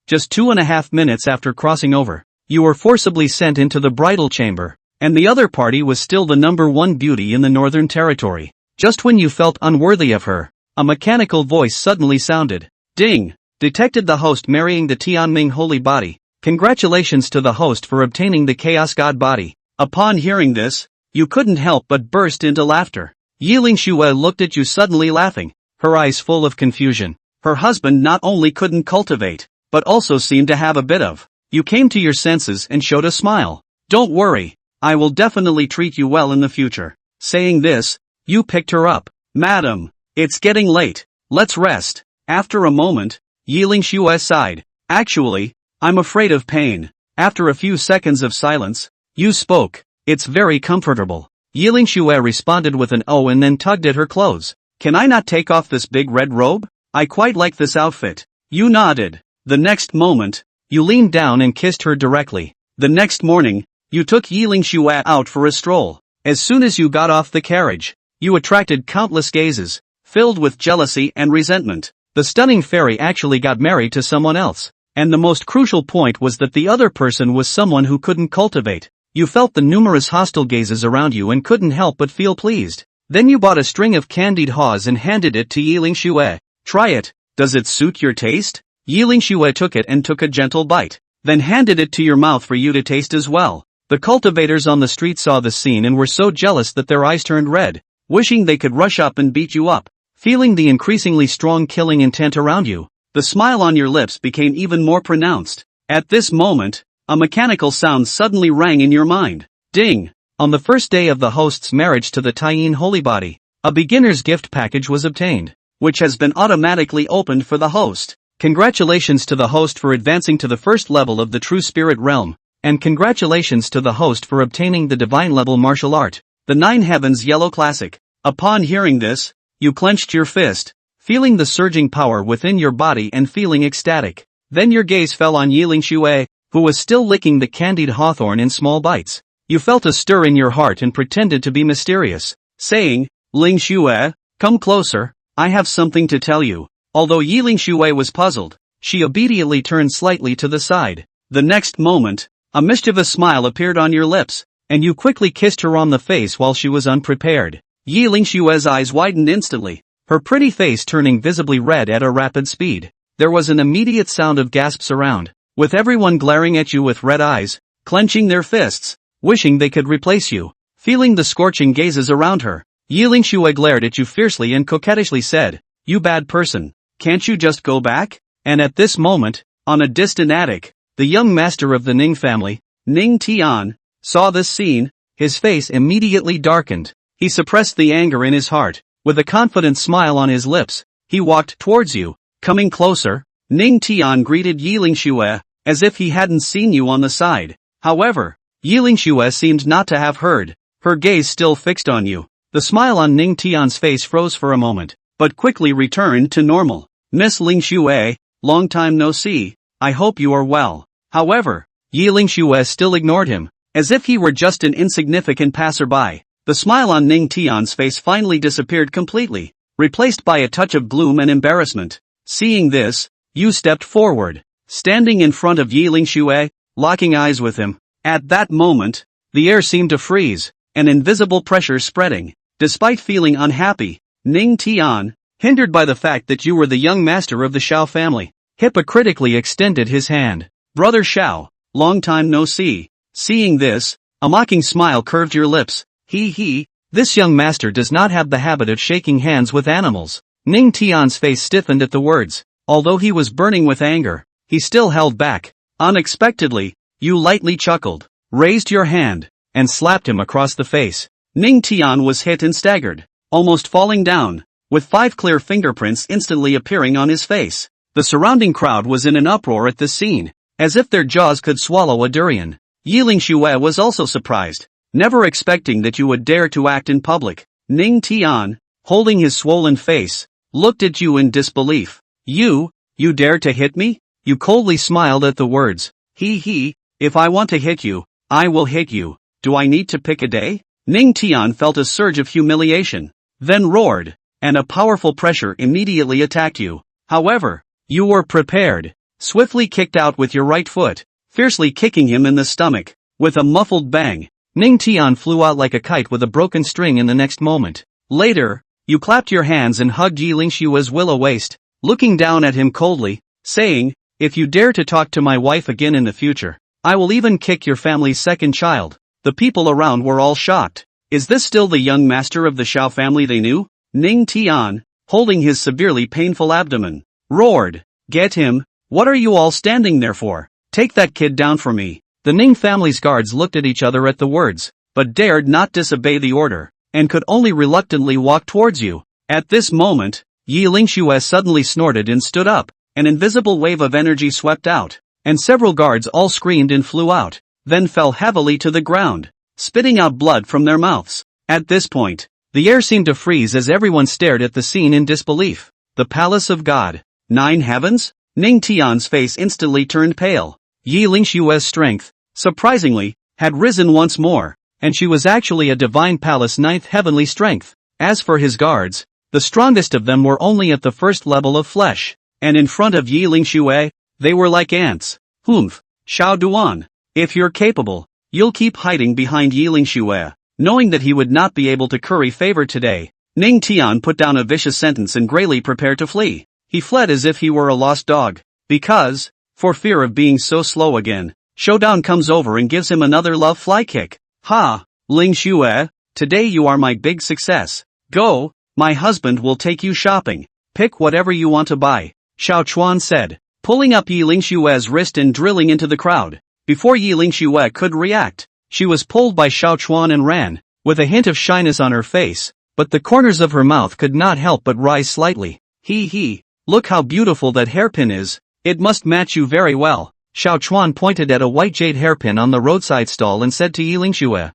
Just 2.5 minutes after crossing over, you were forcibly sent into the bridal chamber, and the other party was still the #1 beauty in the Northern Territory. Just when you felt unworthy of her, a mechanical voice suddenly sounded. Ding! Detected the host marrying the Tianming holy body. Congratulations to the host for obtaining the Chaos God body. Upon hearing this, you couldn't help but burst into laughter. Yiling Xue looked at you suddenly laughing, her eyes full of confusion. Her husband not only couldn't cultivate, but also seemed to have a bit of. You came to your senses and showed a smile. Don't worry, I will definitely treat you well in the future. Saying this, you picked her up. Madam, it's getting late, let's rest. After a moment, Yiling Xue sighed. Actually, I'm afraid of pain. After a few seconds of silence, you spoke. It's very comfortable. Yiling Xue responded with an "oh" and then tugged at her clothes. Can I not take off this big red robe? I quite like this outfit. You nodded. The next moment, you leaned down and kissed her directly. The next morning, you took Yiling Xue out for a stroll. As soon as you got off the carriage, you attracted countless gazes, filled with jealousy and resentment. The stunning fairy actually got married to someone else. And the most crucial point was that the other person was someone who couldn't cultivate. You felt the numerous hostile gazes around you and couldn't help but feel pleased. Then you bought a string of candied haws and handed it to Yiling Xue. Try it, does it suit your taste? Yiling Xue took it and took a gentle bite, then handed it to your mouth for you to taste as well. The cultivators on the street saw the scene and were so jealous that their eyes turned red, wishing they could rush up and beat you up. Feeling the increasingly strong killing intent around you, the smile on your lips became even more pronounced. At this moment, a mechanical sound suddenly rang in your mind. Ding! On the first day of the host's marriage to the Taiyin holy body, a beginner's gift package was obtained, which has been automatically opened for the host. Congratulations to the host for advancing to the first level of the True Spirit realm, and congratulations to the host for obtaining the divine level martial art, the Nine Heavens Yellow Classic. Upon hearing this, you clenched your fist, feeling the surging power within your body and feeling ecstatic. Then your gaze fell on Yiling Xue, who was still licking the candied hawthorn in small bites. You felt a stir in your heart and pretended to be mysterious, saying, Ling Xue, come closer, I have something to tell you. Although Yiling Xue was puzzled, she obediently turned slightly to the side. The next moment, a mischievous smile appeared on your lips, and you quickly kissed her on the face while she was unprepared. Yiling Xue's eyes widened instantly, her pretty face turning visibly red at a rapid speed. There was an immediate sound of gasps around, with everyone glaring at you with red eyes, clenching their fists, wishing they could replace you. Feeling the scorching gazes around her, Yiling Xue glared at you fiercely and coquettishly said, You bad person, can't you just go back? And at this moment, on a distant attic, the young master of the Ning family, Ning Tian, saw this scene. His face immediately darkened. He suppressed the anger in his heart. With a confident smile on his lips, he walked towards you. Coming closer, Ning Tian greeted Yiling Xue, as if he hadn't seen you on the side. However, Yiling Xue seemed not to have heard, her gaze still fixed on you. The smile on Ning Tian's face froze for a moment, but quickly returned to normal. Miss Ling Xue, long time no see, I hope you are well. However, Yiling Xue still ignored him, as if he were just an insignificant passerby. The smile on Ning Tian's face finally disappeared completely, replaced by a touch of gloom and embarrassment. Seeing this, you stepped forward, standing in front of Yiling Xue, locking eyes with him. At that moment, the air seemed to freeze, an invisible pressure spreading. Despite feeling unhappy, Ning Tian, hindered by the fact that you were the young master of the Xiao family, hypocritically extended his hand. Brother Xiao, long time no see. Seeing this, a mocking smile curved your lips. This young master does not have the habit of shaking hands with animals. Ning Tian's face stiffened at the words. Although he was burning with anger, he still held back. Unexpectedly, you lightly chuckled, raised your hand, and slapped him across the face. Ning Tian was hit and staggered, almost falling down, with 5 clear fingerprints instantly appearing on his face. The surrounding crowd was in an uproar at this scene, as if their jaws could swallow a durian. Yiling Xue was also surprised, never expecting that you would dare to act in public. Ning Tian, holding his swollen face, looked at you in disbelief. You dare to hit me? You coldly smiled at the words. If I want to hit you, I will hit you. Do I need to pick a day? Ning Tian felt a surge of humiliation, then roared, and a powerful pressure immediately attacked you. However, you were prepared. swiftly kicked out with your right foot, fiercely kicking him in the stomach. With a muffled bang, Ning Tian flew out like a kite with a broken string in the next moment. Later, you clapped your hands and hugged Yi Lingshua's willow waist, looking down at him coldly, saying, "If you dare to talk to my wife again in the future, I will even kick your family's second child." The people around were all shocked. Is this still the young master of the Xiao family they knew? Ning Tian, holding his severely painful abdomen, roared, "Get him! What are you all standing there for? Take that kid down for me." The Ning family's guards looked at each other at the words, but dared not disobey the order, and could only reluctantly walk towards you. At this moment, Yi Lingxue suddenly snorted and stood up. An invisible wave of energy swept out, and several guards all screamed and flew out, then fell heavily to the ground, spitting out blood from their mouths. At this point, the air seemed to freeze as everyone stared at the scene in disbelief. The Palace of God. 9 heavens? Ning Tian's face instantly turned pale. Yi Lingshue's strength, surprisingly, had risen once more, and she was actually a divine palace 9th heavenly strength. As for his guards, the strongest of them were only at the first level of flesh, and in front of Yi Lingxue, they were like ants. Humph, Xiao Duan, if you're capable, you'll keep hiding behind Yi Lingxue. Knowing that he would not be able to curry favor today, Ning Tian put down a vicious sentence and grayly prepared to flee. He fled as if he were a lost dog, because, for fear of being so slow again, Showdown comes over and gives him another love fly kick. "Ha, Lingxue, today you are my big success. Go, my husband will take you shopping. Pick whatever you want to buy," Xiao Chuan said, pulling up Yi Lingshue's wrist and drilling into the crowd. Before Yi Lingxue could react, she was pulled by Xiao Chuan and ran, with a hint of shyness on her face, but the corners of her mouth could not help but rise slightly. He, look how beautiful that hairpin is. It must match you very well." Xiao Chuan pointed at a white jade hairpin on the roadside stall and said to Yi Lingxue.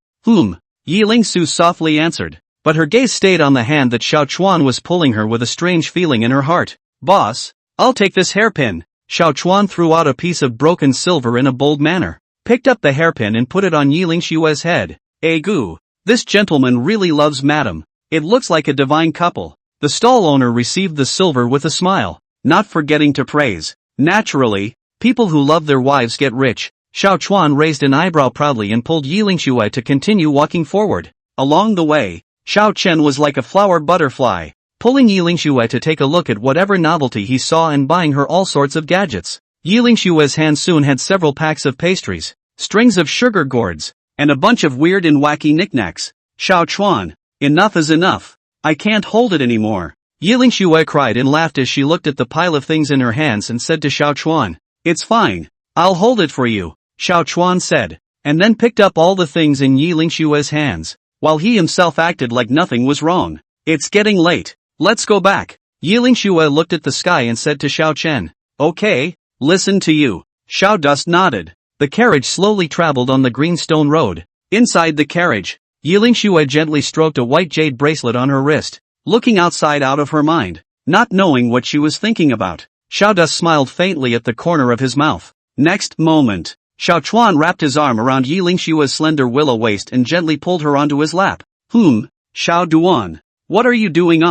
Yi Lingsu softly answered, but her gaze stayed on the hand that Xiao Chuan was pulling her with a strange feeling in her heart. "Boss, I'll take this hairpin." Xiao Chuan threw out a piece of broken silver in a bold manner, picked up the hairpin and put it on Yi Lingshue's head. "Egu, this gentleman really loves madam. It looks like a divine couple." The stall owner received the silver with a smile, not forgetting to praise. Naturally, people who love their wives get rich. Xiao Chuan raised an eyebrow proudly and pulled Yi Lingxue to continue walking forward. Along the way, Xiao Chen was like a flower butterfly, pulling Yi Lingxue to take a look at whatever novelty he saw and buying her all sorts of gadgets. Yi Lingshue's hand soon had several packs of pastries, strings of sugar gourds, and a bunch of weird and wacky knickknacks. "Xiao Chuan, enough is enough. I can't hold it anymore." Yi Lingxue cried and laughed as she looked at the pile of things in her hands and said to Xiao Chuan, "It's fine. I'll hold it for you," Xiao Chuan said, and then picked up all the things in Yi Lingshue's hands, while he himself acted like nothing was wrong. "It's getting late. Let's go back." Yi Lingxue looked at the sky and said to Xiao Chen, "Okay, listen to you." Xiao Dust nodded. The carriage slowly traveled on the green stone road. Inside the carriage, Yi Lingxue gently stroked a white jade bracelet on her wrist, looking outside out of her mind, not knowing what she was thinking about. Xiao Dust smiled faintly at the corner of his mouth. Next moment, Xiao Chuan wrapped his arm around Yi Lingshue's slender willow waist and gently pulled her onto his lap. Xiao Duan, what are you doing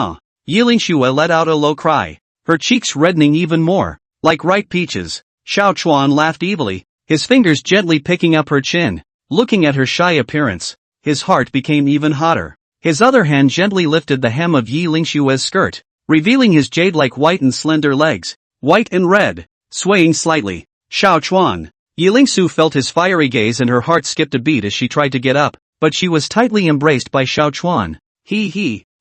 Yi Lingxue let out a low cry, her cheeks reddening even more, like ripe peaches. Xiao Chuan laughed evilly, his fingers gently picking up her chin. Looking at her shy appearance, his heart became even hotter. His other hand gently lifted the hem of Yi Lingshue's skirt, revealing his jade-like white and slender legs, white and red, swaying slightly. "Xiao Chuan." Yi Lingsu felt his fiery gaze and her heart skipped a beat as she tried to get up, but she was tightly embraced by Xiao Chuan.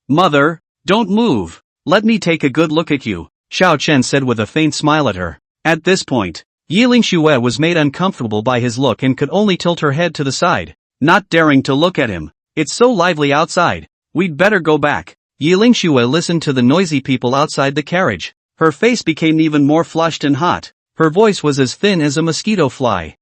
Mother, don't move. Let me take a good look at you," Xiao Chen said with a faint smile at her. At this point, Yi Lingxue was made uncomfortable by his look and could only tilt her head to the side, not daring to look at him. "It's so lively outside. We'd better go back." Yi Lingxue listened to the noisy people outside the carriage. Her face became even more flushed and hot. Her voice was as thin as a mosquito fly.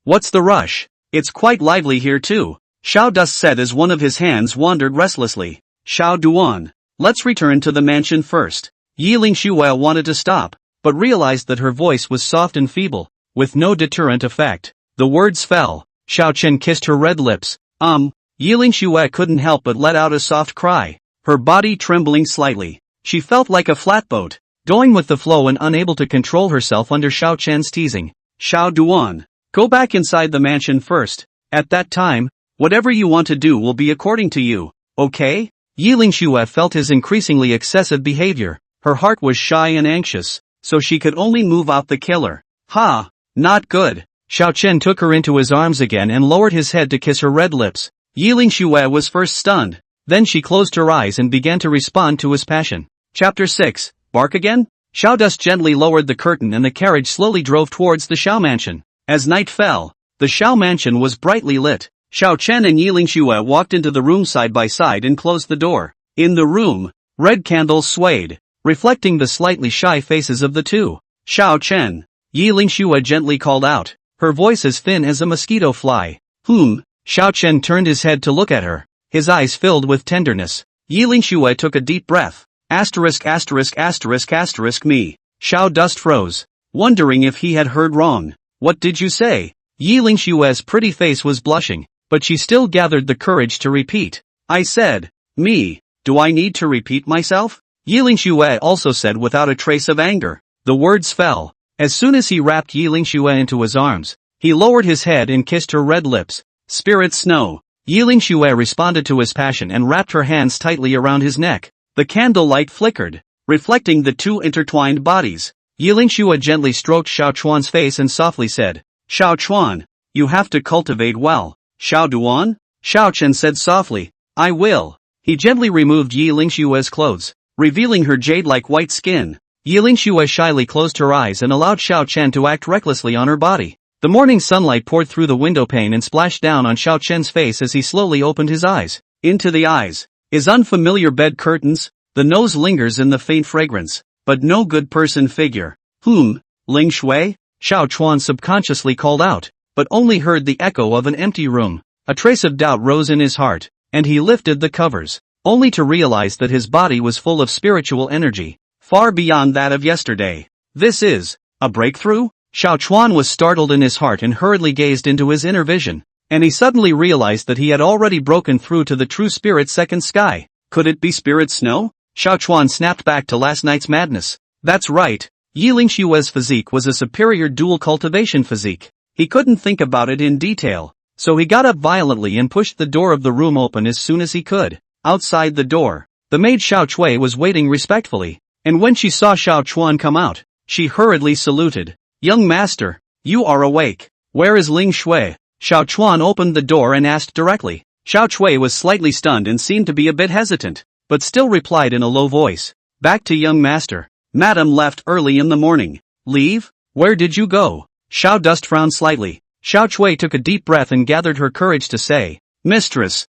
What's the rush? It's quite lively here too," Xiao Dust said as one of his hands wandered restlessly. "Xiao Duan, let's return to the mansion first." Yi Lingxue wanted to stop, but realized that her voice was soft and feeble, with no deterrent effect. The words fell. Xiao Chen kissed her red lips. Yi Lingxue couldn't help but let out a soft cry, her body trembling slightly. She felt like a flatboat, going with the flow and unable to control herself under Xiao Chen's teasing. Xiao Duan, go back inside the mansion first. At that time, whatever you want to do will be according to you, okay? Yiling Xue felt his increasingly excessive behavior. Her heart was shy and anxious, so she could only move out the killer. Ha! Not good. Xiao Chen took her into his arms again and lowered his head to kiss her red lips. Yiling Xue was first stunned, then she closed her eyes and began to respond to his passion. Chapter 6, Bark Again? Xiao Dust gently lowered the curtain and the carriage slowly drove towards the Xiao mansion. As night fell, the Xiao mansion was brightly lit. Xiao Chen and Yiling Xue walked into the room side by side and closed the door. In the room, red candles swayed, reflecting the slightly shy faces of the two. Xiao Chen, Yiling Xue gently called out, her voice as thin as a mosquito fly. Xiao Chen turned his head to look at her, his eyes filled with tenderness. Yiling Xue took a deep breath. ******** me. Xiao Dust froze, wondering if he had heard wrong. What did you say? Yiling Xue's pretty face was blushing, but she still gathered the courage to repeat. I said, me. Do I need to repeat myself? Yiling Xue also said without a trace of anger. The words fell. As soon as he wrapped Yiling Xue into his arms, he lowered his head and kissed her red lips. Spirit Snow. Yiling Xue responded to his passion and wrapped her hands tightly around his neck. The candlelight flickered, reflecting the two intertwined bodies. Yiling Xue gently stroked Xiao Chuan's face and softly said, Xiao Chuan, you have to cultivate well. Xiao Duan? Xiao Chen said softly, I will. He gently removed Yiling Xue's clothes, revealing her jade-like white skin. Yiling Xue shyly closed her eyes and allowed Xiao Chen to act recklessly on her body. The morning sunlight poured through the window pane and splashed down on Xiao Chen's face as he slowly opened his eyes. Into the eyes. His unfamiliar bed curtains, the nose lingers in the faint fragrance, but no good person figure. Ling Shui? Xiao Chuan subconsciously called out, but only heard the echo of an empty room. A trace of doubt rose in his heart, and he lifted the covers, only to realize that his body was full of spiritual energy, far beyond that of yesterday. This is a breakthrough? Xiao Chuan was startled in his heart and hurriedly gazed into his inner vision, and he suddenly realized that he had already broken through to the true spirit second sky. Could it be Spirit Snow? Xiao Chuan snapped back to last night's madness. That's right. Yiling Xue's physique was a superior dual cultivation physique. He couldn't think about it in detail, so he got up violently and pushed the door of the room open as soon as he could. Outside the door, the maid Xiao Chui was waiting respectfully, and when she saw Xiao Chuan come out, she hurriedly saluted. Young master, you are awake. Where is Ling Shui? Xiao Chuan opened the door and asked directly. Xiao Chui was slightly stunned and seemed to be a bit hesitant, but still replied in a low voice. Back to young master. Madam left early in the morning. Leave? Where did you go? Xiao Dust frowned slightly. Xiao Chui took a deep breath and gathered her courage to say. Mistress,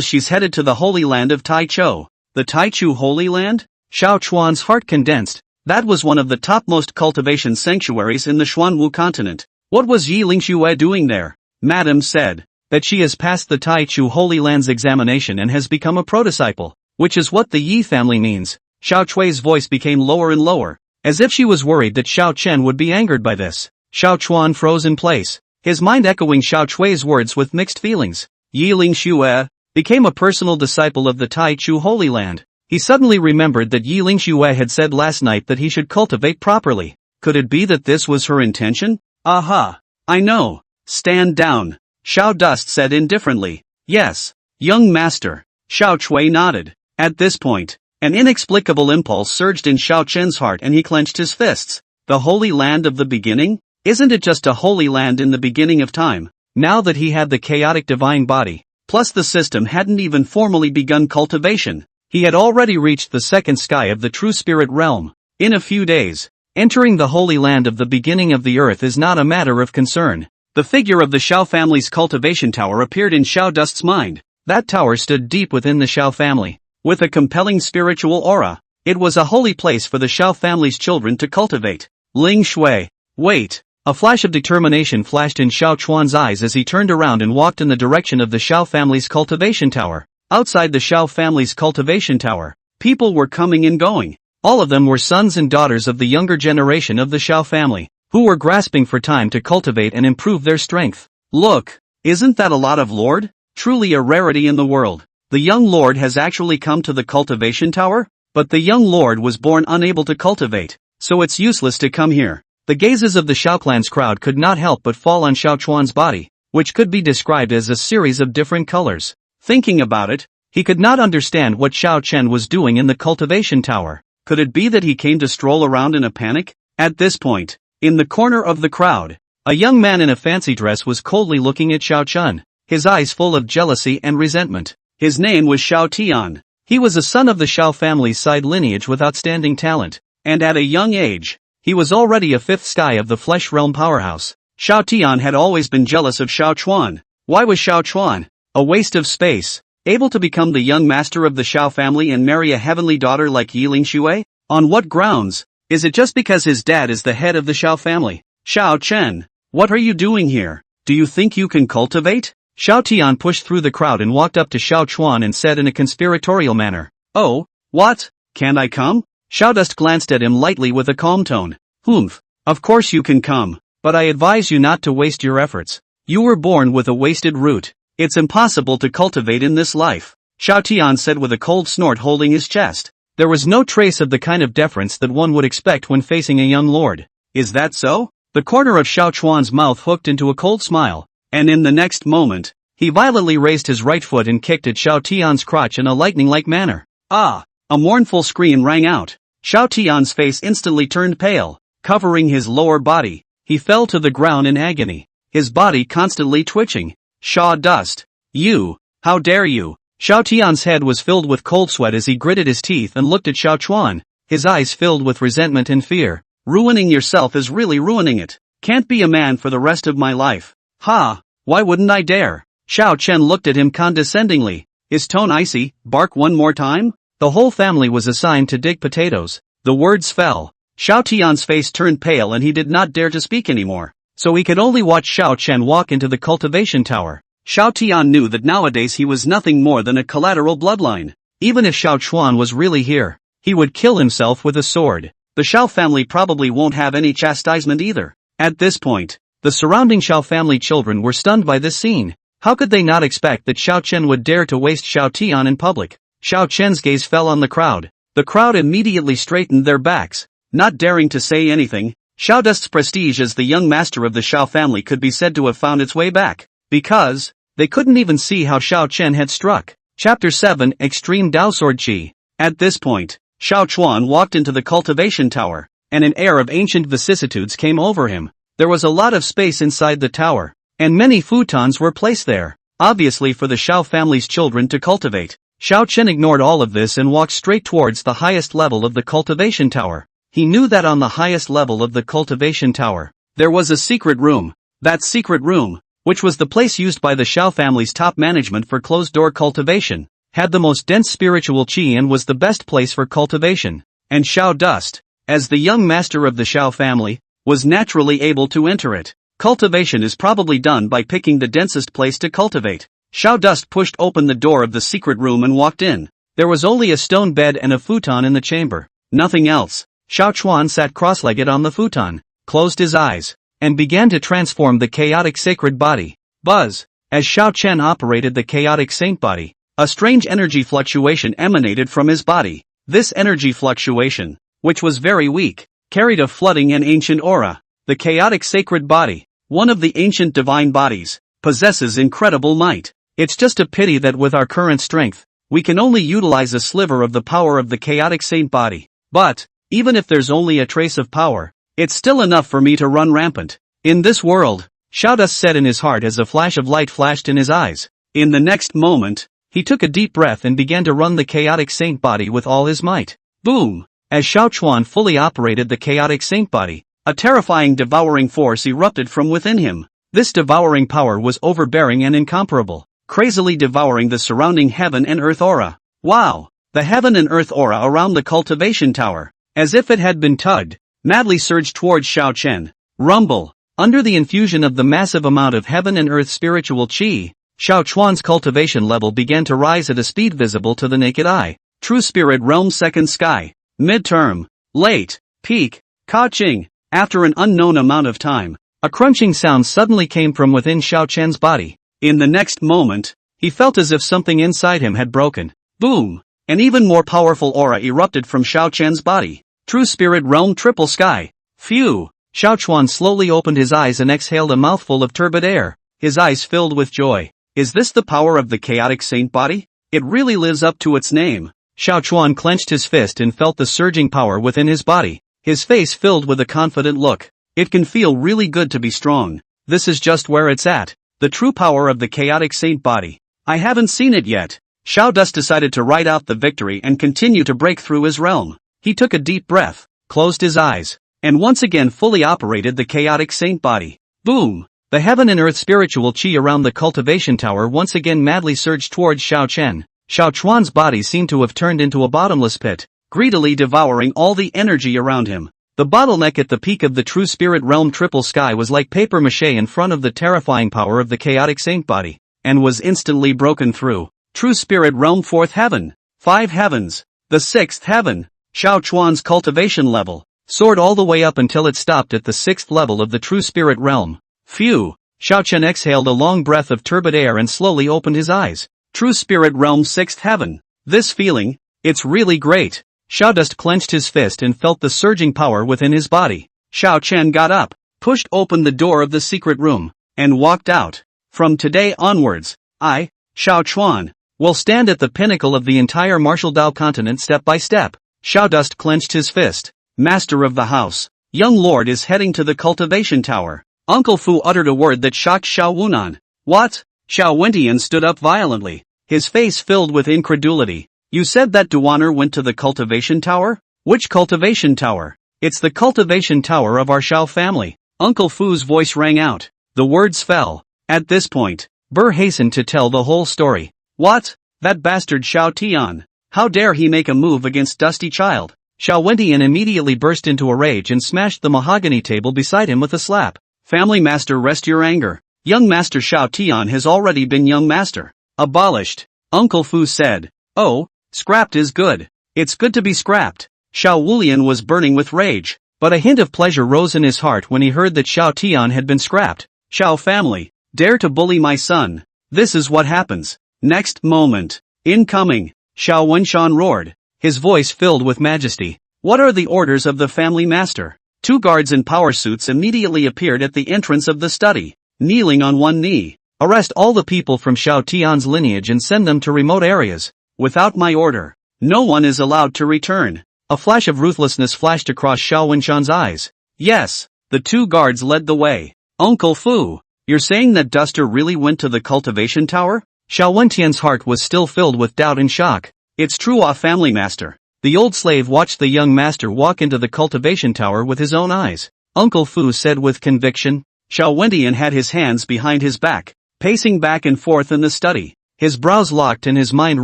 she's headed to the Holy Land of Taichou. The Taichu Holy Land? Xiao Chuan's heart condensed. That was one of the topmost cultivation sanctuaries in the Xuanwu continent. What was Yiling Xue doing there? Madam said that she has passed the Taichu Holy Land's examination and has become a prodisciple, which is what the Yi family means. Xiao Chui's voice became lower and lower, as if she was worried that Xiao Chen would be angered by this. Xiao Chuan froze in place, his mind echoing Xiao Chui's words with mixed feelings. Yiling Xue became a personal disciple of the Taichu Holy Land. He suddenly remembered that Yiling Xue had said last night that he should cultivate properly. Could it be that this was her intention? Aha! I know. Stand down. Xiao Dust said indifferently. Yes, young master. Xiao Chui nodded. At this point, an inexplicable impulse surged in Xiao Chen's heart and he clenched his fists. The Holy Land of the Beginning? Isn't it just a holy land in the beginning of time? Now that he had the chaotic divine body, plus the system hadn't even formally begun cultivation, he had already reached the second sky of the true spirit realm. In a few days, entering the Holy Land of the beginning of the earth is not a matter of concern. The figure of the Xiao family's cultivation tower appeared in Xiao Dust's mind. That tower stood deep within the Xiao family, with a compelling spiritual aura. It was a holy place for the Xiao family's children to cultivate. Ling Shui, wait! A flash of determination flashed in Xiao Chuan's eyes as he turned around and walked in the direction of the Xiao family's cultivation tower. Outside the Xiao family's cultivation tower, people were coming and going. All of them were sons and daughters of the younger generation of the Xiao family, who were grasping for time to cultivate and improve their strength. Look, isn't that a lot of lord? Truly a rarity in the world. The young lord has actually come to the cultivation tower? But the young lord was born unable to cultivate, so it's useless to come here. The gazes of the Xiao clan's crowd could not help but fall on Xiao Chuan's body, which could be described as a series of different colors. Thinking about it, he could not understand what Xiao Chen was doing in the cultivation tower. Could it be that he came to stroll around in a panic? At this point, in the corner of the crowd, a young man in a fancy dress was coldly looking at Xiao Chen, his eyes full of jealousy and resentment. His name was Xiao Tian. He was a son of the Xiao family's side lineage with outstanding talent, and at a young age, he was already a fifth sky of the flesh realm powerhouse. Xiao Tian had always been jealous of Xiao Chuan. Why was Xiao Chuan a waste of space, able to become the young master of the Xiao family and marry a heavenly daughter like Yiling Shui? On what grounds? Is it just because his dad is the head of the Xiao family? Xiao Chen, what are you doing here? Do you think you can cultivate? Xiao Tian pushed through the crowd and walked up to Xiao Chuan and said in a conspiratorial manner, "Oh, what? Can't I come?" Xiao Dust glanced at him lightly with a calm tone. "Humph, of course you can come, but I advise you not to waste your efforts. You were born with a wasted root. It's impossible to cultivate in this life," Xiao Tian said with a cold snort, holding his chest. There was no trace of the kind of deference that one would expect when facing a young lord. Is that so? The corner of Xiao Chuan's mouth hooked into a cold smile, and in the next moment, he violently raised his right foot and kicked at Xiao Tian's crotch in a lightning-like manner. Ah! A mournful scream rang out. Xiao Tian's face instantly turned pale, covering his lower body. He fell to the ground in agony, his body constantly twitching. Xiao Dust, you! How dare you! Xiao Tian's head was filled with cold sweat as he gritted his teeth and looked at Xiao Chuan, his eyes filled with resentment and fear. Ruining yourself is really ruining it. Can't be a man for the rest of my life. Ha! Why wouldn't I dare? Xiao Chen looked at him condescendingly, his tone icy. Bark one more time? The whole family was assigned to dig potatoes. The words fell. Xiao Tian's face turned pale and he did not dare to speak anymore, so he could only watch Xiao Chen walk into the cultivation tower. Xiao Tian knew that nowadays he was nothing more than a collateral bloodline. Even if Xiao Chuan was really here, he would kill himself with a sword. The Xiao family probably won't have any chastisement either. At this point, the surrounding Xiao family children were stunned by this scene. How could they not expect that Xiao Chen would dare to waste Xiao Tian in public? Xiao Chen's gaze fell on the crowd. The crowd immediately straightened their backs, not daring to say anything. Xiao Dust's prestige as the young master of the Xiao family could be said to have found its way back, because they couldn't even see how Xiao Chen had struck. Chapter 7 Extreme Dao Sword Qi. At this point, Xiao Chuan walked into the cultivation tower, and an air of ancient vicissitudes came over him. There was a lot of space inside the tower, and many futons were placed there, obviously for the Xiao family's children to cultivate. Xiao Chen ignored all of this and walked straight towards the highest level of the cultivation tower. He knew that on the highest level of the cultivation tower, there was a secret room. That secret room, which was the place used by the Xiao family's top management for closed-door cultivation, had the most dense spiritual qi and was the best place for cultivation. And Xiao Dust, as the young master of the Xiao family, was naturally able to enter it. Cultivation is probably done by picking the densest place to cultivate. Xiao Dust pushed open the door of the secret room and walked in. There was only a stone bed and a futon in the chamber. Nothing else. Xiao Chuan sat cross-legged on the futon, closed his eyes, and began to transform the chaotic sacred body. Buzz! As Xiao Chen operated the chaotic saint body, a strange energy fluctuation emanated from his body. This energy fluctuation, which was very weak, carried a flooding and ancient aura. The chaotic sacred body, one of the ancient divine bodies, possesses incredible might. It's just a pity that with our current strength, we can only utilize a sliver of the power of the chaotic saint body. But, even if there's only a trace of power, it's still enough for me to run rampant in this world, Xiao Dust said in his heart as a flash of light flashed in his eyes. In the next moment, he took a deep breath and began to run the chaotic saint body with all his might. Boom! As Xiao Chuan fully operated the chaotic saint body, a terrifying devouring force erupted from within him. This devouring power was overbearing and incomparable, crazily devouring the surrounding heaven and earth aura. Wow! The heaven and earth aura around the cultivation tower, as if it had been tugged, madly surged towards Xiao Chen. Rumble! Under the infusion of the massive amount of heaven and earth spiritual qi, Xiao Chuan's cultivation level began to rise at a speed visible to the naked eye. True Spirit Realm Second Sky. Midterm. Late. Peak. Ka-ching. After an unknown amount of time, a crunching sound suddenly came from within Xiao Chen's body. In the next moment, he felt as if something inside him had broken. Boom! An even more powerful aura erupted from Xiao Chen's body. True Spirit Realm Triple Sky. Phew! Xiao Chuan slowly opened his eyes and exhaled a mouthful of turbid air, his eyes filled with joy. Is this the power of the chaotic saint body? It really lives up to its name. Xiao Chuan clenched his fist and felt the surging power within his body, his face filled with a confident look. It can feel really good to be strong. This is just where it's at. The true power of the chaotic saint body. I haven't seen it yet. Xiao Dust decided to ride out the victory and continue to break through his realm. He took a deep breath, closed his eyes, and once again fully operated the chaotic saint body. Boom! The heaven and earth spiritual chi around the cultivation tower once again madly surged towards Xiao Chen. Xiao Chuan's body seemed to have turned into a bottomless pit, greedily devouring all the energy around him. The bottleneck at the peak of the true spirit realm triple sky was like paper mache in front of the terrifying power of the chaotic saint body, and was instantly broken through. True spirit realm fourth heaven, 5 heavens, the 6th heaven. Xiao Chuan's cultivation level soared all the way up until it stopped at the 6th level of the true spirit realm. Phew! Xiao Chen exhaled a long breath of turbid air and slowly opened his eyes. True spirit realm 6th heaven. This feeling, it's really great. Xiao Dust clenched his fist and felt the surging power within his body. Xiao Chen got up, pushed open the door of the secret room, and walked out. From today onwards, I, Xiao Chuan, will stand at the pinnacle of the entire martial Dao continent step by step. Xiao Dust clenched his fist. Master of the house, young lord is heading to the cultivation tower. Uncle Fu uttered a word that shocked Xiao Wunan. What? Xiao Wentian stood up violently, his face filled with incredulity. You said that Duaner went to the cultivation tower? Which cultivation tower? It's the cultivation tower of our Xiao family. Uncle Fu's voice rang out. The words fell. At this point, Burr hastened to tell the whole story. What? That bastard Xiao Tian. How dare he make a move against Dusty Child? Xiao Wentian immediately burst into a rage and smashed the mahogany table beside him with a slap. Family master, rest your anger. Young master Xiao Tian has already been young master. Abolished. Uncle Fu said. Oh, scrapped is good. It's good to be scrapped. Xiao Wulian was burning with rage, but a hint of pleasure rose in his heart when he heard that Xiao Tian had been scrapped. Xiao family, dare to bully my son. This is what happens. Next moment. Incoming. Xiao Wenshan roared, his voice filled with majesty. What are the orders of the family master? 2 guards in power suits immediately appeared at the entrance of the study, kneeling on one knee. Arrest all the people from Xiao Tian's lineage and send them to remote areas. Without my order, no one is allowed to return. A flash of ruthlessness flashed across Xiao Wenshan's eyes. Yes, the 2 guards led the way. Uncle Fu, you're saying that Duster really went to the cultivation tower? Xiao Wentian's heart was still filled with doubt and shock. It's true, ah family master. The old slave watched the young master walk into the cultivation tower with his own eyes. Uncle Fu said with conviction. Xiao Wentian had his hands behind his back, pacing back and forth in the study, his brows locked and his mind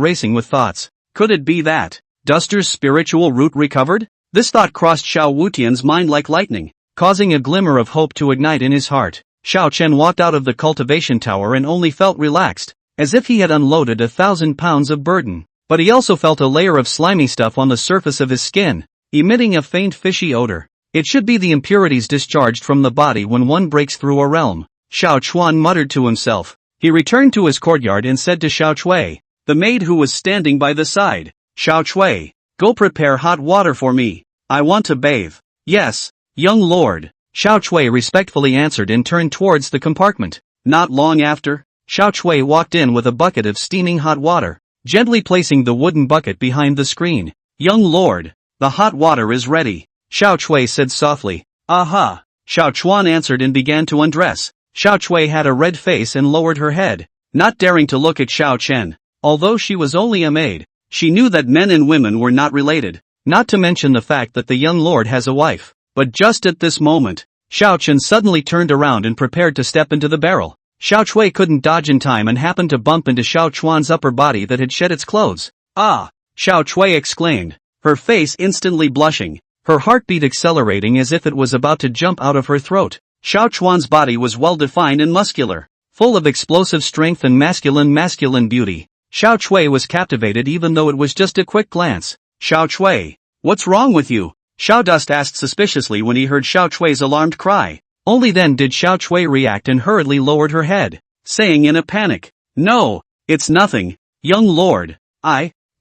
racing with thoughts. Could it be that Duster's spiritual root recovered? This thought crossed Xiao Wutian's mind like lightning, causing a glimmer of hope to ignite in his heart. Xiao Chen walked out of the cultivation tower and only felt relaxed, as if he had unloaded 1,000 pounds of burden. But he also felt a layer of slimy stuff on the surface of his skin, emitting a faint fishy odor. It should be the impurities discharged from the body when one breaks through a realm. Xiao Chuan muttered to himself. He returned to his courtyard and said to Xiao Chui, the maid who was standing by the side, Xiao Chui, go prepare hot water for me. I want to bathe. Yes, young lord. Xiao Chui respectfully answered and turned towards the compartment. Not long after, Xiao Chui walked in with a bucket of steaming hot water, gently placing the wooden bucket behind the screen. Young lord, the hot water is ready, Xiao Chui said softly. Aha! Xiao Chuan answered and began to undress. Xiao Chui had a red face and lowered her head, not daring to look at Xiao Chen. Although she was only a maid, she knew that men and women were not related, not to mention the fact that the young lord has a wife. But just at this moment, Xiao Chen suddenly turned around and prepared to step into the barrel. Xiao Chui couldn't dodge in time and happened to bump into Xiao Chuan's upper body that had shed its clothes. Ah! Xiao Chui exclaimed, her face instantly blushing, her heartbeat accelerating as if it was about to jump out of her throat. Xiao Chuan's body was well-defined and muscular, full of explosive strength and masculine beauty. Xiao Chui was captivated even though it was just a quick glance. Xiao Chui, what's wrong with you? Xiao Dust asked suspiciously when he heard Xiao Chui's alarmed cry. Only then did Xiao Chui react and hurriedly lowered her head, saying in a panic, no, it's nothing, young lord.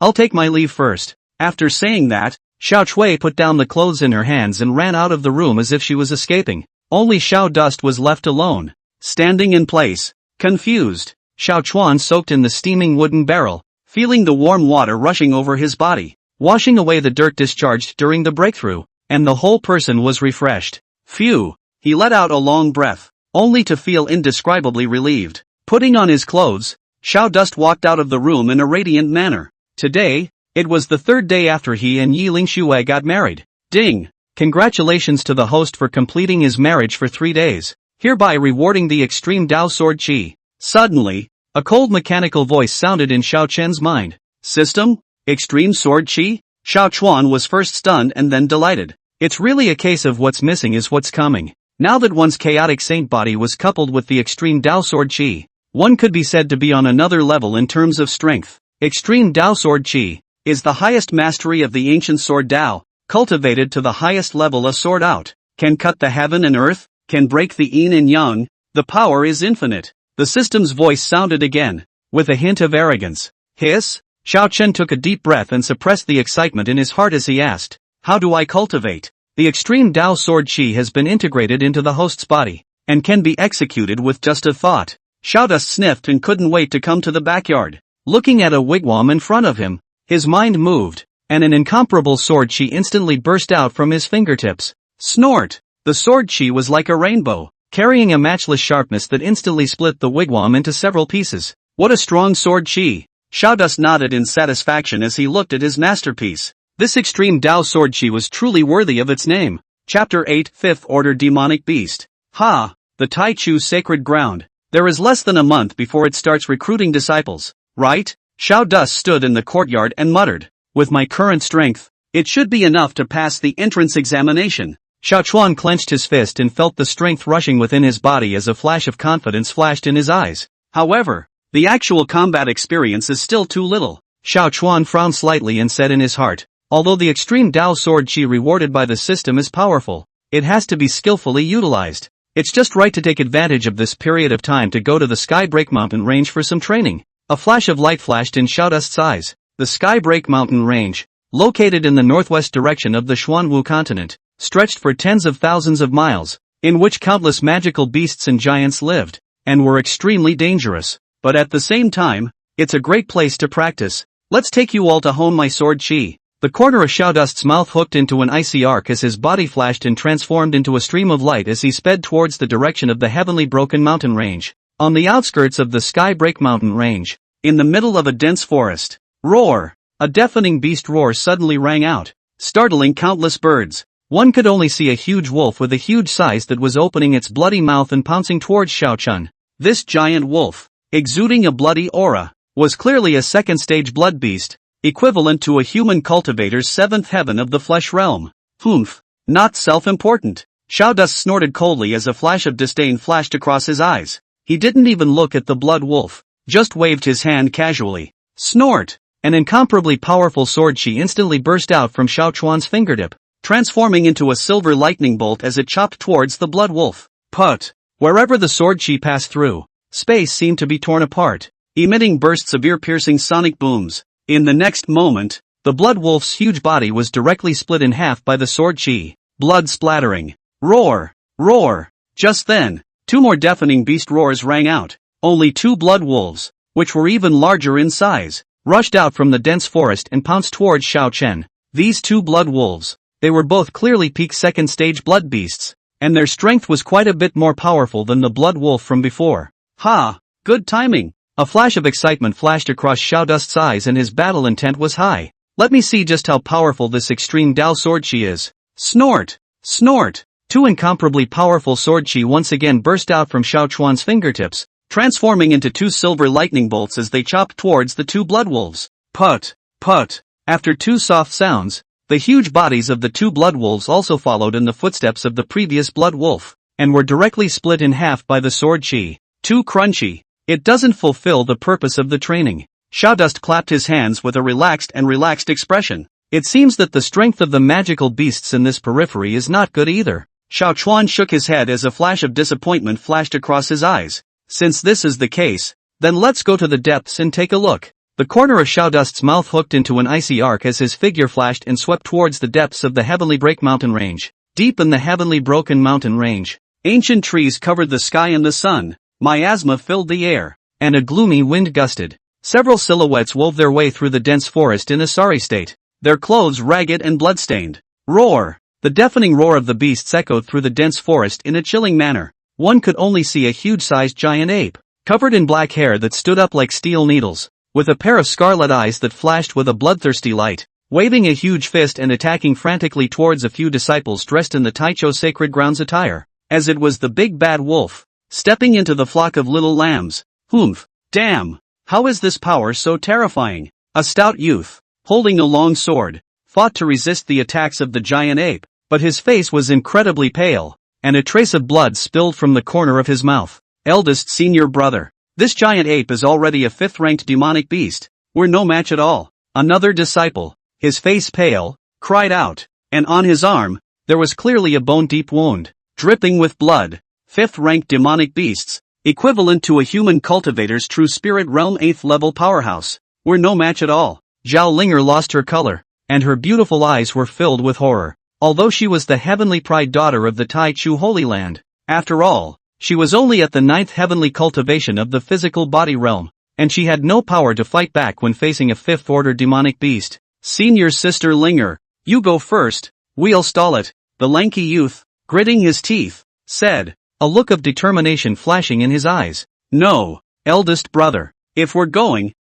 I'll take my leave first. After saying that, Xiao Chui put down the clothes in her hands and ran out of the room as if she was escaping. Only Xiao Dust was left alone, standing in place, confused. Xiao Chuan soaked in the steaming wooden barrel, feeling the warm water rushing over his body, washing away the dirt discharged during the breakthrough, and the whole person was refreshed. Phew! He let out a long breath, only to feel indescribably relieved. Putting on his clothes, Xiao Dust walked out of the room in a radiant manner. Today, it was the third day after he and Yi Lingxue got married. Ding! Congratulations to the host for completing his marriage for 3 days, hereby rewarding the extreme Dao Sword Qi. Suddenly, a cold mechanical voice sounded in Xiao Chen's mind. System? Extreme Sword Qi? Xiao Chuan was first stunned and then delighted. It's really a case of what's missing is what's coming. Now that one's chaotic saint body was coupled with the extreme Dao Sword Qi, one could be said to be on another level in terms of strength. Extreme Dao Sword Qi is the highest mastery of the ancient sword Dao, cultivated to the highest level a sword out, can cut the heaven and earth, can break the yin and yang, the power is infinite. The system's voice sounded again, with a hint of arrogance. Hiss? Xiao Chen took a deep breath and suppressed the excitement in his heart as he asked, how do I cultivate? The extreme Dao Sword Qi has been integrated into the host's body, and can be executed with just a thought. Xiao Dust sniffed and couldn't wait to come to the backyard. Looking at a wigwam in front of him, his mind moved, and an incomparable sword Qi instantly burst out from his fingertips. Snort! The sword Qi was like a rainbow, carrying a matchless sharpness that instantly split the wigwam into several pieces. What a strong sword Qi! Xiao Dust nodded in satisfaction as he looked at his masterpiece. This extreme Dao Sword Qi was truly worthy of its name. Chapter 8, 5th Order Demonic Beast. Ha! The Tai Chu Sacred Ground. There is less than a month before it starts recruiting disciples, right? Xiao Dust stood in the courtyard and muttered, with my current strength, it should be enough to pass the entrance examination. Xiao Chuan clenched his fist and felt the strength rushing within his body as a flash of confidence flashed in his eyes. However, the actual combat experience is still too little. Xiao Chuan frowned slightly and said in his heart, although the extreme Dao Sword Qi rewarded by the system is powerful, it has to be skillfully utilized. It's just right to take advantage of this period of time to go to the Skybreak Mountain range for some training. A flash of light flashed in Xiao Dust's eyes. The Skybreak Mountain range, located in the northwest direction of the Xuanwu continent, stretched for tens of thousands of miles, in which countless magical beasts and giants lived, and were extremely dangerous. But at the same time, it's a great place to practice. Let's take you all to hone my sword Qi. The corner of Xiao Dust's mouth hooked into an icy arc as his body flashed and transformed into a stream of light as he sped towards the direction of the heavenly Broken Mountain range. On the outskirts of the Skybreak Mountain range, in the middle of a dense forest, roar! A deafening beast roar suddenly rang out, startling countless birds. One could only see a huge wolf with a huge size that was opening its bloody mouth and pouncing towards Xiao Chun. This giant wolf, exuding a bloody aura, was clearly a second-stage blood beast, equivalent to a human cultivator's seventh heaven of the flesh realm. Humph! Not self-important. Xiao Dust snorted coldly as a flash of disdain flashed across his eyes. He didn't even look at the blood wolf, just waved his hand casually. Snort! An incomparably powerful sword Qi instantly burst out from Xiao Chuan's fingertip, transforming into a silver lightning bolt as it chopped towards the blood wolf. Put! Wherever the sword Qi passed through, space seemed to be torn apart, emitting bursts of ear-piercing sonic booms. In the next moment, the blood wolf's huge body was directly split in half by the sword Qi, blood splattering. Roar! Roar! Just then, 2 more deafening beast roars rang out. Only 2 blood wolves, which were even larger in size, rushed out from the dense forest and pounced towards Xiao Chen. These 2 blood wolves, they were both clearly peak second-stage blood beasts, and their strength was quite a bit more powerful than the blood wolf from before. Ha! Good timing! A flash of excitement flashed across Xiao Dust's eyes and his battle intent was high. Let me see just how powerful this extreme Dao Sword Qi is. Snort! Snort! 2 incomparably powerful sword Qi once again burst out from Xiao Chuan's fingertips, transforming into 2 silver lightning bolts as they chopped towards the 2 blood wolves. Put! Put! After 2 soft sounds, the huge bodies of the 2 blood wolves also followed in the footsteps of the previous blood wolf, and were directly split in half by the sword Qi. Too crunchy. It doesn't fulfill the purpose of the training. Xiao Dust clapped his hands with a relaxed expression. It seems that the strength of the magical beasts in this periphery is not good either. Xiao Chuan shook his head as a flash of disappointment flashed across his eyes. Since this is the case, then let's go to the depths and take a look. The corner of Xiaodust's mouth hooked into an icy arc as his figure flashed and swept towards the depths of the Heavenly Break Mountain range. Deep in the Heavenly Broken Mountain range, ancient trees covered the sky and the sun, miasma filled the air, and a gloomy wind gusted. Several silhouettes wove their way through the dense forest in a sorry state, their clothes ragged and bloodstained. Roar! The deafening roar of the beasts echoed through the dense forest in a chilling manner. One could only see a huge-sized giant ape, covered in black hair that stood up like steel needles, with a pair of scarlet eyes that flashed with a bloodthirsty light, waving a huge fist and attacking frantically towards a few disciples dressed in the Taicho Sacred Grounds attire, as it was the big bad wolf, stepping into the flock of little lambs. Humph! Damn! How is this power so terrifying? A stout youth, holding a long sword, fought to resist the attacks of the giant ape, but his face was incredibly pale, and a trace of blood spilled from the corner of his mouth. Eldest senior brother, this giant ape is already a 5th-ranked demonic beast. We're no match at all. Another disciple, his face pale, cried out, and on his arm, there was clearly a bone-deep wound, dripping with blood. 5th-ranked demonic beasts, equivalent to a human cultivator's true spirit realm 8th-level powerhouse. We're no match at all. Zhao Linger lost her color, and her beautiful eyes were filled with horror. Although she was the heavenly pride daughter of the Tai Chu Holy Land, after all, she was only at the 9th heavenly cultivation of the physical body realm, and she had no power to fight back when facing a 5th-order demonic beast. Senior sister Linger, you go first, we'll stall it, the lanky youth, gritting his teeth, said, a look of determination flashing in his eyes. No, eldest brother, if we're going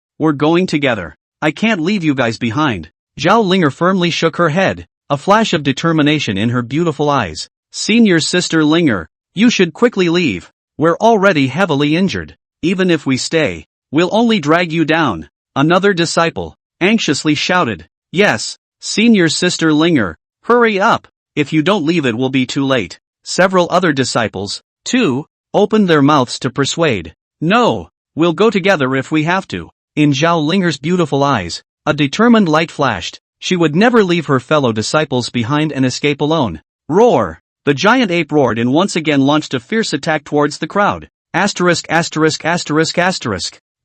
together. I can't leave you guys behind. Zhao Linger firmly shook her head, a flash of determination in her beautiful eyes. Senior sister Linger, you should quickly leave. We're already heavily injured. Even if we stay, we'll only drag you down. Another disciple, anxiously shouted. Yes, senior sister Linger, hurry up. If you don't leave it will be too late. Several other disciples, too, opened their mouths to persuade. No, we'll go together if we have to. In Zhao Linger's beautiful eyes, a determined light flashed. She would never leave her fellow disciples behind and escape alone. Roar! The giant ape roared and once again launched a fierce attack towards the crowd. The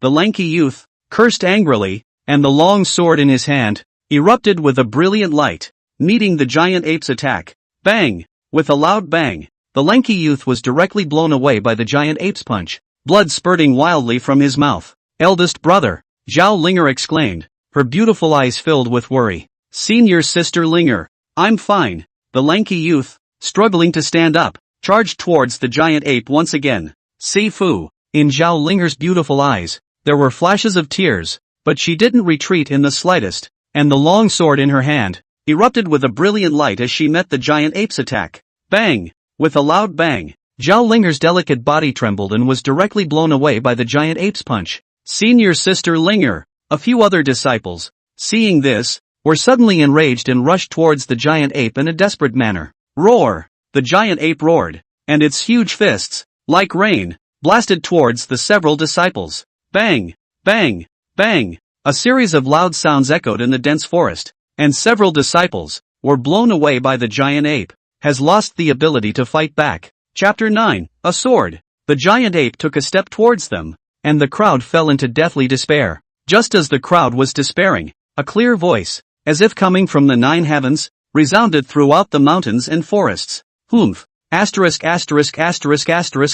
lanky youth, cursed angrily, and the long sword in his hand, erupted with a brilliant light, meeting the giant ape's attack. Bang! With a loud bang, the lanky youth was directly blown away by the giant ape's punch, blood spurting wildly from his mouth. Eldest brother, Zhao Linger exclaimed, her beautiful eyes filled with worry. Senior sister Linger, I'm fine. The lanky youth, struggling to stand up, charged towards the giant ape once again. Sifu. In Zhao Linger's beautiful eyes, there were flashes of tears, but she didn't retreat in the slightest, and the long sword in her hand erupted with a brilliant light as she met the giant ape's attack. Bang! With a loud bang, Zhao Linger's delicate body trembled and was directly blown away by the giant ape's punch. Senior sister Linger, a few other disciples, seeing this, were suddenly enraged and rushed towards the giant ape in a desperate manner. Roar! The giant ape roared, and its huge fists, like rain, blasted towards the several disciples. Bang! Bang! Bang! A series of loud sounds echoed in the dense forest, and several disciples were blown away by the giant ape, has lost the ability to fight back. Chapter 9, A Sword. The giant ape took a step towards them, and the crowd fell into deathly despair. Just as the crowd was despairing, a clear voice, as if coming from the 9 heavens, resounded throughout the mountains and forests. Humph!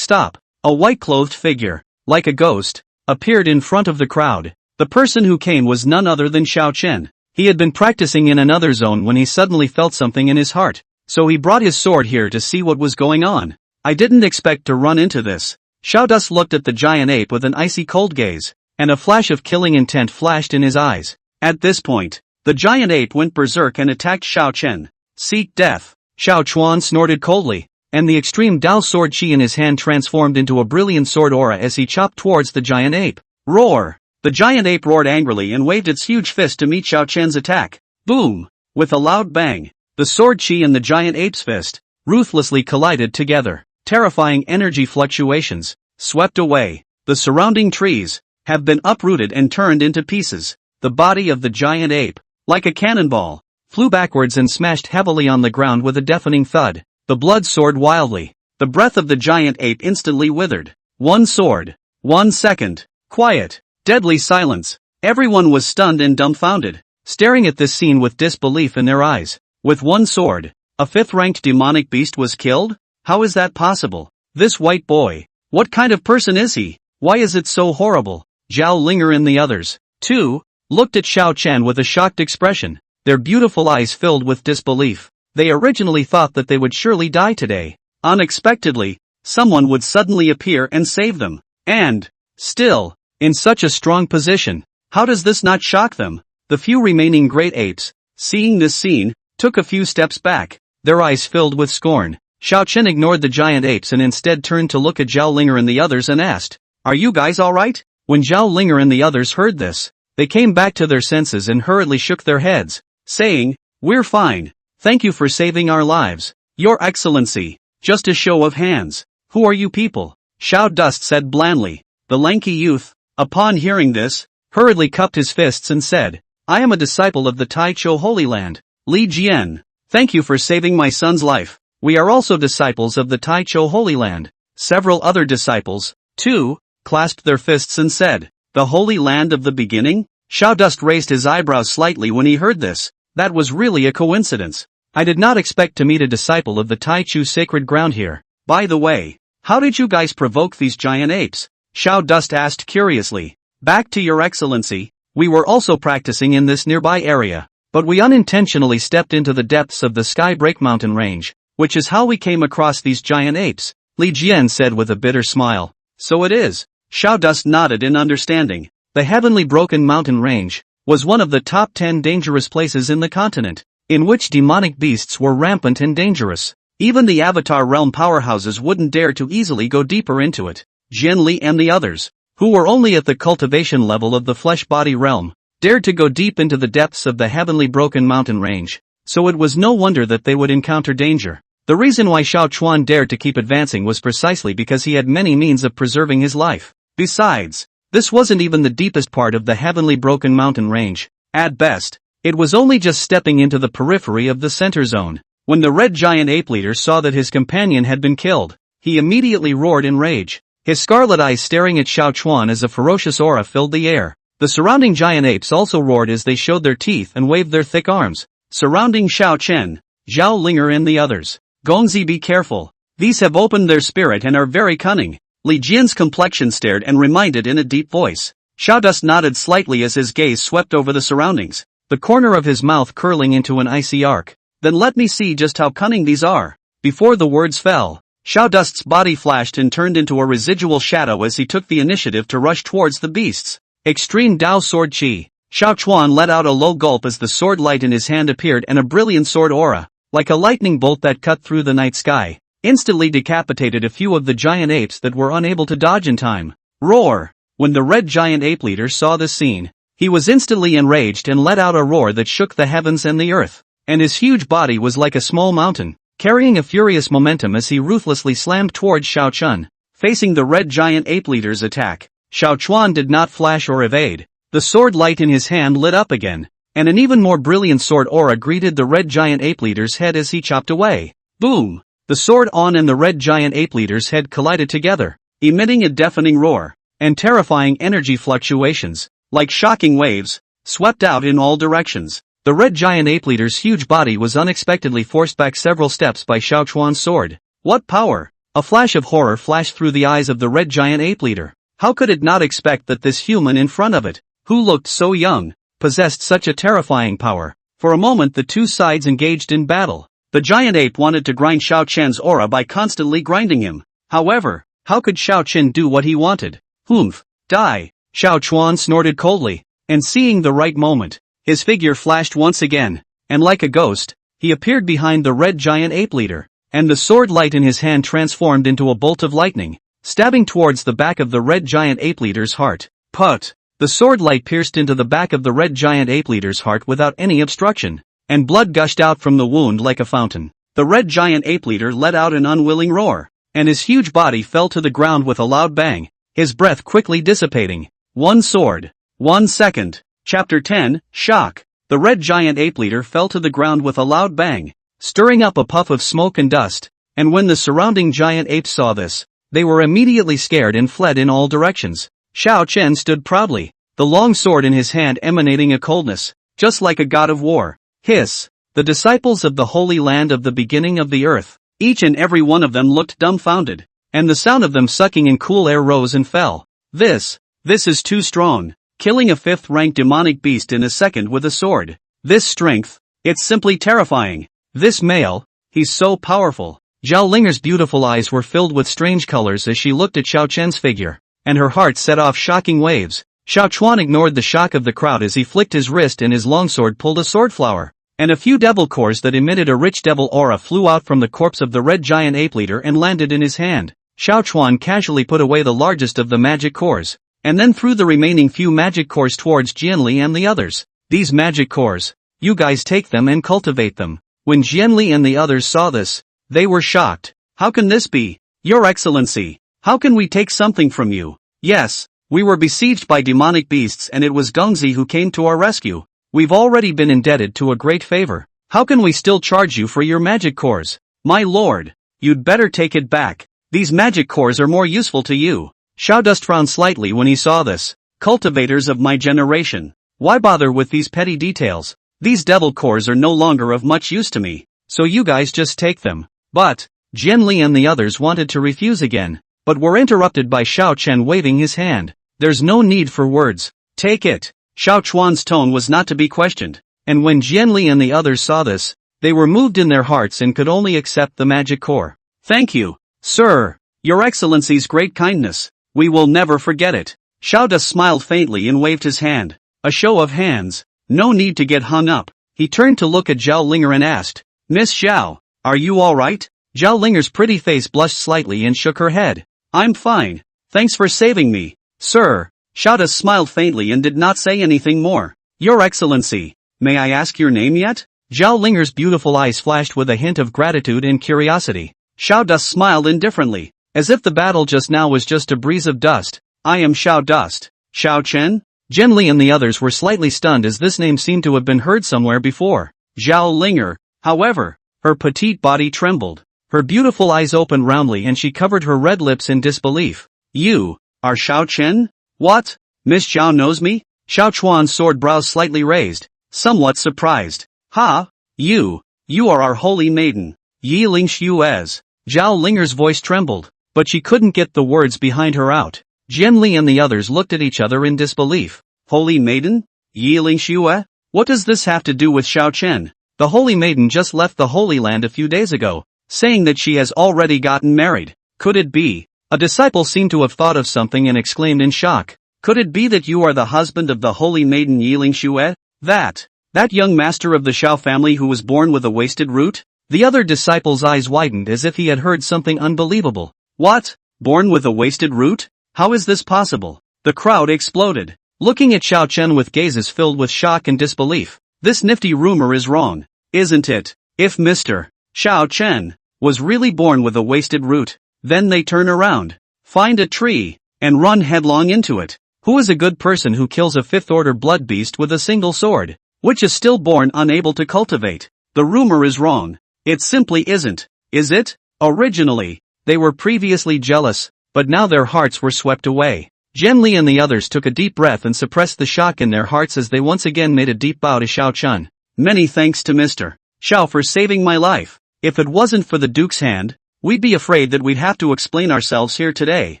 Stop! A white-clothed figure, like a ghost, appeared in front of the crowd. The person who came was none other than Xiao Chen. He had been practicing in another zone when he suddenly felt something in his heart, so he brought his sword here to see what was going on. I didn't expect to run into this. Xiaodust looked at the giant ape with an icy cold gaze, and a flash of killing intent flashed in his eyes. At this point, the giant ape went berserk and attacked Xiao Chen. Seek death. Xiao Chuan snorted coldly, and the extreme Dao sword chi in his hand transformed into a brilliant sword aura as he chopped towards the giant ape. Roar! The giant ape roared angrily and waved its huge fist to meet Xiao Chen's attack. Boom! With a loud bang, the sword chi and the giant ape's fist ruthlessly collided together. Terrifying energy fluctuations swept away. The surrounding trees have been uprooted and turned into pieces. The body of the giant ape, like a cannonball, flew backwards and smashed heavily on the ground with a deafening thud. The blood soared wildly. The breath of the giant ape instantly withered. One sword. 1 second. Quiet. Deadly silence. Everyone was stunned and dumbfounded, staring at this scene with disbelief in their eyes. With one sword, a 5th-ranked demonic beast was killed? How is that possible? This white boy, what kind of person is he? Why is it so horrible? Zhao Linger and the others, too, looked at Xiao Chen with a shocked expression, their beautiful eyes filled with disbelief. They originally thought that they would surely die today. Unexpectedly, someone would suddenly appear and save them. And, still, in such a strong position, how does this not shock them? The few remaining great apes, seeing this scene, took a few steps back, their eyes filled with scorn. Xiao Chen ignored the giant apes and instead turned to look at Zhao Linger and the others and asked, "Are you guys alright?" When Zhao Linger and the others heard this, they came back to their senses and hurriedly shook their heads, saying, "We're fine. Thank you for saving our lives. Your Excellency, just a show of hands. Who are you people?" Xiao Dust said blandly. The lanky youth, upon hearing this, hurriedly cupped his fists and said, "I am a disciple of the Tai Chou Holy Land. Li Jian, thank you for saving my son's life. We are also disciples of the Tai Chou Holy Land." Several other disciples, too, clasped their fists and said, "The Holy Land of the beginning?" Xiao Dust raised his eyebrows slightly when he heard this. That was really a coincidence. I did not expect to meet a disciple of the Tai Chu sacred ground here. By the way, how did you guys provoke these giant apes? Xiao Dust asked curiously. Back to your excellency, we were also practicing in this nearby area, but we unintentionally stepped into the depths of the Skybreak Mountain range, which is how we came across these giant apes, Li Jian said with a bitter smile. So it is. Xiao Dust nodded in understanding. The Heavenly Broken Mountain range was one of the top 10 dangerous places in the continent, in which demonic beasts were rampant and dangerous. Even the Avatar realm powerhouses wouldn't dare to easily go deeper into it. Jin Li and the others, who were only at the cultivation level of the flesh-body realm, dared to go deep into the depths of the Heavenly Broken Mountain range, so it was no wonder that they would encounter danger. The reason why Xiao Chuan dared to keep advancing was precisely because he had many means of preserving his life. Besides, this wasn't even the deepest part of the Heavenly Broken Mountain range. At best, it was only just stepping into the periphery of the center zone. When the red giant ape leader saw that his companion had been killed, he immediately roared in rage. His scarlet eyes staring at Xiao Chuan as a ferocious aura filled the air. The surrounding giant apes also roared as they showed their teeth and waved their thick arms, surrounding Xiao Chen, Zhao Linger and the others. Gongzi, be careful. These have opened their spirit and are very cunning. Li Jian's complexion stared and reminded in a deep voice. Xiao Dust nodded slightly as his gaze swept over the surroundings, the corner of his mouth curling into an icy arc. Then let me see just how cunning these are. Before the words fell, Xiao Dust's body flashed and turned into a residual shadow as he took the initiative to rush towards the beasts. Extreme Dao Sword Chi. Xiao Chuan let out a low gulp as the sword light in his hand appeared and a brilliant sword aura, like a lightning bolt that cut through the night sky, instantly decapitated a few of the giant apes that were unable to dodge in time. Roar! When the red giant ape leader saw this scene, he was instantly enraged and let out a roar that shook the heavens and the earth, and his huge body was like a small mountain, carrying a furious momentum as he ruthlessly slammed towards Xiao Chun. Facing the red giant ape leader's attack, Xiao Chuan did not flash or evade. The sword light in his hand lit up again, and an even more brilliant sword aura greeted the red giant ape leader's head as he chopped away. Boom! The sword on and the red giant ape leader's head collided together, emitting a deafening roar, and terrifying energy fluctuations, like shocking waves, swept out in all directions. The red giant ape leader's huge body was unexpectedly forced back several steps by Xiao Chuan's sword. What power! A flash of horror flashed through the eyes of the red giant ape leader. How could it not expect that this human in front of it, who looked so young, possessed such a terrifying power? For a moment the two sides engaged in battle. The giant ape wanted to grind Xiao Chen's aura by constantly grinding him. However, how could Xiao Chen do what he wanted? Humph! Die! Xiao Chuan snorted coldly, and seeing the right moment, his figure flashed once again, and like a ghost, he appeared behind the red giant ape leader, and the sword light in his hand transformed into a bolt of lightning, stabbing towards the back of the red giant ape leader's heart. Put! The sword light pierced into the back of the red giant ape leader's heart without any obstruction, and blood gushed out from the wound like a fountain. The red giant ape leader let out an unwilling roar, and his huge body fell to the ground with a loud bang, his breath quickly dissipating. One sword. 1 second. Chapter 10, Shock. The red giant ape leader fell to the ground with a loud bang, stirring up a puff of smoke and dust, and when the surrounding giant apes saw this, they were immediately scared and fled in all directions. Xiao Chen stood proudly, the long sword in his hand emanating a coldness, just like a god of war. Hiss. The disciples of the Holy Land of the beginning of the earth, each and every one of them looked dumbfounded, and the sound of them sucking in cool air rose and fell. This is too strong. Killing a 5th-rank demonic beast in a second with a sword. This strength, it's simply terrifying. This male, he's so powerful. Zhao Linger's beautiful eyes were filled with strange colors as she looked at Xiao Chen's figure, and her heart set off shocking waves. Xiao Chuan ignored the shock of the crowd as he flicked his wrist and his longsword pulled a sword flower, and a few devil cores that emitted a rich devil aura flew out from the corpse of the red giant ape leader and landed in his hand. Xiao Chuan casually put away the largest of the magic cores, and then threw the remaining few magic cores towards Jianli and the others. These magic cores, you guys take them and cultivate them. When Jianli and the others saw this, they were shocked. How can this be? Your Excellency, how can we take something from you? Yes, we were besieged by demonic beasts and it was Gengzi who came to our rescue. We've already been indebted to a great favor. How can we still charge you for your magic cores? My lord, you'd better take it back. These magic cores are more useful to you. Xiao Dust frowned slightly when he saw this. Cultivators of my generation, why bother with these petty details? These devil cores are no longer of much use to me, so you guys just take them. But, Jianli and the others wanted to refuse again, but were interrupted by Xiao Chen waving his hand. There's no need for words. Take it. Xiao Chuan's tone was not to be questioned, and when Jianli and the others saw this, they were moved in their hearts and could only accept the magic core. Thank you, sir. Your Excellency's great kindness. We will never forget it. Xiao Dust smiled faintly and waved his hand. A show of hands. No need to get hung up. He turned to look at Zhao Linger and asked, Miss Xiao, are you alright? Zhao Linger's pretty face blushed slightly and shook her head. I'm fine. Thanks for saving me, sir. Xiao Dust smiled faintly and did not say anything more. Your Excellency, may I ask your name yet? Zhao Linger's beautiful eyes flashed with a hint of gratitude and curiosity. Xiao Dust smiled indifferently, as if the battle just now was just a breeze of dust. I am Xiao Dust. Xiao Chen? Jianli and the others were slightly stunned as this name seemed to have been heard somewhere before. Zhao Linger, however, her petite body trembled. Her beautiful eyes opened roundly and she covered her red lips in disbelief. You are Xiao Chen? What? Miss Zhao knows me? Xiao Chuan's sword brows slightly raised, somewhat surprised. Ha! You are our holy maiden, Yi Ling Xuez. Zhao Linger's voice trembled, but she couldn't get the words behind her out. Jianli and the others looked at each other in disbelief. Holy maiden? Yi Ling Xue? What does this have to do with Xiao Chen? The holy maiden just left the Holy Land a few days ago, saying that she has already gotten married. Could it be? A disciple seemed to have thought of something and exclaimed in shock. Could it be that you are the husband of the holy maiden Yi Ling Xue? That young master of the Xiao family who was born with a wasted root? The other disciple's eyes widened as if he had heard something unbelievable. What? Born with a wasted root? How is this possible? The crowd exploded, looking at Xiao Chen with gazes filled with shock and disbelief. This nifty rumor is wrong, isn't it? If Mr. Xiao Chen was really born with a wasted root, then they turn around, find a tree, and run headlong into it. Who is a good person who kills a fifth-order blood beast with a single sword, which is still born unable to cultivate? The rumor is wrong. It simply isn't, is it? Originally, they were previously jealous, but now their hearts were swept away. Jianli and the others took a deep breath and suppressed the shock in their hearts as they once again made a deep bow to Xiao Chen. Many thanks to Mr. Xiao for saving my life. If it wasn't for the Duke's hand, we'd be afraid that we'd have to explain ourselves here today.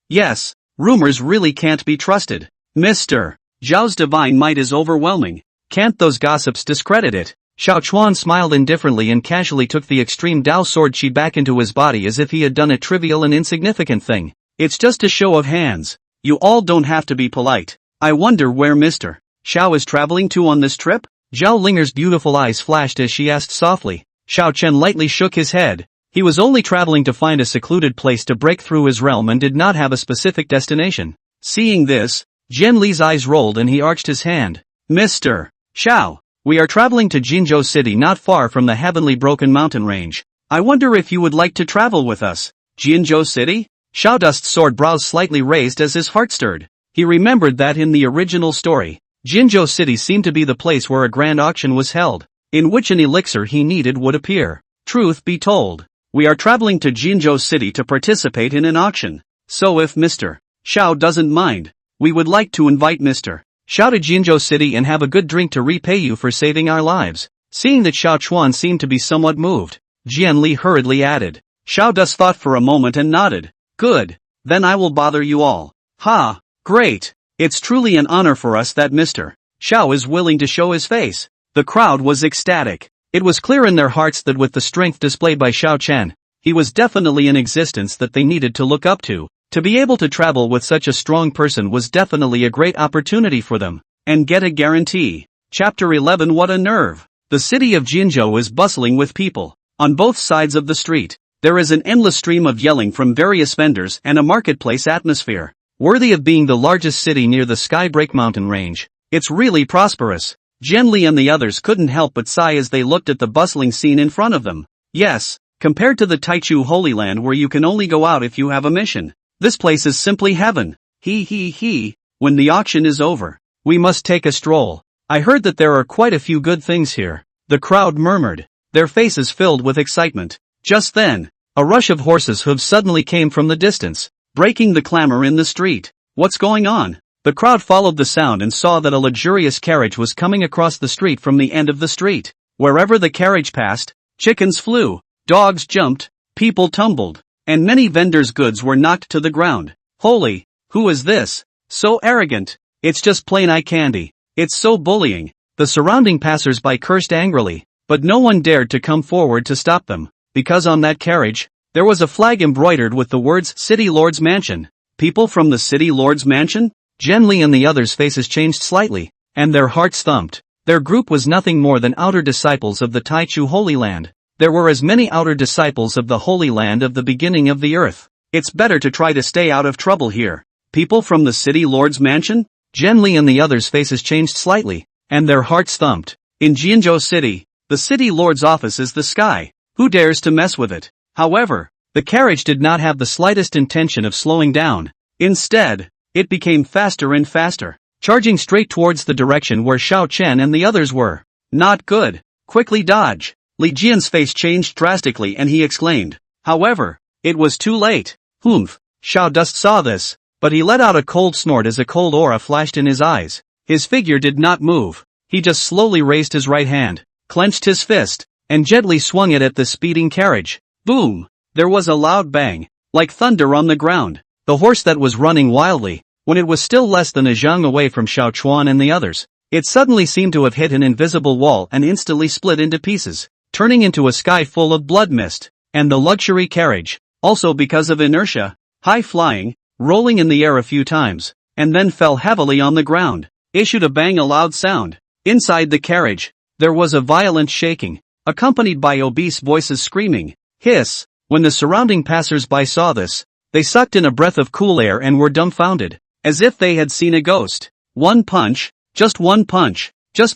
Yes, rumors really can't be trusted. Mr. Zhao's divine might is overwhelming. Can't those gossips discredit it? Xiao Chuan smiled indifferently and casually took the extreme Dao sword chi back into his body as if he had done a trivial and insignificant thing. It's just a show of hands. You all don't have to be polite. I wonder where Mr. Xiao is traveling to on this trip? Zhao Linger's beautiful eyes flashed as she asked softly. Xiao Chen lightly shook his head. He was only traveling to find a secluded place to break through his realm and did not have a specific destination. Seeing this, Jianli's eyes rolled and he arched his hand. Mr. Xiao, we are traveling to Jinzhou City not far from the heavenly broken mountain range. I wonder if you would like to travel with us. Jinzhou City? Xiao Dust's sword brows slightly raised as his heart stirred. He remembered that in the original story, Jinzhou City seemed to be the place where a grand auction was held, in which an elixir he needed would appear. Truth be told, we are traveling to Jinzhou City to participate in an auction. So if Mr. Xiao doesn't mind, we would like to invite Mr. shouted Jinzhou City, and have a good drink to repay you for saving our lives. Seeing that Xiao Chuan seemed to be somewhat moved, Jian Li hurriedly added. Xiao Dus thought for a moment and nodded. Good. Then I will bother you all. Ha! Great! It's truly an honor for us that Mr. Xiao is willing to show his face. The crowd was ecstatic. It was clear in their hearts that with the strength displayed by Xiao Chen, he was definitely an existence that they needed to look up to. To be able to travel with such a strong person was definitely a great opportunity for them, and get a guarantee. Chapter 11. What a nerve! The city of Jinzhou is bustling with people. On both sides of the street, there is an endless stream of yelling from various vendors and a marketplace atmosphere, worthy of being the largest city near the Skybreak Mountain range. It's really prosperous. Jian Li and the others couldn't help but sigh as they looked at the bustling scene in front of them. Yes, compared to the Taichu Holy Land where you can only go out if you have a mission, this place is simply heaven. When the auction is over, we must take a stroll. I heard that there are quite a few good things here. The crowd murmured, their faces filled with excitement. Just then, a rush of horses' hooves suddenly came from the distance, breaking the clamor in the street. What's going on? The crowd followed the sound and saw that a luxurious carriage was coming across the street from the end of the street. Wherever the carriage passed, chickens flew, dogs jumped, people tumbled, and many vendors' goods were knocked to the ground. Holy, who is this? So arrogant. It's just plain eye candy. It's so bullying. The surrounding passers-by cursed angrily, but no one dared to come forward to stop them, because on that carriage, there was a flag embroidered with the words City Lord's Mansion. People from the City Lord's Mansion? Jian Li and the others' faces changed slightly, and their hearts thumped. Their group was nothing more than outer disciples of the Taichu Holy Land. There were as many outer disciples of the Holy Land of the beginning of the earth. It's better to try to stay out of trouble here. People from the City Lord's Mansion? Jian Li and the others' faces changed slightly, and their hearts thumped. In Jinzhou City, the City Lord's office is the sky. Who dares to mess with it? However, the carriage did not have the slightest intention of slowing down. Instead, it became faster and faster, charging straight towards the direction where Xiao Chen and the others were. Not good. Quickly dodge. Li Jian's face changed drastically and he exclaimed. However, it was too late. Humph. Xiao Dust saw this, but he let out a cold snort as a cold aura flashed in his eyes. His figure did not move. He just slowly raised his right hand, clenched his fist, and gently swung it at the speeding carriage. Boom! There was a loud bang, like thunder on the ground. The horse that was running wildly, when it was still less than a zhang away from Xiao Chuan and the others, it suddenly seemed to have hit an invisible wall and instantly split into pieces, turning into a sky full of blood mist. And the luxury carriage, also because of inertia, high flying, rolling in the air a few times, and then fell heavily on the ground, issued a bang, a loud sound. Inside the carriage, there was a violent shaking, accompanied by obese voices screaming, hiss. When the surrounding passers-by saw this, they sucked in a breath of cool air and were dumbfounded, as if they had seen a ghost. One punch, just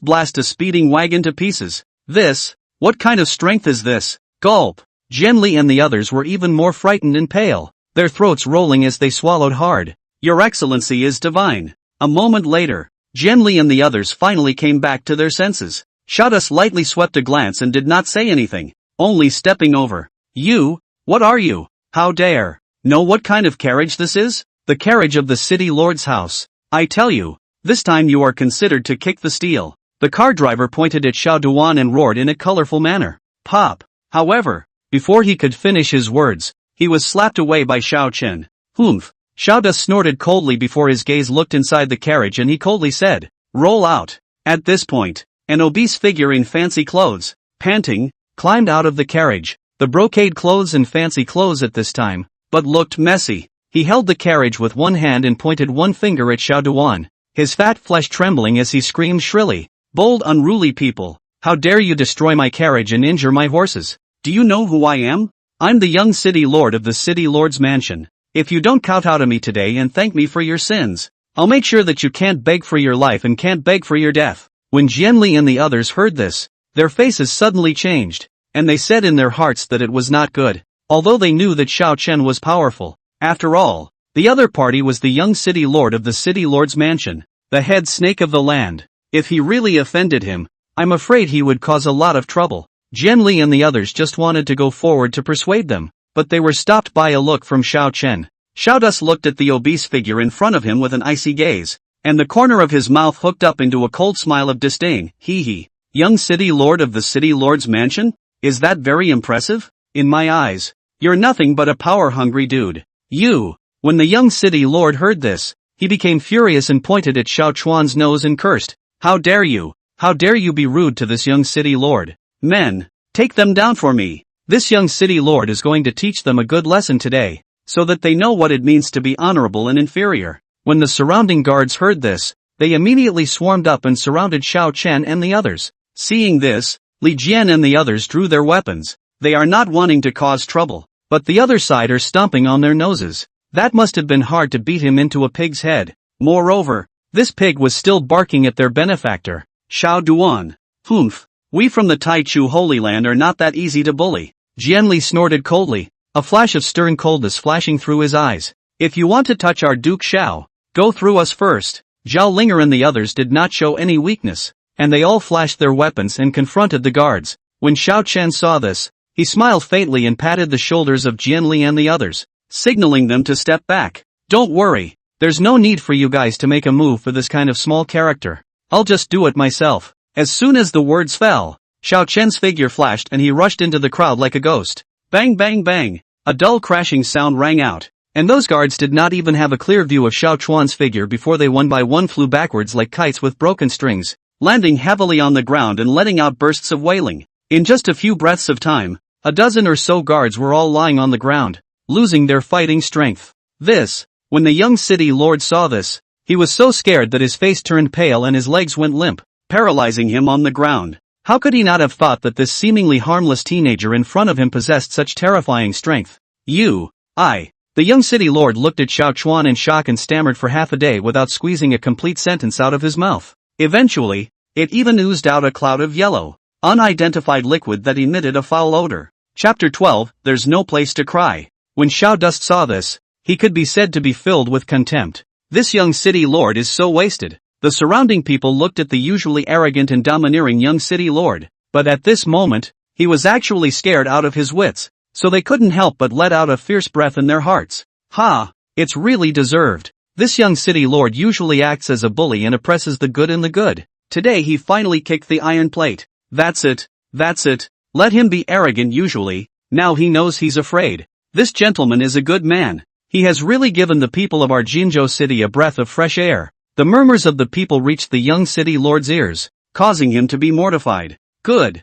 blast a speeding wagon to pieces. What kind of strength is this? Gulp. Jian Li and the others were even more frightened and pale, their throats rolling as they swallowed hard. Your Excellency is divine. A moment later, Jian Li and the others finally came back to their senses. Xiao Dus lightly swept a glance and did not say anything, only stepping over. You? What are you? How dare? Know what kind of carriage this is? The carriage of the City Lord's house. I tell you, this time you are considered to kick the steel. The car driver pointed at Xiao Duan and roared in a colorful manner. Pop. However, before he could finish his words, he was slapped away by Xiao Chen. Humph. Xiao Dus snorted coldly before his gaze looked inside the carriage and he coldly said, roll out. At this point, an obese figure in fancy clothes, panting, climbed out of the carriage. The brocade clothes and fancy clothes at this time, but looked messy. He held the carriage with one hand and pointed one finger at Xiao Duan, his fat flesh trembling as he screamed shrilly. Bold unruly people, how dare you destroy my carriage and injure my horses? Do you know who I am? I'm the young city lord of the City Lord's Mansion. If you don't kowtow to me today and thank me for your sins, I'll make sure that you can't beg for your life and can't beg for your death. When Jian Li and the others heard this, their faces suddenly changed, and they said in their hearts that it was not good, although they knew that Xiao Chen was powerful. After all, the other party was the young city lord of the City Lord's Mansion, the head snake of the land. If he really offended him, I'm afraid he would cause a lot of trouble. Jian Li and the others just wanted to go forward to persuade them, but they were stopped by a look from Xiao Chen. Xiao Dus looked at the obese figure in front of him with an icy gaze. and the corner of his mouth hooked up into a cold smile of disdain. Hee. Young city lord of the city lord's mansion? Is that very impressive? In my eyes, you're nothing but a power-hungry dude. You. When the young city lord heard this, he became furious and pointed at Xiao Chuan's nose and cursed. How dare you? How dare you be rude to this young city lord? Men, take them down for me. This young city lord is going to teach them a good lesson today, so that they know what it means to be honorable and inferior. When the surrounding guards heard this, they immediately swarmed up and surrounded Xiao Chen and the others. Seeing this, Li Jian and the others drew their weapons. They are not wanting to cause trouble, but the other side are stomping on their noses. That must have been hard to beat him into a pig's head. Moreover, this pig was still barking at their benefactor. Xiao Duan. Humph. We from the Taichu Holy Land are not that easy to bully. Jianli snorted coldly, a flash of stern coldness flashing through his eyes. If you want to touch our Duke Xiao, go through us first. Zhao Linger and the others did not show any weakness, and they all flashed their weapons and confronted the guards. When Xiao Chen saw this, he smiled faintly and patted the shoulders of Jianli and the others, signaling them to step back. Don't worry, there's no need for you guys to make a move for this kind of small character. I'll just do it myself. As soon as the words fell, Xiao Chen's figure flashed and he rushed into the crowd like a ghost. Bang bang bang, a dull crashing sound rang out, and those guards did not even have a clear view of Xiao Chuan's figure before they one by one flew backwards like kites with broken strings, landing heavily on the ground and letting out bursts of wailing. In just a few breaths of time, a dozen or so guards were all lying on the ground, losing their fighting strength. When the young city lord saw this, he was so scared that his face turned pale and his legs went limp, paralyzing him on the ground. How could he not have thought that this seemingly harmless teenager in front of him possessed such terrifying strength? The young city lord looked at Xiao Chuan in shock and stammered for half a day without squeezing a complete sentence out of his mouth. Eventually, it even oozed out a cloud of yellow, unidentified liquid that emitted a foul odor. Chapter 12, There's No Place to Cry. When Xiao Dust saw this, he could be said to be filled with contempt. This young city lord is so wasted. The surrounding people looked at the usually arrogant and domineering young city lord, but at this moment, he was actually scared out of his wits, so they couldn't help but let out a fierce breath in their hearts. It's really deserved. This young city lord usually acts as a bully and oppresses the good and the good. Today he finally kicked the iron plate. That's it. Let him be arrogant usually, now he knows he's afraid. This gentleman is a good man. He has really given the people of our Jinzhou city a breath of fresh air. The murmurs of the people reached the young city lord's ears, causing him to be mortified. Good.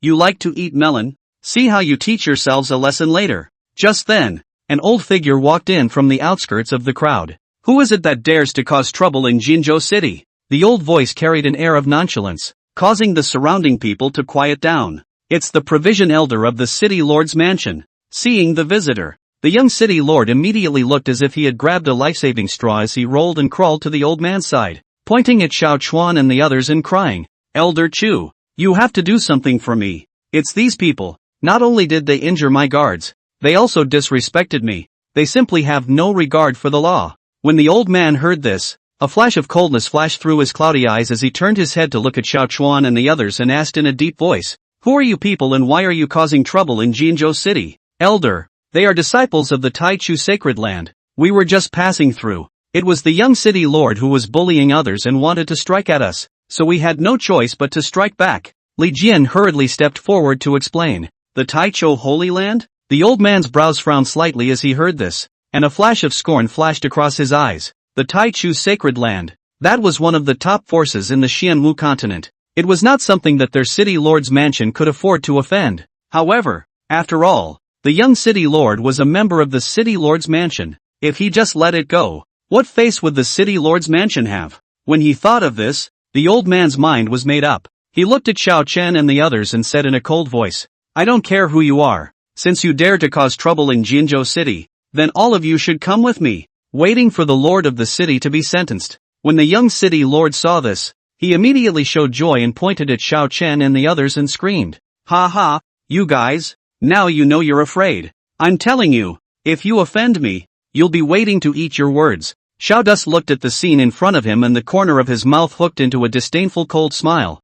You like to eat melon? See how you teach yourselves a lesson later. Just then, an old figure walked in from the outskirts of the crowd. Who is it that dares to cause trouble in Jinzhou city? The old voice carried an air of nonchalance, causing the surrounding people to quiet down. It's the provision elder of the city lord's mansion. Seeing the visitor, the young city lord immediately looked as if he had grabbed a life-saving straw as he rolled and crawled to the old man's side, pointing at Xiao Chuan and the others and crying, Elder Chu, you have to do something for me. It's these people. Not only did they injure my guards, they also disrespected me. They simply have no regard for the law. When the old man heard this, a flash of coldness flashed through his cloudy eyes as he turned his head to look at Xiao Chuan and the others and asked in a deep voice, Who are you people and why are you causing trouble in Jinzhou city? Elder, they are disciples of the Taichu sacred land. We were just passing through. It was the young city lord who was bullying others and wanted to strike at us, so we had no choice but to strike back. Li Jian hurriedly stepped forward to explain. The Taichu Holy Land? The old man's brows frowned slightly as he heard this, and a flash of scorn flashed across his eyes. The Taichu sacred land. That was one of the top forces in the Xianwu continent. It was not something that their city lord's mansion could afford to offend. However, after all, the young city lord was a member of the city lord's mansion. If he just let it go, what face would the city lord's mansion have? When he thought of this, the old man's mind was made up. He looked at Xiao Chen and the others and said in a cold voice, I don't care who you are. Since you dare to cause trouble in Jinzhou city, then all of you should come with me. Waiting for the lord of the city to be sentenced. When the young city lord saw this, he immediately showed joy and pointed at Xiao Chen and the others and screamed, Ha, you guys, now you know you're afraid. I'm telling you, if you offend me, you'll be waiting to eat your words. Xiao Dust looked at the scene in front of him and the corner of his mouth hooked into a disdainful cold smile.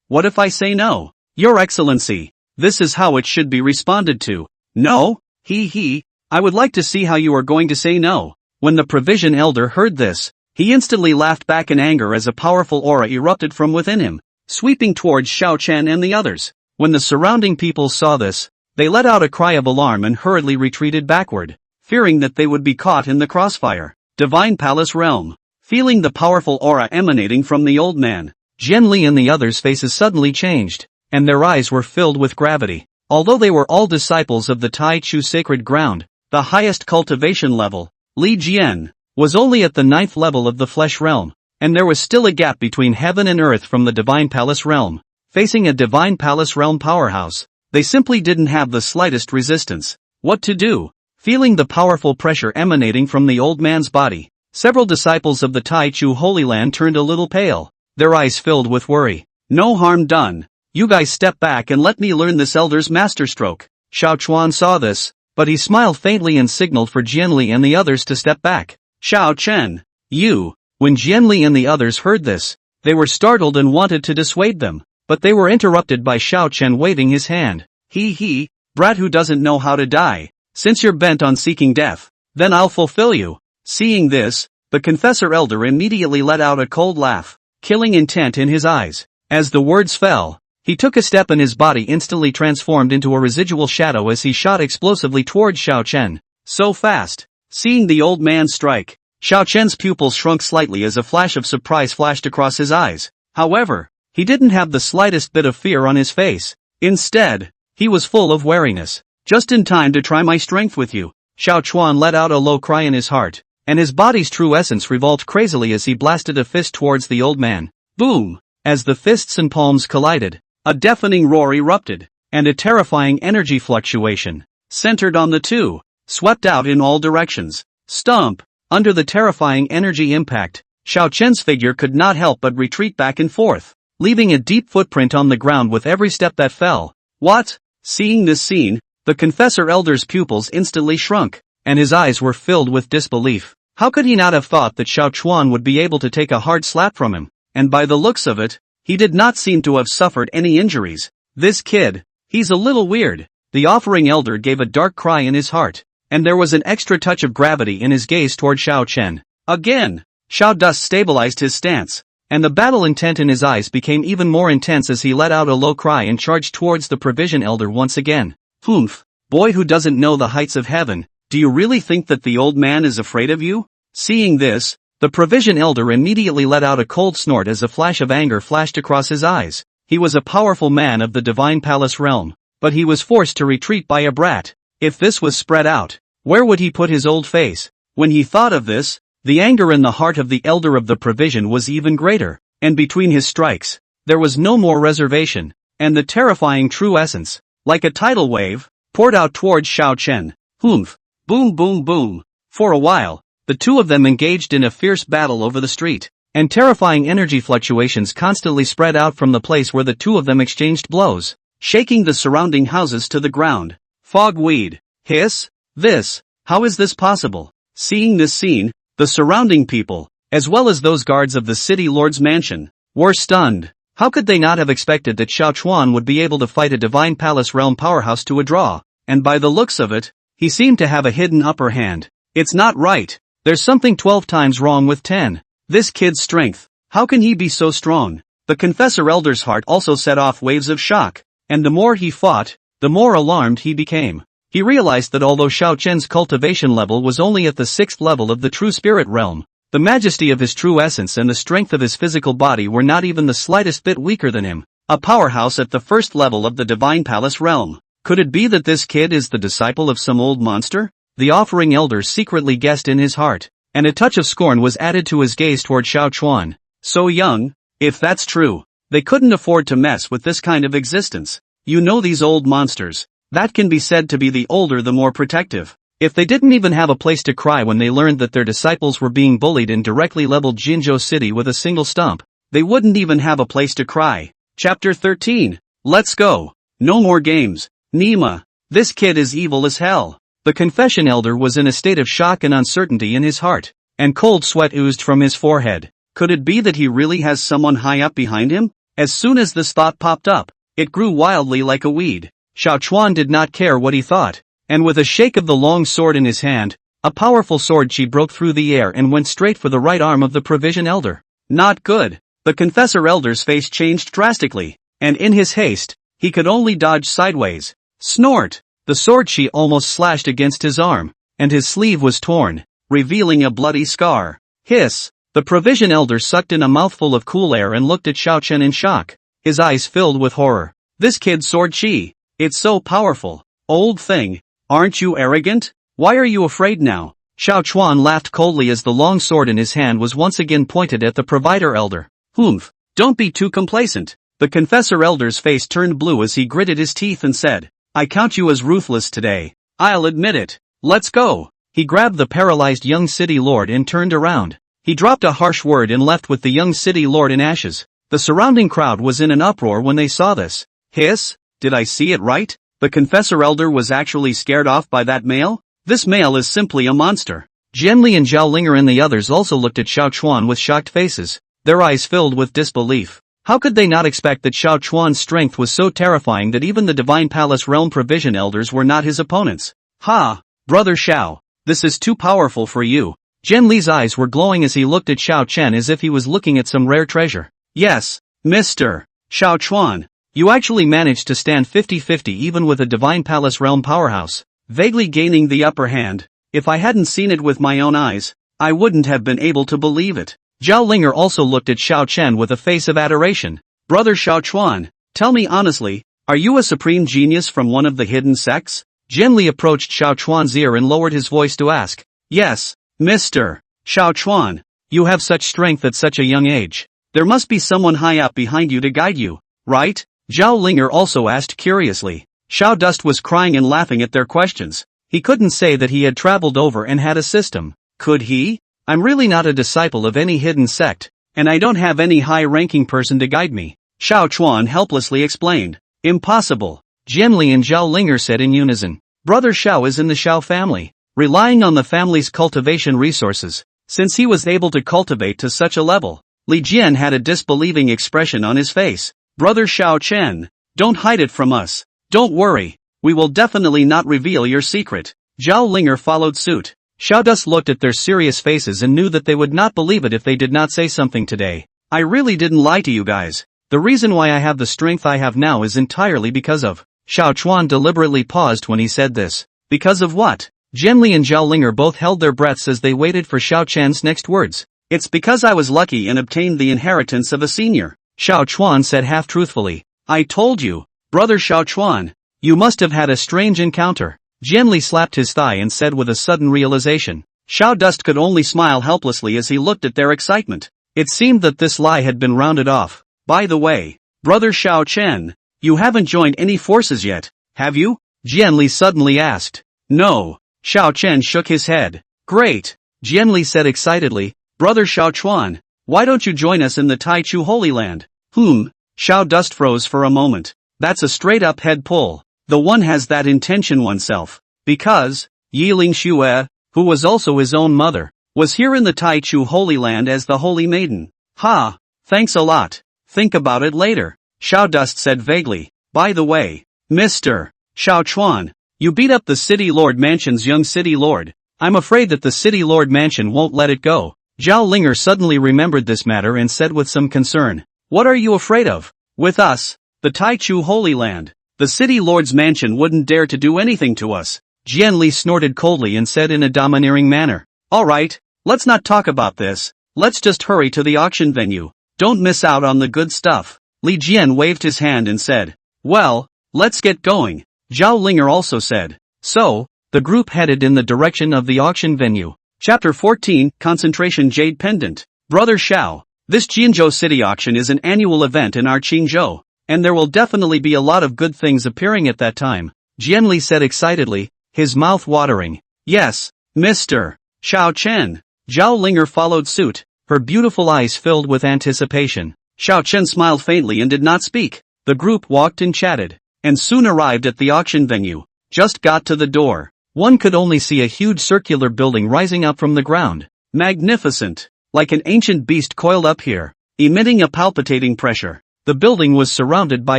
What if I say no? Your Excellency, this is how it should be responded to. No? I would like to see how you are going to say no. When the provision elder heard this, he instantly laughed back in anger as a powerful aura erupted from within him, sweeping towards Xiao Chen and the others. When the surrounding people saw this, they let out a cry of alarm and hurriedly retreated backward, fearing that they would be caught in the crossfire. Divine Palace Realm. Feeling the powerful aura emanating from the old man, Jianli and the others' faces suddenly changed, and their eyes were filled with gravity. Although they were all disciples of the Tai Chu sacred ground, the highest cultivation level, Li Jian, was only at the 9th level of the flesh realm, and there was still a gap between heaven and earth from the Divine Palace Realm. Facing a Divine Palace Realm powerhouse, they simply didn't have the slightest resistance. What to do? Feeling the powerful pressure emanating from the old man's body, several disciples of the Tai Chu Holy Land turned a little pale, their eyes filled with worry. No harm done. You guys step back and let me learn this elder's masterstroke. Xiao Chuan saw this, but he smiled faintly and signaled for Jianli and the others to step back. Xiao Chen, you. When Jianli and the others heard this, they were startled and wanted to dissuade them, but they were interrupted by Xiao Chen waving his hand. He, brat who doesn't know how to die. Since you're bent on seeking death, then I'll fulfill you. Seeing this, the confessor elder immediately let out a cold laugh, killing intent in his eyes. As the words fell, he took a step and his body instantly transformed into a residual shadow as he shot explosively towards Xiao Chen. So fast. Seeing the old man strike, Xiao Chen's pupils shrunk slightly as a flash of surprise flashed across his eyes. However, he didn't have the slightest bit of fear on his face. Instead, he was full of wariness. Just in time to try my strength with you. Xiao Chuan let out a low cry in his heart, and his body's true essence revolved crazily as he blasted a fist towards the old man. Boom! As the fists and palms collided, a deafening roar erupted, and a terrifying energy fluctuation, centered on the two, swept out in all directions. Stomp! Under the terrifying energy impact, Xiao Chen's figure could not help but retreat back and forth, leaving a deep footprint on the ground with every step that fell. What? Seeing this scene, the confessor elder's pupils instantly shrunk, and his eyes were filled with disbelief. How could he not have thought that Xiao Chuan would be able to take a hard slap from him? And by the looks of it, he did not seem to have suffered any injuries. This kid, he's a little weird. The offering elder gave a dark cry in his heart, and there was an extra touch of gravity in his gaze toward Xiao Chen. Again, Xiao Dust stabilized his stance, and the battle intent in his eyes became even more intense as he let out a low cry and charged towards the provision elder once again. Humph, boy who doesn't know the heights of heaven, do you really think that the old man is afraid of you? Seeing this, the provision elder immediately let out a cold snort as a flash of anger flashed across his eyes. He was a powerful man of the Divine Palace Realm, but he was forced to retreat by a brat. If this was spread out, where would he put his old face? When he thought of this, the anger in the heart of the elder of the provision was even greater, and between his strikes, there was no more reservation, and the terrifying true essence, like a tidal wave, poured out towards Xiao Chen. Humph! Boom boom boom! For a while, the two of them engaged in a fierce battle over the street, and terrifying energy fluctuations constantly spread out from the place where the two of them exchanged blows, shaking the surrounding houses to the ground. Fogweed! Hiss! This! How is this possible? Seeing this scene, the surrounding people, as well as those guards of the city lord's mansion, were stunned. How could they not have expected that Xiao Chuan would be able to fight a Divine Palace Realm powerhouse to a draw? And by the looks of it, he seemed to have a hidden upper hand. It's not right. There's something 12 times wrong with 10. This kid's strength. How can he be so strong? The confessor elder's heart also set off waves of shock, and the more he fought, the more alarmed he became. He realized that although Xiao Chen's cultivation level was only at the 6th level of the true spirit realm, the majesty of his true essence and the strength of his physical body were not even the slightest bit weaker than him. A powerhouse at the 1st level of the Divine Palace Realm. Could it be that this kid is the disciple of some old monster? The offering elder secretly guessed in his heart, and a touch of scorn was added to his gaze toward Xiao Chuan. So young? If that's true, they couldn't afford to mess with this kind of existence. You know these old monsters. That can be said to be the older the more protective. If they didn't even have a place to cry when they learned that their disciples were being bullied and directly leveled Jinzhou City with a single stump, they wouldn't even have a place to cry. Chapter 13. Let's go. No more games. Nima. This kid is evil as hell. The confession elder was in a state of shock and uncertainty in his heart, and cold sweat oozed from his forehead. Could it be that he really has someone high up behind him? As soon as this thought popped up, it grew wildly like a weed. Xiao Chuan did not care what he thought, and with a shake of the long sword in his hand, A powerful sword chi broke through the air and went straight for the right arm of the provision elder. Not good. The confessor elder's face changed drastically, and in his haste, he could only dodge sideways. Snort! The sword chi almost slashed against his arm, and his sleeve was torn, revealing a bloody scar. Hiss! The provision elder sucked in a mouthful of cool air and looked at Xiao Chen in shock, his eyes filled with horror. This kid's sword chi. It's so powerful. Old thing. Aren't you arrogant? Why are you afraid now? Xiao Chuan laughed coldly as the long sword in his hand was once again pointed at the provider elder. Humph. Don't be too complacent. The confessor elder's face turned blue as he gritted his teeth and said, I count you as ruthless today. I'll admit it. Let's go. He grabbed the paralyzed young city lord and turned around. He dropped a harsh word and left with the young city lord in ashes. The surrounding crowd was in an uproar when they saw this. Hiss? Did I see it right? The confessor elder was actually scared off by that male? This male is simply a monster. Jianli and Zhao Linger and the others also looked at Xiao Chuan with shocked faces, their eyes filled with disbelief. How could they not expect that Xiao Chuan's strength was so terrifying that even the Divine Palace Realm Provision Elders were not his opponents? Ha! Brother Xiao, this is too powerful for you. Jian Li's eyes were glowing as he looked at Xiao Chen as if he was looking at some rare treasure. Yes, Mr. Xiao Chuan, you actually managed to stand 50-50 even with a Divine Palace Realm powerhouse, vaguely gaining the upper hand. If I hadn't seen it with my own eyes, I wouldn't have been able to believe it. Zhao Linger also looked at Xiao Chen with a face of adoration. Brother Xiao Chuan, tell me honestly, are you a supreme genius from one of the hidden sects? Jian Li approached Xiao Chuan's ear and lowered his voice to ask. Yes, Mr. Xiao Chuan, you have such strength at such a young age. There must be someone high up behind you to guide you, right? Zhao Linger also asked curiously. Xiao Dust was crying and laughing at their questions. He couldn't say that he had traveled over and had a system. Could he? I'm really not a disciple of any hidden sect, and I don't have any high-ranking person to guide me. Xiao Chuan helplessly explained. Impossible. Jian Li and Zhao Linger said in unison. Brother Xiao is in the Xiao family, relying on the family's cultivation resources. Since he was able to cultivate to such a level, Li Jian had a disbelieving expression on his face. Brother Xiao Chen, don't hide it from us. Don't worry, we will definitely not reveal your secret. Zhao Linger followed suit. Xiao Dust looked at their serious faces and knew that they would not believe it if they did not say something today. I really didn't lie to you guys. The reason why I have the strength I have now is entirely because of. Xiao Chuan deliberately paused when he said this. Because of what? Jian Li and Zhao Linger both held their breaths as they waited for Xiao Chen's next words. It's because I was lucky and obtained the inheritance of a senior. Xiao Chuan said half-truthfully. I told you, Brother Xiao Chuan, you must have had a strange encounter. Jian Li slapped his thigh and said with a sudden realization. Xiao Dust could only smile helplessly as he looked at their excitement. It seemed that this lie had been rounded off. By the way, Brother Xiao Chen, you haven't joined any forces yet, have you? Jian Li suddenly asked. No. Xiao Chen shook his head. Great. Jian Li said excitedly. Brother Xiao Chuan, why don't you join us in the Taichu Holy Land? Xiao Dust froze for a moment. That's a straight-up head pull. The one has that intention oneself. Because, Yiling Xue, who was also his own mother, was here in the Taichu Holy Land as the Holy Maiden. Ha! Thanks a lot. Think about it later. Xiao Dust said vaguely. By the way, Mr. Xiao Chuan, you beat up the City Lord Mansion's young City Lord. I'm afraid that the City Lord Mansion won't let it go. Zhao Linger suddenly remembered this matter and said with some concern. What are you afraid of? With us, the Taichu Holy Land. The City Lord's Mansion wouldn't dare to do anything to us. Jian Li snorted coldly and said in a domineering manner. Alright, let's not talk about this. Let's just hurry to the auction venue. Don't miss out on the good stuff. Li Jian waved his hand and said. Well, let's get going. Zhao Linger also said. So, the group headed in the direction of the auction venue. Chapter 14, Concentration Jade Pendant. Brother Xiao, this Jinzhou City Auction is an annual event in our Qingzhou, and there will definitely be a lot of good things appearing at that time, Jian Li said excitedly, his mouth watering. Yes, Mr. Xiao Chen. Zhao Linger followed suit, her beautiful eyes filled with anticipation. Xiao Chen smiled faintly and did not speak. The group walked and chatted, and soon arrived at the auction venue. Just got to the door. One could only see a huge circular building rising up from the ground. Magnificent. Like an ancient beast coiled up here, emitting a palpitating pressure. The building was surrounded by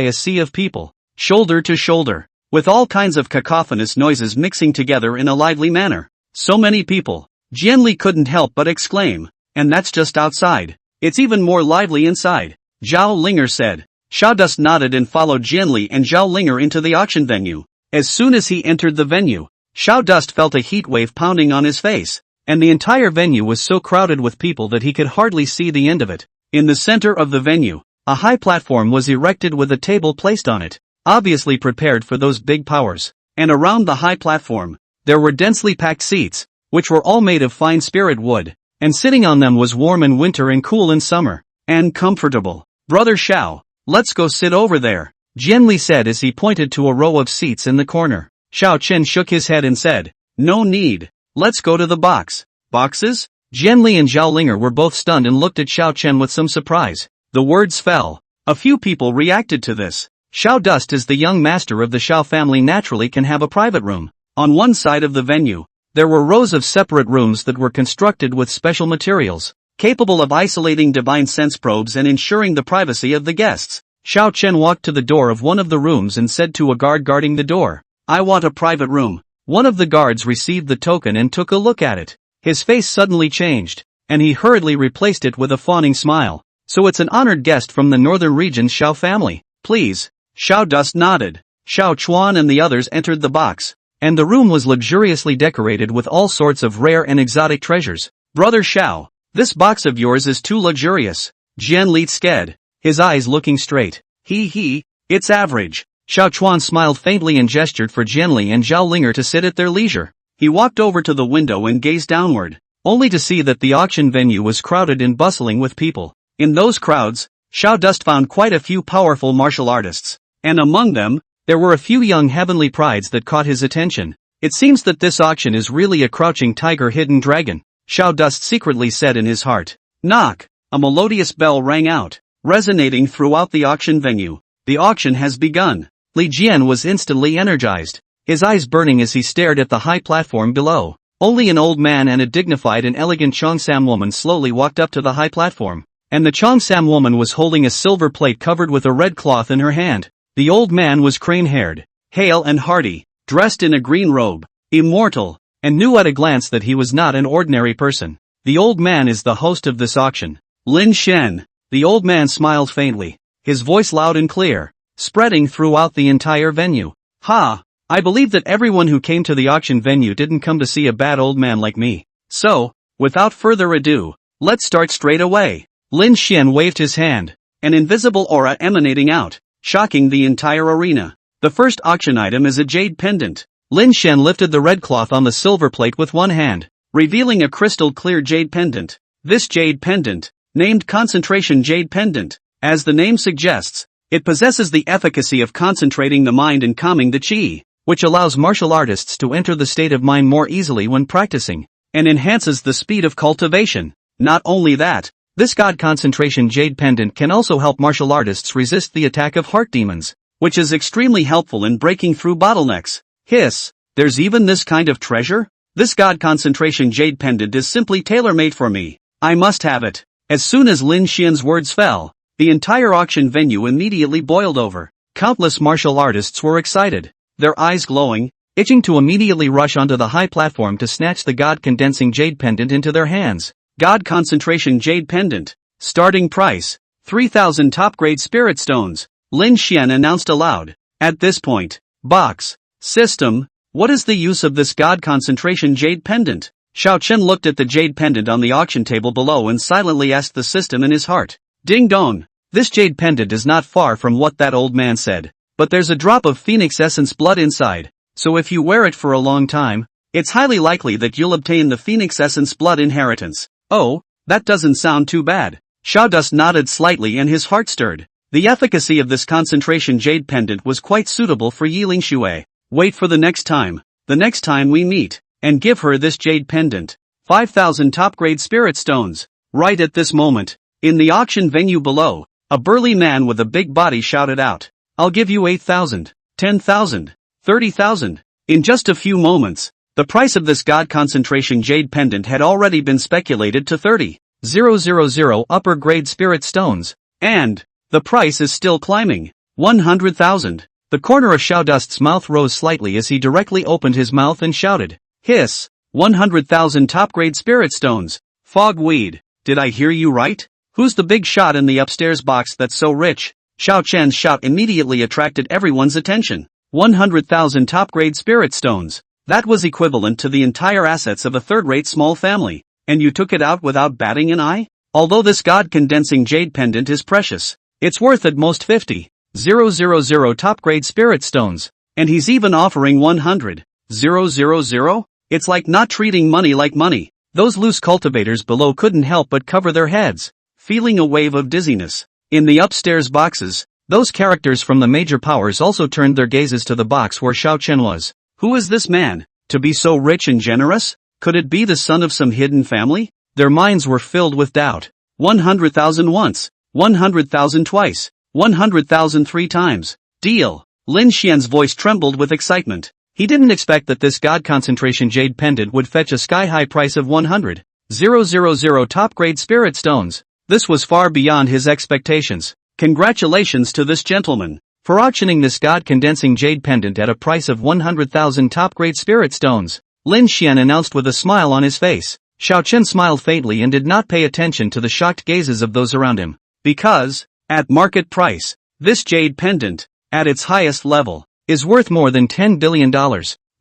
a sea of people, shoulder to shoulder, with all kinds of cacophonous noises mixing together in a lively manner. So many people. Jianli couldn't help but exclaim. And that's just outside. It's even more lively inside. Zhao Linger said. Xiaodust nodded and followed Jianli and Zhao Linger into the auction venue. As soon as he entered the venue, Xiaodust felt a heat wave pounding on his face, and the entire venue was so crowded with people that he could hardly see the end of it. In the center of the venue, a high platform was erected with a table placed on it, obviously prepared for those big powers, and around the high platform, there were densely packed seats, which were all made of fine spirit wood, and sitting on them was warm in winter and cool in summer, and comfortable. Brother Xiao, let's go sit over there, Jianli said as he pointed to a row of seats in the corner. Xiao Chen shook his head and said, no need, let's go to the box. Boxes? Jianli and Zhao Linger were both stunned and looked at Xiao Chen with some surprise. The words fell. A few people reacted to this. Xiaodust as the young master of the Xiao family naturally can have a private room. On one side of the venue, there were rows of separate rooms that were constructed with special materials, capable of isolating divine sense probes and ensuring the privacy of the guests. Xiao Chen walked to the door of one of the rooms and said to a guard guarding the door, I want a private room. One of the guards received the token and took a look at it. His face suddenly changed, and he hurriedly replaced it with a fawning smile. So it's an honored guest from the northern region's Xiao family, please. Xiaodust nodded. Xiao Chuan and the others entered the box, and the room was luxuriously decorated with all sorts of rare and exotic treasures. Brother Xiao, this box of yours is too luxurious. Jianli said, his eyes looking straight. It's average. Xiao Chuan smiled faintly and gestured for Jianli and Zhao Linger to sit at their leisure. He walked over to the window and gazed downward, only to see that the auction venue was crowded and bustling with people. In those crowds, Xiaodust found quite a few powerful martial artists, and among them, there were a few young heavenly prides that caught his attention. It seems that this auction is really a crouching tiger hidden dragon, Xiaodust secretly said in his heart. Knock! A melodious bell rang out, resonating throughout the auction venue. The auction has begun. Li Jian was instantly energized, his eyes burning as he stared at the high platform below. Only an old man and a dignified and elegant Cheongsam woman slowly walked up to the high platform, and the Cheongsam woman was holding a silver plate covered with a red cloth in her hand. The old man was crane-haired, hale and hearty, dressed in a green robe, immortal, and knew at a glance that he was not an ordinary person. The old man is the host of this auction, Lin Shen. The old man smiled faintly, his voice loud and clear, spreading throughout the entire venue. Ha! I believe that everyone who came to the auction venue didn't come to see a bad old man like me. So, without further ado, let's start straight away. Lin Xian waved his hand, an invisible aura emanating out, shocking the entire arena. The first auction item is a jade pendant. Lin Xian lifted the red cloth on the silver plate with one hand, revealing a crystal clear jade pendant. This jade pendant, named Concentration Jade Pendant, as the name suggests, it possesses the efficacy of concentrating the mind and calming the qi, which allows martial artists to enter the state of mind more easily when practicing, and enhances the speed of cultivation. Not only that, this God Concentration Jade Pendant can also help martial artists resist the attack of heart demons, which is extremely helpful in breaking through bottlenecks. Hiss, there's even this kind of treasure? This God Concentration Jade Pendant is simply tailor-made for me. I must have it. As soon as Lin Xian's words fell, the entire auction venue immediately boiled over. Countless martial artists were excited, their eyes glowing, itching to immediately rush onto the high platform to snatch the God Condensing Jade Pendant into their hands. God Concentration Jade Pendant. Starting price, 3,000 top-grade spirit stones, Lin Xian announced aloud. At this point, box, system, what is the use of this God Concentration Jade Pendant? Xiao Chen looked at the jade pendant on the auction table below and silently asked the system in his heart. Ding dong! This jade pendant is not far from what that old man said, but there's a drop of phoenix essence blood inside, so if you wear it for a long time, it's highly likely that you'll obtain the phoenix essence blood inheritance. Oh, that doesn't sound too bad. Xiaodust nodded slightly and his heart stirred. The efficacy of this concentration jade pendant was quite suitable for Yiling Xue. Wait for the next time we meet, and give her this jade pendant. 5,000 top-grade spirit stones. Right at this moment, in the auction venue below, a burly man with a big body shouted out, I'll give you 8,000, 10,000, 30,000. In just a few moments, the price of this God Concentration Jade Pendant had already been speculated to 30,000 upper grade spirit stones, and the price is still climbing. 100,000. The corner of Xiaodust's mouth rose slightly as he directly opened his mouth and shouted, Hiss! 100,000 top-grade spirit stones. Fogweed. Did I hear you right? Who's the big shot in the upstairs box that's so rich? Xiao Chen's shout immediately attracted everyone's attention. 100,000 top-grade spirit stones. That was equivalent to the entire assets of a third-rate small family. And you took it out without batting an eye? Although this god-condensing jade pendant is precious, it's worth at most 50,000 top-grade spirit stones. And he's even offering 100,000? It's like not treating money like money. Those loose cultivators below couldn't help but cover their heads, feeling a wave of dizziness. In the upstairs boxes, those characters from the major powers also turned their gazes to the box where Xiao Chen was. Who is this man, to be so rich and generous? Could it be the son of some hidden family? Their minds were filled with doubt. 100,000 once, 100,000 twice, 100,000 3 times. Deal. Lin Xian's voice trembled with excitement. He didn't expect that this god concentration jade pendant would fetch a sky-high price of 100,000 top-grade spirit stones. This was far beyond his expectations. Congratulations to this gentleman for auctioning this god-condensing jade pendant at a price of 100,000 top-grade spirit stones. Lin Xian announced with a smile on his face. Xiao Chen smiled faintly and did not pay attention to the shocked gazes of those around him. Because, at market price, this jade pendant, at its highest level, is worth more than $10 billion.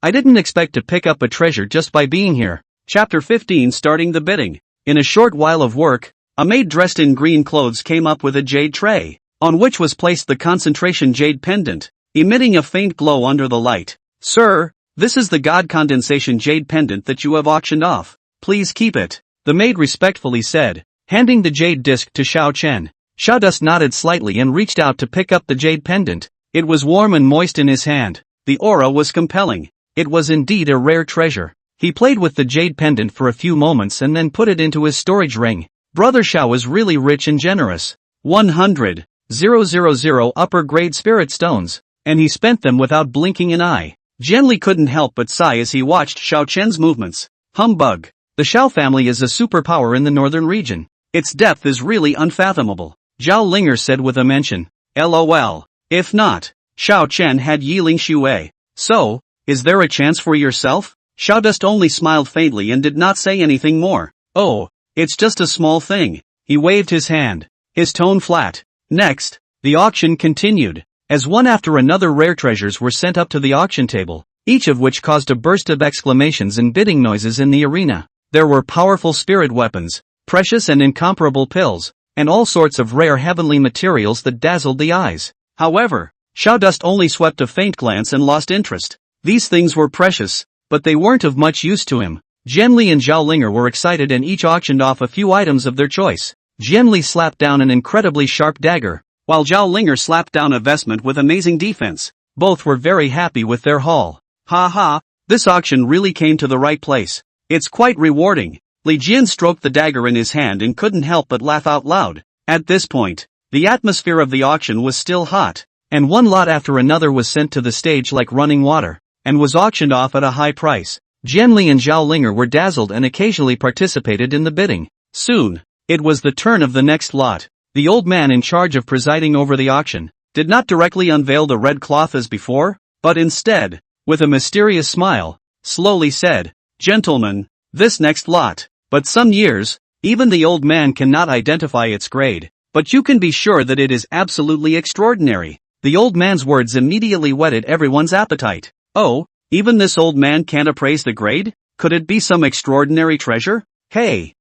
I didn't expect to pick up a treasure just by being here. Chapter 15. Starting the bidding. In a short while of work, a maid dressed in green clothes came up with a jade tray, on which was placed the concentration jade pendant, emitting a faint glow under the light. Sir, this is the god condensation jade pendant that you have auctioned off. Please keep it, the maid respectfully said, handing the jade disc to Xiao Chen. Xiao nodded slightly and reached out to pick up the jade pendant. It was warm and moist in his hand. The aura was compelling. It was indeed a rare treasure. He played with the jade pendant for a few moments and then put it into his storage ring. Brother Xiao was really rich and generous. 100,000 upper-grade spirit stones, and he spent them without blinking an eye. Jianli couldn't help but sigh as he watched Xiao Chen's movements. Humbug. The Xiao family is a superpower in the northern region. Its depth is really unfathomable, Zhao Linger said with a mention. LOL. If not, Xiao Chen had Yiling Xue. So, is there a chance for yourself? Xiao Dust only smiled faintly and did not say anything more. Oh, it's just a small thing. He waved his hand, his tone flat. Next, the auction continued, as one after another rare treasures were sent up to the auction table, each of which caused a burst of exclamations and bidding noises in the arena. There were powerful spirit weapons, precious and incomparable pills, and all sorts of rare heavenly materials that dazzled the eyes. However, Xiao Dust only swept a faint glance and lost interest. These things were precious, but they weren't of much use to him. Jianli and Zhao Linger were excited and each auctioned off a few items of their choice. Jianli slapped down an incredibly sharp dagger, while Zhao Linger slapped down a vestment with amazing defense. Both were very happy with their haul. Ha ha, this auction really came to the right place. It's quite rewarding. Li Jian stroked the dagger in his hand and couldn't help but laugh out loud. At this point, the atmosphere of the auction was still hot, and one lot after another was sent to the stage like running water, and was auctioned off at a high price. Jianli and Zhao Linger were dazzled and occasionally participated in the bidding. Soon, it was the turn of the next lot. The old man in charge of presiding over the auction did not directly unveil the red cloth as before, but instead, with a mysterious smile, slowly said, "Gentlemen, this next lot." But some years, even the old man cannot identify its grade, but you can be sure that it is absolutely extraordinary. The old man's words immediately whetted everyone's appetite. Oh, even this old man can't appraise the grade? Could it be some extraordinary treasure? Hey,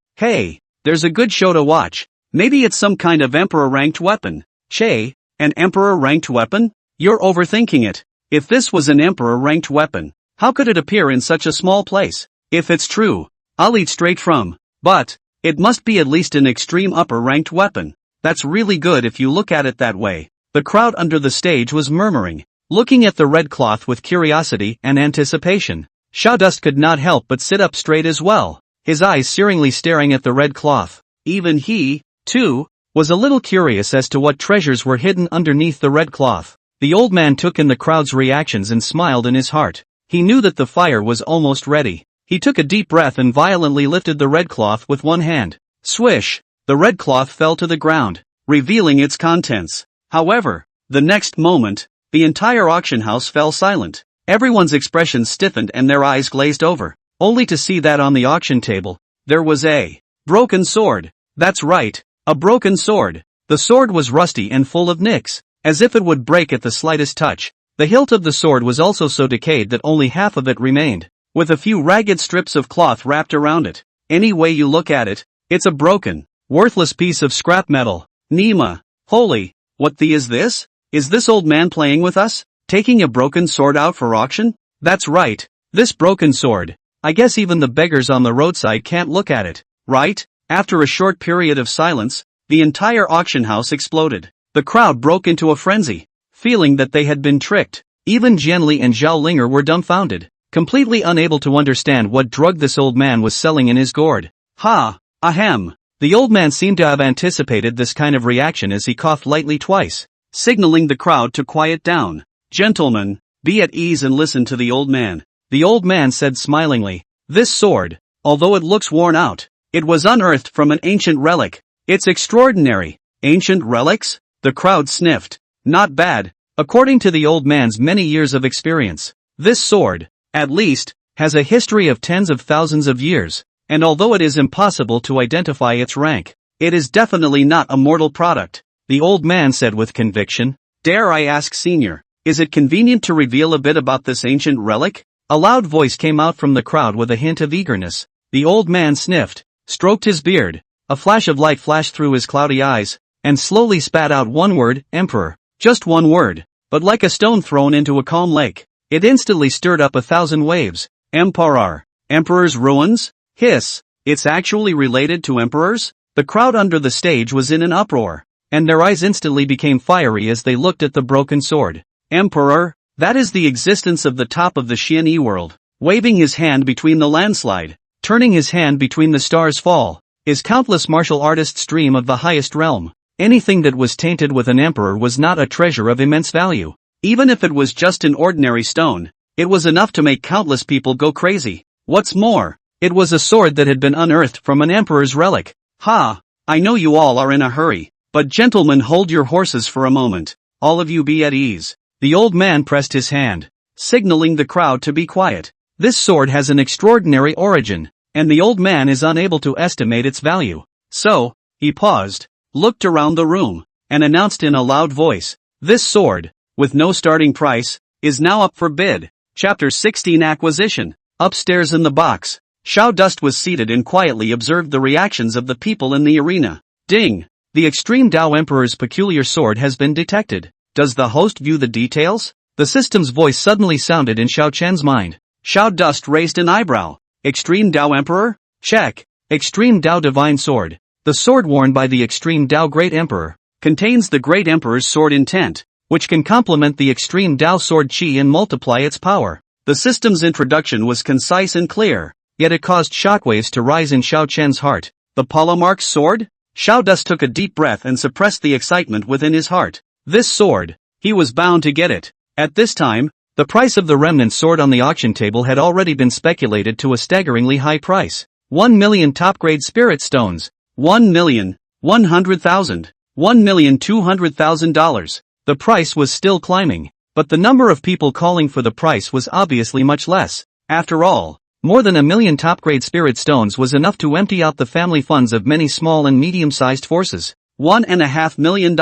there's a good show to watch. Maybe it's some kind of emperor-ranked weapon. Che, an emperor-ranked weapon? You're overthinking it. If this was an emperor-ranked weapon, how could it appear in such a small place? If it's true, I'll eat straight from. But, it must be at least an extreme upper-ranked weapon. That's really good if you look at it that way. The crowd under the stage was murmuring, looking at the red cloth with curiosity and anticipation. Xiao Dust could not help but sit up straight as well, his eyes searingly staring at the red cloth. Even he, too, was a little curious as to what treasures were hidden underneath the red cloth. The old man took in the crowd's reactions and smiled in his heart. He knew that the fire was almost ready. He took a deep breath and violently lifted the red cloth with one hand. Swish! The red cloth fell to the ground, revealing its contents. However, the next moment, the entire auction house fell silent. Everyone's expressions stiffened and their eyes glazed over. only to see that on the auction table, there was a broken sword. That's right, a broken sword. The sword was rusty and full of nicks, as if it would break at the slightest touch. The hilt of the sword was also so decayed that only half of it remained, with a few ragged strips of cloth wrapped around it. Any way you look at it, it's a broken, worthless piece of scrap metal. Nima, holy, what the is this? Is this old man playing with us? Taking a broken sword out for auction? That's right, this broken sword. I guess even the beggars on the roadside can't look at it, right? After a short period of silence, the entire auction house exploded. The crowd broke into a frenzy, feeling that they had been tricked. Even Jianli and Zhao Linger were dumbfounded, completely unable to understand what drug this old man was selling in his gourd. Ha! Ahem! The old man seemed to have anticipated this kind of reaction as he coughed lightly twice, signaling the crowd to quiet down. Gentlemen, be at ease and listen to the old man. The old man said smilingly, this sword, although it looks worn out, it was unearthed from an ancient relic. It's extraordinary. Ancient relics? The crowd sniffed. Not bad, according to the old man's many years of experience. This sword, at least, has a history of tens of thousands of years, and although it is impossible to identify its rank, it is definitely not a mortal product, the old man said with conviction. Dare I ask, Senior, is it convenient to reveal a bit about this ancient relic? A loud voice came out from the crowd with a hint of eagerness. The old man sniffed, stroked his beard, a flash of light flashed through his cloudy eyes, and slowly spat out one word, Emperor. Just one word, but like a stone thrown into a calm lake, it instantly stirred up 1,000 waves. Emperor. Emperor's ruins? Hiss. It's actually related to emperors? The crowd under the stage was in an uproar, and their eyes instantly became fiery as they looked at the broken sword. Emperor? That is the existence of the top of the Xianyi world, waving his hand between the landslide, turning his hand between the stars fall, is countless martial artists' dream of the highest realm. Anything that was tainted with an emperor was not a treasure of immense value. Even if it was just an ordinary stone, it was enough to make countless people go crazy. What's more, it was a sword that had been unearthed from an emperor's relic. Ha! I know you all are in a hurry, but gentlemen, hold your horses for a moment. All of you be at ease. The old man pressed his hand, signaling the crowd to be quiet. This sword has an extraordinary origin, and the old man is unable to estimate its value. So, he paused, looked around the room, and announced in a loud voice, this sword, with no starting price, is now up for bid. Chapter 16 Acquisition. Upstairs in the box, Xiao Dust was seated and quietly observed the reactions of the people in the arena. Ding! The Extreme Dao Emperor's peculiar sword has been detected. Does the host view the details? The system's voice suddenly sounded in Xiao Chen's mind. Xiao Dust raised an eyebrow. Extreme Dao Emperor? Check. Extreme Dao Divine Sword. The sword worn by the Extreme Dao Great Emperor contains the Great Emperor's sword intent, which can complement the Extreme Dao Sword Qi and multiply its power. The system's introduction was concise and clear, yet it caused shockwaves to rise in Xiao Chen's heart. The Polemarch's sword? Xiao Dust took a deep breath and suppressed the excitement within his heart. This sword, he was bound to get it. At this time, the price of the remnant sword on the auction table had already been speculated to a staggeringly high price. 1 million top-grade spirit stones. 1,100,000. $1,200,000. The price was still climbing, but the number of people calling for the price was obviously much less. After all, more than 1 million top-grade spirit stones was enough to empty out the family funds of many small and medium-sized forces. $1.5 million.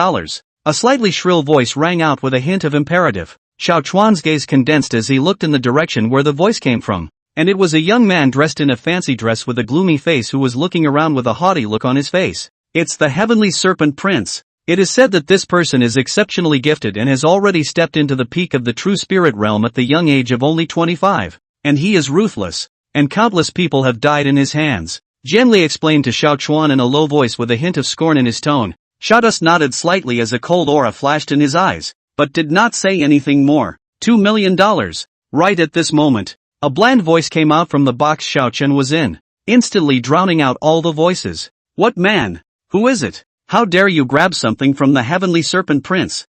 A slightly shrill voice rang out with a hint of imperative. Xiao Chuan's gaze condensed as he looked in the direction where the voice came from, and it was a young man dressed in a fancy dress with a gloomy face who was looking around with a haughty look on his face. It's the Heavenly Serpent Prince. It is said that this person is exceptionally gifted and has already stepped into the peak of the true spirit realm at the young age of only 25, and he is ruthless, and countless people have died in his hands. Jianli explained to Xiao Chuan in a low voice with a hint of scorn in his tone. Xiao Dust nodded slightly as a cold aura flashed in his eyes, but did not say anything more. $2 million. Right at this moment, a bland voice came out from the box Xiao Chen was in, instantly drowning out all the voices. What man? Who is it? How dare you grab something from the Heavenly Serpent Prince?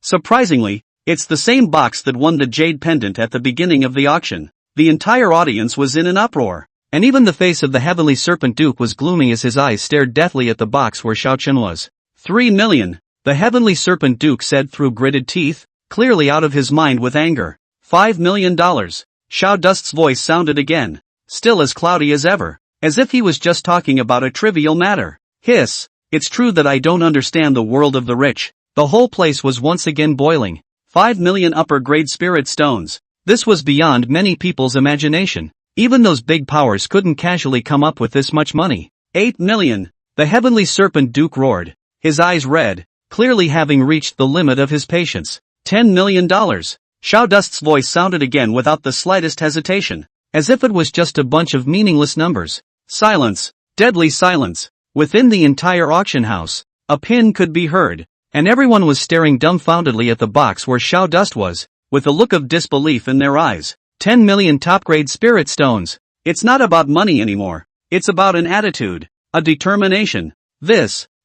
Surprisingly, it's the same box that won the jade pendant at the beginning of the auction. The entire audience was in an uproar, and even the face of the Heavenly Serpent Duke was gloomy as his eyes stared deathly at the box where Xiao Chen was. 3 million, the Heavenly Serpent Duke said through gritted teeth, clearly out of his mind with anger. $5 million. Xiao Dust's voice sounded again. still as cloudy as ever, as if he was just talking about a trivial matter. Hiss. It's true that I don't understand the world of the rich. The whole place was once again boiling. 5 million upper-grade spirit stones. This was beyond many people's imagination. Even those big powers couldn't casually come up with this much money. 8 million. The heavenly serpent Duke roared, his eyes red, clearly having reached the limit of his patience. $10 million. Xiao Dust's voice sounded again without the slightest hesitation, as if it was just a bunch of meaningless numbers. Silence. Deadly silence. Within the entire auction house, a pin could be heard, and everyone was staring dumbfoundedly at the box where Xiao Dust was, with a look of disbelief in their eyes. 10 million top-grade spirit stones. It's not about money anymore. It's about an attitude, a determination.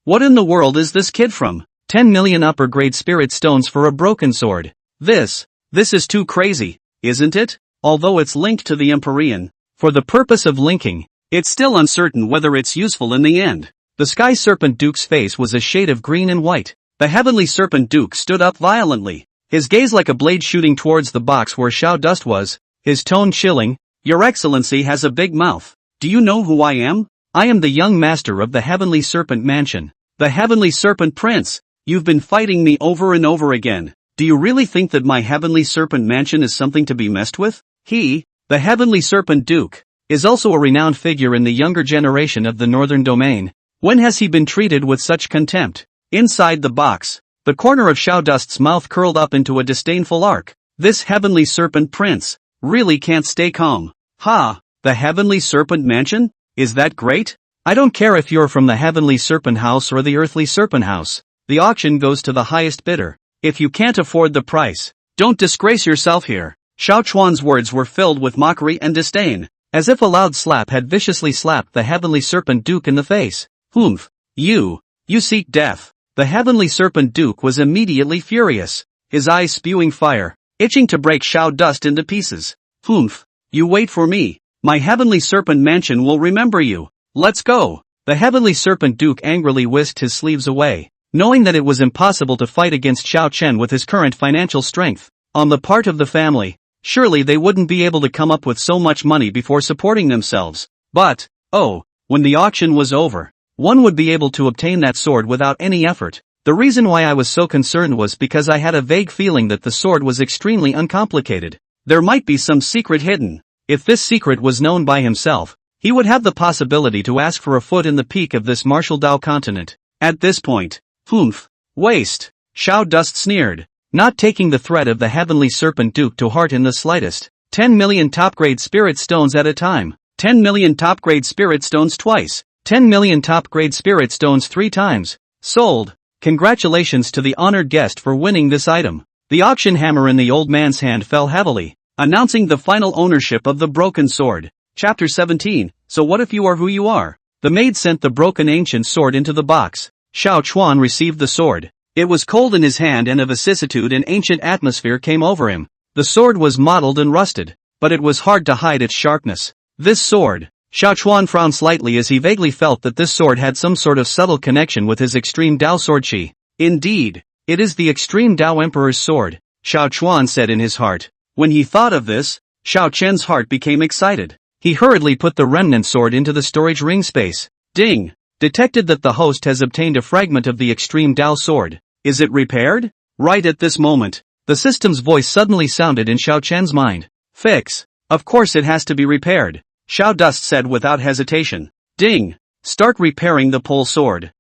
What in the world is this kid from? 10 million upper-grade spirit stones for a broken sword. This is too crazy, isn't it? Although it's linked to the Empyrean, for the purpose of linking, it's still uncertain whether it's useful in the end. The Sky Serpent Duke's face was a shade of green and white. The Heavenly Serpent Duke stood up violently, his gaze like a blade shooting towards the box where Xiao Dust was, his tone chilling. Your Excellency has a big mouth. Do you know who I am? I am the young master of the Heavenly Serpent Mansion. The Heavenly Serpent Prince. You've been fighting me over and over again. Do you really think that my Heavenly Serpent Mansion is something to be messed with? He, the Heavenly Serpent Duke, is also a renowned figure in the younger generation of the Northern Domain. When has he been treated with such contempt? Inside the box, the corner of Xiao Dust's mouth curled up into a disdainful arc. This Heavenly Serpent Prince really can't stay calm. Ha! The Heavenly Serpent Mansion? Is that great? I don't care if you're from the Heavenly Serpent House or the Earthly Serpent House. The auction goes to the highest bidder. If you can't afford the price, don't disgrace yourself here. Xiao Chuan's words were filled with mockery and disdain, as if a loud slap had viciously slapped the Heavenly Serpent Duke in the face. Humph! You seek death. The Heavenly Serpent Duke was immediately furious, his eyes spewing fire, itching to break Xiao Dust into pieces. Humph! You wait for me. My Heavenly Serpent Mansion will remember you. Let's go. The Heavenly Serpent Duke angrily whisked his sleeves away, knowing that it was impossible to fight against Xiao Chen with his current financial strength. On the part of the family, surely they wouldn't be able to come up with so much money before supporting themselves. But, when the auction was over, one would be able to obtain that sword without any effort. The reason why I was so concerned was because I had a vague feeling that the sword was extremely uncomplicated. There might be some secret hidden. If this secret was known by himself, he would have the possibility to ask for a foot in the peak of this martial Dao continent. At this point, waste. Xiao Dust sneered, not taking the threat of the Heavenly Serpent Duke to heart in the slightest. 10 million top-grade spirit stones at a time. 10 million top-grade spirit stones twice. 10 million top-grade spirit stones 3 times. Sold. Congratulations to the honored guest for winning this item. The auction hammer in the old man's hand fell heavily, announcing the final ownership of the broken sword. Chapter 17. So what if you are who you are? The maid sent the broken ancient sword into the box. Xiao Chuan received the sword. It was cold in his hand and a vicissitude and ancient atmosphere came over him. The sword was mottled and rusted, but it was hard to hide its sharpness. This sword. Xiao Chuan frowned slightly as he vaguely felt that this sword had some sort of subtle connection with his extreme Dao sword chi. Indeed, it is the extreme Dao Emperor's sword, Xiao Chuan said in his heart. When he thought of this, Xiao Chen's heart became excited. He hurriedly put the remnant sword into the storage ring space. Ding! Detected that the host has obtained a fragment of the extreme Dao sword. Is it repaired? Right at this moment, the system's voice suddenly sounded in Xiao Chen's mind. Fix. Of course it has to be repaired, Xiao Dust said without hesitation. Ding! Start repairing the pole sword.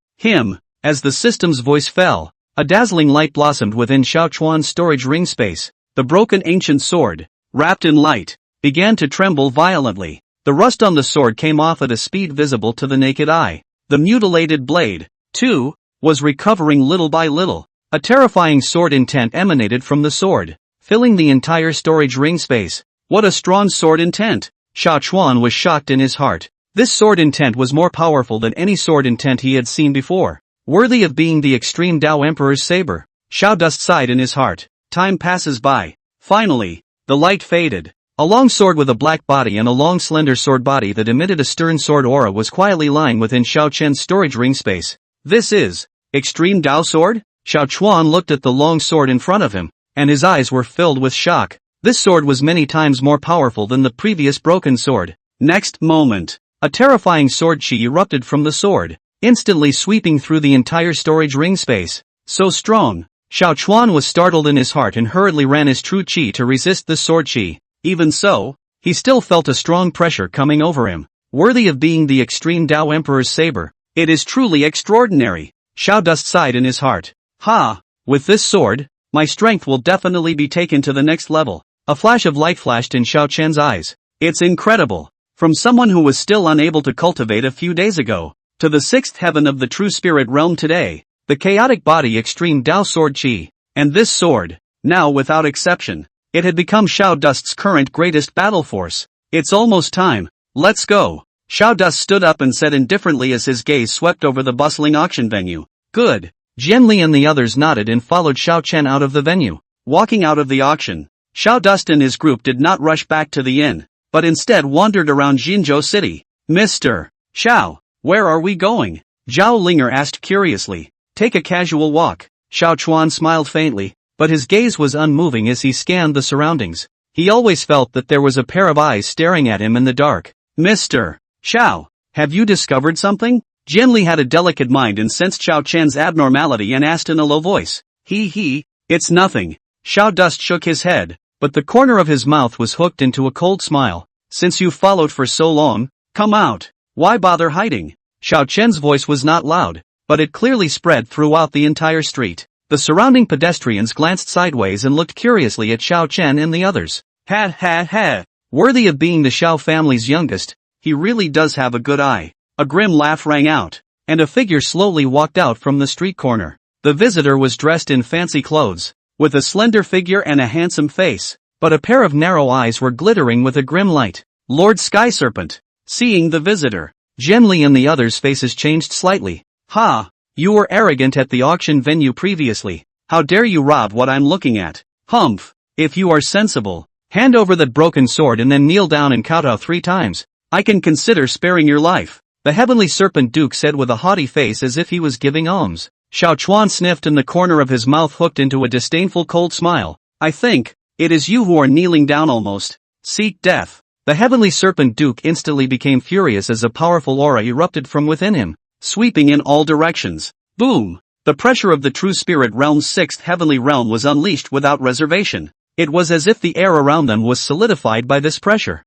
As the system's voice fell, a dazzling light blossomed within Xiao Chuan's storage ring space. The broken ancient sword, wrapped in light, began to tremble violently. The rust on the sword came off at a speed visible to the naked eye. The mutilated blade, too, was recovering little by little. A terrifying sword intent emanated from the sword, filling the entire storage ring space. What a strong sword intent! Xiao Chuan was shocked in his heart. This sword intent was more powerful than any sword intent he had seen before. Worthy of being the extreme Dao Emperor's saber. Xiao Dust sighed in his heart. Time passes by. Finally, the light faded. A long sword with a black body and a long slender sword body that emitted a stern sword aura was quietly lying within Xiao Chen's storage ring space. This is extreme Dao sword? Xiao Chuan looked at the long sword in front of him, and his eyes were filled with shock. This sword was many times more powerful than the previous broken sword. next moment, a terrifying sword chi erupted from the sword, instantly sweeping through the entire storage ring space. So strong. Xiao Chuan was startled in his heart and hurriedly ran his true chi to resist this sword chi. Even so, he still felt a strong pressure coming over him, worthy of being the extreme Dao Emperor's saber. It is truly extraordinary. Xiao Dust sighed in his heart. Ha! With this sword, my strength will definitely be taken to the next level. A flash of light flashed in Xiao Chen's eyes. It's incredible. From someone who was still unable to cultivate a few days ago, to the sixth heaven of the true spirit realm today, the chaotic body extreme Dao sword chi, and this sword, now without exception, it had become Xiao Dust's current greatest battle force. It's almost time. Let's go. Xiao Dust stood up and said indifferently as his gaze swept over the bustling auction venue. Good. Jianli and the others nodded and followed Xiao Chen out of the venue. Walking out of the auction, Xiao Dust and his group did not rush back to the inn, but instead wandered around Jinzhou city. Mr. Xiao, where are we going? Zhao Linger asked curiously. Take a casual walk. Xiao Chuan smiled faintly, but his gaze was unmoving as he scanned the surroundings. He always felt that there was a pair of eyes staring at him in the dark. Mr. Xiao, have you discovered something? Jianli had a delicate mind and sensed Xiao Chen's abnormality and asked in a low voice. It's nothing. Xiao Dust shook his head, but the corner of his mouth was hooked into a cold smile. Since you followed for so long, come out. Why bother hiding? Xiao Chen's voice was not loud, but it clearly spread throughout the entire street. The surrounding pedestrians glanced sideways and looked curiously at Xiao Chen and the others. Ha. Worthy of being the Xiao family's youngest, he really does have a good eye. A grim laugh rang out, and a figure slowly walked out from the street corner. The visitor was dressed in fancy clothes, with a slender figure and a handsome face, but a pair of narrow eyes were glittering with a grim light. Lord Sky Serpent. Seeing the visitor, Jianli and the others' faces changed slightly. Ha! You were arrogant at the auction venue previously. How dare you rob what I'm looking at? Humph! If you are sensible, hand over that broken sword and then kneel down and kowtow 3 times. I can consider sparing your life. The Heavenly Serpent Duke said with a haughty face as if he was giving alms. Xiao Chuan sniffed and the corner of his mouth hooked into a disdainful cold smile. I think, it is you who are kneeling down almost. Seek death. The Heavenly Serpent Duke instantly became furious as a powerful aura erupted from within him, sweeping in all directions. Boom! The pressure of the true spirit realm's 6th heavenly realm was unleashed without reservation. It was as if the air around them was solidified by this pressure.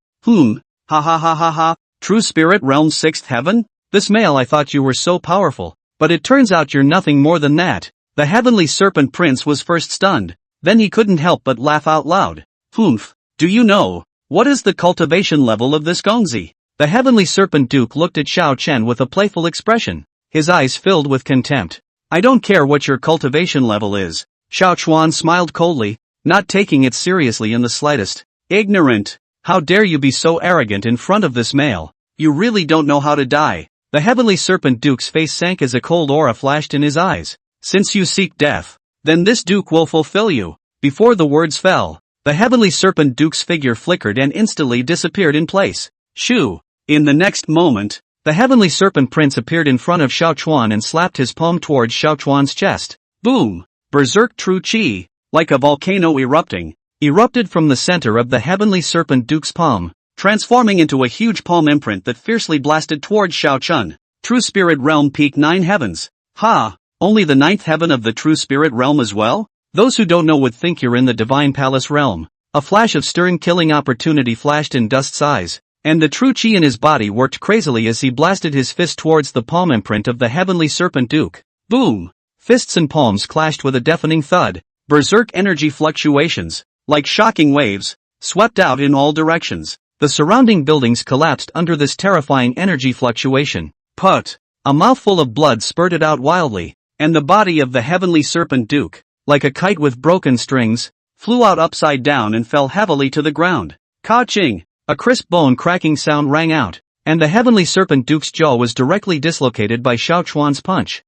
Ha. True spirit realm's 6th heaven? This male, I thought you were so powerful, but it turns out you're nothing more than that. The Heavenly Serpent Prince was first stunned, then he couldn't help but laugh out loud. Humph! Do you know, what is the cultivation level of this Gongzi? The Heavenly Serpent Duke looked at Xiao Chen with a playful expression, his eyes filled with contempt. I don't care what your cultivation level is. Xiao Chuan smiled coldly, not taking it seriously in the slightest. Ignorant! How dare you be so arrogant in front of this male? You really don't know how to die. The Heavenly Serpent Duke's face sank as a cold aura flashed in his eyes. Since you seek death, then this Duke will fulfill you. Before the words fell, the Heavenly Serpent Duke's figure flickered and instantly disappeared in place. Shoo! In the next moment, the Heavenly Serpent Prince appeared in front of Xiao Chuan and slapped his palm towards Xiao Chuan's chest. Boom! Berserk True Chi, like a volcano erupted from the center of the Heavenly Serpent Duke's palm, transforming into a huge palm imprint that fiercely blasted towards Xiao Chen. True Spirit Realm Peak 9 Heavens. Ha! Only the 9th heaven of the True Spirit Realm as well? Those who don't know would think you're in the Divine Palace Realm. A flash of stern killing opportunity flashed in Dust's eyes, and the true chi in his body worked crazily as he blasted his fist towards the palm imprint of the Heavenly Serpent Duke. Boom! Fists and palms clashed with a deafening thud. Berserk energy fluctuations, like shocking waves, swept out in all directions. The surrounding buildings collapsed under this terrifying energy fluctuation. Put! A mouthful of blood spurted out wildly, and the body of the Heavenly Serpent Duke, like a kite with broken strings, flew out upside down and fell heavily to the ground. Ka-ching! A crisp bone-cracking sound rang out, and the Heavenly Serpent Duke's jaw was directly dislocated by Xiao Chuan's punch.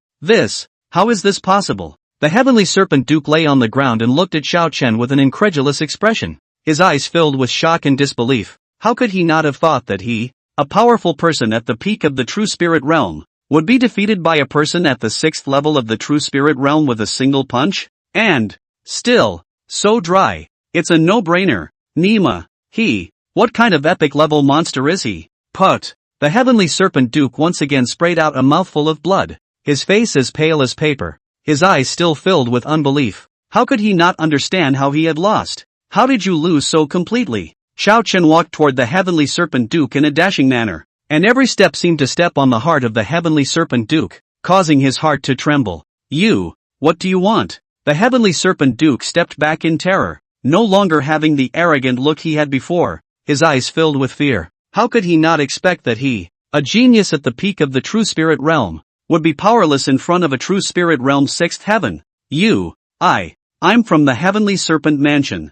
How is this possible? The Heavenly Serpent Duke lay on the ground and looked at Xiao Chen with an incredulous expression, his eyes filled with shock and disbelief. How could he not have thought that he, a powerful person at the peak of the True Spirit Realm, would be defeated by a person at the 6th level of the True Spirit Realm with a single punch? And, still, so dry. It's a no-brainer. Nima, what kind of epic level monster is he? Put! The heavenly serpent duke once again sprayed out a mouthful of blood, his face as pale as paper, his eyes still filled with unbelief. How could he not understand how he had lost? How did you lose so completely? Xiao Chen walked toward the heavenly serpent duke in a dashing manner, and every step seemed to step on the heart of the heavenly serpent duke, causing his heart to tremble. You, what do you want? The heavenly serpent duke stepped back in terror, no longer having the arrogant look he had before, his eyes filled with fear. How could he not expect that he, a genius at the peak of the true spirit realm, would be powerless in front of a true spirit realm's sixth heaven? I'm from the heavenly serpent mansion.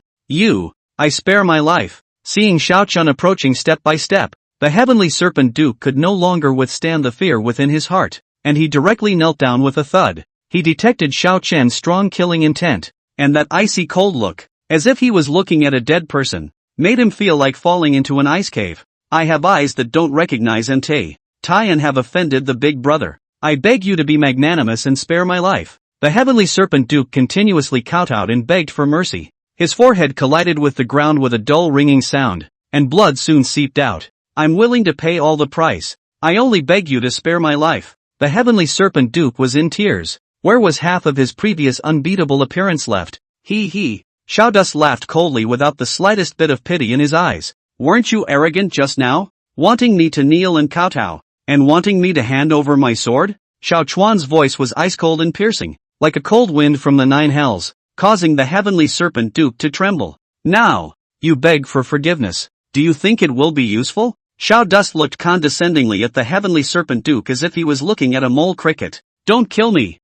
I spare my life. Seeing Xiao Chen approaching step by step, the heavenly serpent duke could no longer withstand the fear within his heart, and he directly knelt down with a thud. He detected Xiao Chen's strong killing intent, and that icy cold look, as if he was looking at a dead person, made him feel like falling into an ice cave. I have eyes that don't recognize Entei. Tian have offended the big brother. I beg you to be magnanimous and spare my life. The heavenly serpent duke continuously kowtowed and begged for mercy. His forehead collided with the ground with a dull ringing sound, and blood soon seeped out. I'm willing to pay all the price. I only beg you to spare my life. The heavenly serpent duke was in tears. Where was half of his previous unbeatable appearance left? Xiao Dus laughed coldly without the slightest bit of pity in his eyes. Weren't you arrogant just now? Wanting me to kneel and kowtow, and wanting me to hand over my sword? Xiao Chuan's voice was ice cold and piercing, like a cold wind from the nine hells, causing the heavenly serpent duke to tremble. Now, you beg for forgiveness. Do you think it will be useful? Xiao Dus looked condescendingly at the heavenly serpent duke as if he was looking at a mole cricket. Don't kill me.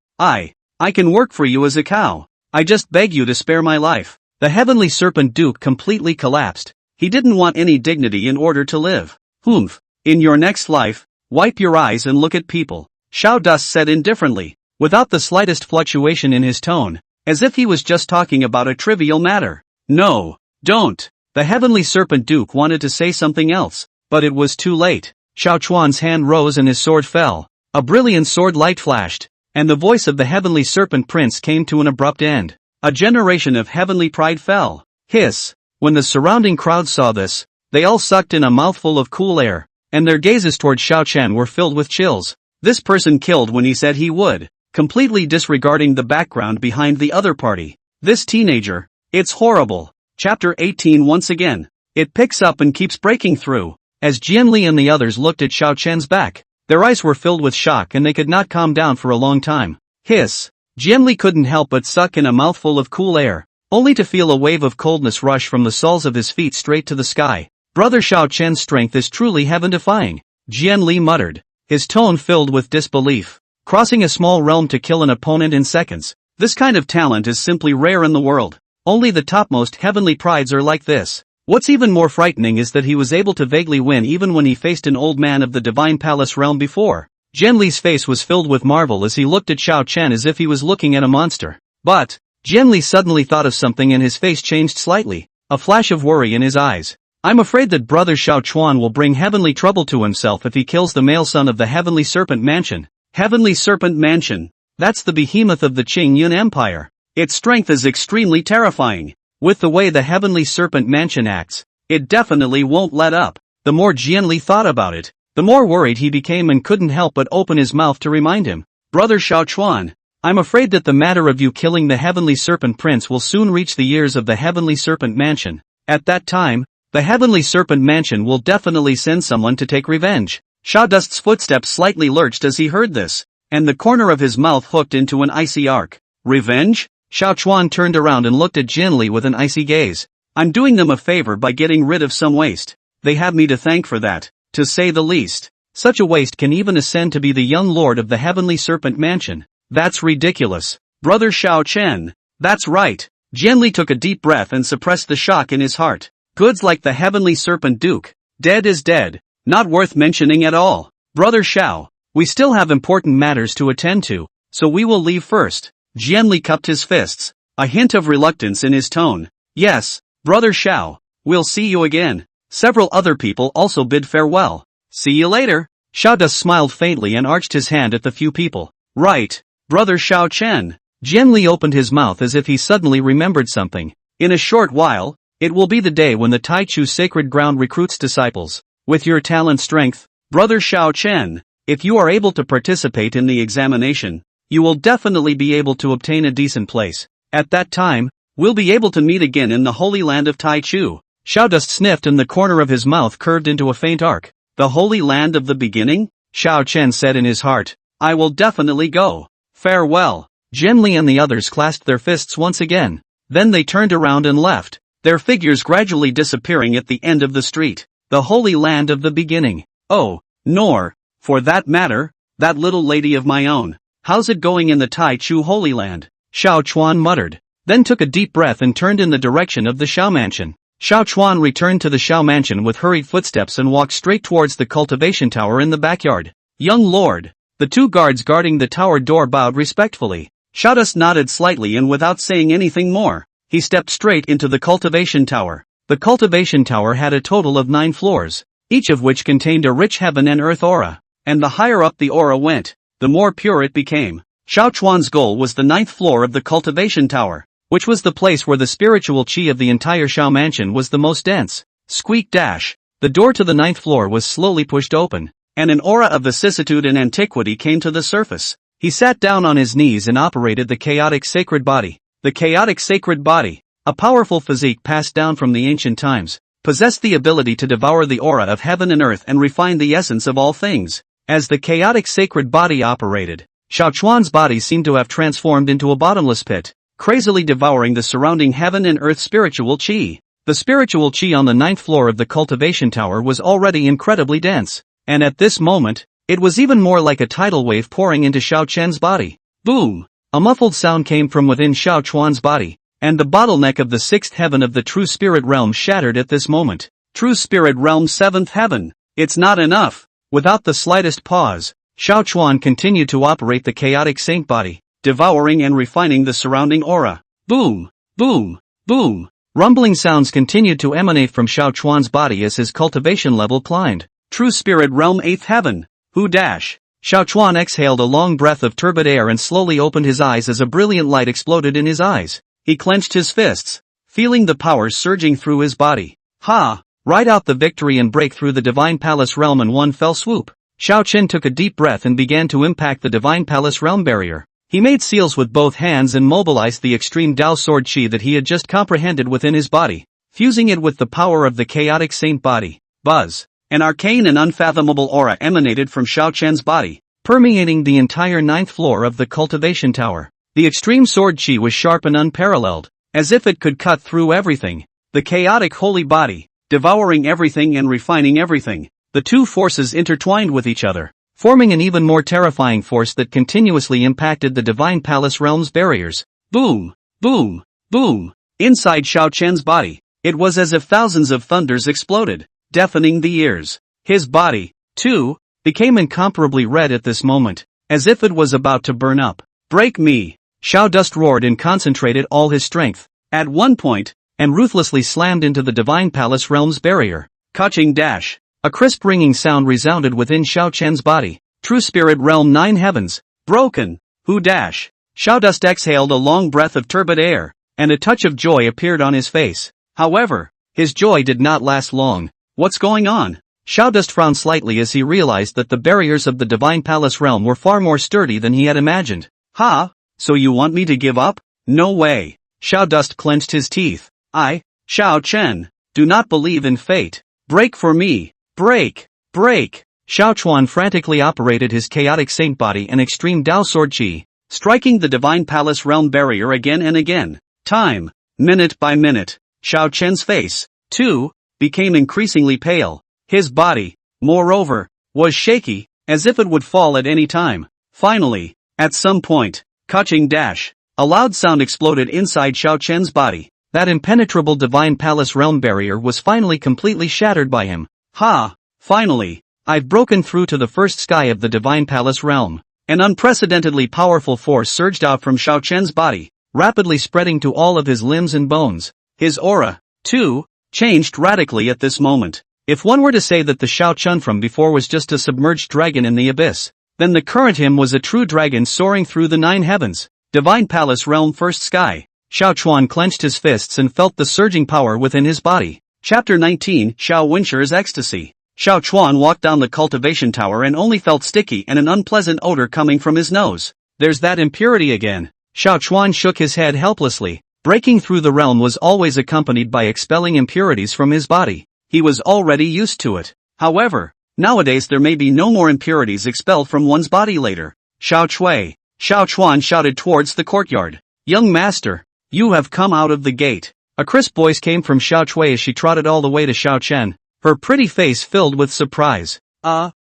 I can work for you as a cow. I just beg you to spare my life. The heavenly serpent duke completely collapsed. He didn't want any dignity in order to live. In your next life, wipe your eyes and look at people, Xiao Dus said indifferently, without the slightest fluctuation in his tone, as if he was just talking about a trivial matter. No, don't. The heavenly serpent duke wanted to say something else, but it was too late. Xiao Chuan's hand rose and his sword fell. A brilliant sword light flashed, and the voice of the heavenly serpent prince came to an abrupt end. A generation of heavenly pride fell. Hiss. When the surrounding crowd saw this, they all sucked in a mouthful of cool air, and their gazes toward Xiao Chen were filled with chills. This person killed when he said he would, completely disregarding the background behind the other party. This teenager, it's horrible. Chapter 18 once again. It picks up and keeps breaking through. As Jianli and the others looked at Xiao Chen's back, their eyes were filled with shock and they could not calm down for a long time. Hiss. Jianli couldn't help but suck in a mouthful of cool air, only to feel a wave of coldness rush from the soles of his feet straight to the sky. Brother Xiao Chen's strength is truly heaven-defying, Jianli muttered, his tone filled with disbelief. Crossing a small realm to kill an opponent in seconds, this kind of talent is simply rare in the world. Only the topmost heavenly prides are like this. What's even more frightening is that he was able to vaguely win even when he faced an old man of the Divine Palace realm before. Jianli's face was filled with marvel as he looked at Xiao Chen as if he was looking at a monster. But Jianli suddenly thought of something and his face changed slightly, a flash of worry in his eyes. I'm afraid that brother Xiao Chuan will bring heavenly trouble to himself if he kills the male son of the Heavenly Serpent Mansion. Heavenly Serpent Mansion. That's the behemoth of the Qing-Yun Empire. Its strength is extremely terrifying. With the way the Heavenly Serpent Mansion acts, it definitely won't let up. The more Jianli thought about it, the more worried he became and couldn't help but open his mouth to remind him. Brother Xiao Chuan, I'm afraid that the matter of you killing the Heavenly Serpent Prince will soon reach the ears of the Heavenly Serpent Mansion. At that time, the Heavenly Serpent Mansion will definitely send someone to take revenge. Xiao Dust's footsteps slightly lurched as he heard this, and the corner of his mouth hooked into an icy arc. Revenge? Xiao Chuan turned around and looked at Jinli with an icy gaze. I'm doing them a favor by getting rid of some waste. They have me to thank for that, to say the least. Such a waste can even ascend to be the young lord of the Heavenly Serpent Mansion. That's ridiculous. Brother Xiao Chen. That's right. Jinli took a deep breath and suppressed the shock in his heart. Goods like the Heavenly Serpent Duke. Dead is dead. Not worth mentioning at all. Brother Xiao, we still have important matters to attend to, so we will leave first. Jianli cupped his fists, a hint of reluctance in his tone. Yes, Brother Xiao, we'll see you again. Several other people also bid farewell. See you later. Xiao Dus smiled faintly and arched his hand at the few people. Right, Brother Xiao Chen. Jianli opened his mouth as if he suddenly remembered something. In a short while, it will be the day when the Taichu Sacred Ground recruits disciples. With your talent strength, Brother Xiao Chen, if you are able to participate in the examination, you will definitely be able to obtain a decent place. At that time, we'll be able to meet again in the Holy Land of Taichu. Xiao Dust sniffed and the corner of his mouth curved into a faint arc. The Holy Land of the Beginning? Xiao Chen said in his heart. I will definitely go. Farewell. Zhen Li and the others clasped their fists once again. Then they turned around and left, their figures gradually disappearing at the end of the street. The Holy Land of the Beginning. Oh, nor, for that matter, that little lady of my own. How's it going in the Taichu Holy Land? Xiao Chuan muttered, then took a deep breath and turned in the direction of the Xiao Mansion. Xiao Chuan returned to the Xiao Mansion with hurried footsteps and walked straight towards the cultivation tower in the backyard. Young lord. The two guards guarding the tower door bowed respectfully. Xiao Dust nodded slightly and without saying anything more, he stepped straight into the cultivation tower. The cultivation tower had a total of 9 floors, each of which contained a rich heaven and earth aura, and the higher up the aura went, the more pure it became. Xiao Chuan's goal was the 9th floor of the cultivation tower, which was the place where the spiritual qi of the entire Xiao Mansion was the most dense. Squeak dash. The door to the 9th floor was slowly pushed open, and an aura of vicissitude and antiquity came to the surface. He sat down on his knees and operated the chaotic sacred body. The chaotic sacred body, a powerful physique passed down from the ancient times, possessed the ability to devour the aura of heaven and earth and refine the essence of all things. As the chaotic sacred body operated, Xiao Chuan's body seemed to have transformed into a bottomless pit, crazily devouring the surrounding heaven and earth spiritual qi. The spiritual qi on the 9th floor of the cultivation tower was already incredibly dense, and at this moment, it was even more like a tidal wave pouring into Xiao Chen's body. Boom! A muffled sound came from within Xiao Chuan's body, and the bottleneck of the 6th heaven of the true spirit realm shattered at this moment. True spirit realm 7th heaven. It's not enough. Without the slightest pause, Xiao Chuan continued to operate the chaotic saint body, devouring and refining the surrounding aura. Boom! Boom! Boom! Rumbling sounds continued to emanate from Xiao Chuan's body as his cultivation level climbed. True spirit realm 8th heaven. Who dash? Xiao Chuan exhaled a long breath of turbid air and slowly opened his eyes as a brilliant light exploded in his eyes. He clenched his fists, feeling the power surging through his body. Ha! Ride out the victory and break through the Divine Palace realm in one fell swoop. Xiao Chen took a deep breath and began to impact the Divine Palace realm barrier. He made seals with both hands and mobilized the extreme Dao sword qi that he had just comprehended within his body, fusing it with the power of the chaotic saint body. Buzz! An arcane and unfathomable aura emanated from Xiao Chen's body, permeating the entire 9th floor of the cultivation tower. The extreme sword qi was sharp and unparalleled, as if it could cut through everything. The chaotic holy body, devouring everything and refining everything. The two forces intertwined with each other, forming an even more terrifying force that continuously impacted the Divine Palace realm's barriers. Boom! Boom! Boom! Inside Xiao Chen's body, it was as if thousands of thunders exploded, deafening the ears. His body, too, became incomparably red at this moment, as if it was about to burn up. Break me! Xiao Dust roared and concentrated all his strength, at one point, and ruthlessly slammed into the Divine Palace realm's barrier. Kaching dash! A crisp ringing sound resounded within Xiao Chen's body. True spirit realm 9 heavens. Broken! Who dash! Xiao Dust exhaled a long breath of turbid air, and a touch of joy appeared on his face. However, his joy did not last long. What's going on? Xiao Dust frowned slightly as he realized that the barriers of the Divine Palace realm were far more sturdy than he had imagined. Ha! So you want me to give up? No way! Xiao Dust clenched his teeth. I, Xiao Chen, do not believe in fate. Break for me! Break! Break! Xiao Chuan frantically operated his chaotic saint body and extreme Dao sword qi, striking the Divine Palace realm barrier again and again. Time, minute by minute, Xiao Chen's face, too, became increasingly pale. His body, moreover, was shaky, as if it would fall at any time. Finally, at some point, kaching dash, a loud sound exploded inside Xiao Chen's body. That impenetrable Divine Palace realm barrier was finally completely shattered by him. Ha! Finally, I've broken through to the first sky of the Divine Palace realm. An unprecedentedly powerful force surged out from Xiao Chen's body, rapidly spreading to all of his limbs and bones. His aura, too, changed radically at this moment. If one were to say that the Xiao Chen from before was just a submerged dragon in the abyss, then the current him was a true dragon soaring through the 9 heavens. Divine Palace realm first sky. Xiao Chuan clenched his fists and felt the surging power within his body. Chapter 19, Xiao Winsher's Ecstasy. Xiao Chuan walked down the cultivation tower and only felt sticky and an unpleasant odor coming from his nose. There's that impurity again. Xiao Chuan shook his head helplessly. Breaking through the realm was always accompanied by expelling impurities from his body. He was already used to it. However, nowadays there may be no more impurities expelled from one's body later. Xiao Chui. Xiao Chuan shouted towards the courtyard. Young master, you have come out of the gate. A crisp voice came from Xiao Chui as she trotted all the way to Xiao Chen, her pretty face filled with surprise.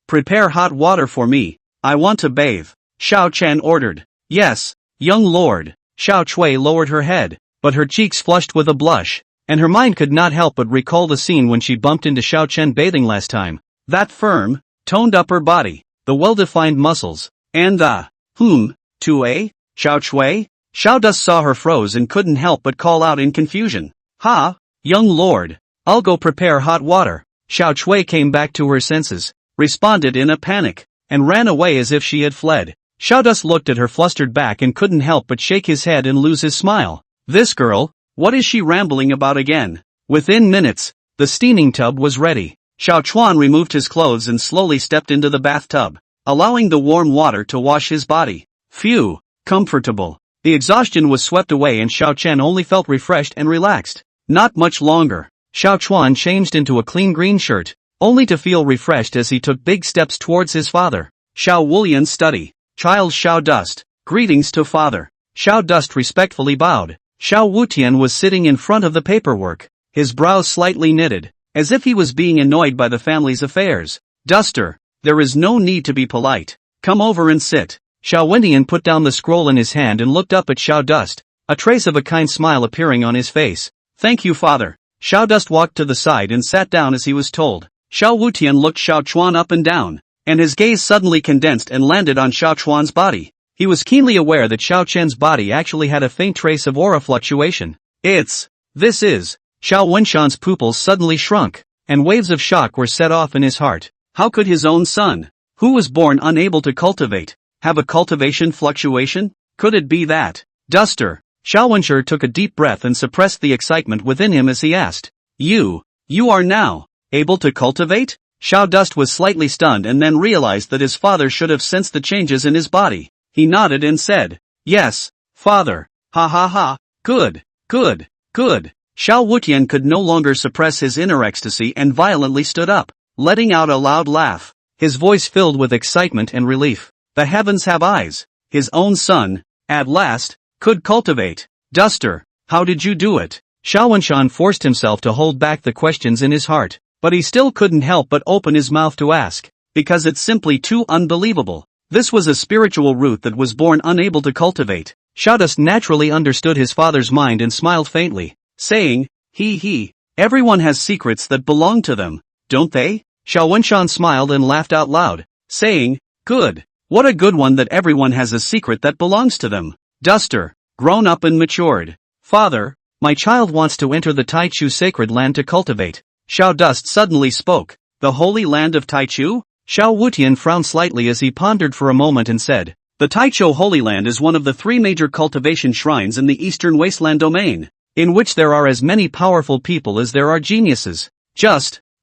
Prepare hot water for me. I want to bathe. Xiao Chen ordered. Yes, young lord. Xiao Chui lowered her head, but her cheeks flushed with a blush, and her mind could not help but recall the scene when she bumped into Xiao Chen bathing last time. That firm, toned upper body, the well-defined muscles, and the, Xiao Chui? Xiao Dust saw her froze and couldn't help but call out in confusion. Young lord, I'll go prepare hot water. Xiao Chui came back to her senses, responded in a panic, and ran away as if she had fled. Xiao Dust looked at her flustered back and couldn't help but shake his head and lose his smile. This girl, what is she rambling about again? Within minutes, the steaming tub was ready. Xiao Chuan removed his clothes and slowly stepped into the bathtub, allowing the warm water to wash his body. Phew, comfortable. The exhaustion was swept away and Xiao Chen only felt refreshed and relaxed. Not much longer. Xiao Chuan changed into a clean green shirt, only to feel refreshed as he took big steps towards his father. Xiao Wulian's study. Child Xiao Dust. Greetings to father. Xiao Dust respectfully bowed. Xiao Wutian was sitting in front of the paperwork, his brows slightly knitted, as if he was being annoyed by the family's affairs. Duster, there is no need to be polite. Come over and sit. Xiao Wentian put down the scroll in his hand and looked up at Xiao Dust, a trace of a kind smile appearing on his face. Thank you father. Xiao Dust walked to the side and sat down as he was told. Xiao Wutian looked Xiao Chuan up and down, and his gaze suddenly condensed and landed on Xiao Chuan's body. He was keenly aware that Xiao Chen's body actually had a faint trace of aura fluctuation. This is. Xiao Wenshan's pupils suddenly shrunk, and waves of shock were set off in his heart. How could his own son, who was born unable to cultivate, have a cultivation fluctuation? Could it be that? Duster. Xiao Wenshi took a deep breath and suppressed the excitement within him as he asked. You are now able to cultivate? Xiao Dust was slightly stunned and then realized that his father should have sensed the changes in his body. He nodded and said, yes, father. Ha ha ha, good. Xiao Wutian could no longer suppress his inner ecstasy and violently stood up, letting out a loud laugh, his voice filled with excitement and relief. The heavens have eyes. His own son, at last, could cultivate. Duster, how did you do it? Xiao Wenshan forced himself to hold back the questions in his heart, but he still couldn't help but open his mouth to ask, because it's simply too unbelievable. This was a spiritual root that was born unable to cultivate. Xiao Dust naturally understood his father's mind and smiled faintly, saying, everyone has secrets that belong to them, don't they? Xiao Wenshan smiled and laughed out loud, saying, good. What a good one that everyone has a secret that belongs to them. Duster, grown up and matured. Father, my child wants to enter the Taichu sacred land to cultivate. Xiao Dust suddenly spoke. The holy land of Taichu? Xiao Wutian frowned slightly as he pondered for a moment and said, the Taichu Holy Land is one of the 3 major cultivation shrines in the Eastern Wasteland domain, in which there are as many powerful people as there are geniuses.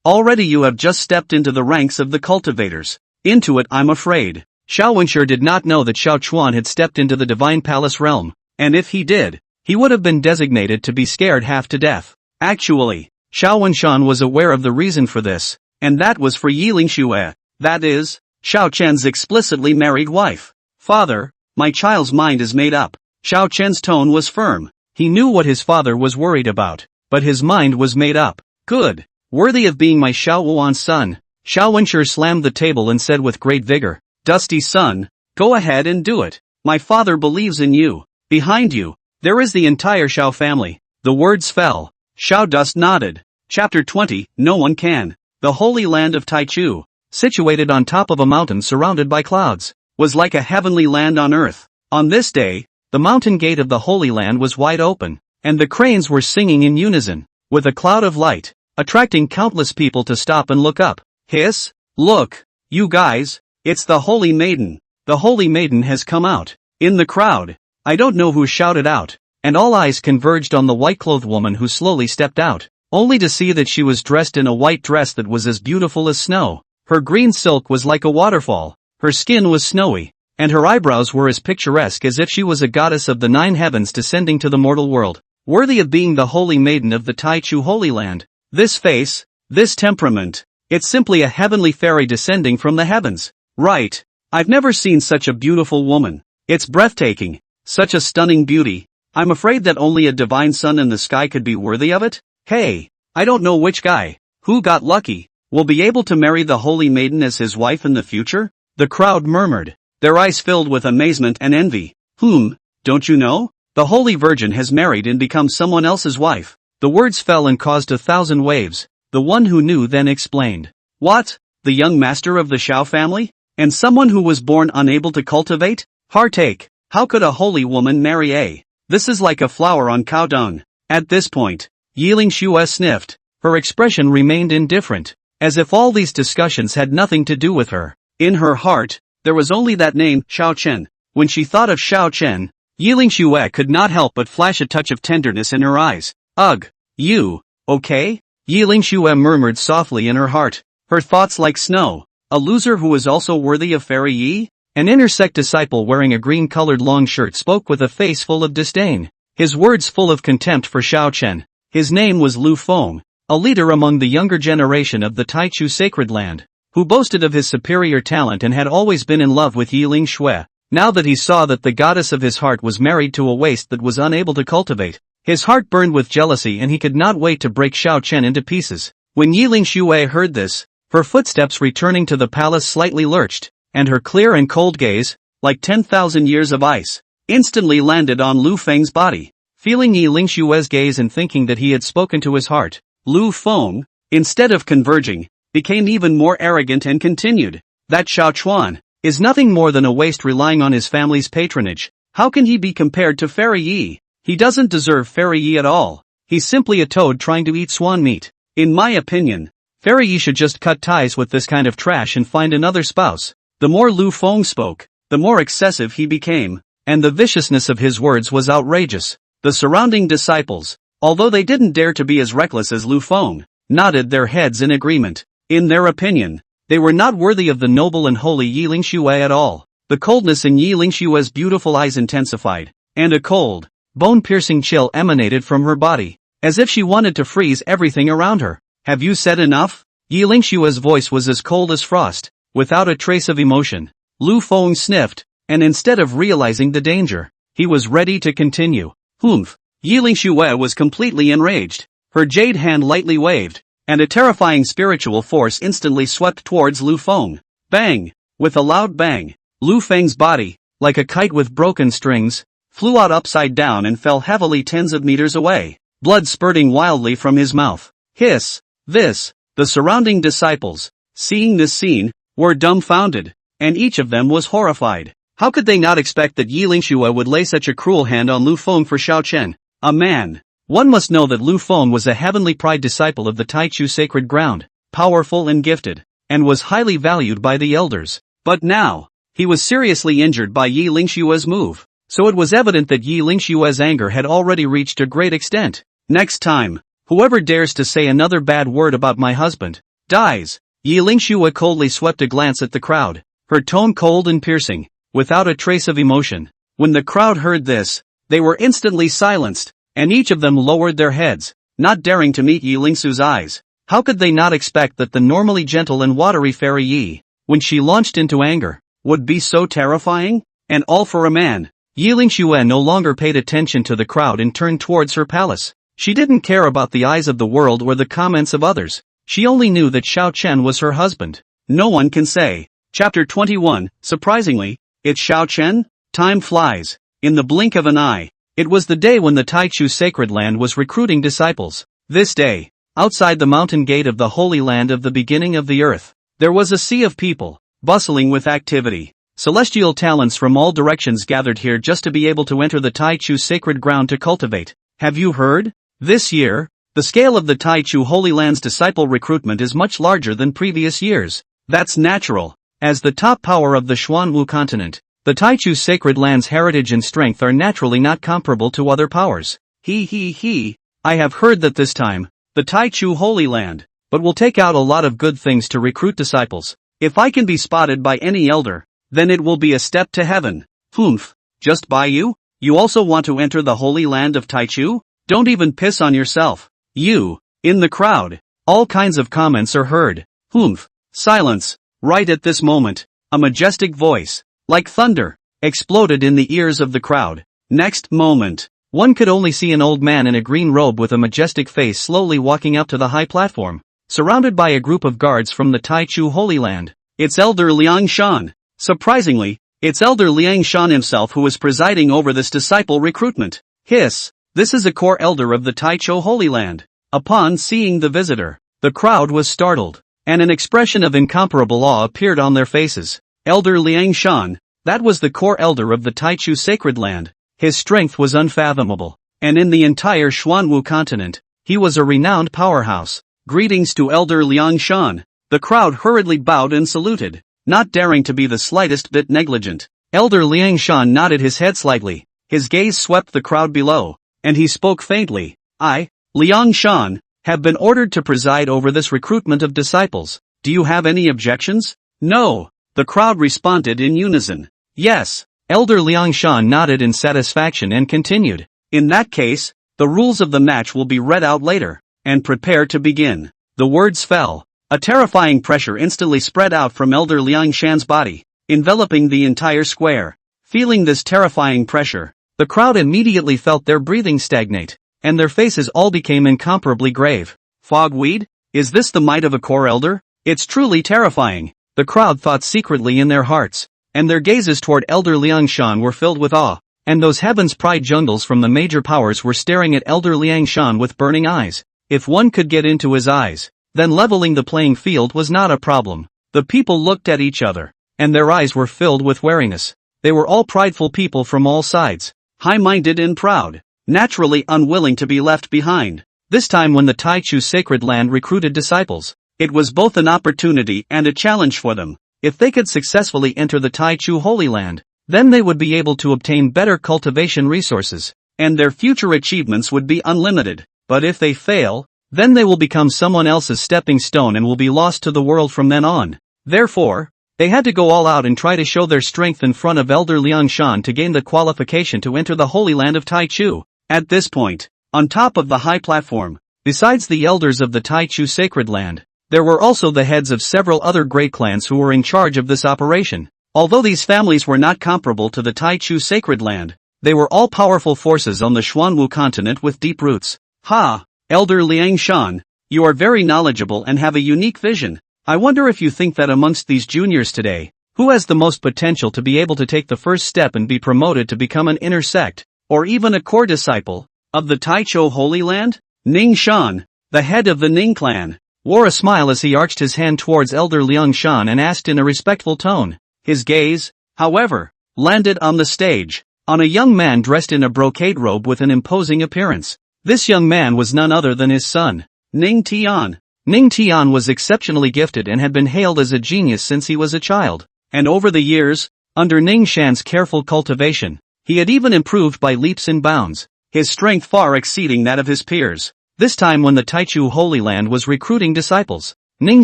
Already you have just stepped into the ranks of the cultivators. Into it I'm afraid. Xiao Wenshi did not know that Xiao Chuan had stepped into the Divine Palace realm, and if he did, he would have been designated to be scared half to death. Actually, Xiao Wenshan was aware of the reason for this, and that was for Yiling Xue, that is, Xiao Chen's explicitly married wife. Father, my child's mind is made up. Xiao Chen's tone was firm. He knew what his father was worried about, but his mind was made up. Good. Worthy of being my Xiao Wuan's son. Xiao Wenshi slammed the table and said with great vigor, Dusty son, go ahead and do it. My father believes in you. Behind you, there is the entire Xiao family. The words fell. Xiao Dust nodded. Chapter 20, No One Can. The Holy Land of Taichu, situated on top of a mountain surrounded by clouds, was like a heavenly land on earth. On this day, the mountain gate of the Holy Land was wide open, and the cranes were singing in unison, with a cloud of light, attracting countless people to stop and look up. Hiss! Look, you guys, it's the Holy Maiden. The Holy Maiden has come out. In the crowd, I don't know who shouted out, and all eyes converged on the white-clothed woman who slowly stepped out. only to see that she was dressed in a white dress that was as beautiful as snow. Her green silk was like a waterfall, her skin was snowy, and her eyebrows were as picturesque as if she was a goddess of the 9 heavens descending to the mortal world, worthy of being the holy maiden of the Taichu Holy Land. This face, this temperament, it's simply a heavenly fairy descending from the heavens. Right. I've never seen such a beautiful woman. It's breathtaking, such a stunning beauty. I'm afraid that only a divine sun in the sky could be worthy of it. Hey, I don't know which guy, who got lucky, will be able to marry the holy maiden as his wife in the future? The crowd murmured, their eyes filled with amazement and envy. Don't you know? The Holy Virgin has married and become someone else's wife. The words fell and caused 1,000 waves. The one who knew then explained. What? The young master of the Xiao family? And someone who was born unable to cultivate? Heartache. How could a holy woman marry a? This is like a flower on cow dung. At this point, Yiling Xue sniffed. Her expression remained indifferent, as if all these discussions had nothing to do with her. In her heart, there was only that name, Xiao Chen. When she thought of Xiao Chen, Yiling Xue could not help but flash a touch of tenderness in her eyes. Ugh. You, okay? Yiling Xue murmured softly in her heart, her thoughts like snow. A loser who was also worthy of Fairy Yi? An inner sect disciple wearing a green-colored long shirt spoke with a face full of disdain, his words full of contempt for Xiao Chen. His name was Lu Feng, a leader among the younger generation of the Taichu Sacred Land, who boasted of his superior talent and had always been in love with Yiling Xue. Now that he saw that the goddess of his heart was married to a waste that was unable to cultivate, his heart burned with jealousy and he could not wait to break Xiao Chen into pieces. When Yiling Xue heard this, her footsteps returning to the palace slightly lurched, and her clear and cold gaze, like 10,000 years of ice, instantly landed on Lu Feng's body. Feeling Yiling Xue's gaze and thinking that he had spoken to his heart, Lu Feng, instead of converging, became even more arrogant and continued. That Xiao Chuan is nothing more than a waste relying on his family's patronage. How can he be compared to Fairy Yi? He doesn't deserve Fairy Yi at all. He's simply a toad trying to eat swan meat. In my opinion, Fairy Yi should just cut ties with this kind of trash and find another spouse. The more Lu Feng spoke, the more excessive he became, and the viciousness of his words was outrageous. The surrounding disciples, although they didn't dare to be as reckless as Lu Feng, nodded their heads in agreement. In their opinion, they were not worthy of the noble and holy Yiling Xue at all. The coldness in Yiling Xue's beautiful eyes intensified, and a cold, bone-piercing chill emanated from her body, as if she wanted to freeze everything around her. Have you said enough? Yiling Xue's voice was as cold as frost, without a trace of emotion. Lu Feng sniffed, and instead of realizing the danger, he was ready to continue. Yiling Xue was completely enraged. Her jade hand lightly waved, and a terrifying spiritual force instantly swept towards Lu Feng. Bang! With a loud bang, Lu Feng's body, like a kite with broken strings, flew out upside down and fell heavily tens of meters away, blood spurting wildly from his mouth. Hiss! The surrounding disciples, seeing this scene, were dumbfounded, and each of them was horrified. How could they not expect that Yiling Xue would lay such a cruel hand on Lu Feng for Xiao Chen, a man? One must know that Lu Feng was a heavenly pride disciple of the Taichu sacred ground, powerful and gifted, and was highly valued by the elders. But now, he was seriously injured by Yiling Xue's move, so it was evident that Yiling Xue's anger had already reached a great extent. Next time, whoever dares to say another bad word about my husband, dies. Yiling Xue coldly swept a glance at the crowd, her tone cold and piercing, without a trace of emotion. When the crowd heard this, they were instantly silenced, and each of them lowered their heads, not daring to meet Yiling Xue's eyes. How could they not expect that the normally gentle and watery Fairy Yi, when she launched into anger, would be so terrifying? And all for a man. Yiling Xue no longer paid attention to the crowd and turned towards her palace. She didn't care about the eyes of the world or the comments of others. She only knew that Xiao Chen was her husband. No one can say. Chapter 21, surprisingly, it's Xiao Chen? Time flies. In the blink of an eye, it was the day when the Taichu Sacred Land was recruiting disciples. This day, outside the mountain gate of the Holy Land of the beginning of the earth, there was a sea of people, bustling with activity. Celestial talents from all directions gathered here just to be able to enter the Taichu sacred ground to cultivate. Have you heard? This year, the scale of the Taichu Holy Land's disciple recruitment is much larger than previous years. That's natural. As the top power of the Xuanwu continent, the Taichu sacred land's heritage and strength are naturally not comparable to other powers. I have heard that this time, the Taichu Holy Land, but will take out a lot of good things to recruit disciples. If I can be spotted by any elder, then it will be a step to heaven. Humph, just by you? You also want to enter the Holy Land of Taichu? Don't even piss on yourself. You, in the crowd. All kinds of comments are heard. Humph, silence. Right at this moment, a majestic voice, like thunder, exploded in the ears of the crowd. Next moment, one could only see an old man in a green robe with a majestic face slowly walking up to the high platform, surrounded by a group of guards from the Taichu Holy Land. It's Elder Liang Shan. Surprisingly, it's Elder Liang Shan himself who is presiding over this disciple recruitment. Hiss, this is a core elder of the Taichu Holy Land. Upon seeing the visitor, the crowd was startled, and an expression of incomparable awe appeared on their faces. Elder Liang Shan, that was the core elder of the Taichu Sacred Land. His strength was unfathomable, and in the entire Xuanwu continent, he was a renowned powerhouse. Greetings to Elder Liang Shan. The crowd hurriedly bowed and saluted, not daring to be the slightest bit negligent. Elder Liang Shan nodded his head slightly, his gaze swept the crowd below, and he spoke faintly. I, Liang Shan, have been ordered to preside over this recruitment of disciples. Do you have any objections? No. The crowd responded in unison. Yes. Elder Liang Shan nodded in satisfaction and continued. In that case, the rules of the match will be read out later, and prepare to begin. The words fell. A terrifying pressure instantly spread out from Elder Liang Shan's body, enveloping the entire square. Feeling this terrifying pressure, the crowd immediately felt their breathing stagnate, and their faces all became incomparably grave. Fogweed? Is this the might of a core elder? It's truly terrifying, the crowd thought secretly in their hearts, and their gazes toward Elder Liang Shan were filled with awe, and those heaven's pride jungles from the major powers were staring at Elder Liang Shan with burning eyes. If one could get into his eyes, then leveling the playing field was not a problem. The people looked at each other, and their eyes were filled with wariness. They were all prideful people from all sides, high-minded and proud, naturally unwilling to be left behind. This time when the Taichu Sacred Land recruited disciples, it was both an opportunity and a challenge for them. If they could successfully enter the Taichu Holy Land, then they would be able to obtain better cultivation resources, and their future achievements would be unlimited. But if they fail, then they will become someone else's stepping stone and will be lost to the world from then on. Therefore, they had to go all out and try to show their strength in front of Elder Liang Shan to gain the qualification to enter the Holy Land of Taichu. At this point, on top of the high platform, besides the elders of the Taichu Sacred Land, there were also the heads of several other great clans who were in charge of this operation. Although these families were not comparable to the Taichu Sacred Land, they were all powerful forces on the Xuanwu continent with deep roots. Ha! Elder Liang Shan, you are very knowledgeable and have a unique vision. I wonder if you think that amongst these juniors today, who has the most potential to be able to take the first step and be promoted to become an inner sect, or even a core disciple, of the Taichu Holy Land? Ning Shan, the head of the Ning clan, wore a smile as he arched his hand towards Elder Liang Shan and asked in a respectful tone. His gaze, however, landed on the stage, on a young man dressed in a brocade robe with an imposing appearance. This young man was none other than his son, Ning Tian. Ning Tian was exceptionally gifted and had been hailed as a genius since he was a child, and over the years, under Ning Shan's careful cultivation, he had even improved by leaps and bounds, his strength far exceeding that of his peers. This time when the Taichu Holy Land was recruiting disciples, Ning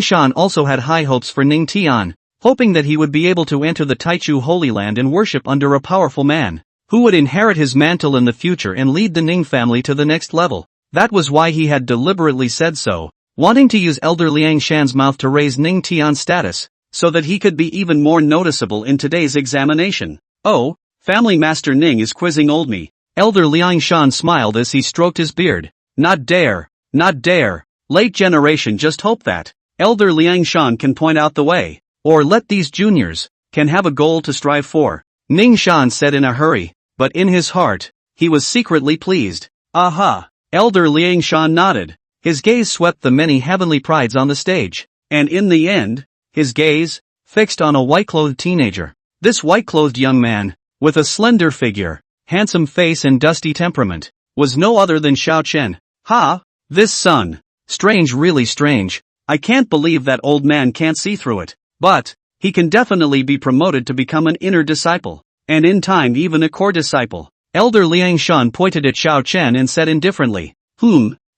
Shan also had high hopes for Ning Tian, hoping that he would be able to enter the Taichu Holy Land and worship under a powerful man, who would inherit his mantle in the future and lead the Ning family to the next level. That was why he had deliberately said so, wanting to use Elder Liang Shan's mouth to raise Ning Tian's status, so that he could be even more noticeable in today's examination. Oh, Family Master Ning is quizzing old me. Elder Liang Shan smiled as he stroked his beard. Not dare, not dare. Late generation just hope that Elder Liang Shan can point out the way, or let these juniors can have a goal to strive for. Ning Shan said in a hurry, but in his heart, he was secretly pleased. Aha! Elder Liang Shan nodded. His gaze swept the many heavenly prides on the stage, and in the end, his gaze fixed on a white-clothed teenager. This white-clothed young man, with a slender figure, handsome face and dusty temperament, was no other than Xiao Chen. Ha! This son. Strange, really strange. I can't believe that old man can't see through it. But he can definitely be promoted to become an inner disciple, and in time even a core disciple. Elder Liang Shan pointed at Xiao Chen and said indifferently,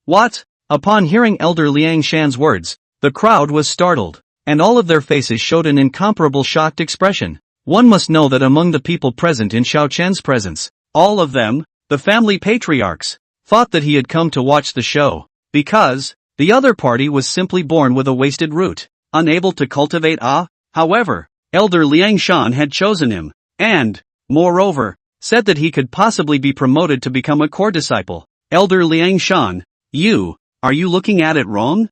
What? Upon hearing Elder Liang Shan's words, the crowd was startled, and all of their faces showed an incomparable shocked expression. One must know that among the people present in Xiao Chen's presence, all of them, the family patriarchs, thought that he had come to watch the show, because the other party was simply born with a wasted root, unable to cultivate a. However, Elder Liang Shan had chosen him, and, moreover, said that he could possibly be promoted to become a core disciple. Elder Liang Shan, are you looking at it wrong?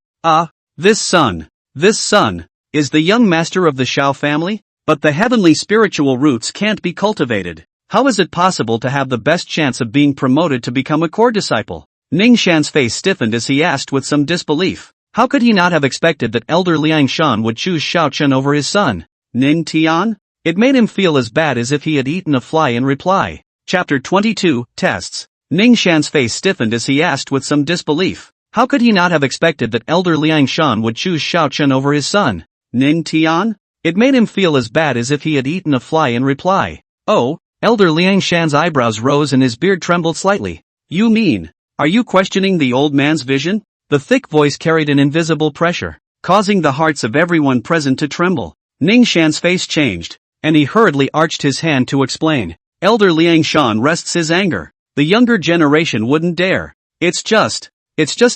This son, is the young master of the Xiao family? But the heavenly spiritual roots can't be cultivated. How is it possible to have the best chance of being promoted to become a core disciple? Ning Shan's face stiffened as he asked with some disbelief. How could he not have expected that Elder Liang Shan would choose Xiao Chen over his son, Ning Tian? It made him feel as bad as if he had eaten a fly in reply. Chapter 22, Tests. Ning Shan's face stiffened as he asked with some disbelief. How could he not have expected that Elder Liang Shan would choose Xiao Chen over his son, Ning Tian? It made him feel as bad as if he had eaten a fly in reply. Oh, Elder Liang Shan's eyebrows rose and his beard trembled slightly. You mean, are you questioning the old man's vision? The thick voice carried an invisible pressure, causing the hearts of everyone present to tremble. Ning Shan's face changed, and he hurriedly arched his hand to explain. Elder Liang Shan rests his anger. The younger generation wouldn't dare. It's just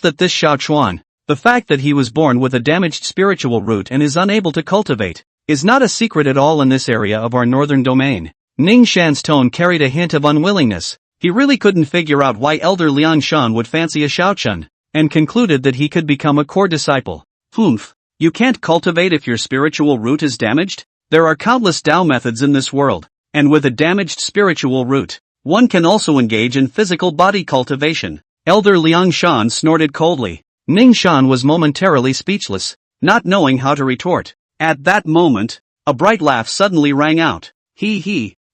that this Xiao Chuan, the fact that he was born with a damaged spiritual root and is unable to cultivate, is not a secret at all in this area of our northern domain. Ning Shan's tone carried a hint of unwillingness. He really couldn't figure out why Elder Liang Shan would fancy a Xiao Chen, and concluded that he could become a core disciple. You can't cultivate if your spiritual root is damaged? There are countless Tao methods in this world, and with a damaged spiritual root, one can also engage in physical body cultivation. Elder Liang Shan snorted coldly. Ning Shan was momentarily speechless, not knowing how to retort. At that moment, a bright laugh suddenly rang out.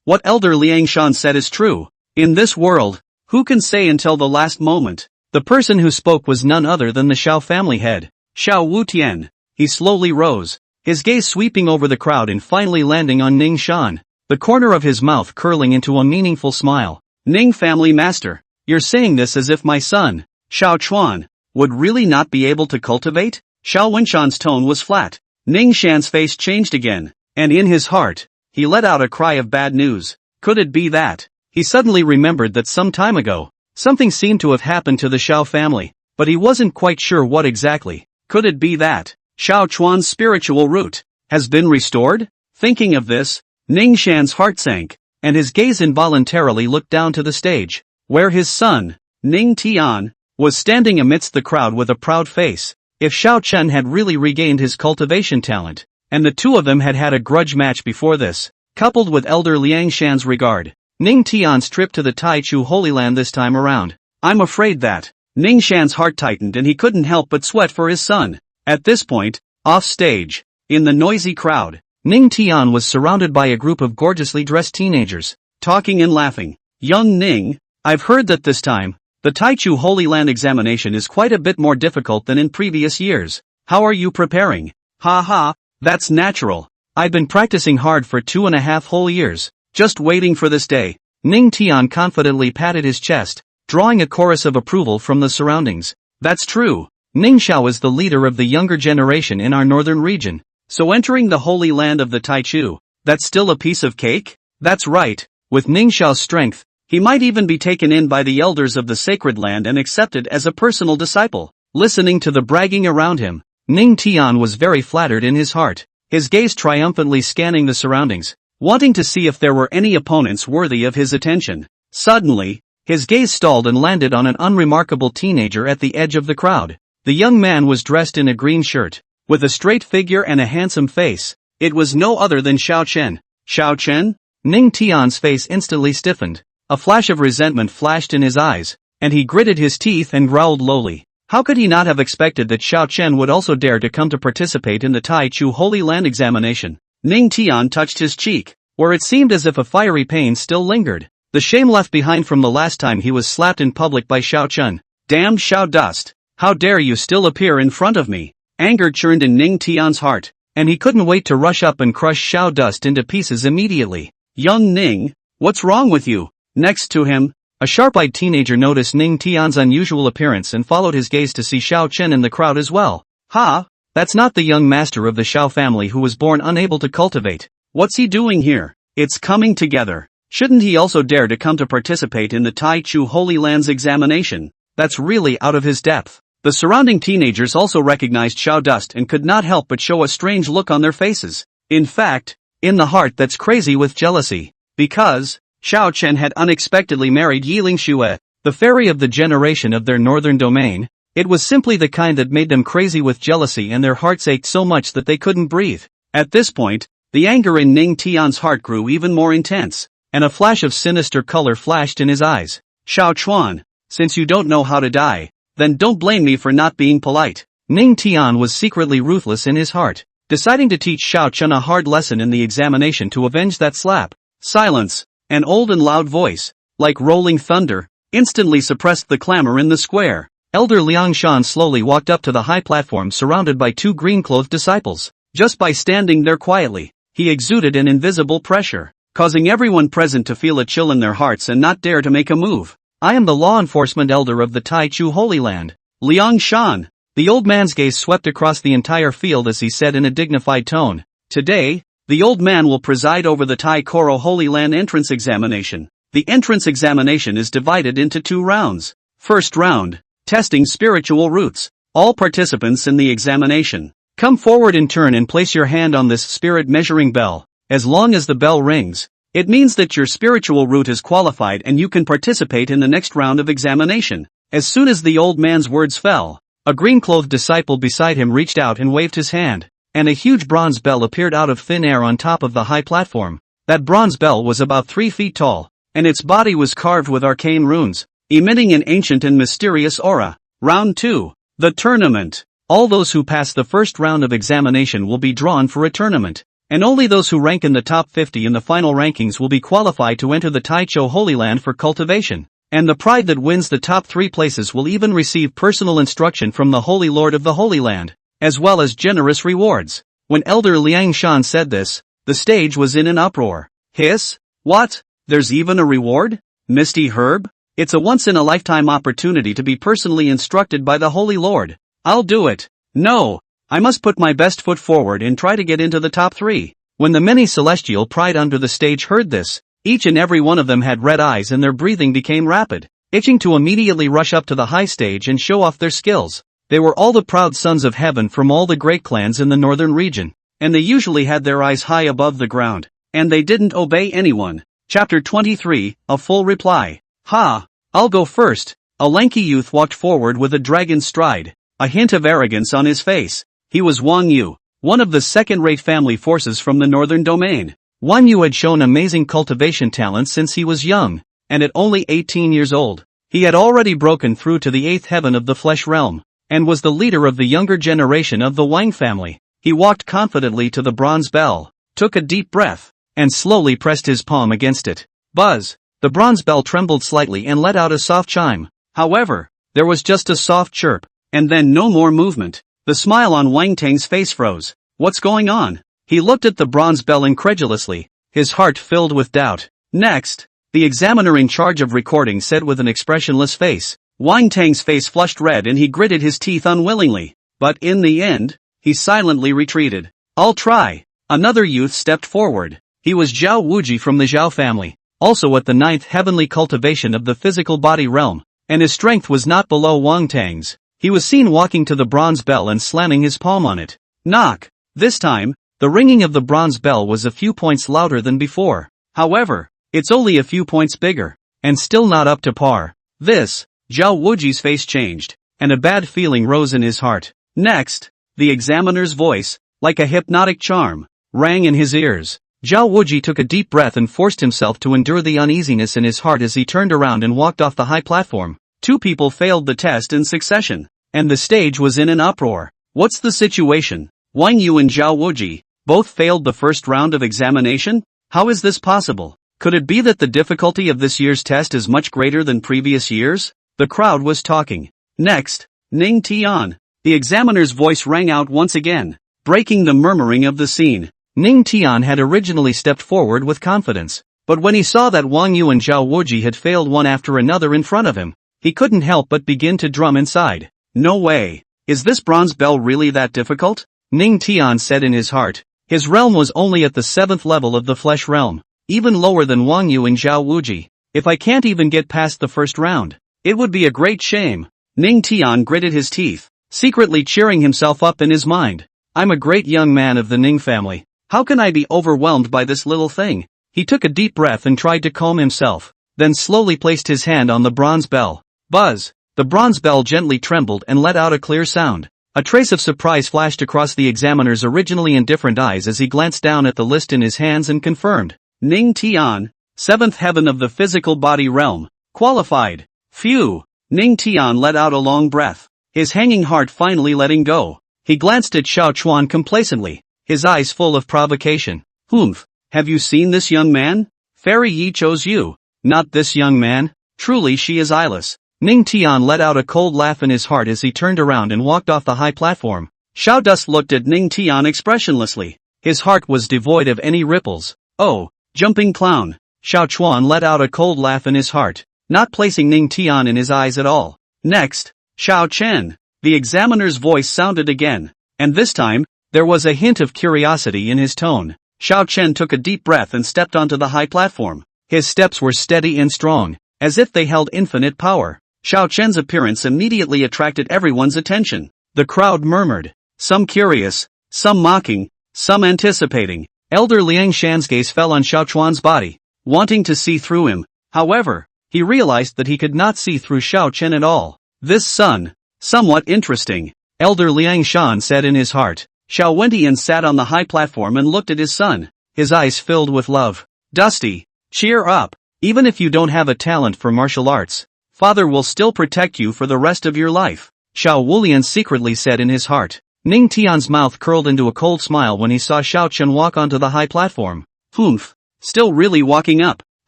What Elder Liang Shan said is true. In this world, who can say until the last moment? The person who spoke was none other than the Xiao family head, Xiao Wutian. He slowly rose, his gaze sweeping over the crowd and finally landing on Ning Shan, the corner of his mouth curling into a meaningful smile. Ning family master, you're saying this as if my son, Xiao Chuan, would really not be able to cultivate? Xiao Wenshan's tone was flat. Ning Shan's face changed again, and in his heart, he let out a cry of bad news. Could it be that? He suddenly remembered that some time ago, something seemed to have happened to the Xiao family, but he wasn't quite sure what exactly. Could it be that Xiao Chuan's spiritual root has been restored? Thinking of this, Ning Shan's heart sank, and his gaze involuntarily looked down to the stage, where his son, Ning Tian, was standing amidst the crowd with a proud face. If Xiao Chen had really regained his cultivation talent, and the two of them had had a grudge match before this, coupled with Elder Liang Shan's regard, Ning Tian's trip to the Taichu Holy Land this time around, I'm afraid that Ning Shan's heart tightened and he couldn't help but sweat for his son. At this point, off stage, in the noisy crowd, Ning Tian was surrounded by a group of gorgeously dressed teenagers, talking and laughing. Young Ning, I've heard that this time, the Taichu Holy Land examination is quite a bit more difficult than in previous years. How are you preparing? That's natural. I've been practicing hard for 2.5 whole years, just waiting for this day. Ning Tian confidently patted his chest, drawing a chorus of approval from the surroundings. That's true. Ning Xiao is the leader of the younger generation in our northern region. So entering the Holy Land of the Taichu, that's still a piece of cake? That's right. With Ning Xiao's strength, he might even be taken in by the elders of the sacred land and accepted as a personal disciple. Listening to the bragging around him, Ning Tian was very flattered in his heart, his gaze triumphantly scanning the surroundings, wanting to see if there were any opponents worthy of his attention. Suddenly, his gaze stalled and landed on an unremarkable teenager at the edge of the crowd. The young man was dressed in a green shirt, with a straight figure and a handsome face. It was no other than Xiao Chen. Xiao Chen? Ning Tian's face instantly stiffened. A flash of resentment flashed in his eyes, and he gritted his teeth and growled lowly. How could he not have expected that Xiao Chen would also dare to come to participate in the Taichu Holy Land examination? Ning Tian touched his cheek, where it seemed as if a fiery pain still lingered. The shame left behind from the last time he was slapped in public by Xiao Chen. Damned Xiao Dust! How dare you still appear in front of me? Anger churned in Ning Tian's heart, and he couldn't wait to rush up and crush Xiao Dust into pieces immediately. Young Ning, what's wrong with you? Next to him, A sharp-eyed teenager noticed Ning Tian's unusual appearance and followed his gaze to see Xiao Chen in the crowd as well. Ha! That's not the young master of the Xiao family who was born unable to cultivate. What's he doing here? It's coming together. Shouldn't he also dare to come to participate in the Tai Chu Holy Land's examination? That's really out of his depth. The surrounding teenagers also recognized Xiao Dust and could not help but show a strange look on their faces. In fact, in the heart that's crazy with jealousy. Because Xiao Chen had unexpectedly married Yiling Xue, the fairy of the generation of their northern domain. It was simply the kind that made them crazy with jealousy and their hearts ached so much that they couldn't breathe. At this point, the anger in Ning Tian's heart grew even more intense, and a flash of sinister color flashed in his eyes. Xiao Chuan, since you don't know how to die, then don't blame me for not being polite. Ning Tian was secretly ruthless in his heart, deciding to teach Xiao Chen a hard lesson in the examination to avenge that slap. Silence, an old and loud voice, like rolling thunder, instantly suppressed the clamor in the square. Elder Liang Shan slowly walked up to the high platform surrounded by two green-clothed disciples. Just by standing there quietly, he exuded an invisible pressure, causing everyone present to feel a chill in their hearts and not dare to make a move. I am the law enforcement elder of the Tai Chu Holy Land. Liang Shan. The old man's gaze swept across the entire field as he said in a dignified tone. Today, the old man will preside over the Tai Koro Holy Land entrance examination. The entrance examination is divided into 2 rounds. First round. Testing spiritual roots. All participants in the examination, come forward in turn and place your hand on this spirit measuring bell. As long as the bell rings, it means that your spiritual root is qualified and you can participate in the next round of examination. As soon as the old man's words fell, a green-clothed disciple beside him reached out and waved his hand, and a huge bronze bell appeared out of thin air on top of the high platform. That bronze bell was about 3 feet tall, and its body was carved with arcane runes, emitting an ancient and mysterious aura. Round 2. The tournament. All those who pass the first round of examination will be drawn for a tournament, and only those who rank in the top 50 in the final rankings will be qualified to enter the Tai Chu Holy Land for cultivation, and the pride that wins the top 3 places will even receive personal instruction from the Holy Lord of the Holy Land, as well as generous rewards. When Elder Liang Shan said this, the stage was in an uproar. Hiss? What? There's even a reward? Misty Herb? It's a once-in-a-lifetime opportunity to be personally instructed by the Holy Lord. I'll do it. No, I must put my best foot forward and try to get into the top 3. When the many celestial pride under the stage heard this, each and every one of them had red eyes and their breathing became rapid, itching to immediately rush up to the high stage and show off their skills. They were all the proud sons of heaven from all the great clans in the northern region, and they usually had their eyes high above the ground, and they didn't obey anyone. Chapter 23, A Full Reply. Ha! I'll go first. A lanky youth walked forward with a dragon's stride, a hint of arrogance on his face. He was Wang Yu, one of the second-rate family forces from the northern domain. Wang Yu had shown amazing cultivation talent since he was young, and at only 18 years old, he had already broken through to the 8th heaven of the flesh realm, and was the leader of the younger generation of the Wang family. He walked confidently to the bronze bell, took a deep breath, and slowly pressed his palm against it. Buzz! The bronze bell trembled slightly and let out a soft chime. However, there was just a soft chirp, and then no more movement. The smile on Wang Tang's face froze. What's going on? He looked at the bronze bell incredulously, his heart filled with doubt. Next, the examiner in charge of recording said with an expressionless face. Wang Tang's face flushed red and he gritted his teeth unwillingly. But in the end, he silently retreated. I'll try. Another youth stepped forward. He was Zhao Wuji from the Zhao family, also at the 9th heavenly cultivation of the physical body realm, and his strength was not below Wang Tang's. He was seen walking to the bronze bell and slamming his palm on it. Knock! This time, the ringing of the bronze bell was a few points louder than before. However, it's only a few points bigger, and still not up to par. This, Zhao Wuji's face changed, and a bad feeling rose in his heart. Next, the examiner's voice, like a hypnotic charm, rang in his ears. Zhao Wuji took a deep breath and forced himself to endure the uneasiness in his heart as he turned around and walked off the high platform. 2 people failed the test in succession, and the stage was in an uproar. What's the situation? Wang Yu and Zhao Wuji both failed the first round of examination? How is this possible? Could it be that the difficulty of this year's test is much greater than previous years? The crowd was talking. Next, Ning Tian. The examiner's voice rang out once again, breaking the murmuring of the scene. Ning Tian had originally stepped forward with confidence. But when he saw that Wang Yu and Zhao Wuji had failed one after another in front of him, he couldn't help but begin to drum inside. No way. Is this bronze bell really that difficult? Ning Tian said in his heart. His realm was only at the 7th level of the flesh realm, even lower than Wang Yu and Zhao Wuji. If I can't even get past the first round, it would be a great shame. Ning Tian gritted his teeth, secretly cheering himself up in his mind. I'm a great young man of the Ning family. How can I be overwhelmed by this little thing? He took a deep breath and tried to calm himself, then slowly placed his hand on the bronze bell. Buzz! The bronze bell gently trembled and let out a clear sound. A trace of surprise flashed across the examiner's originally indifferent eyes as he glanced down at the list in his hands and confirmed. Ning Tian, 7th heaven of the physical body realm, qualified. Phew! Ning Tian let out a long breath, his hanging heart finally letting go. He glanced at Xiao Chuan complacently, his eyes full of provocation. Humph! Have you seen this young man? Fairy Yi chose you. Not this young man. Truly she is eyeless. Ning Tian let out a cold laugh in his heart as he turned around and walked off the high platform. Xiao Dust looked at Ning Tian expressionlessly. His heart was devoid of any ripples. Oh, jumping clown. Xiao Chuan let out a cold laugh in his heart, not placing Ning Tian in his eyes at all. Next, Xiao Chen. The examiner's voice sounded again, and this time, there was a hint of curiosity in his tone. Xiao Chen took a deep breath and stepped onto the high platform. His steps were steady and strong, as if they held infinite power. Xiao Chen's appearance immediately attracted everyone's attention. The crowd murmured, some curious, some mocking, some anticipating. Elder Liang Shan's gaze fell on Xiao Chuan's body, wanting to see through him. However, he realized that he could not see through Xiao Chen at all. This son, somewhat interesting, Elder Liang Shan said in his heart. Xiao Wentian sat on the high platform and looked at his son, his eyes filled with love. Dusty, cheer up. Even if you don't have a talent for martial arts, Father will still protect you for the rest of your life, Xiao Wulian secretly said in his heart. Ning Tian's mouth curled into a cold smile when he saw Xiao Chen walk onto the high platform. Humph, still really walking up.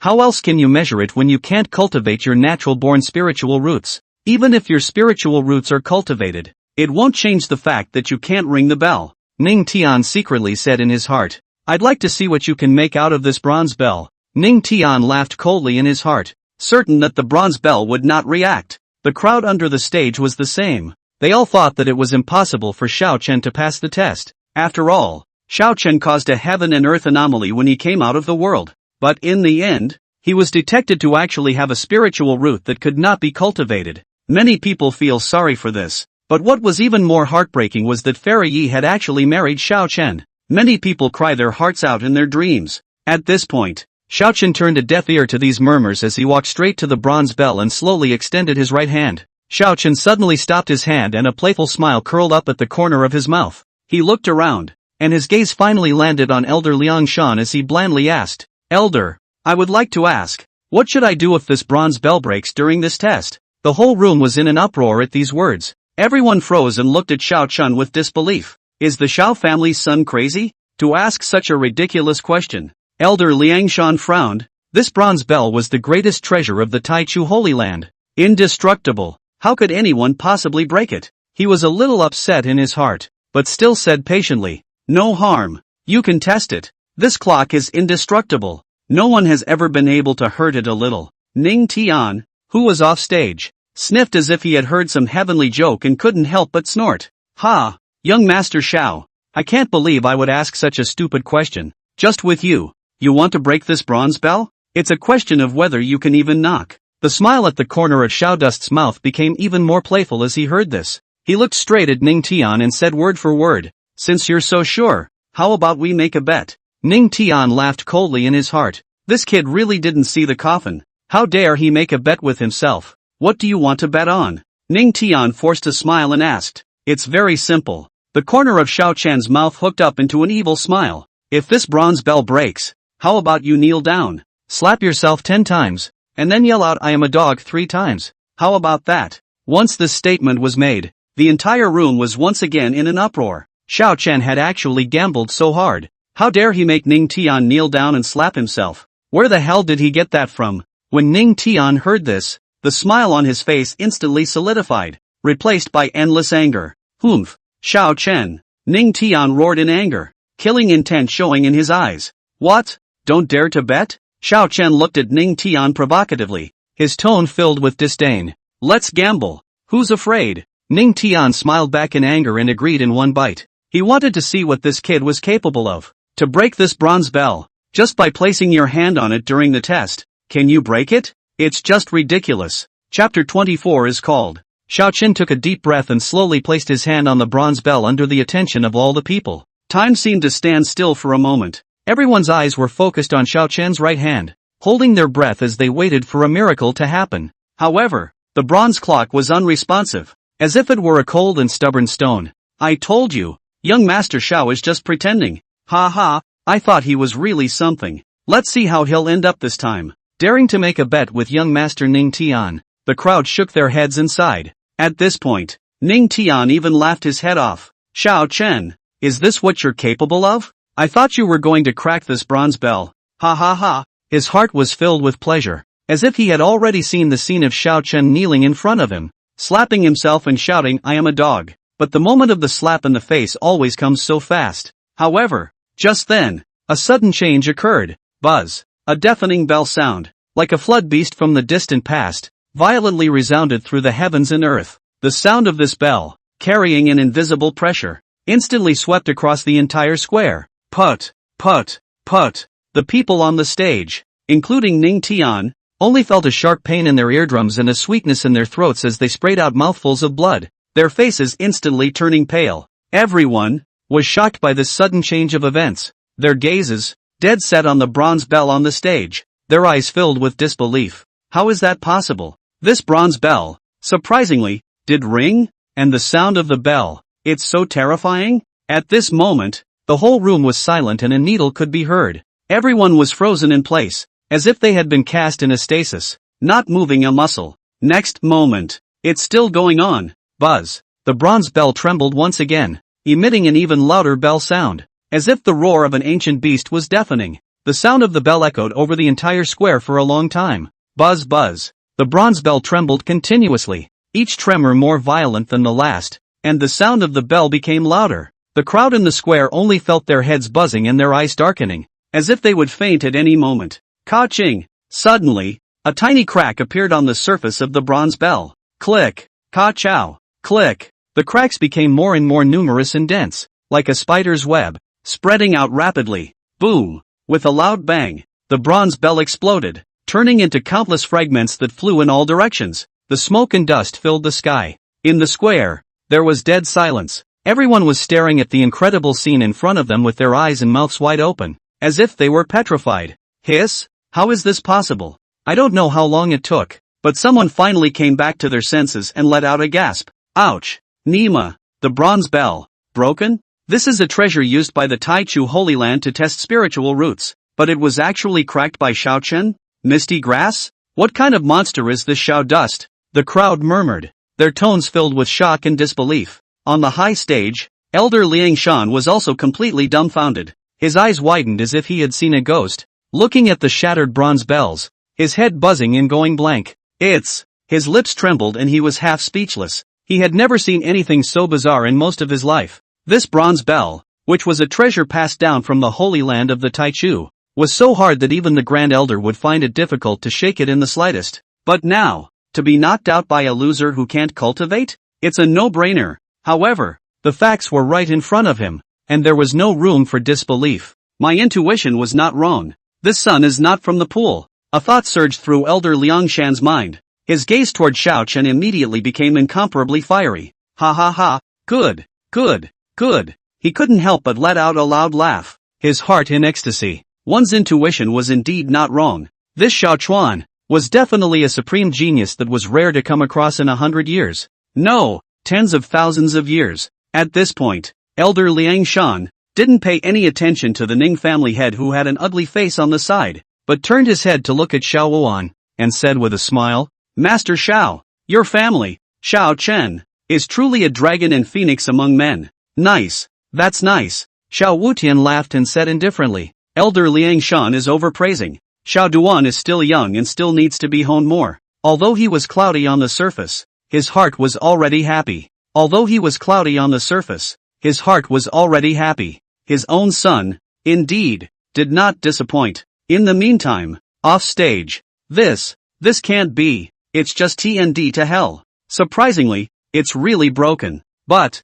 How else can you measure it when you can't cultivate your natural-born spiritual roots? Even if your spiritual roots are cultivated, it won't change the fact that you can't ring the bell, Ning Tian secretly said in his heart. I'd like to see what you can make out of this bronze bell. Ning Tian laughed coldly in his heart, certain that the bronze bell would not react. The crowd under the stage was the same. They all thought that it was impossible for Xiao Chen to pass the test. After all, Xiao Chen caused a heaven and earth anomaly when he came out of the world. But in the end, he was detected to actually have a spiritual root that could not be cultivated. Many people feel sorry for this. But what was even more heartbreaking was that Fairy Yi had actually married Xiao Chen. Many people cry their hearts out in their dreams. At this point, Xiao Chen turned a deaf ear to these murmurs as he walked straight to the bronze bell and slowly extended his right hand. Xiao Chen suddenly stopped his hand and a playful smile curled up at the corner of his mouth. He looked around, and his gaze finally landed on Elder Liang Shan as he blandly asked, Elder, I would like to ask, what should I do if this bronze bell breaks during this test? The whole room was in an uproar at these words. Everyone froze and looked at Xiao Chen with disbelief. Is the Xiao family's son crazy to ask such a ridiculous question? Elder Liang Shan frowned. This bronze bell was the greatest treasure of the Taichu Holy Land. Indestructible. How could anyone possibly break it? He was a little upset in his heart, but still said patiently, no harm. You can test it. This clock is indestructible. No one has ever been able to hurt it a little. Ning Tian, who was off stage, sniffed as if he had heard some heavenly joke and couldn't help but snort. Ha, young Master Xiao, I can't believe I would ask such a stupid question. Just with you, you want to break this bronze bell? It's a question of whether you can even knock. The smile at the corner of Xiao Dust's mouth became even more playful as he heard this. He looked straight at Ning Tian and said word for word, since you're so sure, how about we make a bet? Ning Tian laughed coldly in his heart. This kid really didn't see the coffin. How dare he make a bet with himself? What do you want to bet on? Ning Tian forced a smile and asked. It's very simple. The corner of Xiao Chen's mouth hooked up into an evil smile. If this bronze bell breaks, how about you kneel down, slap yourself 10 times, and then yell out I am a dog 3 times? How about that? Once this statement was made, the entire room was once again in an uproar. Xiao Chen had actually gambled so hard. How dare he make Ning Tian kneel down and slap himself? Where the hell did he get that from? When Ning Tian heard this, the smile on his face instantly solidified, replaced by endless anger. Humph, Xiao Chen. Ning Tian roared in anger, killing intent showing in his eyes. What? Don't dare to bet? Xiao Chen looked at Ning Tian provocatively, his tone filled with disdain. Let's gamble. Who's afraid? Ning Tian smiled back in anger and agreed in one bite. He wanted to see what this kid was capable of. To break this bronze bell, just by placing your hand on it during the test. Can you break it? It's just ridiculous. Chapter 24 is called. Xiao Chen took a deep breath and slowly placed his hand on the bronze bell under the attention of all the people. Time seemed to stand still for a moment. Everyone's eyes were focused on Xiao Chen's right hand, holding their breath as they waited for a miracle to happen. However, the bronze clock was unresponsive, as if it were a cold and stubborn stone. I told you, young Master Xiao is just pretending. Ha ha, I thought he was really something. Let's see how he'll end up this time. Daring to make a bet with young Master Ning Tian, the crowd shook their heads and sighed. At this point, Ning Tian even laughed his head off. Xiao Chen, is this what you're capable of? I thought you were going to crack this bronze bell. Ha ha ha. His heart was filled with pleasure, as if he had already seen the scene of Xiao Chen kneeling in front of him, slapping himself and shouting, I am a dog. But the moment of the slap in the face always comes so fast. However, just then, a sudden change occurred. Buzz. A deafening bell sound, like a flood beast from the distant past, violently resounded through the heavens and earth. The sound of this bell, carrying an invisible pressure, instantly swept across the entire square. Put, put, put. The people on the stage, including Ning Tian, only felt a sharp pain in their eardrums and a sweetness in their throats as they sprayed out mouthfuls of blood, their faces instantly turning pale. Everyone was shocked by this sudden change of events, their gazes dead set on the bronze bell on the stage, their eyes filled with disbelief. How is that possible? This bronze bell, surprisingly, did ring, and the sound of the bell, it's so terrifying. At this moment, the whole room was silent and a needle could be heard. Everyone was frozen in place, as if they had been cast in a stasis, not moving a muscle. Next moment, it's still going on. Buzz. The bronze bell trembled once again, emitting an even louder bell sound, as if the roar of an ancient beast was deafening. The sound of the bell echoed over the entire square for a long time. Buzz buzz. The bronze bell trembled continuously, each tremor more violent than the last, and the sound of the bell became louder. The crowd in the square only felt their heads buzzing and their eyes darkening, as if they would faint at any moment. Ka-ching! Suddenly, a tiny crack appeared on the surface of the bronze bell. Click! Ka-chow! Click! The cracks became more and more numerous and dense, like a spider's web, spreading out rapidly. Boom! With a loud bang, the bronze bell exploded, turning into countless fragments that flew in all directions. The smoke and dust filled the sky. In the square, there was dead silence. Everyone was staring at the incredible scene in front of them with their eyes and mouths wide open, as if they were petrified. Hiss? How is this possible? I don't know how long it took, but someone finally came back to their senses and let out a gasp. Ouch! Nima, the bronze bell, broken? This is a treasure used by the Taichu Holy Land to test spiritual roots, but it was actually cracked by Xiao Chen? Misty grass? What kind of monster is this Xiao dust? The crowd murmured, their tones filled with shock and disbelief. On the high stage, Elder Liang Shan was also completely dumbfounded. His eyes widened as if he had seen a ghost, looking at the shattered bronze bells, his head buzzing and going blank. His lips trembled and he was half speechless. He had never seen anything so bizarre in most of his life. This bronze bell, which was a treasure passed down from the Holy Land of the Taichu, was so hard that even the Grand Elder would find it difficult to shake it in the slightest. But now, to be knocked out by a loser who can't cultivate? It's a no-brainer. However, the facts were right in front of him, and there was no room for disbelief. My intuition was not wrong. This sun is not from the pool. A thought surged through Elder Liang Shan's mind. His gaze toward Xiao Chen immediately became incomparably fiery. Ha ha ha, good, good, good. He couldn't help but let out a loud laugh, his heart in ecstasy. One's intuition was indeed not wrong. This Xiao Chuan was definitely a supreme genius that was rare to come across in 100 years. No, tens of thousands of years. At this point, Elder Liang Shan didn't pay any attention to the Ning family head who had an ugly face on the side, but turned his head to look at Xiao Wuan, and said with a smile, Master Xiao, your family, Xiao Chen, is truly a dragon and phoenix among men. Nice, that's nice. Xiao Wutian laughed and said indifferently, Elder Liang Shan is overpraising. Xiao Duan is still young and still needs to be honed more. Although he was cloudy on the surface, his heart was already happy. Although he was cloudy on the surface, his heart was already happy. His own son, indeed, did not disappoint. In the meantime, Off stage. This can't be. It's just TND to hell. Surprisingly, it's really broken. But,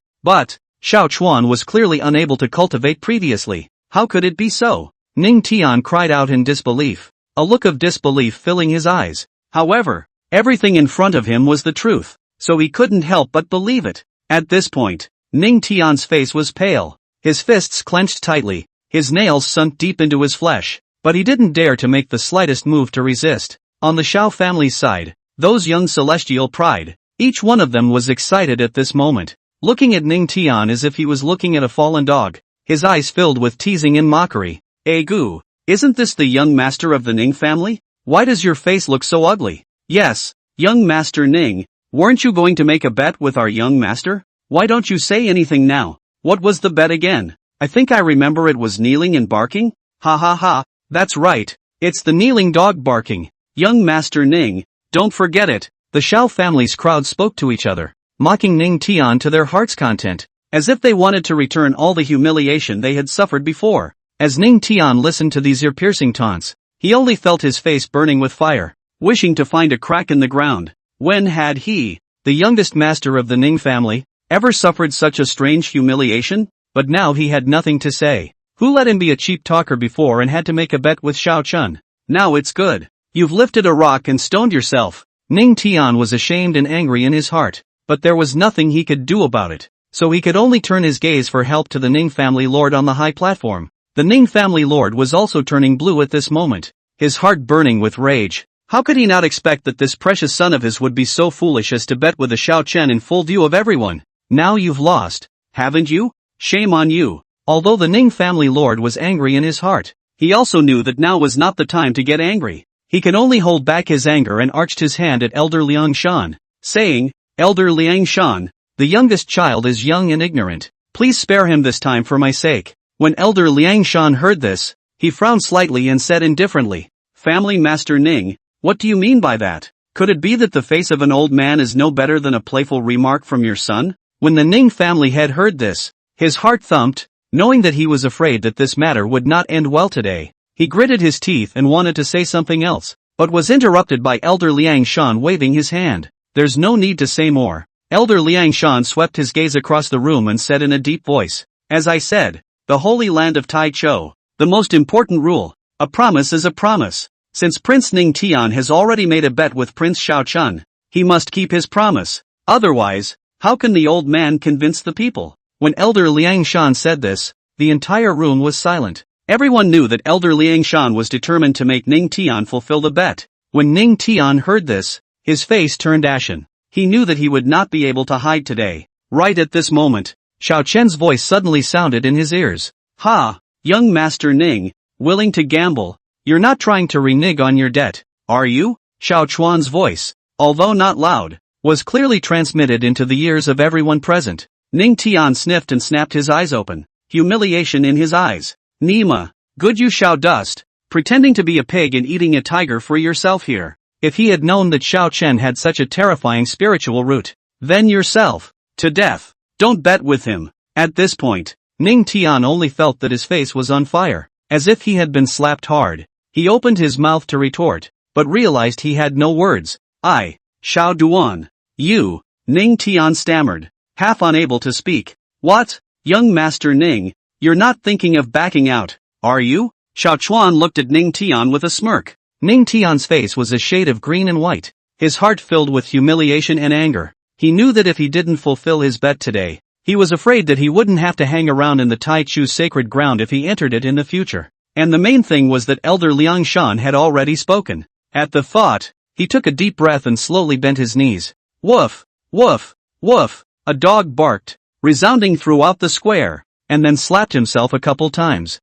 Xiao Chuan was clearly unable to cultivate previously. How could it be so? Ning Tian cried out in disbelief, a look of disbelief filling his eyes. However, everything in front of him was the truth, so he couldn't help but believe it. At this point, Ning Tian's face was pale, his fists clenched tightly, his nails sunk deep into his flesh, but he didn't dare to make the slightest move to resist. On the Xiao family's side, those young celestial pride, each one of them was excited at this moment, looking at Ning Tian as if he was looking at a fallen dog, his eyes filled with teasing and mockery. Gu, isn't this the young master of the Ning family? Why does your face look so ugly? Yes, young master Ning, weren't you going to make a bet with our young master? Why don't you say anything now? What was the bet again? I think I remember it was kneeling and barking? Ha ha ha, that's right, it's the kneeling dog barking. Young master Ning, don't forget it. The Xiao family's crowd spoke to each other, mocking Ning Tian to their heart's content, as if they wanted to return all the humiliation they had suffered before. As Ning Tian listened to these ear-piercing taunts, he only felt his face burning with fire, wishing to find a crack in the ground. When had he, the youngest master of the Ning family, ever suffered such a strange humiliation? But now he had nothing to say. Who let him be a cheap talker before and had to make a bet with Xiao Chun? Now it's good. You've lifted a rock and stoned yourself. Ning Tian was ashamed and angry in his heart, but there was nothing he could do about it, so he could only turn his gaze for help to the Ning family lord on the high platform. The Ning family lord was also turning blue at this moment, his heart burning with rage. How could he not expect that this precious son of his would be so foolish as to bet with a Xiao Chen in full view of everyone? Now you've lost, haven't you? Shame on you. Although the Ning family lord was angry in his heart, he also knew that now was not the time to get angry. He could only hold back his anger and arched his hand at Elder Liang Shan, saying, Elder Liang Shan, the youngest child is young and ignorant. Please spare him this time for my sake. When Elder Liang Shan heard this, he frowned slightly and said indifferently, Family Master Ning, what do you mean by that? Could it be that the face of an old man is no better than a playful remark from your son? When the Ning family head heard this, his heart thumped, knowing that he was afraid that this matter would not end well today. He gritted his teeth and wanted to say something else, but was interrupted by Elder Liang Shan waving his hand. There's no need to say more. Elder Liang Shan swept his gaze across the room and said in a deep voice, As I said, the holy land of Tai Chou, the most important rule, a promise is a promise. Since Prince Ning Tian has already made a bet with Prince Xiao Chun, he must keep his promise. Otherwise, how can the old man convince the people? When Elder Liang Shan said this, the entire room was silent. Everyone knew that Elder Liang Shan was determined to make Ning Tian fulfill the bet. When Ning Tian heard this, his face turned ashen. He knew that he would not be able to hide today. Right at this moment, Xiao Chen's voice suddenly sounded in his ears. Ha! Young Master Ning, willing to gamble. You're not trying to renege on your debt, are you? Xiao Chuan's voice, although not loud, was clearly transmitted into the ears of everyone present. Ning Tian sniffed and snapped his eyes open, humiliation in his eyes. Nima, good you Xiao dust, pretending to be a pig and eating a tiger for yourself here. If he had known that Xiao Chen had such a terrifying spiritual root, then yourself, to death, don't bet with him. At this point, Ning Tian only felt that his face was on fire, as if he had been slapped hard. He opened his mouth to retort, but realized he had no words. Xiao Duan. You, Ning Tian stammered, half unable to speak. What? Young Master Ning, you're not thinking of backing out, are you? Xiao Chuan looked at Ning Tian with a smirk. Ning Tian's face was a shade of green and white, his heart filled with humiliation and anger. He knew that if he didn't fulfill his bet today, he was afraid that he wouldn't have to hang around in the Tai Chu sacred ground if he entered it in the future. And the main thing was that Elder Liang Shan had already spoken. At the thought, he took a deep breath and slowly bent his knees. Woof, woof, woof, a dog barked, resounding throughout the square, and then slapped himself a couple times.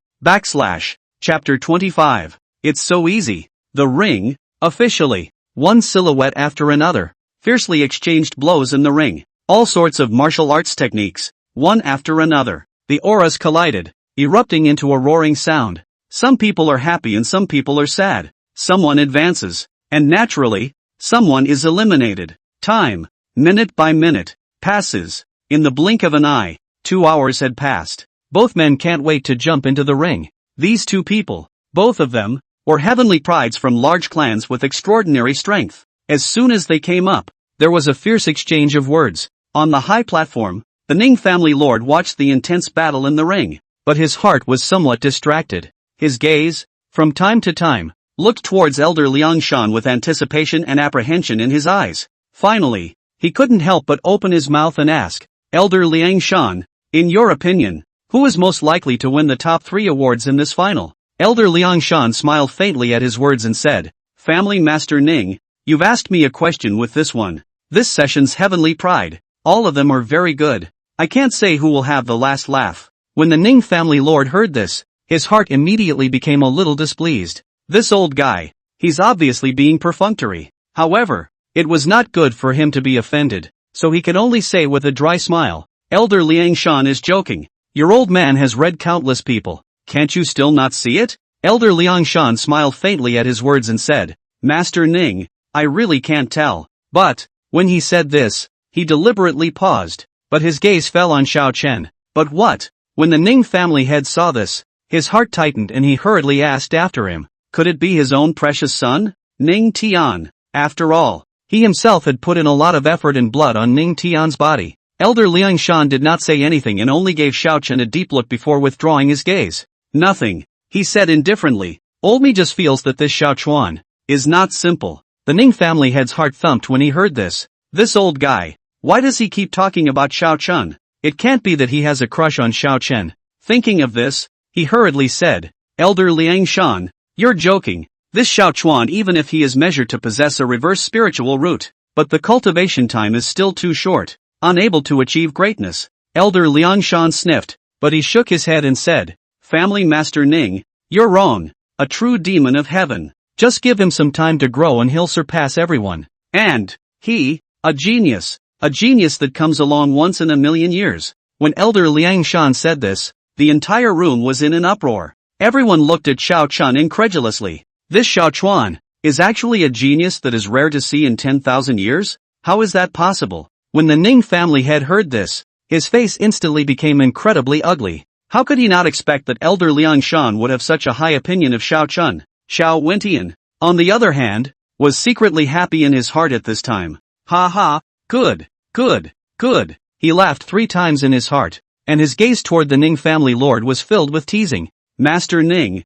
Chapter 25. It's so easy. The ring, officially. One silhouette after another, fiercely exchanged blows in the ring. All sorts of martial arts techniques, one after another. The auras collided, erupting into a roaring sound. Some people are happy and some people are sad. Someone advances, and naturally, someone is eliminated. Time, minute by minute, passes. In the blink of an eye, 2 hours had passed. Both men can't wait to jump into the ring. These two people, both of them, or heavenly prides from large clans with extraordinary strength. As soon as they came up, there was a fierce exchange of words. On the high platform, the Ning family lord watched the intense battle in the ring, but his heart was somewhat distracted. His gaze, from time to time, looked towards Elder Liangshan with anticipation and apprehension in his eyes. Finally, he couldn't help but open his mouth and ask, Elder Liangshan, in your opinion, who is most likely to win the top 3 awards in this final? Elder Liangshan smiled faintly at his words and said, Family Master Ning, you've asked me a question with this one. This session's heavenly pride. All of them are very good. I can't say who will have the last laugh. When the Ning family lord heard this, his heart immediately became a little displeased. This old guy, he's obviously being perfunctory. However, it was not good for him to be offended, so he could only say with a dry smile, Elder Liangshan is joking. Your old man has read countless people. Can't you still not see it? Elder Liangshan smiled faintly at his words and said, Master Ning, I really can't tell. But, when he said this, he deliberately paused, but his gaze fell on Xiao Chen. But what? When the Ning family head saw this, his heart tightened and he hurriedly asked after him, could it be his own precious son? Ning Tian. After all, he himself had put in a lot of effort and blood on Ning Tian's body. Elder Liangshan did not say anything and only gave Xiao Chen a deep look before withdrawing his gaze. Nothing, he said indifferently. Old me just feels that this Xiao Chuan is not simple. The Ning family head's heart thumped when he heard this. This old guy, why does he keep talking about Xiao Chen? It can't be that he has a crush on Xiao Chen. Thinking of this, he hurriedly said, Elder Liangshan, you're joking. This Xiao Chuan, even if he is measured to possess a reverse spiritual root, but the cultivation time is still too short, unable to achieve greatness. Elder Liangshan sniffed, but he shook his head and said, Family Master Ning, you're wrong. A true demon of heaven. Just give him some time to grow and he'll surpass everyone. And, he, a genius that comes along once in a million years. When Elder Liangshan said this, the entire room was in an uproar. Everyone looked at Xiao Chen incredulously. This Xiao Chuan is actually a genius that is rare to see in 10,000 years? How is that possible? When the Ning family head heard this, his face instantly became incredibly ugly. How could he not expect that Elder Liangshan would have such a high opinion of Xiao Chen? Xiao Wentian, on the other hand, was secretly happy in his heart at this time. Ha ha, good. He laughed 3 times in his heart, and his gaze toward the Ning family lord was filled with teasing. Master Ning,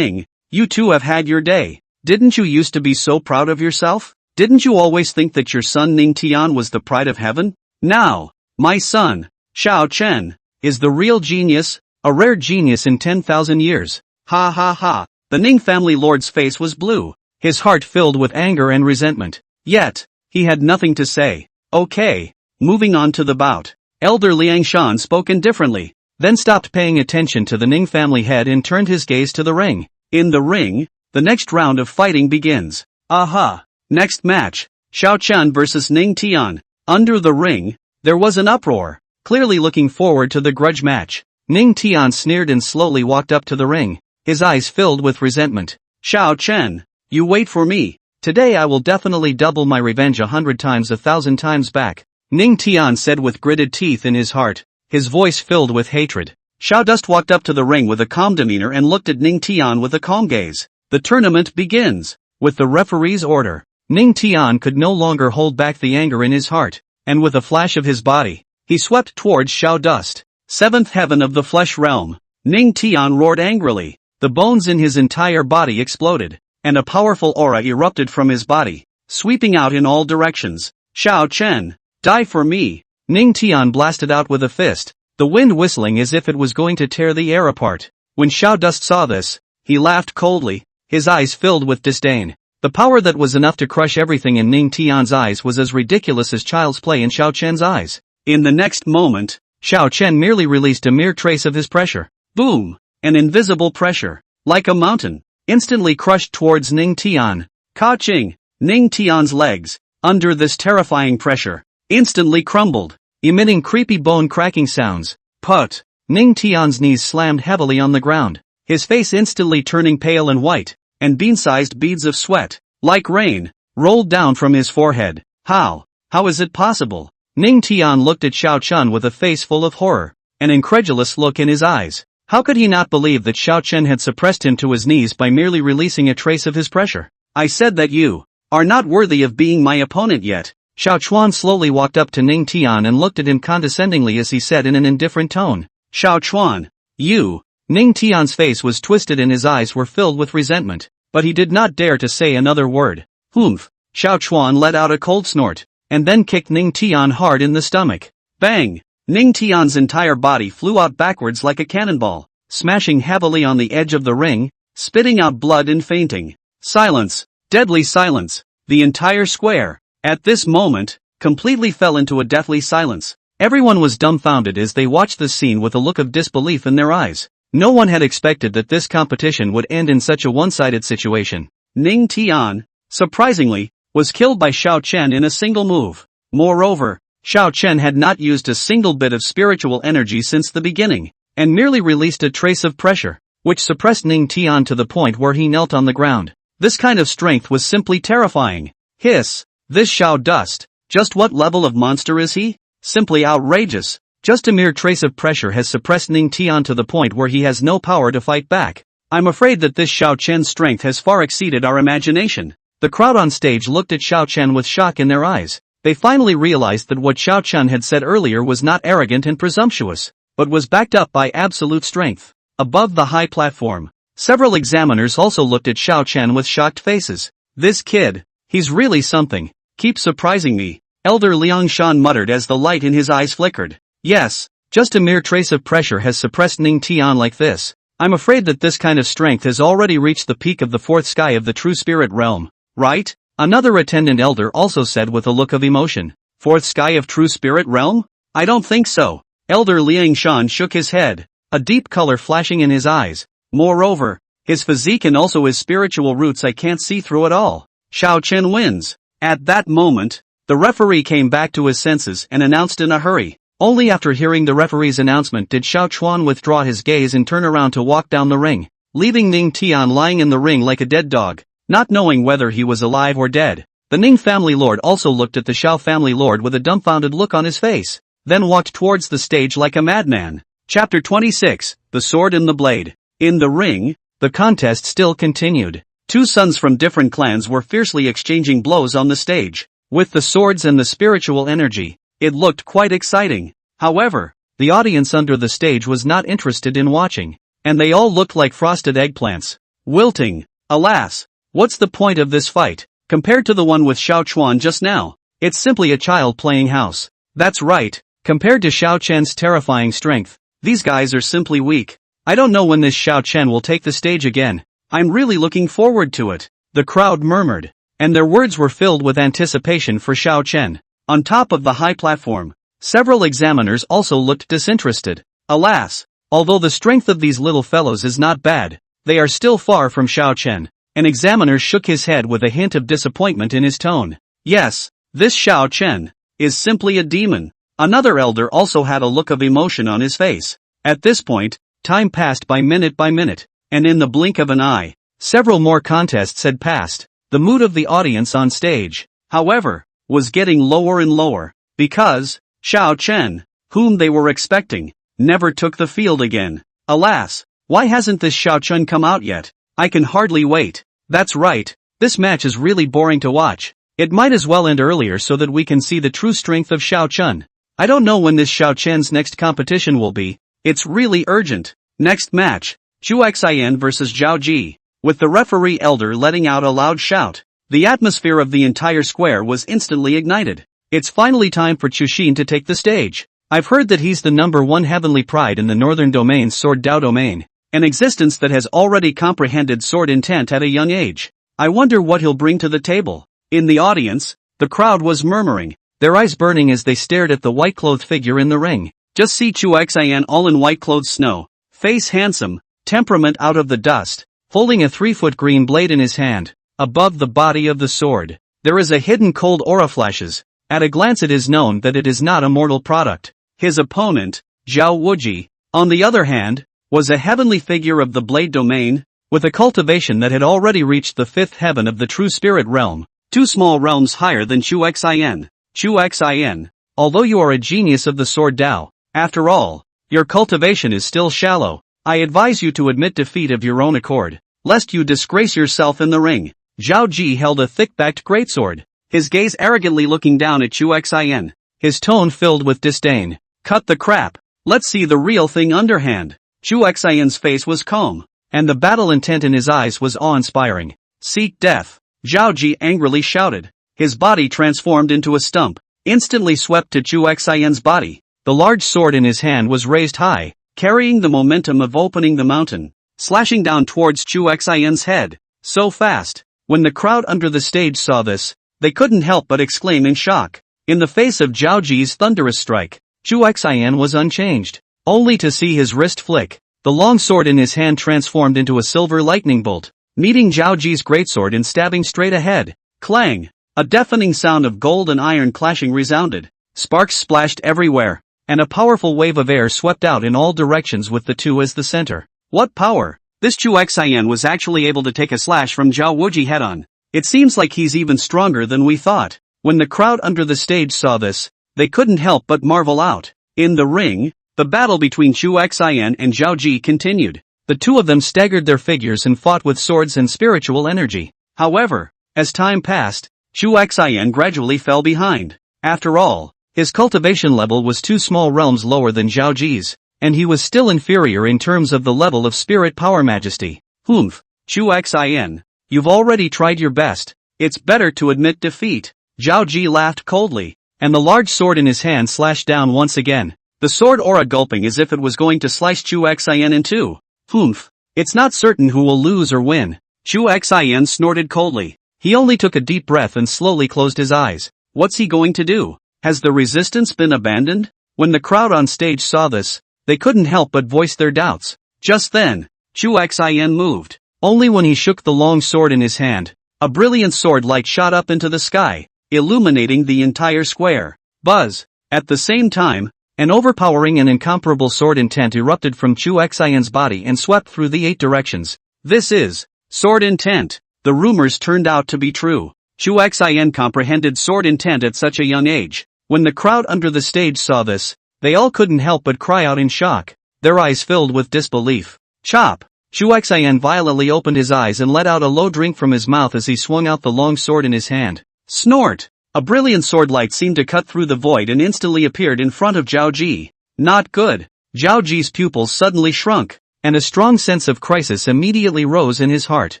you too have had your day. Didn't you used to be so proud of yourself? Didn't you always think that your son Ning Tian was the pride of heaven? Now, my son, Xiao Chen, is the real genius, a rare genius in 10,000 years. Ha ha ha. The Ning family lord's face was blue, his heart filled with anger and resentment. Yet, he had nothing to say. Okay, moving on to the bout. Elder Liangshan spoke indifferently, then stopped paying attention to the Ning family head and turned his gaze to the ring. In the ring, the next round of fighting begins. Aha! Next match, Xiao Chen versus Ning Tian. Under the ring, there was an uproar. Clearly looking forward to the grudge match, Ning Tian sneered and slowly walked up to the ring, his eyes filled with resentment. Xiao Chen, you wait for me. Today I will definitely double my revenge 100 times 1,000 times back, Ning Tian said with gritted teeth in his heart, his voice filled with hatred. Xiao Dust walked up to the ring with a calm demeanor and looked at Ning Tian with a calm gaze. The tournament begins. With the referee's order, Ning Tian could no longer hold back the anger in his heart, and with a flash of his body, he swept towards Xiao Dust. Seventh heaven of the flesh realm. Ning Tian roared angrily. The bones in his entire body exploded, and a powerful aura erupted from his body, sweeping out in all directions. Xiao Chen, die for me! Ning Tian blasted out with a fist, the wind whistling as if it was going to tear the air apart. When Xiao Dust saw this, he laughed coldly, his eyes filled with disdain. The power that was enough to crush everything in Ning Tian's eyes was as ridiculous as child's play in Xiao Chen's eyes. In the next moment, Xiao Chen merely released a mere trace of his pressure. Boom! An invisible pressure, like a mountain, instantly crushed towards Ning Tian. Ka-ching! Ning Tian's legs, under this terrifying pressure, instantly crumbled, emitting creepy bone-cracking sounds. Put! Ning Tian's knees slammed heavily on the ground, his face instantly turning pale and white, and bean-sized beads of sweat, like rain, rolled down from his forehead. How is it possible? Ning Tian looked at Xiao Chen with a face full of horror, an incredulous look in his eyes. How could he not believe that Xiao Chen had suppressed him to his knees by merely releasing a trace of his pressure? I said that you are not worthy of being my opponent yet. Xiao Chuan slowly walked up to Ning Tian and looked at him condescendingly as he said in an indifferent tone. Xiao Chuan, you. Ning Tian's face was twisted and his eyes were filled with resentment, but he did not dare to say another word. Humph. Xiao Chuan let out a cold snort, and then kicked Ning Tian hard in the stomach. Bang! Ning Tian's entire body flew out backwards like a cannonball, smashing heavily on the edge of the ring, spitting out blood and fainting. Silence. Deadly silence. The entire square, at this moment, completely fell into a deathly silence. Everyone was dumbfounded as they watched the scene with a look of disbelief in their eyes. No one had expected that this competition would end in such a one-sided situation. Ning Tian, surprisingly, was killed by Xiao Chen in a single move. Moreover, Xiao Chen had not used a single bit of spiritual energy since the beginning, and merely released a trace of pressure, which suppressed Ning Tian to the point where he knelt on the ground. This kind of strength was simply terrifying. Hiss! This Xiao Dust, just what level of monster is he? Simply outrageous. Just a mere trace of pressure has suppressed Ning Tian to the point where he has no power to fight back. I'm afraid that this Xiao Chen's strength has far exceeded our imagination. The crowd on stage looked at Xiao Chen with shock in their eyes. They finally realized that what Xiao Chen had said earlier was not arrogant and presumptuous, but was backed up by absolute strength. Above the high platform, several examiners also looked at Xiao Chen with shocked faces. This kid, he's really something. Keep surprising me, Elder Liang Shan muttered as the light in his eyes flickered. Yes, just a mere trace of pressure has suppressed Ning Tian like this. I'm afraid that this kind of strength has already reached the peak of the fourth sky of the true spirit realm. Right? Another attendant elder also said with a look of emotion. Fourth sky of true spirit realm? I don't think so. Elder Liang Shan shook his head, a deep color flashing in his eyes. Moreover, his physique and also his spiritual roots I can't see through at all. Xiao Chen wins. At that moment, the referee came back to his senses and announced in a hurry. Only after hearing the referee's announcement did Xiao Chuan withdraw his gaze and turn around to walk down the ring, leaving Ning Tian lying in the ring like a dead dog, not knowing whether he was alive or dead. The Ning family lord also looked at the Xiao family lord with a dumbfounded look on his face, then walked towards the stage like a madman. Chapter 26, The Sword and the Blade. In the ring, the contest still continued. Two sons from different clans were fiercely exchanging blows on the stage. With the swords and the spiritual energy, it looked quite exciting. However, the audience under the stage was not interested in watching, and they all looked like frosted eggplants. Wilting. Alas, what's the point of this fight? Compared to the one with Xiao Chuan just now, it's simply a child playing house. That's right, compared to Xiao Chen's terrifying strength, these guys are simply weak. I don't know when this Xiao Chen will take the stage again. I'm really looking forward to it. The crowd murmured, and their words were filled with anticipation for Xiao Chen. On top of the high platform, several examiners also looked disinterested. Alas, although the strength of these little fellows is not bad, they are still far from Xiao Chen. An examiner shook his head with a hint of disappointment in his tone. Yes, this Xiao Chen is simply a demon. Another elder also had a look of emotion on his face. At this point, time passed by minute, and in the blink of an eye, several more contests had passed. The mood of the audience on stage, however, was getting lower and lower, because Xiao Chen, whom they were expecting, never took the field again. Alas, why hasn't this Xiao Chen come out yet? I can hardly wait. That's right, this match is really boring to watch. It might as well end earlier so that we can see the true strength of Xiao Chen. I don't know when this Xiao Chen's next competition will be. It's really urgent. Next match, Chuxi versus Zhao Ji. With the referee elder letting out a loud shout, the atmosphere of the entire square was instantly ignited. It's finally time for Chuxi to take the stage. I've heard that he's the #1 heavenly pride in the northern domain's sword Dao domain, an existence that has already comprehended sword intent at a young age. I wonder what he'll bring to the table. In the audience, the crowd was murmuring, their eyes burning as they stared at the white-clothed figure in the ring. Just see Chuxi all in white-clothed snow, face handsome, temperament out of the dust, holding a 3-foot green blade in his hand. Above the body of the sword, there is a hidden cold aura flashes. At a glance it is known that it is not a mortal product. His opponent, Zhao Wuji, on the other hand, was a heavenly figure of the blade domain, with a cultivation that had already reached the 5th heaven of the true spirit realm, 2 small realms higher than Chuxi. Chuxi, although you are a genius of the sword Dao, after all, your cultivation is still shallow. I advise you to admit defeat of your own accord, lest you disgrace yourself in the ring. Zhao Ji held a thick-backed greatsword, his gaze arrogantly looking down at Chuxi. His tone filled with disdain. Cut the crap. Let's see the real thing underhand. Chuxi's face was calm, and the battle intent in his eyes was awe-inspiring. Seek death. Zhao Ji angrily shouted. His body transformed into a stump, instantly swept to Chuxi's body. The large sword in his hand was raised high, carrying the momentum of opening the mountain, slashing down towards Chuxi's head. So fast. When the crowd under the stage saw this, they couldn't help but exclaim in shock. In the face of Zhao Ji's thunderous strike, Chuxi was unchanged, only to see his wrist flick. The long sword in his hand transformed into a silver lightning bolt, meeting Zhao Ji's greatsword and stabbing straight ahead. Clang! A deafening sound of gold and iron clashing resounded. Sparks splashed everywhere, and a powerful wave of air swept out in all directions with the two as the center. What power! This Chuxi was actually able to take a slash from Zhao Wuji head-on. It seems like he's even stronger than we thought. When the crowd under the stage saw this, they couldn't help but marvel out. In the ring, the battle between Chuxi and Zhao Ji continued. The two of them staggered their figures and fought with swords and spiritual energy. However, as time passed, Chuxi gradually fell behind. After all, his cultivation level was 2 small realms lower than Zhao Ji's, and he was still inferior in terms of the level of spirit power majesty. Humph, Chuxi, you've already tried your best. It's better to admit defeat. Zhao Ji laughed coldly, and the large sword in his hand slashed down once again, the sword aura gulping as if it was going to slice Chuxi in two. Humph, it's not certain who will lose or win. Chuxi snorted coldly. He only took a deep breath and slowly closed his eyes. What's he going to do? Has the resistance been abandoned? When the crowd on stage saw this, they couldn't help but voice their doubts. Just then, Chuxi moved. Only when he shook the long sword in his hand, a brilliant sword light shot up into the sky, illuminating the entire square. Buzz! At the same time, an overpowering and incomparable sword intent erupted from Chuxi's body and swept through the 8 directions. This is sword intent. The rumors turned out to be true. Chuxi comprehended sword intent at such a young age. When the crowd under the stage saw this, they all couldn't help but cry out in shock, their eyes filled with disbelief. Chop! Chuxi violently opened his eyes and let out a low drink from his mouth as he swung out the long sword in his hand. Snort! A brilliant sword light seemed to cut through the void and instantly appeared in front of Zhao Ji. Not good. Zhao Ji's pupils suddenly shrunk, and a strong sense of crisis immediately rose in his heart.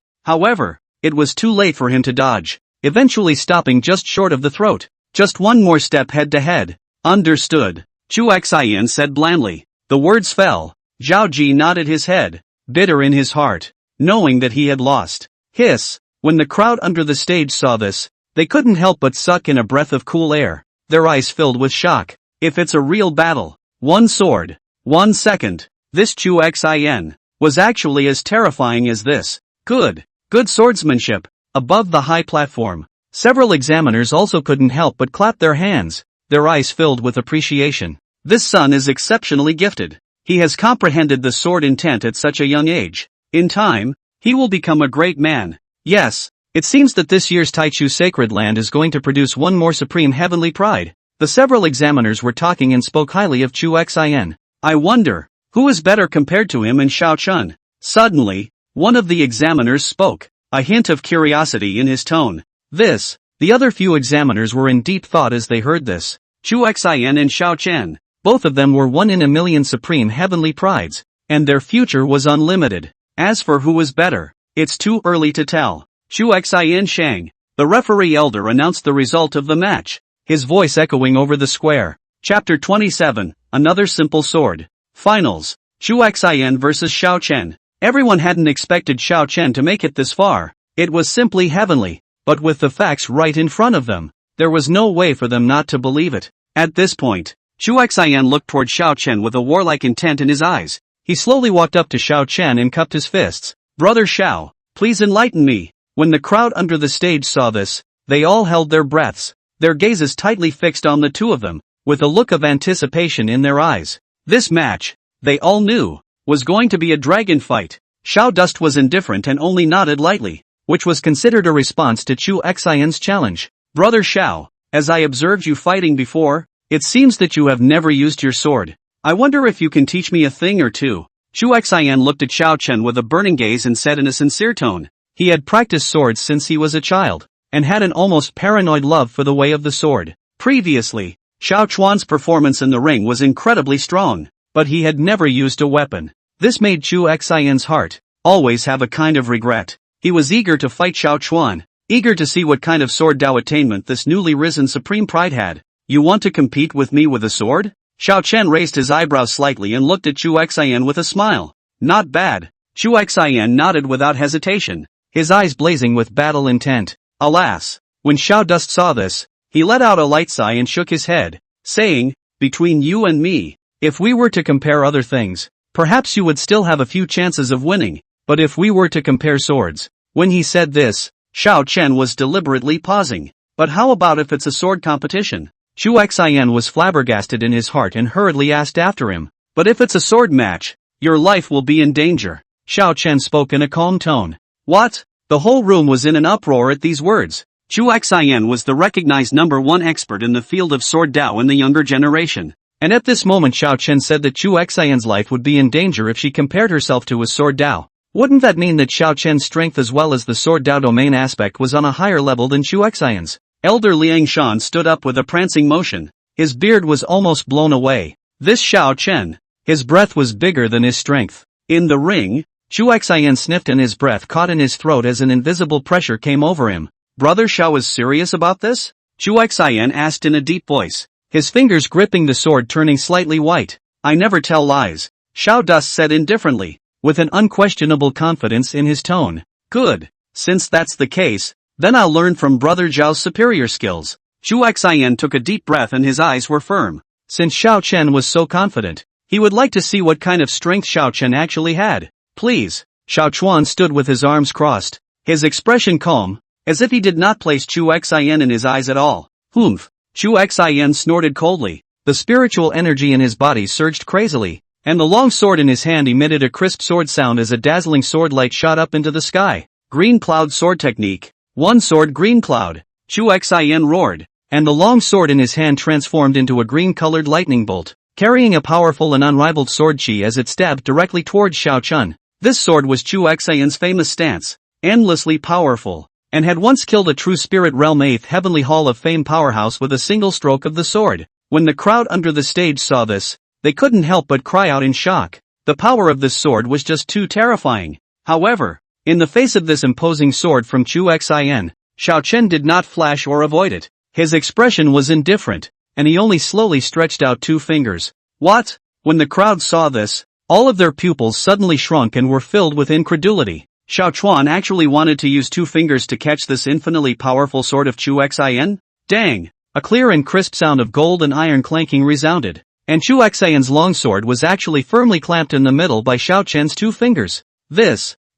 However, it was too late for him to dodge, eventually stopping just short of the throat. Just one more step head-to-head. Understood. Chuxi said blandly. The words fell. Zhao Ji nodded his head, bitter in his heart, knowing that he had lost. Hiss! When the crowd under the stage saw this, they couldn't help but suck in a breath of cool air, their eyes filled with shock. If it's a real battle, 1 sword, 1 second, this Chuxi was actually as terrifying as this. Good swordsmanship. Above the high platform, several examiners also couldn't help but clap their hands, their eyes filled with appreciation. This son is exceptionally gifted. He has comprehended the sword intent at such a young age. In time, he will become a great man. Yes, it seems that this year's Taichu Sacred Land is going to produce one more supreme heavenly pride. The several examiners were talking and spoke highly of Chuxi. I wonder, who is better compared to him in Shaochun? Suddenly, one of the examiners spoke, a hint of curiosity in his tone. The other few examiners were in deep thought as they heard this. Chuxi and Shaochen, both of them were 1 in a million supreme heavenly prides, and their future was unlimited. As for who was better, it's too early to tell. Chuxi Shang, the referee elder, announced the result of the match, his voice echoing over the square. Chapter 27, Another Simple Sword. Finals. Chuxi versus Shaochen. Everyone hadn't expected Shaochen to make it this far. It was simply heavenly, but with the facts right in front of them, there was no way for them not to believe it. At this point, Chuxi looked toward Shaochen with a warlike intent in his eyes. He slowly walked up to Shaochen and cupped his fists. Brother Xiao, please enlighten me. When the crowd under the stage saw this, they all held their breaths, their gazes tightly fixed on the two of them, with a look of anticipation in their eyes. This match, they all knew, was going to be a dragon fight. Xiao Dust was indifferent and only nodded lightly, which was considered a response to Chuxi's challenge. Brother Xiao, as I observed you fighting before, it seems that you have never used your sword. I wonder if you can teach me a thing or two. Chuxian looked at Xiao Chen with a burning gaze and said in a sincere tone. He had practiced swords since he was a child, and had an almost paranoid love for the way of the sword. Previously, Xiao Chuan's performance in the ring was incredibly strong, but he had never used a weapon. This made Chuxian's heart always have a kind of regret. He was eager to fight Xiao Chuan, eager to see what kind of sword Dao attainment this newly risen supreme pride had. You want to compete with me with a sword? Xiao Chen raised his eyebrows slightly and looked at Chuxian with a smile. Not bad. Chuxian nodded without hesitation, his eyes blazing with battle intent. Alas, when Xiao Dust saw this, he let out a light sigh and shook his head, saying, between you and me, if we were to compare other things, perhaps you would still have a few chances of winning, but if we were to compare swords. When he said this, Xiao Chen was deliberately pausing. But how about if it's a sword competition? Chuxian was flabbergasted in his heart and hurriedly asked after him. But if it's a sword match, your life will be in danger. Xiao Chen spoke in a calm tone. What? The whole room was in an uproar at these words. Chuxian was the recognized #1 expert in the field of sword Dao in the younger generation. And at this moment Xiao Chen said that Chuxian's life would be in danger if she compared herself to a sword Dao. Wouldn't that mean that Xiao Chen's strength as well as the sword Dao domain aspect was on a higher level than Chuxian's? Elder Liang Shan stood up with a prancing motion. His beard was almost blown away. This Xiao Chen. His breath was bigger than his strength. In the ring, Chuxian sniffed and his breath caught in his throat as an invisible pressure came over him. Brother Xiao is serious about this? Chuxian asked in a deep voice, his fingers gripping the sword turning slightly white. I never tell lies, Xiao Dust said indifferently, with an unquestionable confidence in his tone. Good. Since that's the case, then I'll learn from Brother Zhao's superior skills. Chuxian took a deep breath and his eyes were firm. Since Xiao Chen was so confident, he would like to see what kind of strength Xiao Chen actually had. Please. Xiao Chuan stood with his arms crossed, his expression calm, as if he did not place Chuxian in his eyes at all. Humph. Chuxian snorted coldly. The spiritual energy in his body surged crazily, and the long sword in his hand emitted a crisp sword sound as a dazzling sword light shot up into the sky. Green cloud sword technique. One sword green cloud. Chuxian roared, and the long sword in his hand transformed into a green-colored lightning bolt, carrying a powerful and unrivaled sword chi as it stabbed directly towards Xiao Chen. This sword was Chuxian's famous stance, endlessly powerful, and had once killed a true spirit realm 8th Heavenly Hall of Fame powerhouse with a single stroke of the sword. When the crowd under the stage saw this, they couldn't help but cry out in shock. The power of this sword was just too terrifying. However, in the face of this imposing sword from Chuxian, Xiao Chen did not flash or avoid it. His expression was indifferent, and he only slowly stretched out 2 fingers. What? When the crowd saw this, all of their pupils suddenly shrunk and were filled with incredulity. Xiao Chuan actually wanted to use 2 fingers to catch this infinitely powerful sword of Chuxian? Dang! A clear and crisp sound of gold and iron clanking resounded, and Chuxian's longsword was actually firmly clamped in the middle by Xiao Chen's 2 fingers.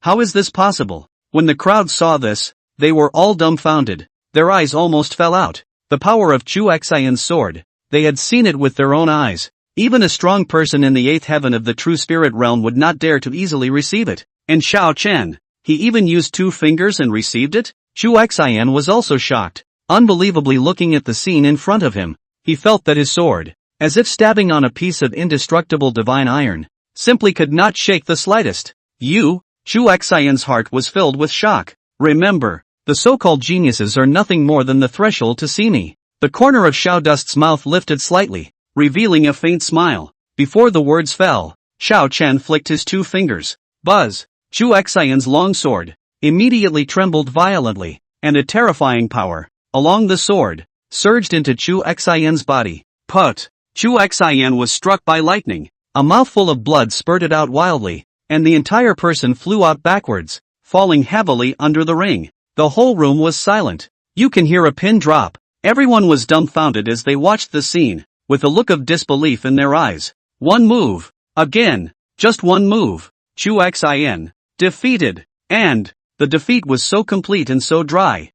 How is this possible? When the crowd saw this, they were all dumbfounded. Their eyes almost fell out. The power of Chuxian's sword. They had seen it with their own eyes. Even a strong person in the 8th heaven of the true spirit realm would not dare to easily receive it. And Xiao Chen, he even used 2 fingers and received it? Chuxian was also shocked, unbelievably looking at the scene in front of him. He felt that his sword, as if stabbing on a piece of indestructible divine iron, simply could not shake the slightest. Chuxian's heart was filled with shock. Remember, the so-called geniuses are nothing more than the threshold to see me. The corner of Xiao Dust's mouth lifted slightly, revealing a faint smile. Before the words fell, Xiao Chen flicked his 2 fingers. Buzz! Chuxian's long sword immediately trembled violently, and a terrifying power, along the sword, surged into Chuxian's body. Put! Chuxian was struck by lightning. A mouthful of blood spurted out wildly, and the entire person flew out backwards, falling heavily under the ring. The whole room was silent. You can hear a pin drop. Everyone was dumbfounded as they watched the scene, with a look of disbelief in their eyes. One move. Again. Just one move. Chuxian. Defeated. And the defeat was so complete and so dry.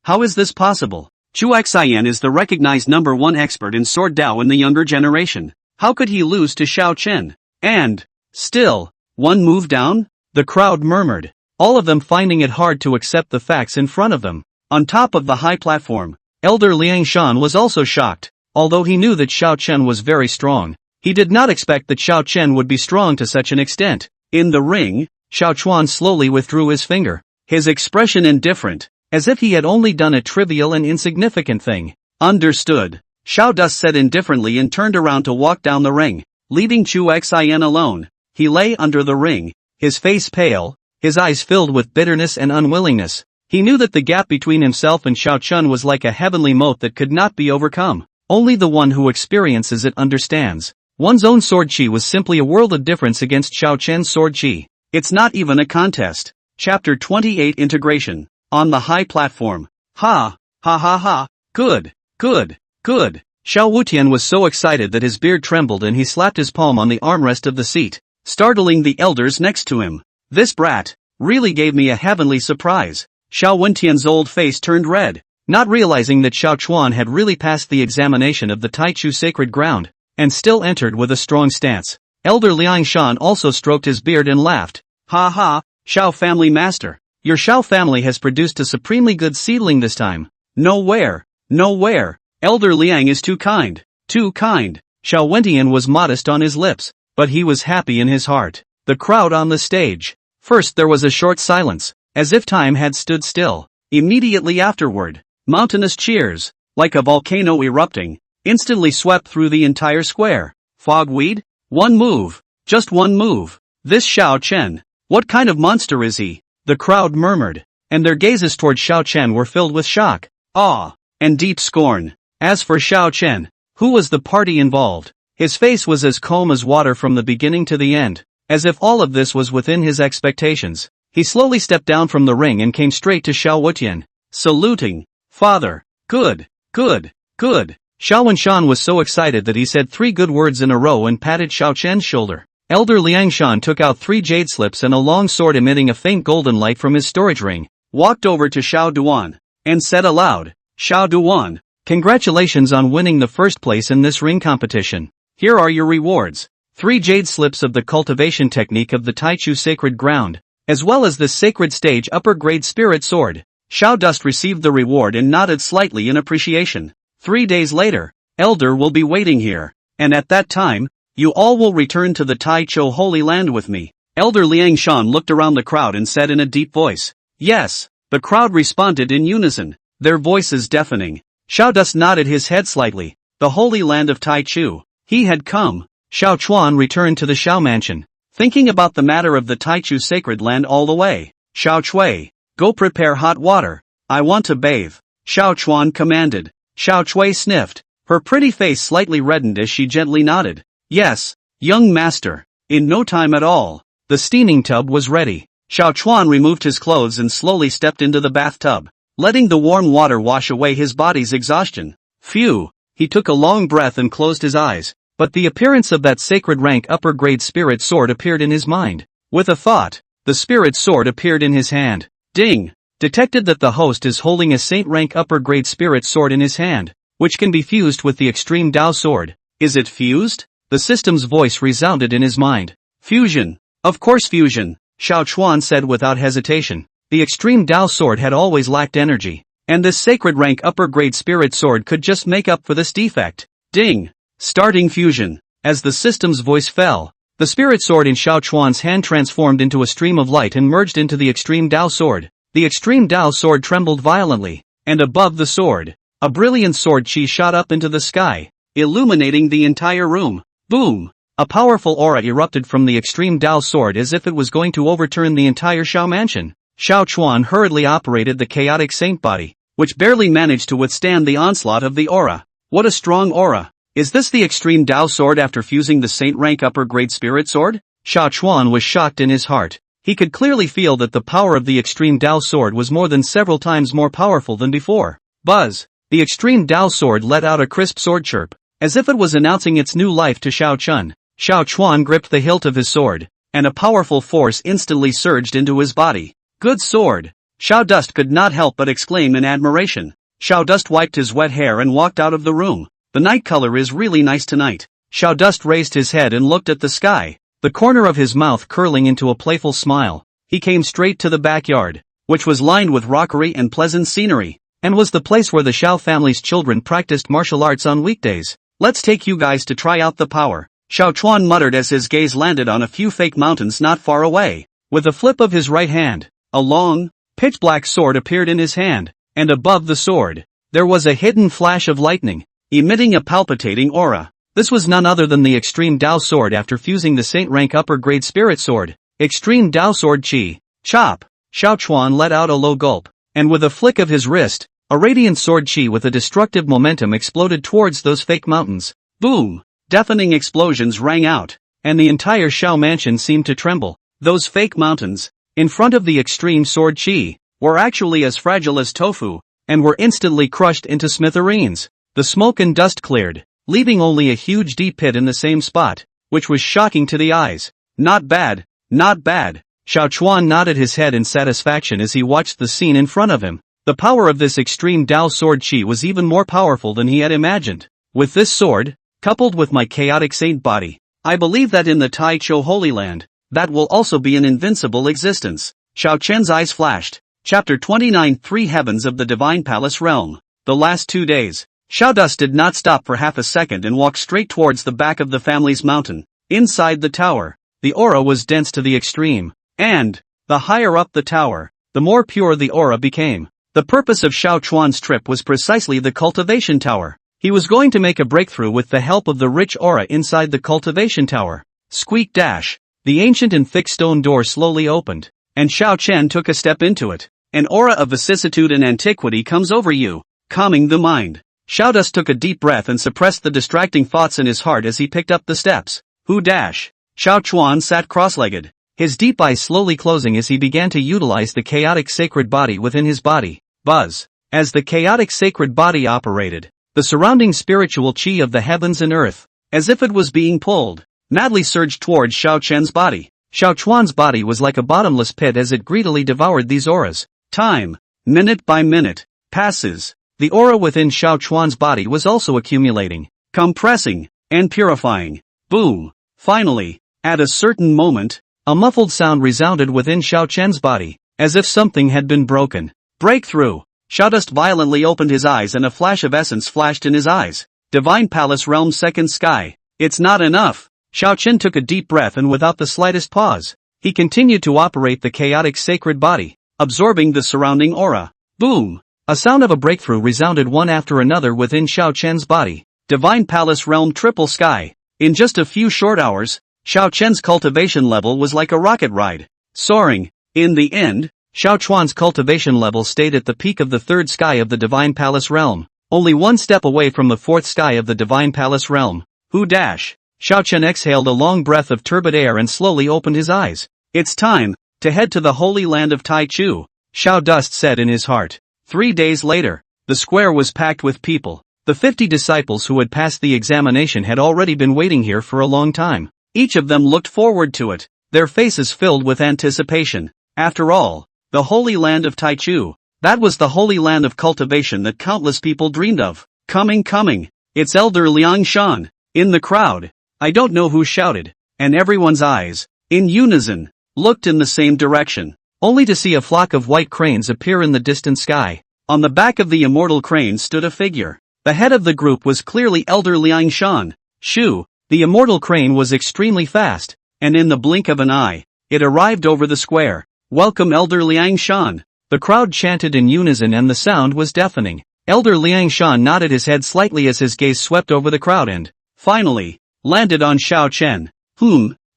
How is this possible? Chuxian is the recognized #1 expert in sword Dao in the younger generation. How could he lose to Xiao Chen? And, still, one move down? The crowd murmured, all of them finding it hard to accept the facts in front of them. On top of the high platform, Elder Liang Shan was also shocked. Although he knew that Xiao Chen was very strong, He did not expect that Xiao Chen would be strong to such an extent. In the ring, Xiao Chuan slowly withdrew his finger, his expression indifferent, as if he had only done a trivial and insignificant thing. Understood, Xiao Dust said indifferently and turned around to walk down the ring, leaving Chu Xian alone. He lay under the ring, his face pale, his eyes filled with bitterness and unwillingness. He knew that the gap between himself and Xiao Chun was like a heavenly moat that could not be overcome. Only the one who experiences it understands. One's own sword chi was simply a world of difference against Xiao Chen's sword chi. It's not even a contest. Chapter 28 Integration. On the high platform. Ha! Ha ha ha! Good! Good! Good! Xiao Wutian was so excited that his beard trembled and he slapped his palm on the armrest of the seat, startling the elders next to him. This brat really gave me a heavenly surprise. Xiao Wentian's old face turned red, not realizing that Xiao Chuan had really passed the examination of the Taichu sacred ground, and still entered with a strong stance. Elder Liang Shan also stroked his beard and laughed. Ha ha, Xiao family master. Your Xiao family has produced a supremely good seedling this time. Nowhere. Nowhere. Elder Liang is too kind. Too kind. Xiao Wentian was modest on his lips, but he was happy in his heart. The crowd on the stage. First there was a short silence, as if time had stood still. Immediately afterward, mountainous cheers, like a volcano erupting, instantly swept through the entire square. Fogweed? One move. Just one move. This Xiao Chen. What kind of monster is he? The crowd murmured, and their gazes toward Xiao Chen were filled with shock, awe, and deep scorn. As for Xiao Chen, who was the party involved, his face was as calm as water from the beginning to the end, as if all of this was within his expectations. He slowly stepped down from the ring and came straight to Xiao Wutian, saluting. Father. Good. Good. Good. Xiao Wenshan was so excited that he said 3 good words in a row and patted Xiao Chen's shoulder. Elder Liang Shan took out 3 jade slips and a long sword emitting a faint golden light from his storage ring, walked over to Xiao Duan, and said aloud, Xiao Duan, congratulations on winning the first place in this ring competition. Here are your rewards. 3 jade slips of the cultivation technique of the Taichu sacred ground, as well as the sacred stage upper grade spirit sword. Xiao Dust received the reward and nodded slightly in appreciation. 3 days later, Elder will be waiting here, and at that time, you all will return to the Taichou Holy Land with me. Elder Liang Shan looked around the crowd and said in a deep voice, yes. The crowd responded in unison, their voices deafening. Xiao Dust nodded his head slightly. The Holy Land of Taichu. He had come. Xiao Chuan returned to the Xiao mansion, thinking about the matter of the Taichu sacred land all the way. Xiao Chui, go prepare hot water. I want to bathe. Xiao Chuan commanded. Xiao Chui sniffed. Her pretty face slightly reddened as she gently nodded. Yes, young master. In no time at all, the steaming tub was ready. Xiao Chuan removed his clothes and slowly stepped into the bathtub, letting the warm water wash away his body's exhaustion. Phew, he took a long breath and closed his eyes, but the appearance of that sacred rank upper grade spirit sword appeared in his mind. With a thought, the spirit sword appeared in his hand. Ding! Detected that the host is holding a saint rank upper grade spirit sword in his hand, which can be fused with the extreme Dao sword. Is it fused? The system's voice resounded in his mind. Fusion. Of course fusion, Xiao Chuan said without hesitation. The extreme Dao sword had always lacked energy, and this sacred rank upper grade spirit sword could just make up for this defect. Ding! Starting fusion. As the system's voice fell, the spirit sword in Xiao Chuan's hand transformed into a stream of light and merged into the extreme Dao sword. The extreme Dao sword trembled violently, and above the sword, a brilliant sword chi shot up into the sky, illuminating the entire room. Boom! A powerful aura erupted from the extreme Dao sword as if it was going to overturn the entire Xiao mansion. Xiao Chuan hurriedly operated the chaotic saint body, which barely managed to withstand the onslaught of the aura. What a strong aura! Is this the extreme Dao sword after fusing the saint rank upper grade spirit sword? Xiao Chuan was shocked in his heart. He could clearly feel that the power of the extreme Dao sword was more than several times more powerful than before. Buzz! The extreme Dao sword let out a crisp sword chirp, as if it was announcing its new life to Xiao Chun. Xiao Chuan gripped the hilt of his sword, and a powerful force instantly surged into his body. Good sword! Xiao Dust could not help but exclaim in admiration. Xiao Dust wiped his wet hair and walked out of the room. The night color is really nice tonight. Xiao Dust raised his head and looked at the sky, the corner of his mouth curling into a playful smile. He came straight to the backyard, which was lined with rockery and pleasant scenery, and was the place where the Xiao family's children practiced martial arts on weekdays. Let's take you guys to try out the power Xiao Chuan muttered as his gaze landed on a few fake mountains not far away. With a flip of his right hand, a long, pitch-black sword appeared in his hand, and above the sword, there was a hidden flash of lightning, emitting a palpitating aura. This was none other than the Extreme Dao Sword after fusing the Saint-rank upper-grade Spirit Sword. Extreme Dao Sword Chi. Chop! Xiao Chuan let out a low gulp, and with a flick of his wrist, a radiant sword Chi with a destructive momentum exploded towards those fake mountains. Boom! Deafening explosions rang out, and the entire Xiao mansion seemed to tremble. Those fake mountains, in front of the extreme sword Chi, were actually as fragile as tofu, and were instantly crushed into smithereens. The smoke and dust cleared, leaving only a huge deep pit in the same spot, which was shocking to the eyes. Not bad, not bad. Xiao Chuan nodded his head in satisfaction as he watched the scene in front of him. The power of this extreme Dao sword Chi was even more powerful than he had imagined. With this sword, coupled with my chaotic saint body, I believe that in the Tai Cho Holy Land, that will also be an invincible existence. Xiao Chen's eyes flashed. Chapter 29 Three Heavens of the Divine Palace Realm. The last 2 days, Xiao Dust did not stop for half a second and walked straight towards the back of the family's mountain. Inside the tower, the aura was dense to the extreme, and, the higher up the tower, the more pure the aura became. The purpose of Xiao Chuan's trip was precisely the Cultivation Tower. He was going to make a breakthrough with the help of the rich aura inside the Cultivation Tower. Squeak dash. The ancient and thick stone door slowly opened, and Xiao Chen took a step into it. An aura of vicissitude and antiquity comes over you, calming the mind. Xiao Dust took a deep breath and suppressed the distracting thoughts in his heart as he picked up the steps. Who dash? Xiao Chuan sat cross-legged, his deep eyes slowly closing as he began to utilize the chaotic sacred body within his body. Buzz. As the chaotic sacred body operated, the surrounding spiritual chi of the heavens and earth, as if it was being pulled, madly surged towards Xiao Chen's body. Xiao Chuan's body was like a bottomless pit as it greedily devoured these auras. Time, minute by minute, passes. The aura within Xiao Chuan's body was also accumulating, compressing, and purifying. Boom! Finally, at a certain moment, a muffled sound resounded within Xiao Chen's body, as if something had been broken. Breakthrough! Xiao Dust violently opened his eyes and a flash of essence flashed in his eyes. Divine Palace Realm Second Sky. It's not enough. Xiao Chen took a deep breath and without the slightest pause, he continued to operate the chaotic sacred body, absorbing the surrounding aura. Boom! A sound of a breakthrough resounded one after another within Xiao Chen's body. Divine Palace Realm Triple Sky. In just a few short hours, Xiao Chen's cultivation level was like a rocket ride, soaring. In the end, Xiao Chuan's cultivation level stayed at the peak of the third sky of the Divine Palace Realm, only one step away from the fourth sky of the Divine Palace Realm. Who dash? Xiao Chen exhaled a long breath of turbid air and slowly opened his eyes. It's time to head to the Holy Land of Tai Chu, Xiao Dust said in his heart. 3 days later, the square was packed with people. The 50 disciples who had passed the examination had already been waiting here for a long time. Each of them looked forward to it, their faces filled with anticipation. After all, the Holy Land of Tai Chu, that was the Holy Land of cultivation that countless people dreamed of. Coming. It's Elder Liang Shan. In the crowd, I don't know who shouted, and everyone's eyes, in unison, looked in the same direction, only to see a flock of white cranes appear in the distant sky. On the back of the immortal crane stood a figure. The head of the group was clearly Elder Liang Shan. Shoo! The immortal crane was extremely fast, and in the blink of an eye, it arrived over the square. Welcome Elder Liang Shan! The crowd chanted in unison and the sound was deafening. Elder Liang Shan nodded his head slightly as his gaze swept over the crowd and, finally, landed on Xiao Chen.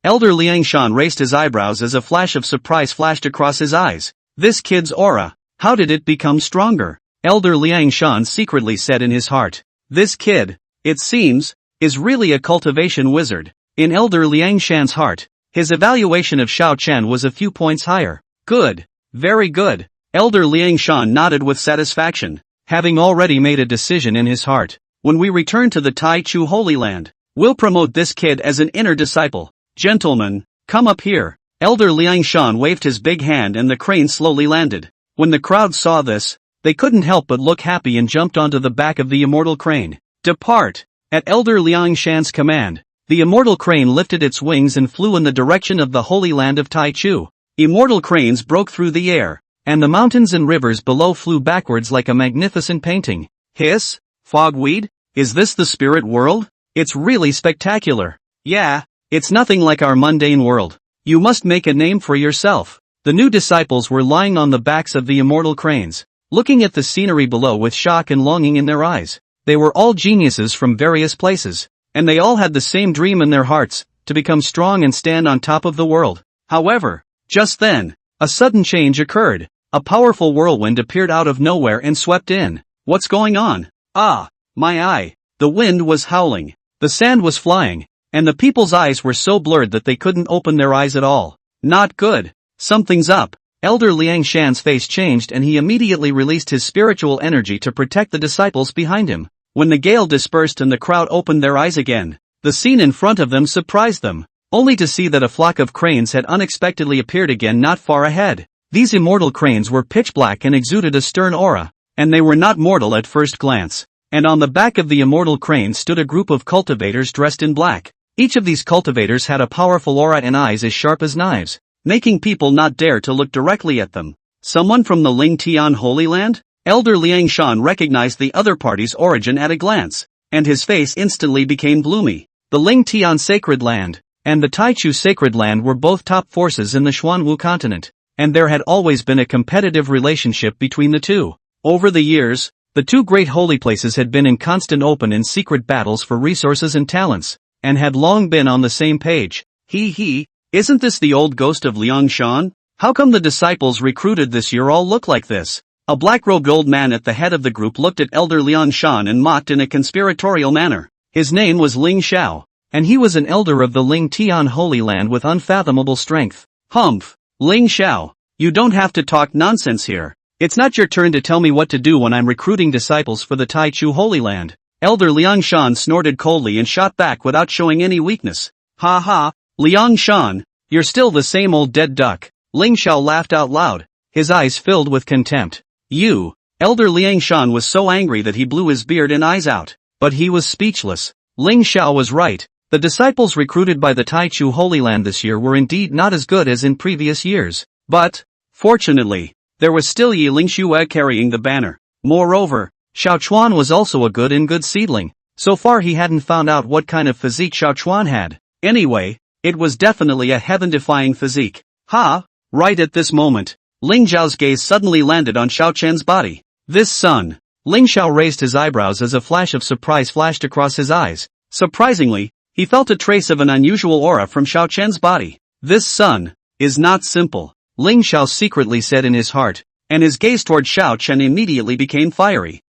Elder Liang Shan raised his eyebrows as a flash of surprise flashed across his eyes. This kid's aura, how did it become stronger? Elder Liang Shan secretly said in his heart. This kid, it seems, is really a cultivation wizard. In Elder Liang Shan's heart, his evaluation of Xiao Chen was a few points higher. Good. Very good. Elder Liang Shan nodded with satisfaction, having already made a decision in his heart. When we return to the Tai Chu Holy Land, we'll promote this kid as an inner disciple. Gentlemen, come up here. Elder Liang Shan waved his big hand and the crane slowly landed. When the crowd saw this, they couldn't help but look happy and jumped onto the back of the immortal crane. Depart! At Elder Liang Shan's command, the immortal crane lifted its wings and flew in the direction of the Holy Land of Tai Chu. Immortal cranes broke through the air, and the mountains and rivers below flew backwards like a magnificent painting. Hiss? Fogweed? Is this the spirit world? It's really spectacular. Yeah, it's nothing like our mundane world. You must make a name for yourself. The new disciples were lying on the backs of the immortal cranes, looking at the scenery below with shock and longing in their eyes. They were all geniuses from various places, and they all had the same dream in their hearts, to become strong and stand on top of the world. However, just then, a sudden change occurred. A powerful whirlwind appeared out of nowhere and swept in. What's going on? Ah, my eye. The wind was howling. The sand was flying, and the people's eyes were so blurred that they couldn't open their eyes at all. Not good. Something's up. Elder Liang Shan's face changed and he immediately released his spiritual energy to protect the disciples behind him. When the gale dispersed and the crowd opened their eyes again, the scene in front of them surprised them, only to see that a flock of cranes had unexpectedly appeared again not far ahead. These immortal cranes were pitch black and exuded a stern aura, and they were not mortal at first glance. And on the back of the immortal crane stood a group of cultivators dressed in black. Each of these cultivators had a powerful aura and eyes as sharp as knives, making people not dare to look directly at them. Someone from the Ning Tian Holy Land? Elder Liang Shan recognized the other party's origin at a glance, and his face instantly became gloomy. The Ling Tian Sacred Land and the Taichu Sacred Land were both top forces in the Xuanwu continent, and there had always been a competitive relationship between the two. Over the years, the two great holy places had been in constant open and secret battles for resources and talents, and had long been on the same page. Isn't this the old ghost of Liang Shan? How come the disciples recruited this year all look like this? A black-robed old man at the head of the group looked at Elder Liang Shan and mocked in a conspiratorial manner. His name was Ling Xiao, and he was an elder of the Ling Tian Holy Land with unfathomable strength. Humph, Ling Xiao, you don't have to talk nonsense here. It's not your turn to tell me what to do when I'm recruiting disciples for the Taichu Holy Land. Elder Liang Shan snorted coldly and shot back without showing any weakness. Ha ha, Liang Shan, you're still the same old dead duck. Ling Xiao laughed out loud, his eyes filled with contempt. You, Elder Liang Shan was so angry that he blew his beard and eyes out, but he was speechless. Ling Xiao was right. The disciples recruited by the Taichu Holy Land this year were indeed not as good as in previous years, but, fortunately, there was still Yi Lingxue carrying the banner. Moreover, Xiao Chuan was also a good seedling. So far he hadn't found out what kind of physique Xiao Chuan had. Anyway, it was definitely a heaven-defying physique. Right at this moment, Ling Zhao's gaze suddenly landed on Xiao Chen's body. This son. Ling Xiao raised his eyebrows as a flash of surprise flashed across his eyes. Surprisingly, he felt a trace of an unusual aura from Xiao Chen's body. This son is not simple, Ling Xiao secretly said in his heart, and his gaze toward Xiao Chen immediately became fiery.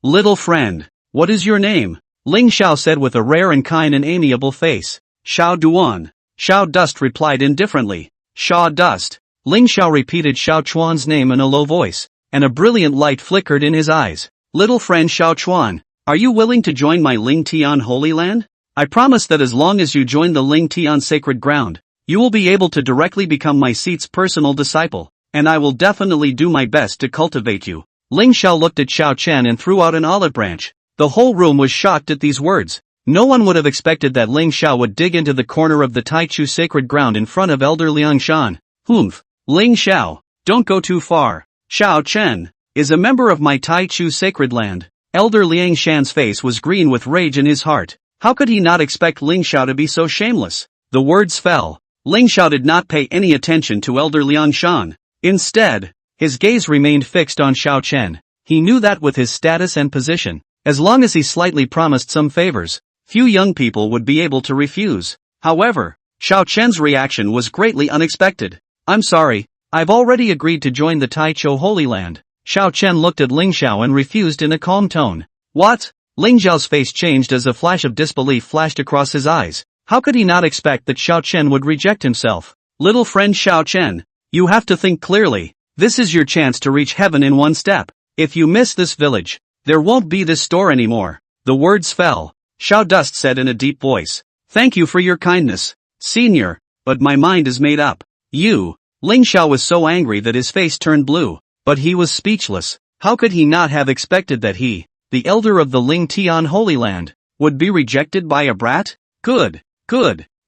Little friend, what is your name? Ling Xiao said with a rare and kind and amiable face. Xiao Duan. Xiao Dust replied indifferently. Xiao Dust. Ling Xiao repeated Xiao Chuan's name in a low voice, and a brilliant light flickered in his eyes. Little friend Xiao Chuan, are you willing to join my Ling Tian Holy Land? I promise that as long as you join the Ling Tian Sacred Ground, you will be able to directly become my seat's personal disciple, and I will definitely do my best to cultivate you. Ling Xiao looked at Xiao Chen and threw out an olive branch. The whole room was shocked at these words. No one would have expected that Ling Xiao would dig into the corner of the Taichu Sacred Ground in front of Elder Liang Shan. Ling Xiao, don't go too far. Xiao Chen is a member of my Taichu Sacred Land. Elder Liang Shan's face was green with rage in his heart. How could he not expect Ling Xiao to be so shameless? The words fell. Ling Xiao did not pay any attention to Elder Liang Shan. Instead, his gaze remained fixed on Xiao Chen. He knew that with his status and position, as long as he slightly promised some favors, few young people would be able to refuse. However, Xiao Chen's reaction was greatly unexpected. I'm sorry, I've already agreed to join the Taichu Holy Land. Xiao Chen looked at Ling Xiao and refused in a calm tone. What? Ling Xiao's face changed as a flash of disbelief flashed across his eyes. How could he not expect that Xiao Chen would reject himself? Little friend Xiao Chen, you have to think clearly. This is your chance to reach heaven in one step. If you miss this village, there won't be this store anymore. The words fell. Xiao Dust said in a deep voice. Thank you for your kindness, senior, but my mind is made up. Ling Xiao was so angry that his face turned blue, but he was speechless. How could he not have expected that he, the elder of the Ling Tian Holy Land, would be rejected by a brat? Good.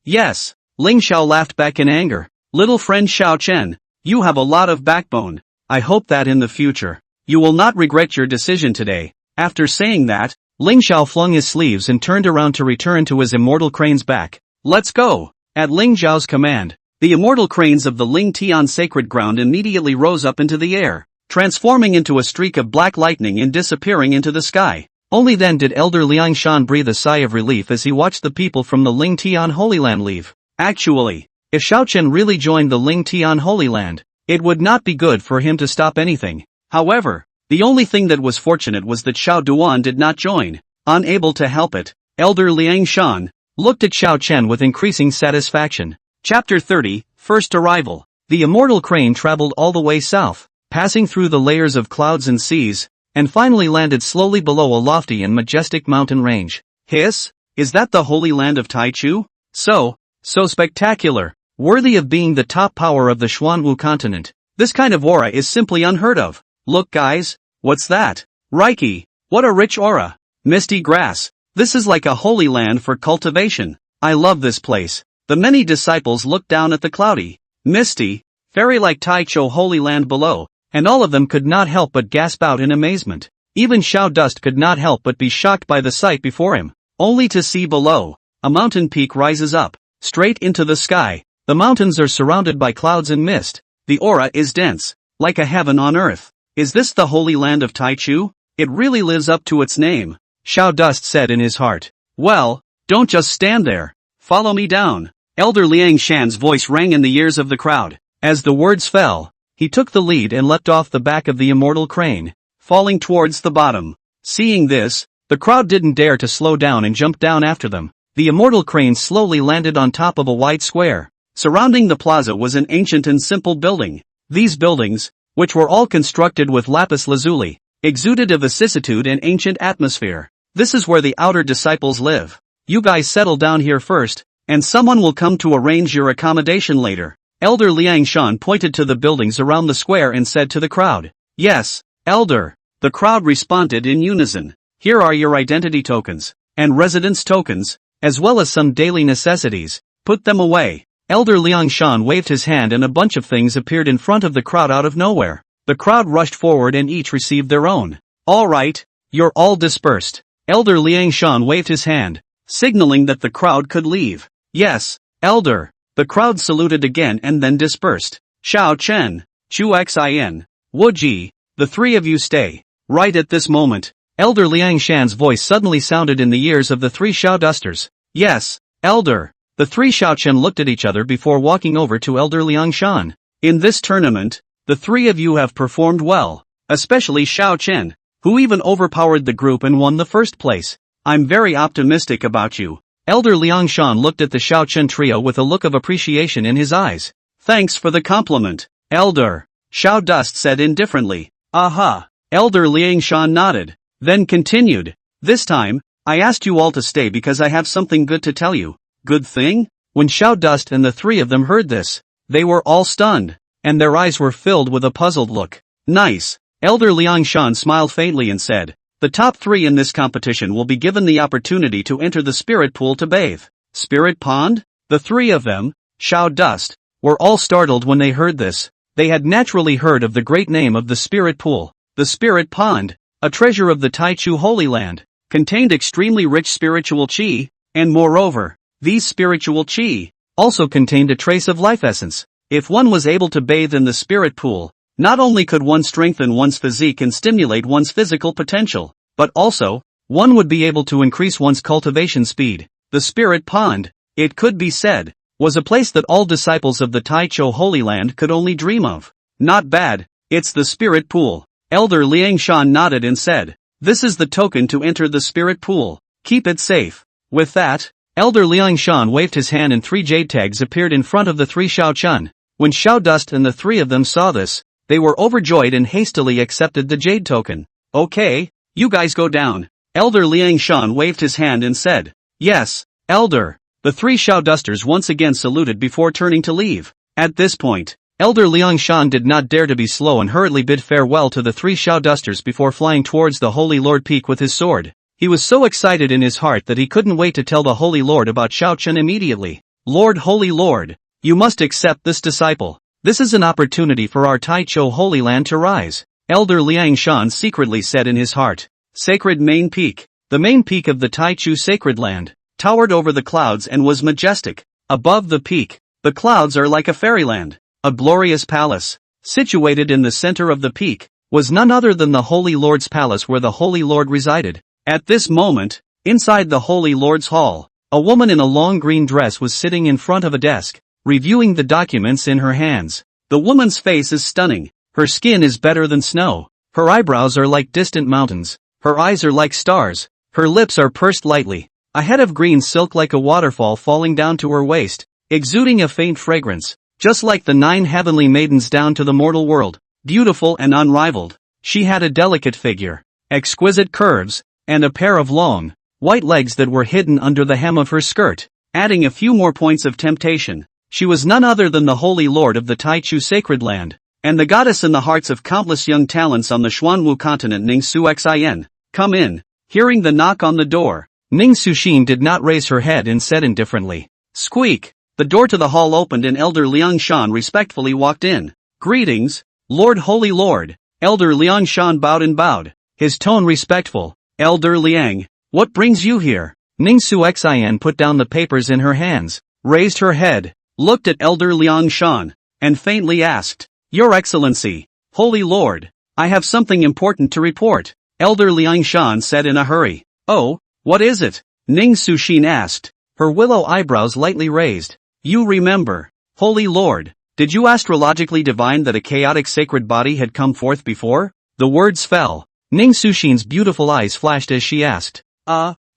Yes. Ling Xiao laughed back in anger. Little friend Xiao Chen, you have a lot of backbone. I hope that in the future, you will not regret your decision today. After saying that, Ling Xiao flung his sleeves and turned around to return to his immortal crane's back. Let's go! At Ling Xiao's command, the immortal cranes of the Ning Tian sacred ground immediately rose up into the air, transforming into a streak of black lightning and disappearing into the sky. Only then did Elder Liang Shan breathe a sigh of relief as he watched the people from the Ling Tian Holy Land leave. Actually, if Xiao Chen really joined the Ling Tian Holy Land, it would not be good for him to stop anything. However, the only thing that was fortunate was that Xiao Duan did not join. Unable to help it, Elder Liang Shan looked at Xiao Chen with increasing satisfaction. Chapter 30, First Arrival. The immortal crane traveled all the way south, passing through the layers of clouds and seas, and finally landed slowly below a lofty and majestic mountain range. Hiss? Is that the Holy Land of Taichu? So spectacular, worthy of being the top power of the Xuanwu continent. This kind of aura is simply unheard of. Look guys, what's that? Reiki, what a rich aura. Misty grass, this is like a holy land for cultivation. I love this place. The many disciples looked down at the cloudy, misty, fairy-like Taichu Holy Land below, and all of them could not help but gasp out in amazement. Even Xiao Dust could not help but be shocked by the sight before him, only to see below, a mountain peak rises up, straight into the sky. The mountains are surrounded by clouds and mist. The aura is dense, like a heaven on earth. Is this the Holy Land of Taichu? It really lives up to its name, Xiao Dust said in his heart. Well, don't just stand there. Follow me down. Elder Liang Shan's voice rang in the ears of the crowd. As the words fell, he took the lead and leapt off the back of the immortal crane, falling towards the bottom. Seeing this, the crowd didn't dare to slow down and jump down after them. The immortal crane slowly landed on top of a wide square. Surrounding the plaza was an ancient and simple building. These buildings, which were all constructed with lapis lazuli, exuded a vicissitude and ancient atmosphere. This is where the outer disciples live. You guys settle down here first, and someone will come to arrange your accommodation later. Elder Liang Shan pointed to the buildings around the square and said to the crowd. Yes, Elder. The crowd responded in unison. Here are your identity tokens, and residence tokens, as well as some daily necessities. Put them away. Elder Liang Shan waved his hand and a bunch of things appeared in front of the crowd out of nowhere. The crowd rushed forward and each received their own. Alright, you're all dispersed. Elder Liang Shan waved his hand, signaling that the crowd could leave. Yes, Elder. The crowd saluted again and then dispersed. Xiao Chen, Chuxi, Wu Ji, the three of you stay. Right at this moment, Elder Liang Shan's voice suddenly sounded in the ears of the three Xiao Dusters. Yes, Elder. The three Xiao Chen looked at each other before walking over to Elder Liang Shan. In this tournament, the three of you have performed well, especially Xiao Chen, who even overpowered the group and won the first place. I'm very optimistic about you. Elder Liang Shan looked at the Xiao Chen trio with a look of appreciation in his eyes. Thanks for the compliment, Elder. Xiao Dust said indifferently. Aha. Elder Liang Shan nodded, then continued. This time, I asked you all to stay because I have something good to tell you. Good thing? When Xiao Dust and the three of them heard this, they were all stunned, and their eyes were filled with a puzzled look. Nice. Elder Liang Shan smiled faintly and said, the top three in this competition will be given the opportunity to enter the spirit pool to bathe. Spirit pond? The three of them, Xiao Dust, were all startled when they heard this. They had naturally heard of the great name of the spirit pool. The spirit pond, a treasure of the Taichu Holy Land, contained extremely rich spiritual qi, and moreover, these spiritual qi also contained a trace of life essence. If one was able to bathe in the spirit pool, not only could one strengthen one's physique and stimulate one's physical potential, but also, one would be able to increase one's cultivation speed. The spirit pond, it could be said, was a place that all disciples of the Taichu Holy Land could only dream of. Not bad, it's the spirit pool. Elder Liang Shan nodded and said, this is the token to enter the spirit pool. Keep it safe. With that, Elder Liang Shan waved his hand and three jade tags appeared in front of the three Xiao Chen. When Xiao Dust and the three of them saw this, they were overjoyed and hastily accepted the jade token. Okay, you guys go down. Elder Liang Shan waved his hand and said, yes, Elder. The three Xiao Dusters once again saluted before turning to leave. At this point, Elder Liang Shan did not dare to be slow and hurriedly bid farewell to the three Xiao Dusters before flying towards the Holy Lord Peak with his sword. He was so excited in his heart that he couldn't wait to tell the Holy Lord about Xiao Chen immediately. Lord, Holy Lord, you must accept this disciple. This is an opportunity for our Taichu Holy Land to rise. Elder Liang Shan secretly said in his heart. Sacred Main Peak. The main peak of the Taichu sacred land towered over the clouds and was majestic. Above the peak, the clouds are like a fairyland. A glorious palace, situated in the center of the peak, was none other than the Holy Lord's palace where the Holy Lord resided. At this moment, inside the Holy Lord's hall, a woman in a long green dress was sitting in front of a desk, reviewing the documents in her hands. The woman's face is stunning. Her skin is better than snow. Her eyebrows are like distant mountains. Her eyes are like stars. Her lips are pursed lightly. A head of green silk like a waterfall falling down to her waist, exuding a faint fragrance, just like the 9 heavenly maidens down to the mortal world, beautiful and unrivaled. She had a delicate figure, exquisite curves, and a pair of long, white legs that were hidden under the hem of her skirt, adding a few more points of temptation. She was none other than the Holy Lord of the Taichu sacred land, and the goddess in the hearts of countless young talents on the Xuanwu continent. Ning Tian, come in. Hearing the knock on the door, Ning Tian did not raise her head and said indifferently, "Squeak." The door to the hall opened and Elder Liang Shan respectfully walked in. "Greetings, Lord Holy Lord." Elder Liang Shan bowed, his tone respectful. "Elder Liang, what brings you here?" Ning Tian put down the papers in her hands, raised her head, looked at Elder Liang Shan, and faintly asked, "Your Excellency, Holy Lord, I have something important to report." Elder Liang Shan said in a hurry. "Oh, what is it?" Ning Tian asked, her willow eyebrows lightly raised. "You remember, Holy Lord, did you astrologically divine that a chaotic sacred body had come forth before?" The words fell. Ning Tian's beautiful eyes flashed as she asked,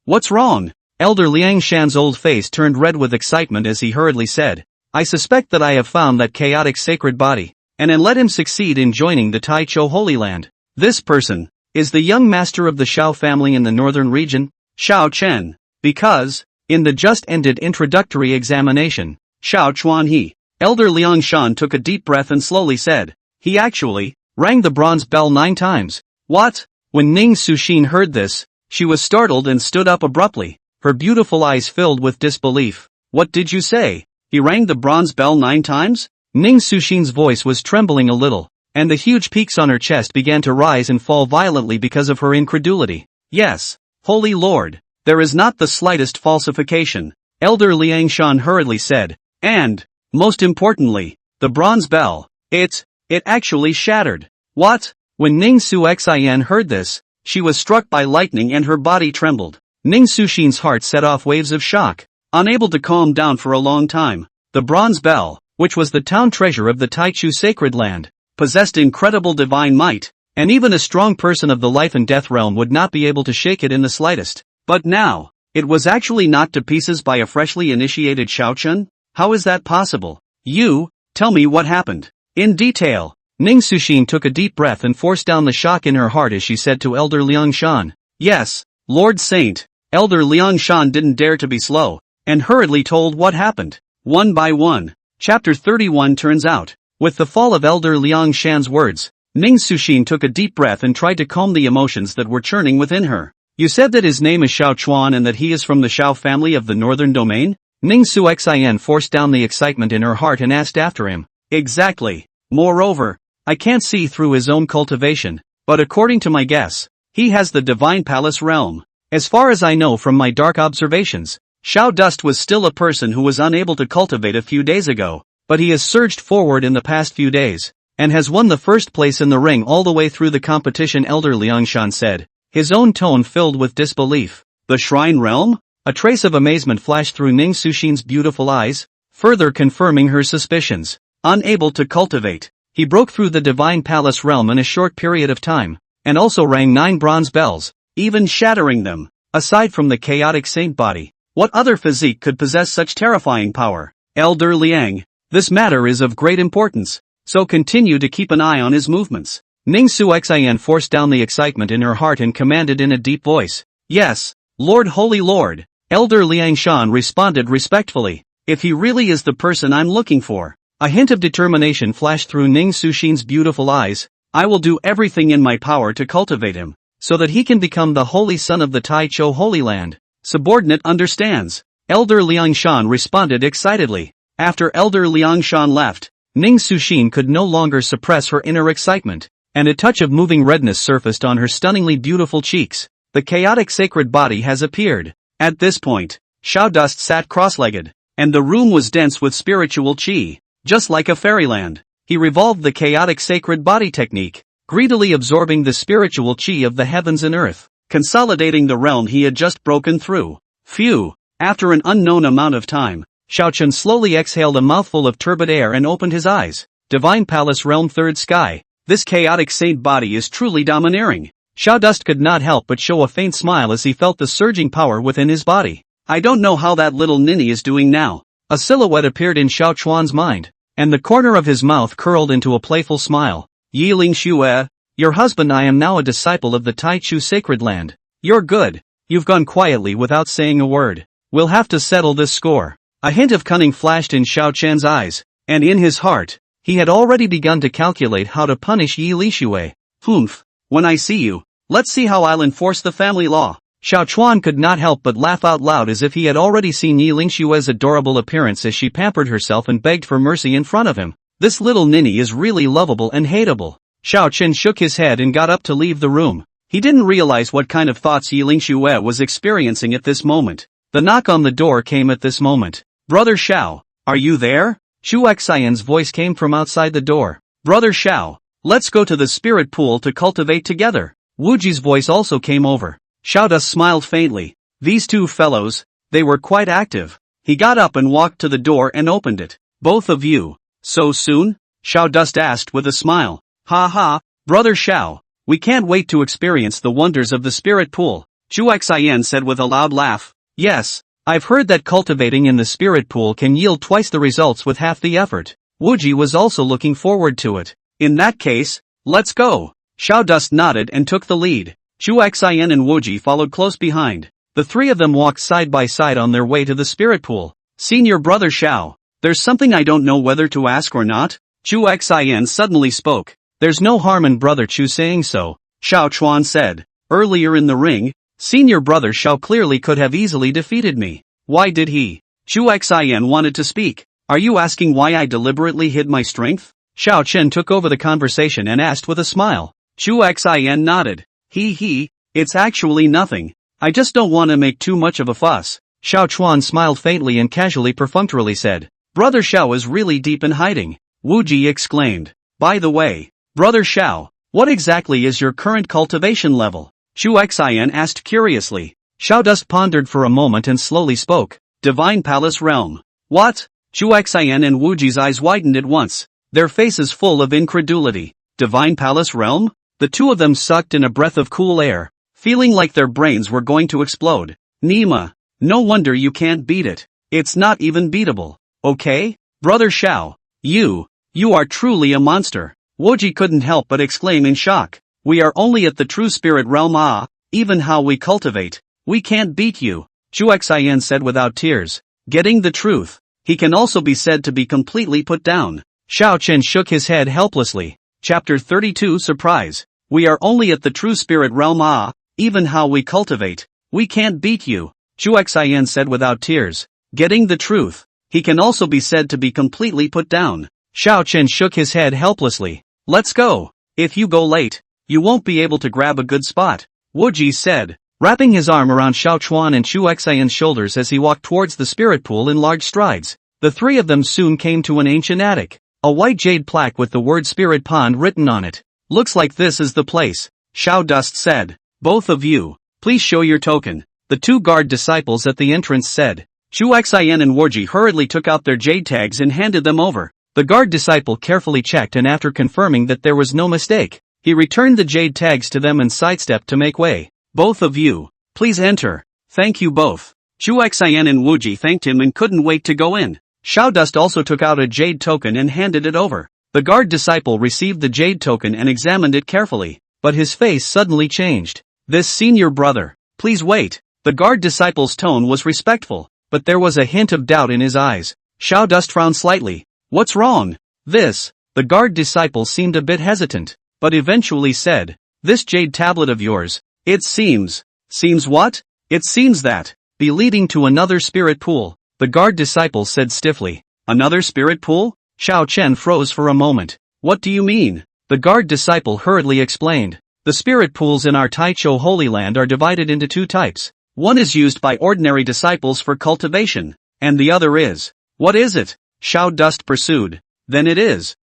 What's wrong?" Elder Liang Shan's old face turned red with excitement as he hurriedly said, "I suspect that I have found that chaotic sacred body, and let him succeed in joining the Taichu Holy Land. This person is the young master of the Xiao family in the northern region, Xiao Chen, because, in the just-ended introductory examination, Xiao Chuanhe." Elder Liang Shan took a deep breath and slowly said, "He actually rang the bronze bell 9 times. What?" When Ning Tian heard this, she was startled and stood up abruptly, her beautiful eyes filled with disbelief. "What did you say? He rang the bronze bell 9 times? Ning Tian's voice was trembling a little, and the huge peaks on her chest began to rise and fall violently because of her incredulity. "Yes, Holy Lord, there is not the slightest falsification," Elder Liang Shan hurriedly said, "and, most importantly, the bronze bell, it actually shattered." "What?" When Ning Tian heard this, she was struck by lightning and her body trembled. Ning Tian's heart set off waves of shock, unable to calm down for a long time. The bronze bell, which was the town treasure of the Taichu sacred land, possessed incredible divine might, and even a strong person of the life and death realm would not be able to shake it in the slightest. But now, it was actually knocked to pieces by a freshly initiated Xiaochen? How is that possible? "You, tell me what happened. In detail." Ning Tian took a deep breath and forced down the shock in her heart as she said to Elder Liang Shan, "Yes, Lord Saint." Elder Liang Shan didn't dare to be slow, and hurriedly told what happened. One by one. Chapter 31 turns out. With the fall of Elder Liang Shan's words, Ning Tian took a deep breath and tried to calm the emotions that were churning within her. "You said that his name is Xiao Chuan and that he is from the Xiao family of the northern domain?" Ning Tian forced down the excitement in her heart and asked after him. "Exactly. Moreover, I can't see through his own cultivation, but according to my guess, he has the divine palace realm. As far as I know from my dark observations, Xiao Dust was still a person who was unable to cultivate a few days ago, but he has surged forward in the past few days, and has won the first place in the ring all the way through the competition," Elder Liang Shan said, his own tone filled with disbelief. "The Shrine Realm?" A trace of amazement flashed through Ning Tian's beautiful eyes, further confirming her suspicions. Unable to cultivate, he broke through the divine palace realm in a short period of time, and also rang 9 bronze bells, even shattering them. Aside from the chaotic saint body, what other physique could possess such terrifying power? "Elder Liang, this matter is of great importance, so continue to keep an eye on his movements." Ning Tian forced down the excitement in her heart and commanded in a deep voice. "Yes, Lord Holy Lord." Elder Liang Shan responded respectfully. "If he really is the person I'm looking for." A hint of determination flashed through Ning Tian's beautiful eyes. "I will do everything in my power to cultivate him, so that he can become the holy son of the Taichu Holy Land." "Subordinate understands," Elder Liang Shan responded excitedly. After Elder Liang Shan left, Ning Tian could no longer suppress her inner excitement, and a touch of moving redness surfaced on her stunningly beautiful cheeks. The chaotic sacred body has appeared. At this point, Xiao sat cross-legged, and the room was dense with spiritual qi, just like a fairyland. He revolved the chaotic sacred body technique, greedily absorbing the spiritual qi of the heavens and earth, consolidating the realm he had just broken through. Phew! After an unknown amount of time, Xiaochen slowly exhaled a mouthful of turbid air and opened his eyes. Divine Palace Realm Third Sky. This chaotic saint body is truly domineering. Xiao could not help but show a faint smile as he felt the surging power within his body. I don't know how that little ninny is doing now. A silhouette appeared in Xiao Chuan's mind, and the corner of his mouth curled into a playful smile. Yiling Xue, your husband. I am now a disciple of the Tai Chu Sacred Land. You're good. You've gone quietly without saying a word. We'll have to settle this score. A hint of cunning flashed in Xiao Chen's eyes, and in his heart, he had already begun to calculate how to punish Yi Lixue. Humph. When I see you, let's see how I'll enforce the family law. Xiao Chuan could not help but laugh out loud as if he had already seen Yi Lingshue's adorable appearance as she pampered herself and begged for mercy in front of him. This little ninny is really lovable and hateable. Xiao Chen shook his head and got up to leave the room. He didn't realize what kind of thoughts Yi Lingxue was experiencing at this moment. The knock on the door came at this moment. Brother Xiao, are you there? Xu Xian's voice came from outside the door. Brother Xiao, let's go to the spirit pool to cultivate together. Wu Ji's voice also came over. Xiao smiled faintly. These two fellows, they were quite active. He got up and walked to the door and opened it. Both of you, so soon? Xiao asked with a smile. Ha ha, Brother Xiao, we can't wait to experience the wonders of the spirit pool. Xu Xian said with a loud laugh. Yes, I've heard that cultivating in the spirit pool can yield twice the results with half the effort. Wu Ji was also looking forward to it. In that case, let's go. Xiao nodded and took the lead. Xu Xian and Wu Ji followed close behind. The three of them walked side by side on their way to the spirit pool. Senior Brother Xiao, there's something I don't know whether to ask or not. Xu Xian suddenly spoke. There's no harm in Brother Chu saying so, Xiao Chuan said. Earlier in the ring, Senior Brother Xiao clearly could have easily defeated me. Why did he? Xu Xian wanted to speak. Are you asking why I deliberately hid my strength? Xiao Chen took over the conversation and asked with a smile. Xu Xian nodded. It's actually nothing. I just don't want to make too much of a fuss. Xiao Chuan smiled faintly and casually perfunctorily said. Brother Xiao is really deep in hiding. Wu Ji exclaimed. By the way, Brother Xiao, what exactly is your current cultivation level? Xu Xian asked curiously. Xiao pondered for a moment and slowly spoke. Divine Palace Realm. What? Xu Xian and Wu Ji's eyes widened at once, their faces full of incredulity. Divine Palace Realm? The two of them sucked in a breath of cool air, feeling like their brains were going to explode. Nima, no wonder you can't beat it. It's not even beatable. Okay? Brother Xiao, you are truly a monster. Wu Ji couldn't help but exclaim in shock. We are only at the true spirit realm. Even how we cultivate, we can't beat you. Xu Xian said without tears. Getting the truth, he can also be said to be completely put down. Xiao Chen shook his head helplessly. Chapter 32 Surprise. We are only at the true spirit realm. Even how we cultivate, we can't beat you. Xu Xian said without tears. Getting the truth, he can also be said to be completely put down. Xiao Chen shook his head helplessly. Let's go. If you go late, you won't be able to grab a good spot, Wu Ji said, wrapping his arm around Xiao Chuan and Xu Xian's shoulders as he walked towards the spirit pool in large strides. The three of them soon came to an ancient attic. A white jade plaque with the word Spirit Pond written on it. Looks like this is the place, Xiao said. Both of you, please show your token, the two guard disciples at the entrance said. Xu Xian and Wu Ji hurriedly took out their jade tags and handed them over. The guard disciple carefully checked and after confirming that there was no mistake, he returned the jade tags to them and sidestepped to make way. Both of you, please enter. Thank you both. Xu Xian and Wu Ji thanked him and couldn't wait to go in. Xiao also took out a jade token and handed it over. The guard disciple received the jade token and examined it carefully, but his face suddenly changed. This senior brother, please wait. The guard disciple's tone was respectful, but there was a hint of doubt in his eyes. Xiao frowned slightly. What's wrong? The guard disciple seemed a bit hesitant, but eventually said, this jade tablet of yours, it seems what? It seems that, be leading to another spirit pool, the guard disciple said stiffly. Another spirit pool? Xiao Chen froze for a moment. What do you mean? The guard disciple hurriedly explained. The spirit pools in our Taichou Holy Land are divided into two types. One is used by ordinary disciples for cultivation, and the other is. What is it? Xiao Dust pursued. Then it is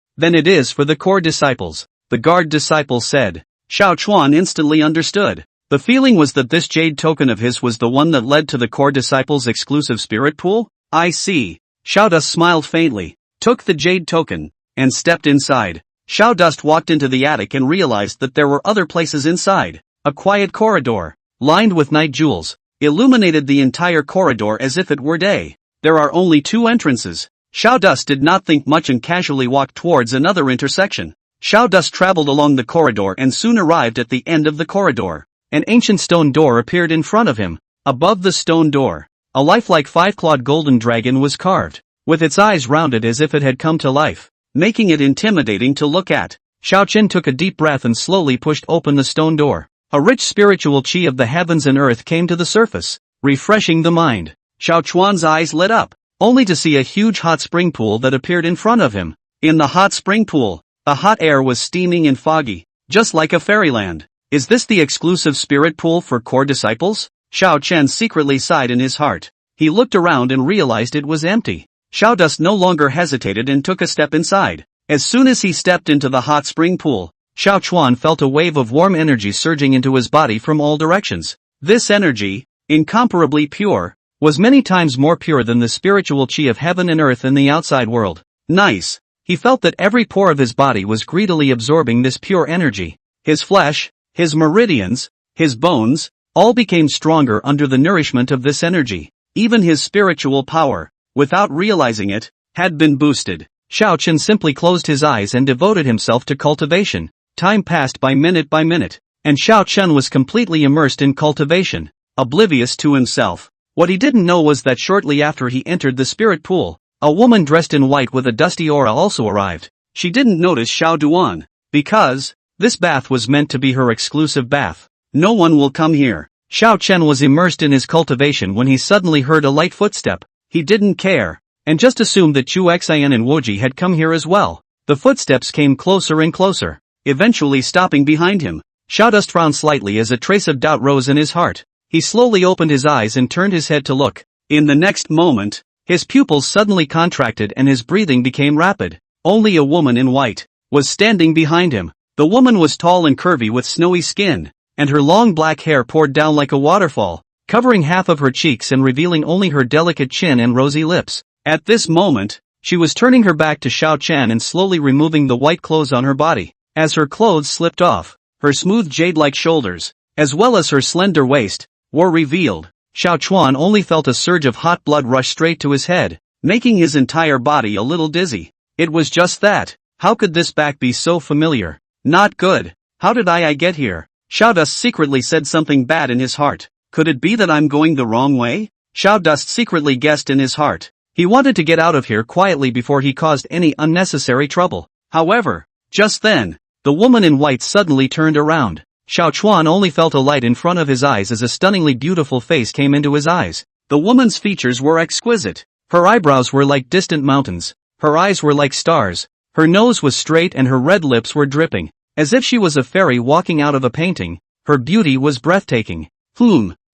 for the core disciples, the guard disciple said. Xiao Chuan instantly understood. The feeling was that this jade token of his was the one that led to the core disciples' exclusive spirit pool? I see. Xiao Dust smiled faintly, took the jade token, and stepped inside. Xiao Dust walked into the attic and realized that there were other places inside. A quiet corridor, lined with night jewels, illuminated the entire corridor as if it were day. There are only two entrances. Xiao Dust did not think much and casually walked towards another intersection. Xiao Dust traveled along the corridor and soon arrived at the end of the corridor. An ancient stone door appeared in front of him. Above the stone door, a lifelike five-clawed golden dragon was carved, with its eyes rounded as if it had come to life, making it intimidating to look at. Xiao Chen took a deep breath and slowly pushed open the stone door. A rich spiritual chi of the heavens and earth came to the surface, refreshing the mind. Xiao Chuan's eyes lit up, only to see a huge hot spring pool that appeared in front of him. In the hot spring pool, the hot air was steaming and foggy, just like a fairyland. Is this the exclusive spirit pool for core disciples? Xiao Chen secretly sighed in his heart. He looked around and realized it was empty. Xiao Dust no longer hesitated and took a step inside. As soon as he stepped into the hot spring pool, Xiao Chuan felt a wave of warm energy surging into his body from all directions. This energy, incomparably pure, was many times more pure than the spiritual chi of heaven and earth in the outside world. Nice. He felt that every pore of his body was greedily absorbing this pure energy. His flesh, his meridians, his bones, all became stronger under the nourishment of this energy. Even his spiritual power, without realizing it, had been boosted. Xiao Chen simply closed his eyes and devoted himself to cultivation. Time passed by minute, and Xiao Chen was completely immersed in cultivation, oblivious to himself. What he didn't know was that shortly after he entered the spirit pool, a woman dressed in white with a dusty aura also arrived. She didn't notice Xiao Duan, because this bath was meant to be her exclusive bath. No one will come here. Xiao Chen was immersed in his cultivation when he suddenly heard a light footstep. He didn't care, and just assumed that Chu Xian and Woji had come here as well. The footsteps came closer and closer, eventually stopping behind him. Xiao Dust frowned slightly as a trace of doubt rose in his heart. He slowly opened his eyes and turned his head to look. In the next moment, his pupils suddenly contracted and his breathing became rapid. Only a woman in white was standing behind him. The woman was tall and curvy with snowy skin, and her long black hair poured down like a waterfall, covering half of her cheeks and revealing only her delicate chin and rosy lips. At this moment, she was turning her back to Xiao Chen and slowly removing the white clothes on her body. As her clothes slipped off, her smooth jade-like shoulders, as well as her slender waist, were revealed. Xiao Chuan only felt a surge of hot blood rush straight to his head, making his entire body a little dizzy. It was just that. How could this back be so familiar? Not good. How did I get here? Xiao Dust secretly said something bad in his heart. Could it be that I'm going the wrong way? Xiao Dust secretly guessed in his heart. He wanted to get out of here quietly before he caused any unnecessary trouble. However, just then, the woman in white suddenly turned around. Xiao Chuan only felt a light in front of his eyes as a stunningly beautiful face came into his eyes. The woman's features were exquisite. Her eyebrows were like distant mountains. Her eyes were like stars. Her nose was straight and her red lips were dripping, as if she was a fairy walking out of a painting. Her beauty was breathtaking.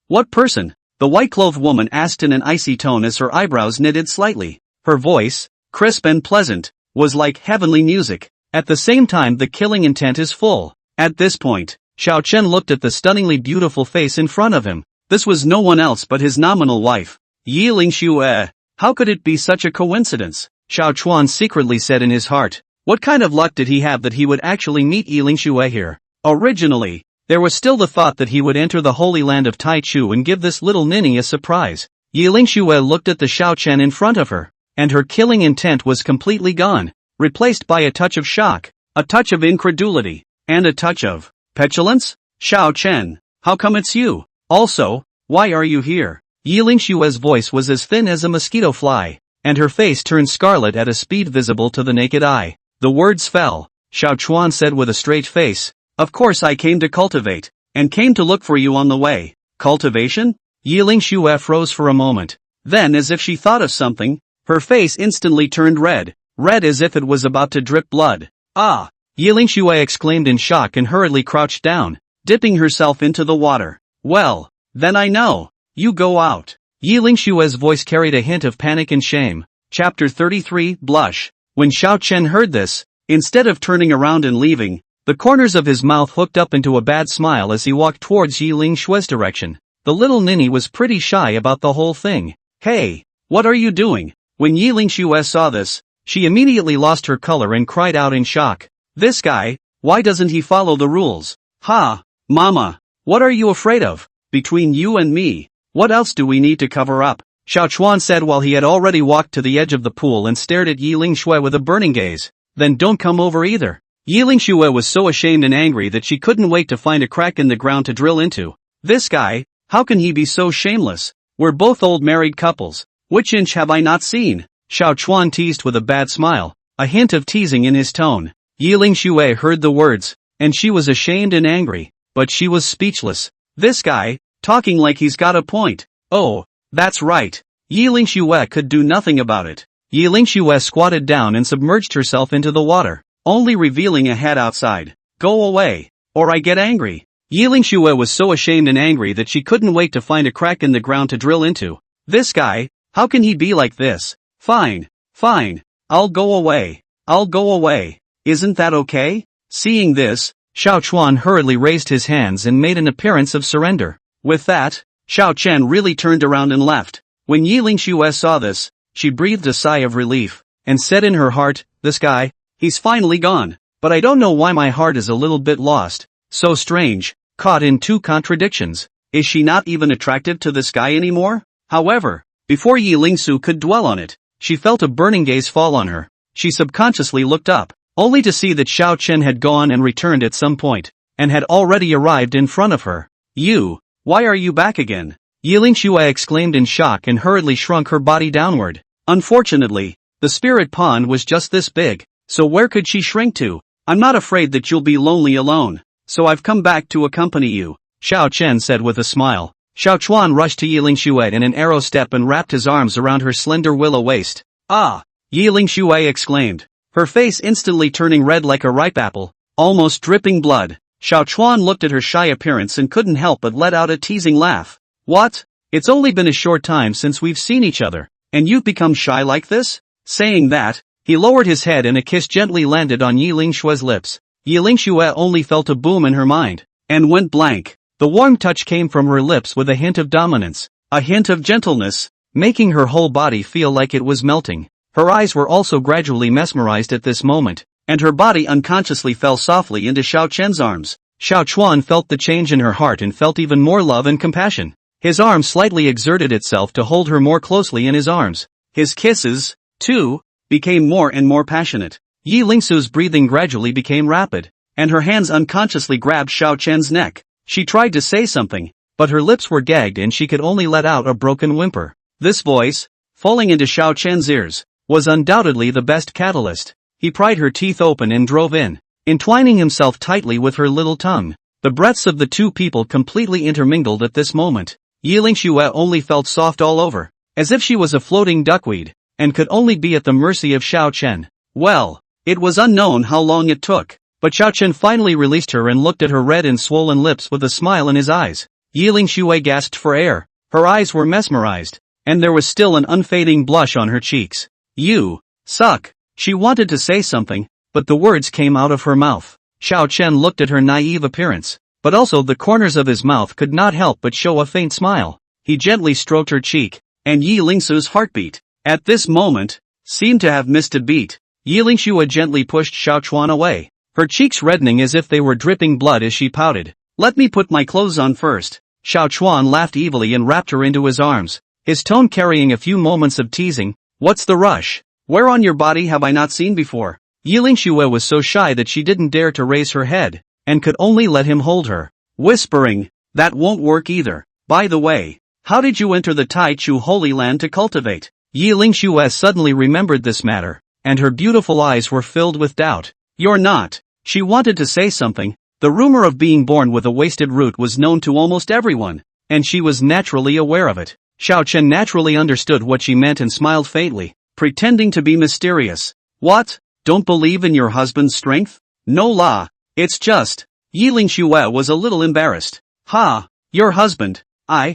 What person? The white-clothed woman asked in an icy tone as her eyebrows knitted slightly. Her voice, crisp and pleasant, was like heavenly music. At the same time, the killing intent is full. At this point, Xiao Chen looked at the stunningly beautiful face in front of him. This was no one else but his nominal wife, Yi Lingxue. How could it be such a coincidence? Xiao Chuan secretly said in his heart. What kind of luck did he have that he would actually meet Yi Lingxue here? Originally, there was still the thought that he would enter the holy land of Taichu and give this little ninny a surprise. Yi Lingxue looked at the Xiao Chen in front of her, and her killing intent was completely gone, replaced by a touch of shock, a touch of incredulity, and a touch of petulance. Xiao Chen, how come it's you? Also, why are you here? Yi Lingxue's voice was as thin as a mosquito fly, and her face turned scarlet at a speed visible to the naked eye. The words fell. Xiao Chuan said with a straight face, of course I came to cultivate, and came to look for you on the way. Cultivation? Yi Lingxue froze for a moment. Then as if she thought of something, her face instantly turned red as if it was about to drip blood. Ah! Yiling Shui exclaimed in shock and hurriedly crouched down, dipping herself into the water. Well, then I know. You go out. Yiling Shui's voice carried a hint of panic and shame. Chapter 33, Blush. When Xiao Chen heard this, instead of turning around and leaving, the corners of his mouth hooked up into a bad smile as he walked towards Yiling Shui's direction. The little ninny was pretty shy about the whole thing. Hey, what are you doing? When Yiling Shui saw this, she immediately lost her color and cried out in shock. This guy, why doesn't he follow the rules? Ha, mama, what are you afraid of? Between you and me, what else do we need to cover up? Xiao Chuan said while he had already walked to the edge of the pool and stared at Yiling Shui with a burning gaze. Then don't come over either. Yiling Shui was so ashamed and angry that she couldn't wait to find a crack in the ground to drill into. This guy, how can he be so shameless? We're both old married couples. Which inch have I not seen? Xiao Chuan teased with a bad smile, a hint of teasing in his tone. Yiling Shui heard the words, and she was ashamed and angry, but she was speechless. This guy, talking like he's got a point. Oh, that's right. Yiling Shui could do nothing about it. Yiling Shui squatted down and submerged herself into the water, only revealing a head outside. Go away, or I get angry. Yiling Shui was so ashamed and angry that she couldn't wait to find a crack in the ground to drill into. This guy, how can he be like this? Fine, fine, I'll go away. I'll go away. Isn't that okay? Seeing this, Xiao Chuan hurriedly raised his hands and made an appearance of surrender. With that, Xiao Chen really turned around and left. When Yiling Shui saw this, she breathed a sigh of relief, and said in her heart, this guy, he's finally gone. But I don't know why my heart is a little bit lost. So strange, caught in two contradictions. Is she not even attractive to this guy anymore? However, before Yiling Su could dwell on it, she felt a burning gaze fall on her. She subconsciously looked up, only to see that Xiao Chen had gone and returned at some point, and had already arrived in front of her. You, why are you back again? Yiling Shui exclaimed in shock and hurriedly shrunk her body downward. Unfortunately, the spirit pond was just this big, so where could she shrink to? I'm not afraid that you'll be lonely alone, so I've come back to accompany you, Xiao Chen said with a smile. Xiao Chuan rushed to Yiling Shui in an arrow step and wrapped his arms around her slender willow waist. Ah! Yiling Shui exclaimed, her face instantly turning red like a ripe apple, almost dripping blood. Xiao Chuan looked at her shy appearance and couldn't help but let out a teasing laugh. What? It's only been a short time since we've seen each other, and you've become shy like this? Saying that, he lowered his head and a kiss gently landed on Yiling Shui's lips. Yiling Shui only felt a boom in her mind, and went blank. The warm touch came from her lips with a hint of dominance, a hint of gentleness, making her whole body feel like it was melting. Her eyes were also gradually mesmerized at this moment, and her body unconsciously fell softly into Xiao Chen's arms. Xiao Chuan felt the change in her heart and felt even more love and compassion. His arm slightly exerted itself to hold her more closely in his arms. His kisses, too, became more and more passionate. Yiling Su's breathing gradually became rapid, and her hands unconsciously grabbed Xiao Chen's neck. She tried to say something, but her lips were gagged and she could only let out a broken whimper. This voice, falling into Xiao Chen's ears, was undoubtedly the best catalyst. He pried her teeth open and drove in, entwining himself tightly with her little tongue. The breaths of the two people completely intermingled at this moment. Yiling Shui only felt soft all over, as if she was a floating duckweed, and could only be at the mercy of Xiao Chen. Well, it was unknown how long it took, but Xiao Chen finally released her and looked at her red and swollen lips with a smile in his eyes. Yiling Shui gasped for air. Her eyes were mesmerized, and there was still an unfading blush on her cheeks. You suck. She wanted to say something, but the words came out of her mouth. Xiao Chen looked at her naive appearance, but also the corners of his mouth could not help but show a faint smile. He gently stroked her cheek, and Yiling Su's heartbeat, at this moment, seemed to have missed a beat. Yiling Shui gently pushed Xiao Chuan away, her cheeks reddening as if they were dripping blood as she pouted. Let me put my clothes on first. Xiao Chuan laughed evilly and wrapped her into his arms, his tone carrying a few moments of teasing. What's the rush? Where on your body have I not seen before? Yiling Shui was so shy that she didn't dare to raise her head, and could only let him hold her, whispering, that won't work either. By the way, how did you enter the Tai Chu Holy Land to cultivate? Yiling Shui suddenly remembered this matter, and her beautiful eyes were filled with doubt. You're not. She wanted to say something. The rumor of being born with a wasted root was known to almost everyone, and she was naturally aware of it. Xiao Chen naturally understood what she meant and smiled faintly, pretending to be mysterious. What? Don't believe in your husband's strength? No la. It's just. Yiling Xue was a little embarrassed. Ha, your husband. The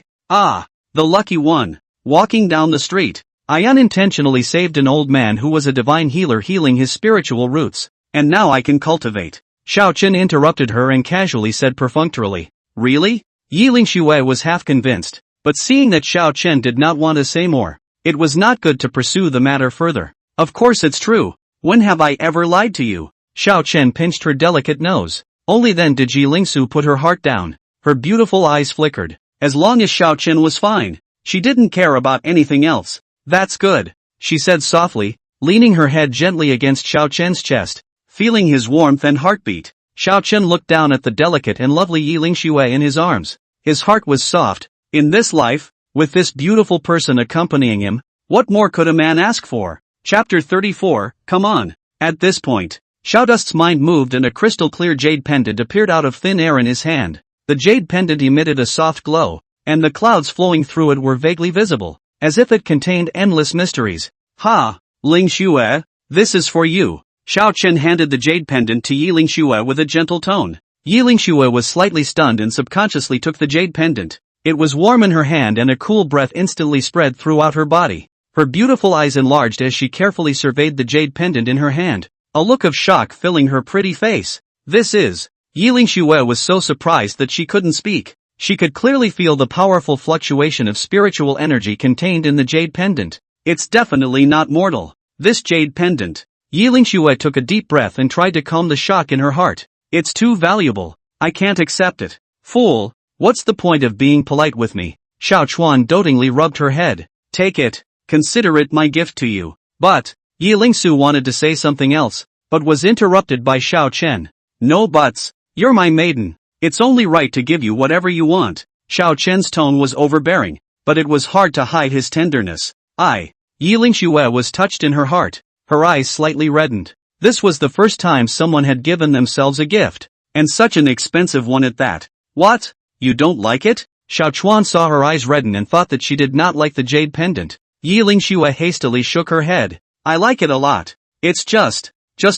lucky one. Walking down the street, I unintentionally saved an old man who was a divine healer healing his spiritual roots, and now I can cultivate. Xiao Chen interrupted her and casually said perfunctorily, really? Yiling Xue was half convinced, but seeing that Xiao Chen did not want to say more, it was not good to pursue the matter further. Of course it's true. When have I ever lied to you? Xiao Chen pinched her delicate nose. Only then did Yiling Su put her heart down. Her beautiful eyes flickered. As long as Xiao Chen was fine, she didn't care about anything else. That's good, she said softly, leaning her head gently against Xiao Chen's chest. Feeling his warmth and heartbeat, Xiao Chen looked down at the delicate and lovely Yiling Xue in his arms. His heart was soft. In this life, with this beautiful person accompanying him, what more could a man ask for? Chapter 34, come on. At this point, Xiaodust's mind moved and a crystal-clear jade pendant appeared out of thin air in his hand. The jade pendant emitted a soft glow, and the clouds flowing through it were vaguely visible, as if it contained endless mysteries. Ha, Ling Xue, this is for you. Xiao Chen handed the jade pendant to Yiling Xue with a gentle tone. Yiling Xue was slightly stunned and subconsciously took the jade pendant. It was warm in her hand and a cool breath instantly spread throughout her body. Her beautiful eyes enlarged as she carefully surveyed the jade pendant in her hand, a look of shock filling her pretty face. This is. Yiling Xue was so surprised that she couldn't speak. She could clearly feel the powerful fluctuation of spiritual energy contained in the jade pendant. It's definitely not mortal. This jade pendant. Yiling Xue took a deep breath and tried to calm the shock in her heart. It's too valuable. I can't accept it. Fool, what's the point of being polite with me? Xiao Chuan dotingly rubbed her head. Take it. Consider it my gift to you. But, Yiling Su wanted to say something else, but was interrupted by Xiao Chen. No buts. You're my maiden. It's only right to give you whatever you want. Xiao Chen's tone was overbearing, but it was hard to hide his tenderness. Yiling Xue was touched in her heart. Her eyes slightly reddened. This was the first time someone had given themselves a gift, and such an expensive one at that. What? You don't like it? Xiao Chuan saw her eyes redden and thought that she did not like the jade pendant. Yiling Xue hastily shook her head. I like it a lot. It's just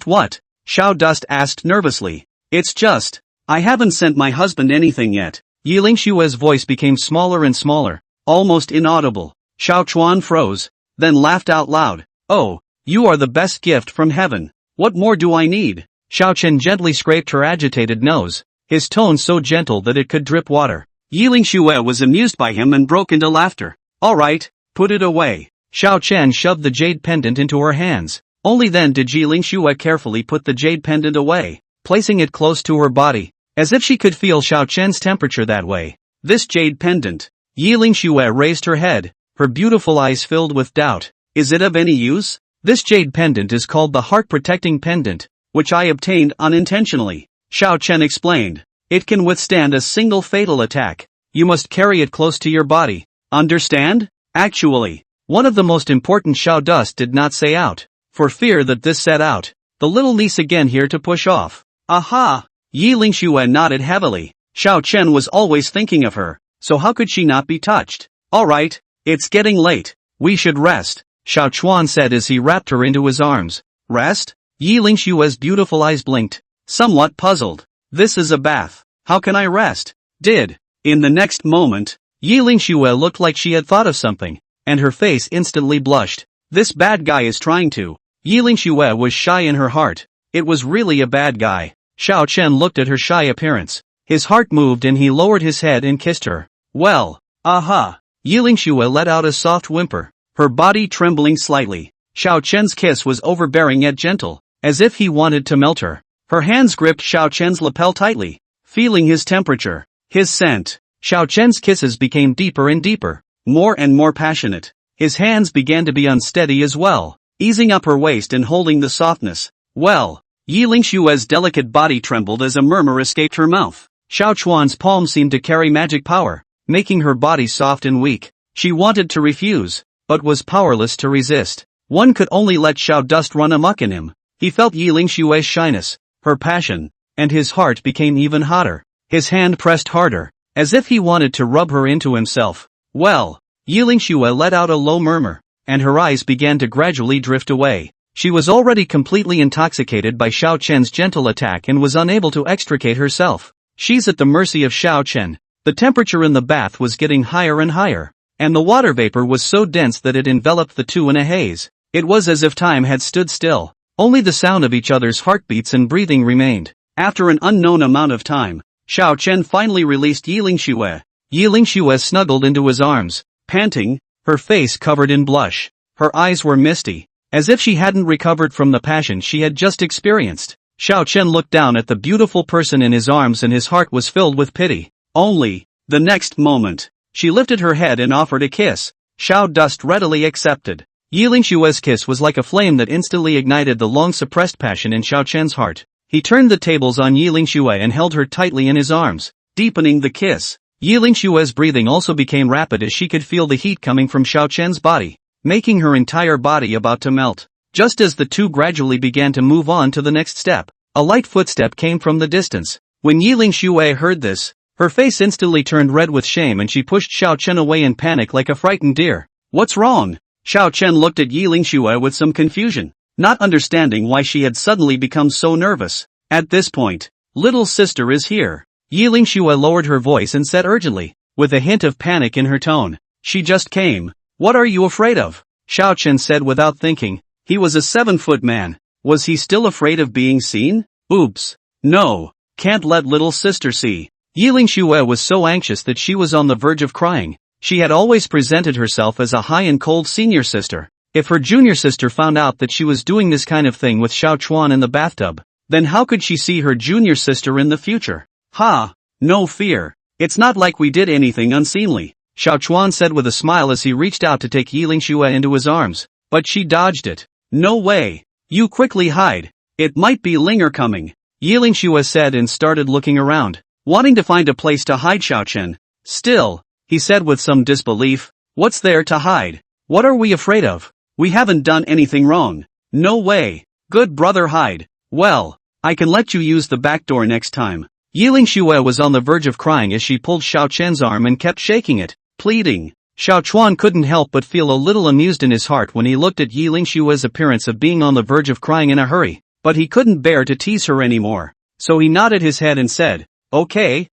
what? Xiao Dust asked nervously. It's just, I haven't sent my husband anything yet. Yiling Xue's voice became smaller and smaller, almost inaudible. Xiao Chuan froze, then laughed out loud. Oh, you are the best gift from heaven. What more do I need? Xiao Chen gently scraped her agitated nose, his tone so gentle that it could drip water. Yiling Xue was amused by him and broke into laughter. All right, put it away. Xiao Chen shoved the jade pendant into her hands. Only then did Yiling Xue carefully put the jade pendant away, placing it close to her body, as if she could feel Xiao Chen's temperature that way. This jade pendant. Yiling Xue raised her head, her beautiful eyes filled with doubt. Is it of any use? This jade pendant is called the heart-protecting pendant, which I obtained unintentionally. Xiao Chen explained. It can withstand a single fatal attack. You must carry it close to your body. Understand? Actually, one of the most important Xiao Dust did not say out, for fear that this set out. The little niece again here to push off. Aha! Yiling Xue nodded heavily. Xiao Chen was always thinking of her, so how could she not be touched? Alright, it's getting late. We should rest, Xiao Chuan said as he wrapped her into his arms. Rest? Yiling Xue's beautiful eyes blinked, somewhat puzzled. This is a bath. How can I rest? In the next moment, Yiling Xue looked like she had thought of something, and her face instantly blushed. This bad guy is trying to. Yiling Xue was shy in her heart. It was really a bad guy. Xiao Chen looked at her shy appearance. His heart moved and he lowered his head and kissed her. Well, aha! Yiling Xue let out a soft whimper, her body trembling slightly. Xiao Chen's kiss was overbearing yet gentle, as if he wanted to melt her. Her hands gripped Xiao Chen's lapel tightly, feeling his temperature, his scent. Xiao Chen's kisses became deeper and deeper, more and more passionate. His hands began to be unsteady as well, easing up her waist and holding the softness. Well, Yiling Xue's delicate body trembled as a murmur escaped her mouth. Xiao Chuan's palm seemed to carry magic power, making her body soft and weak. She wanted to refuse, but was powerless to resist. One could only let Xiao Dust run amok in him. He felt Yiling Xue's shyness, her passion, and his heart became even hotter. His hand pressed harder, as if he wanted to rub her into himself. Well, Yiling Xue let out a low murmur, and her eyes began to gradually drift away. She was already completely intoxicated by Xiao Chen's gentle attack and was unable to extricate herself. She's at the mercy of Xiao Chen. The temperature in the bath was getting higher and higher, and the water vapor was so dense that it enveloped the two in a haze. It was as if time had stood still. Only the sound of each other's heartbeats and breathing remained. After an unknown amount of time, Xiao Chen finally released Yiling Xue. Yiling Xue snuggled into his arms, panting, her face covered in blush. Her eyes were misty, as if she hadn't recovered from the passion she had just experienced. Xiao Chen looked down at the beautiful person in his arms and his heart was filled with pity. Only, the next moment, she lifted her head and offered a kiss. Xiao Dust readily accepted. Yiling Xue's kiss was like a flame that instantly ignited the long-suppressed passion in Xiao Chen's heart. He turned the tables on Yiling Xue and held her tightly in his arms, deepening the kiss. Yiling Xue's breathing also became rapid as she could feel the heat coming from Xiao Chen's body, making her entire body about to melt. Just as the two gradually began to move on to the next step, a light footstep came from the distance. When Yiling Xue heard this, her face instantly turned red with shame and she pushed Xiao Chen away in panic like a frightened deer. "What's wrong?" Xiao Chen looked at Yiling Xue with some confusion, not understanding why she had suddenly become so nervous. At this point, "Little sister is here." Yiling Xue lowered her voice and said urgently, with a hint of panic in her tone. "She just came. What are you afraid of?" Xiao Chen said without thinking. He was a 7-foot man. Was he still afraid of being seen? Oops. No. Can't let little sister see. Yiling Xue was so anxious that she was on the verge of crying. She had always presented herself as a high and cold senior sister. If her junior sister found out that she was doing this kind of thing with Xiao Chuan in the bathtub, then how could she see her junior sister in the future? "Ha! No fear. It's not like we did anything unseemly," Xiao Chuan said with a smile as he reached out to take Yiling Xue into his arms. But she dodged it. "No way. You quickly hide. It might be Linger coming," Yiling Xue said and started looking around, wanting to find a place to hide Xiao Chen. "Still," he said with some disbelief, "what's there to hide? What are we afraid of? We haven't done anything wrong." "No way. Good brother, hide." "Well, I can let you use the back door next time." Yiling Xue was on the verge of crying as she pulled Xiao Chen's arm and kept shaking it, pleading. Xiao Chuan couldn't help but feel a little amused in his heart when he looked at Yiling Xue's appearance of being on the verge of crying in a hurry, but he couldn't bear to tease her anymore. So he nodded his head and said, Okay,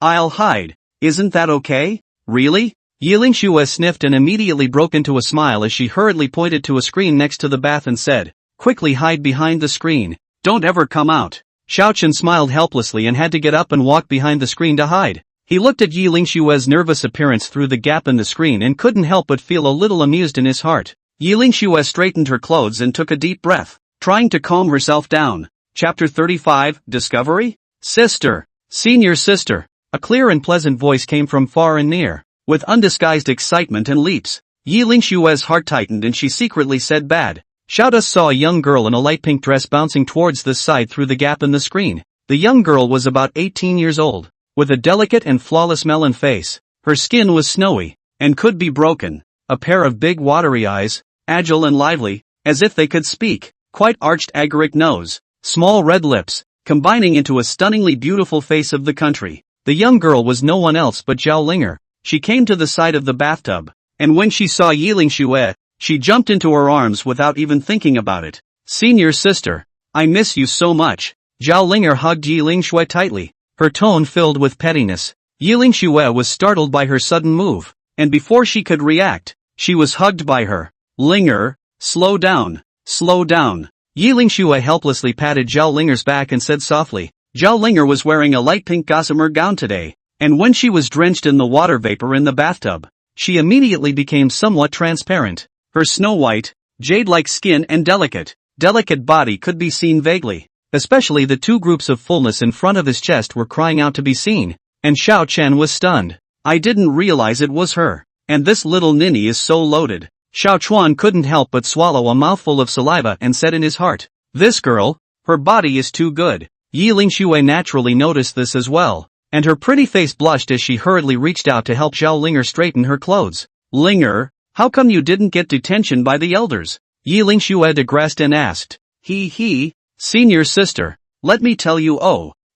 I'll hide. Isn't that okay? Really? Yiling Xue sniffed and immediately broke into a smile as she hurriedly pointed to a screen next to the bath and said, "Quickly hide behind the screen. Don't ever come out." Xiao Chen smiled helplessly and had to get up and walk behind the screen to hide. He looked at Yiling Xue's nervous appearance through the gap in the screen and couldn't help but feel a little amused in his heart. Yiling Xue straightened her clothes and took a deep breath, trying to calm herself down. Chapter 35, Discovery? Sister. Senior sister. A clear and pleasant voice came from far and near. With undisguised excitement and leaps, Yiling Xue's heart tightened and she secretly said bad. Xiao saw a young girl in a light pink dress bouncing towards this side through the gap in the screen. The young girl was about 18 years old, with a delicate and flawless melon face. Her skin was snowy, and could be broken. A pair of big watery eyes, agile and lively, as if they could speak. Quite arched agaric nose, small red lips, combining into a stunningly beautiful face of the country. The young girl was no one else but Zhao Linger. She came to the side of the bathtub, and when she saw Yiling Xue, she jumped into her arms without even thinking about it. "Senior sister, I miss you so much." Zhao Linger hugged Yiling Xue tightly, her tone filled with pettiness. Yiling Xue was startled by her sudden move, and before she could react, she was hugged by her. "Linger, slow down, slow down." Yiling Xue helplessly patted Zhao Linger's back and said softly. Zhao Linger was wearing a light pink gossamer gown today, and when she was drenched in the water vapor in the bathtub, she immediately became somewhat transparent. Her snow-white, jade-like skin and delicate body could be seen vaguely. Especially the two groups of fullness in front of his chest were crying out to be seen, and Xiao Chen was stunned. "I didn't realize it was her. And this little ninny is so loaded." Xiao Chuan couldn't help but swallow a mouthful of saliva and said in his heart, "This girl, her body is too good." Yiling Xue naturally noticed this as well, and her pretty face blushed as she hurriedly reached out to help Zhao Linger straighten her clothes. "Linger, how come you didn't get detention by the elders?" Yiling Xue digressed and asked. Senior sister, let me tell you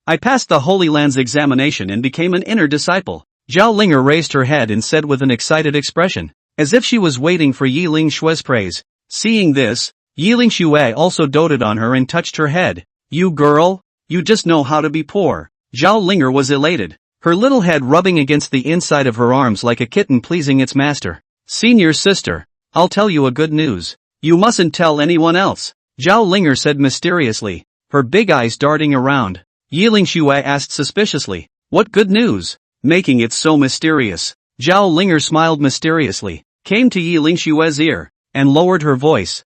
I passed the Holy Land's examination and became an inner disciple." Zhao Linger raised her head and said with an excited expression, as if she was waiting for Yiling Xue's praise. Seeing this, Yi Lingxue also doted on her and touched her head. You girl, you just know how to be poor. Zhao Linger was elated, her little head rubbing against the inside of her arms like a kitten pleasing its master. Senior sister, I'll tell you a good news. You mustn't tell anyone else, Zhao Linger said mysteriously, her big eyes darting around. Yi Lingxue asked suspiciously, what good news? Making it so mysterious. Zhao Linger smiled mysteriously, came to Yi Lingxue's ear, and lowered her voice.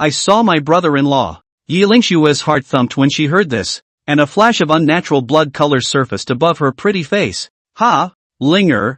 I saw my brother-in-law. Yi Lingxue's heart thumped when she heard this, and a flash of unnatural blood color surfaced above her pretty face. Ha, Linger,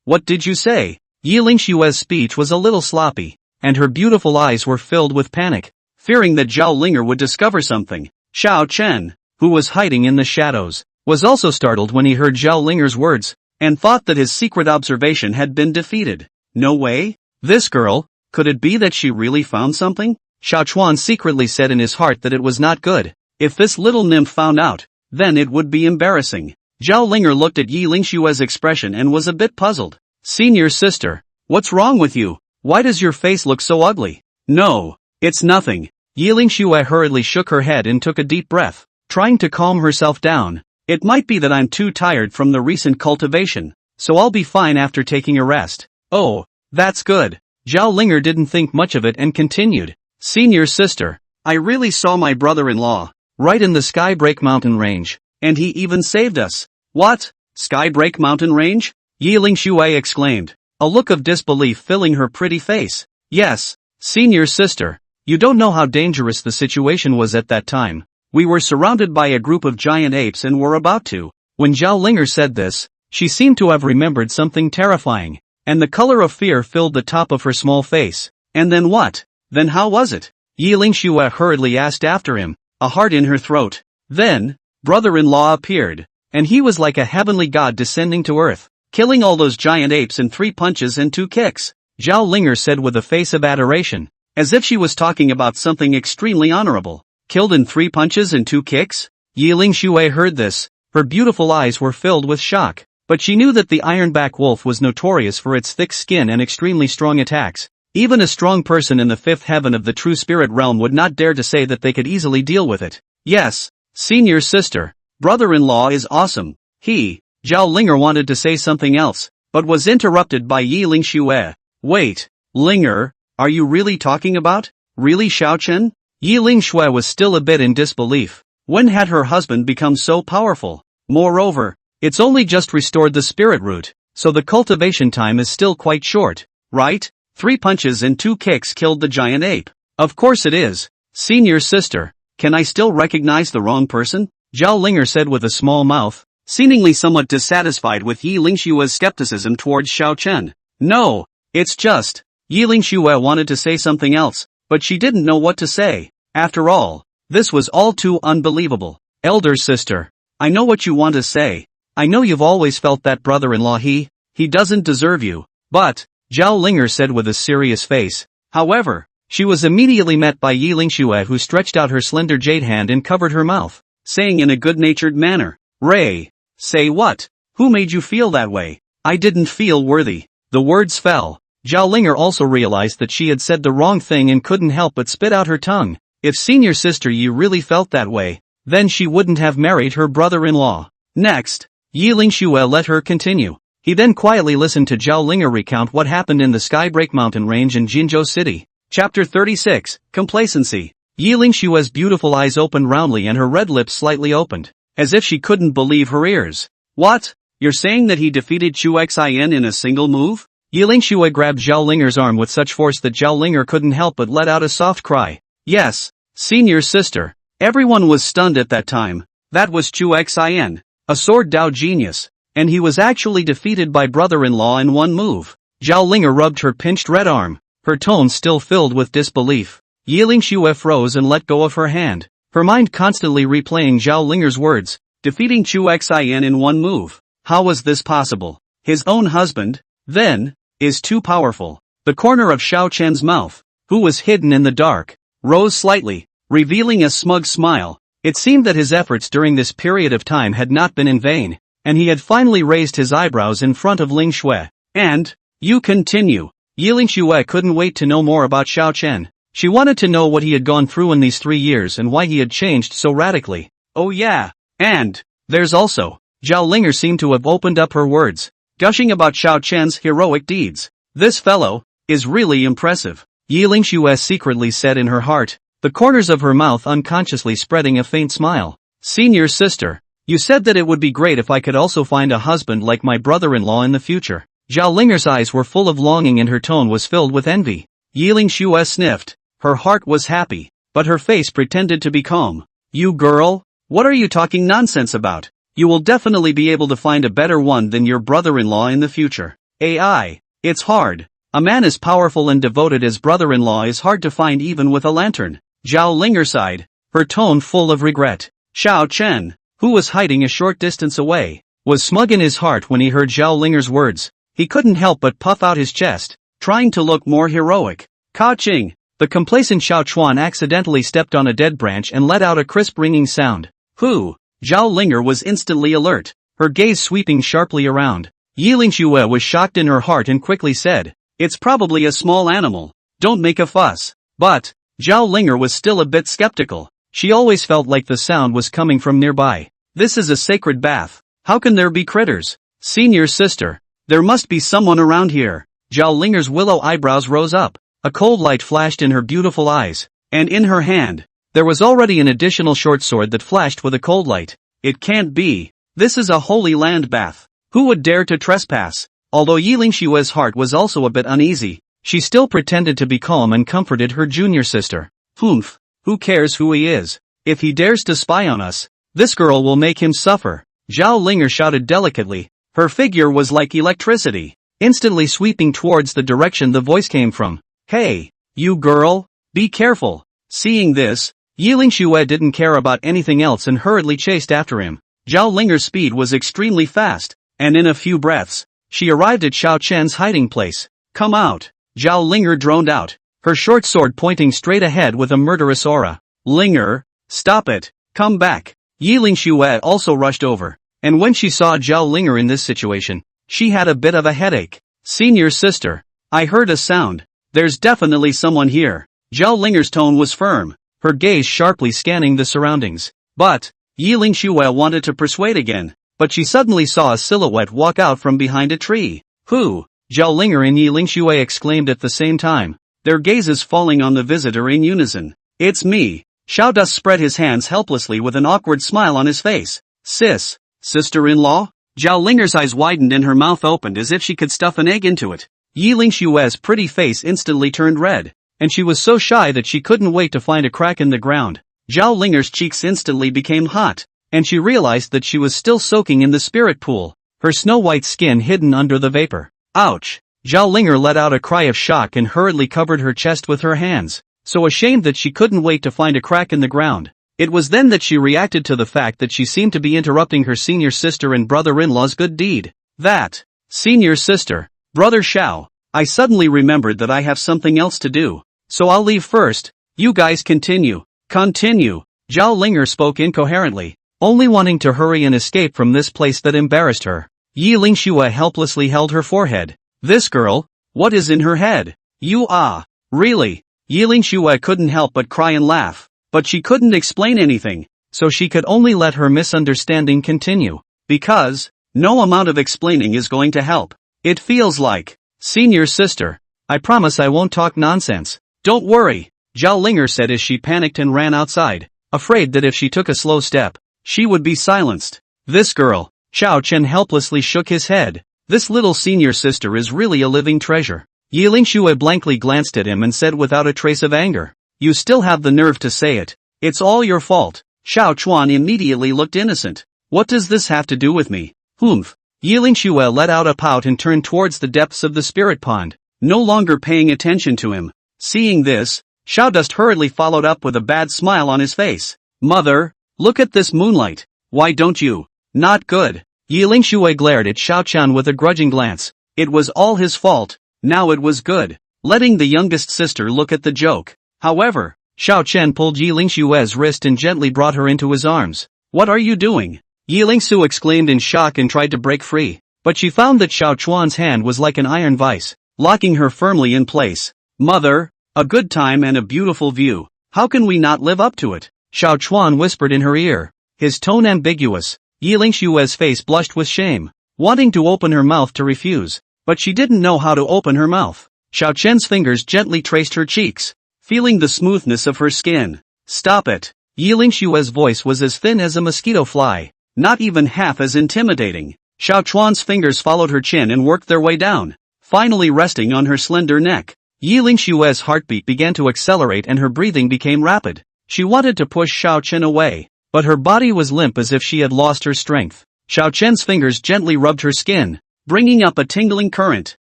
what did you say? Yi Lingxue's speech was a little sloppy, and her beautiful eyes were filled with panic, fearing that Zhao Linger would discover something. Xiao Chen, who was hiding in the shadows, was also startled when he heard Zhao Linger's words, and thought that his secret observation had been defeated. No way? This girl, could it be that she really found something? Xiao Chuan secretly said in his heart that it was not good. If this little nymph found out, then it would be embarrassing. Zhao Linger looked at Yi Lingxue's expression and was a bit puzzled. Senior sister, what's wrong with you? Why does your face look so ugly? No, it's nothing. Yi Lingxue hurriedly shook her head and took a deep breath, trying to calm herself down. It might be that I'm too tired from the recent cultivation, so I'll be fine after taking a rest. Oh, that's good. Zhao Linger didn't think much of it and continued. Senior sister, I really saw my brother-in-law, right in the Skybreak Mountain range, and he even saved us. What? Skybreak Mountain range? Yi Lingxue exclaimed, a look of disbelief filling her pretty face. Yes, senior sister, you don't know how dangerous the situation was at that time. We were surrounded by a group of giant apes and were about to. When Zhao Linger said this, she seemed to have remembered something terrifying, and the color of fear filled the top of her small face. And then what? Then how was it? Yi Lingxue hurriedly asked after him, a heart in her throat. Then, brother-in-law appeared, and he was like a heavenly god descending to earth, killing all those giant apes in 3 punches and 2 kicks, Zhao Linger said with a face of adoration, as if she was talking about something extremely honorable. Killed in 3 punches and 2 kicks? Yi Lingxue heard this, her beautiful eyes were filled with shock. But she knew that the ironback wolf was notorious for its thick skin and extremely strong attacks. Even a strong person in the 5th heaven of the true spirit realm would not dare to say that they could easily deal with it. Yes, senior sister, brother-in-law is awesome. Zhao Linger wanted to say something else, but was interrupted by Yi Lingxue. Wait, Linger, are you really talking about? Really Xiao Chen? Yi Lingxue was still a bit in disbelief. When had her husband become so powerful? Moreover, it's only just restored the spirit root, so the cultivation time is still quite short, right? 3 punches and 2 kicks killed the giant ape. Of course it is. Senior sister, can I still recognize the wrong person? Zhao Linger said with a small mouth, seemingly somewhat dissatisfied with Yi Lingxue's skepticism towards Xiao Chen. No, it's just. Yi Lingxue wanted to say something else, but she didn't know what to say. After all, this was all too unbelievable. Elder sister, I know what you want to say. I know you've always felt that brother-in-law he doesn't deserve you, but, Zhao Linger said with a serious face. However, she was immediately met by Yi Lingxue, who stretched out her slender jade hand and covered her mouth, saying in a good-natured manner, Ray, say what? Who made you feel that way? I didn't feel worthy. The words fell. Zhao Linger also realized that she had said the wrong thing and couldn't help but spit out her tongue. If senior sister Yi really felt that way, then she wouldn't have married her brother-in-law. Next, Yi Lingxue let her continue. He then quietly listened to Zhao Linger recount what happened in the Skybreak Mountain range in Jinzhou City. Chapter 36, Complacency. Yi Lingxue's beautiful eyes opened roundly and her red lips slightly opened, as if she couldn't believe her ears. What? You're saying that he defeated Chuxi in a single move? Yi Lingxue grabbed Zhao Linger's arm with such force that Zhao Linger couldn't help but let out a soft cry. Yes, senior sister. Everyone was stunned at that time. That was Chuxi, a sword Dao genius, and he was actually defeated by brother-in-law in one move. Zhao Linger rubbed her pinched red arm, her tone still filled with disbelief. Yi Lingxue froze and let go of her hand, her mind constantly replaying Zhao Linger's words, defeating Chuxi in one move. How was this possible? His own husband, then, is too powerful. The corner of Xiao Chen's mouth, who was hidden in the dark, rose slightly, revealing a smug smile. It seemed that his efforts during this period of time had not been in vain, and he had finally raised his eyebrows in front of Lingxue. And, you continue. Yi Lingxue couldn't wait to know more about Xiao Chen. She wanted to know what he had gone through in these 3 years and why he had changed so radically. Oh yeah, and there's also. Zhao Linger seemed to have opened up her words, gushing about Xiao Chen's heroic deeds. This fellow is really impressive, Yi Lingxue secretly said in her heart, the corners of her mouth unconsciously spreading a faint smile. Senior sister, you said that it would be great if I could also find a husband like my brother-in-law in the future. Zhao Linger's eyes were full of longing and her tone was filled with envy. Yi Lingxue sniffed. Her heart was happy, but her face pretended to be calm. You girl? What are you talking nonsense about? You will definitely be able to find a better one than your brother-in-law in the future. AI. It's hard. A man as powerful and devoted as brother-in-law is hard to find even with a lantern. Zhao Linger sighed, her tone full of regret. Xiao Chen, who was hiding a short distance away, was smug in his heart when he heard Zhao Linger's words. He couldn't help but puff out his chest, trying to look more heroic. Ka-ching! The complacent Xiao Chuan accidentally stepped on a dead branch and let out a crisp ringing sound. Who? Zhao Linger was instantly alert, her gaze sweeping sharply around. Yi Lingxue was shocked in her heart and quickly said, it's probably a small animal. Don't make a fuss. But Zhao Linger was still a bit skeptical. She always felt like the sound was coming from nearby. This is a sacred bath. How can there be critters? Senior sister. There must be someone around here. Zhao Linger's willow eyebrows rose up. A cold light flashed in her beautiful eyes. And in her hand, there was already an additional short sword that flashed with a cold light. It can't be. This is a holy land bath. Who would dare to trespass? Although Yi Lingxue's heart was also a bit uneasy, she still pretended to be calm and comforted her junior sister. Humph. Who cares who he is? If he dares to spy on us, this girl will make him suffer. Zhao Linger shouted delicately. Her figure was like electricity, instantly sweeping towards the direction the voice came from. Hey, you girl, be careful. Seeing this, Yi Lingxue didn't care about anything else and hurriedly chased after him. Zhao Linger's speed was extremely fast, and in a few breaths, she arrived at Xiao Chen's hiding place. Come out. Zhao Linger droned out, her short sword pointing straight ahead with a murderous aura. Linger, stop it, come back. Yi Lingxue also rushed over, and when she saw Zhao Linger in this situation, she had a bit of a headache. Senior sister, I heard a sound. There's definitely someone here. Zhao Linger's tone was firm, her gaze sharply scanning the surroundings. But Yi Lingxue wanted to persuade again, but she suddenly saw a silhouette walk out from behind a tree. Who? Zhao Linger and Yi Lingxue exclaimed at the same time, their gazes falling on the visitor in unison. It's me. Xiao Dust spread his hands helplessly with an awkward smile on his face. Sister-in-law? Zhao Linger's eyes widened and her mouth opened as if she could stuff an egg into it. Yi Lingxue's pretty face instantly turned red, and she was so shy that she couldn't wait to find a crack in the ground. Zhao Linger's cheeks instantly became hot, and she realized that she was still soaking in the spirit pool, her snow-white skin hidden under the vapor. Ouch! Zhao Linger let out a cry of shock and hurriedly covered her chest with her hands, so ashamed that she couldn't wait to find a crack in the ground. It was then that she reacted to the fact that she seemed to be interrupting her senior sister and brother-in-law's good deed. That, senior sister, brother Xiao, I suddenly remembered that I have something else to do, so I'll leave first. You guys continue. Continue. Zhao Linger spoke incoherently, only wanting to hurry and escape from this place that embarrassed her. Yi Lingxue helplessly held her forehead. This girl? What is in her head? Really? Yi Lingxue couldn't help but cry and laugh, but she couldn't explain anything, so she could only let her misunderstanding continue. Because no amount of explaining is going to help. It feels like, senior sister, I promise I won't talk nonsense. Don't worry, Zhao Linger said as she panicked and ran outside, afraid that if she took a slow step, she would be silenced. This girl, Xiao Chen helplessly shook his head. This little senior sister is really a living treasure. Yi Lingxue blankly glanced at him and said without a trace of anger, you still have the nerve to say it. It's all your fault. Xiao Chuan immediately looked innocent. What does this have to do with me? Humph. Yi Lingxue let out a pout and turned towards the depths of the spirit pond, no longer paying attention to him. Seeing this, Xiao Dust hurriedly followed up with a bad smile on his face. Mother, look at this moonlight. Why don't you? Not good. Yi Lingxue glared at Xiao Chen with a grudging glance. It was all his fault. Now it was good. Letting the youngest sister look at the joke. However, Xiao Chen pulled Yi Lingxue's wrist and gently brought her into his arms. What are you doing? Yi Lingxue exclaimed in shock and tried to break free, but she found that Xiao Chuan's hand was like an iron vice, locking her firmly in place. Mother, A good time and a beautiful view. How can we not live up to it? Xiao Chuan whispered in her ear, his tone ambiguous. Yi Lingshue's face blushed with shame, wanting to open her mouth to refuse, but she didn't know how to open her mouth. Xiao Chen's fingers gently traced her cheeks, feeling the smoothness of her skin. Stop it. Yi Lingshue's voice was as thin as a mosquito fly, not even half as intimidating. Xiao Chuan's fingers followed her chin and worked their way down, finally resting on her slender neck. Yi Lingshue's heartbeat began to accelerate and her breathing became rapid. She wanted to push Xiao Chen away, but her body was limp as if she had lost her strength. Xiao Chen's fingers gently rubbed her skin, bringing up a tingling current.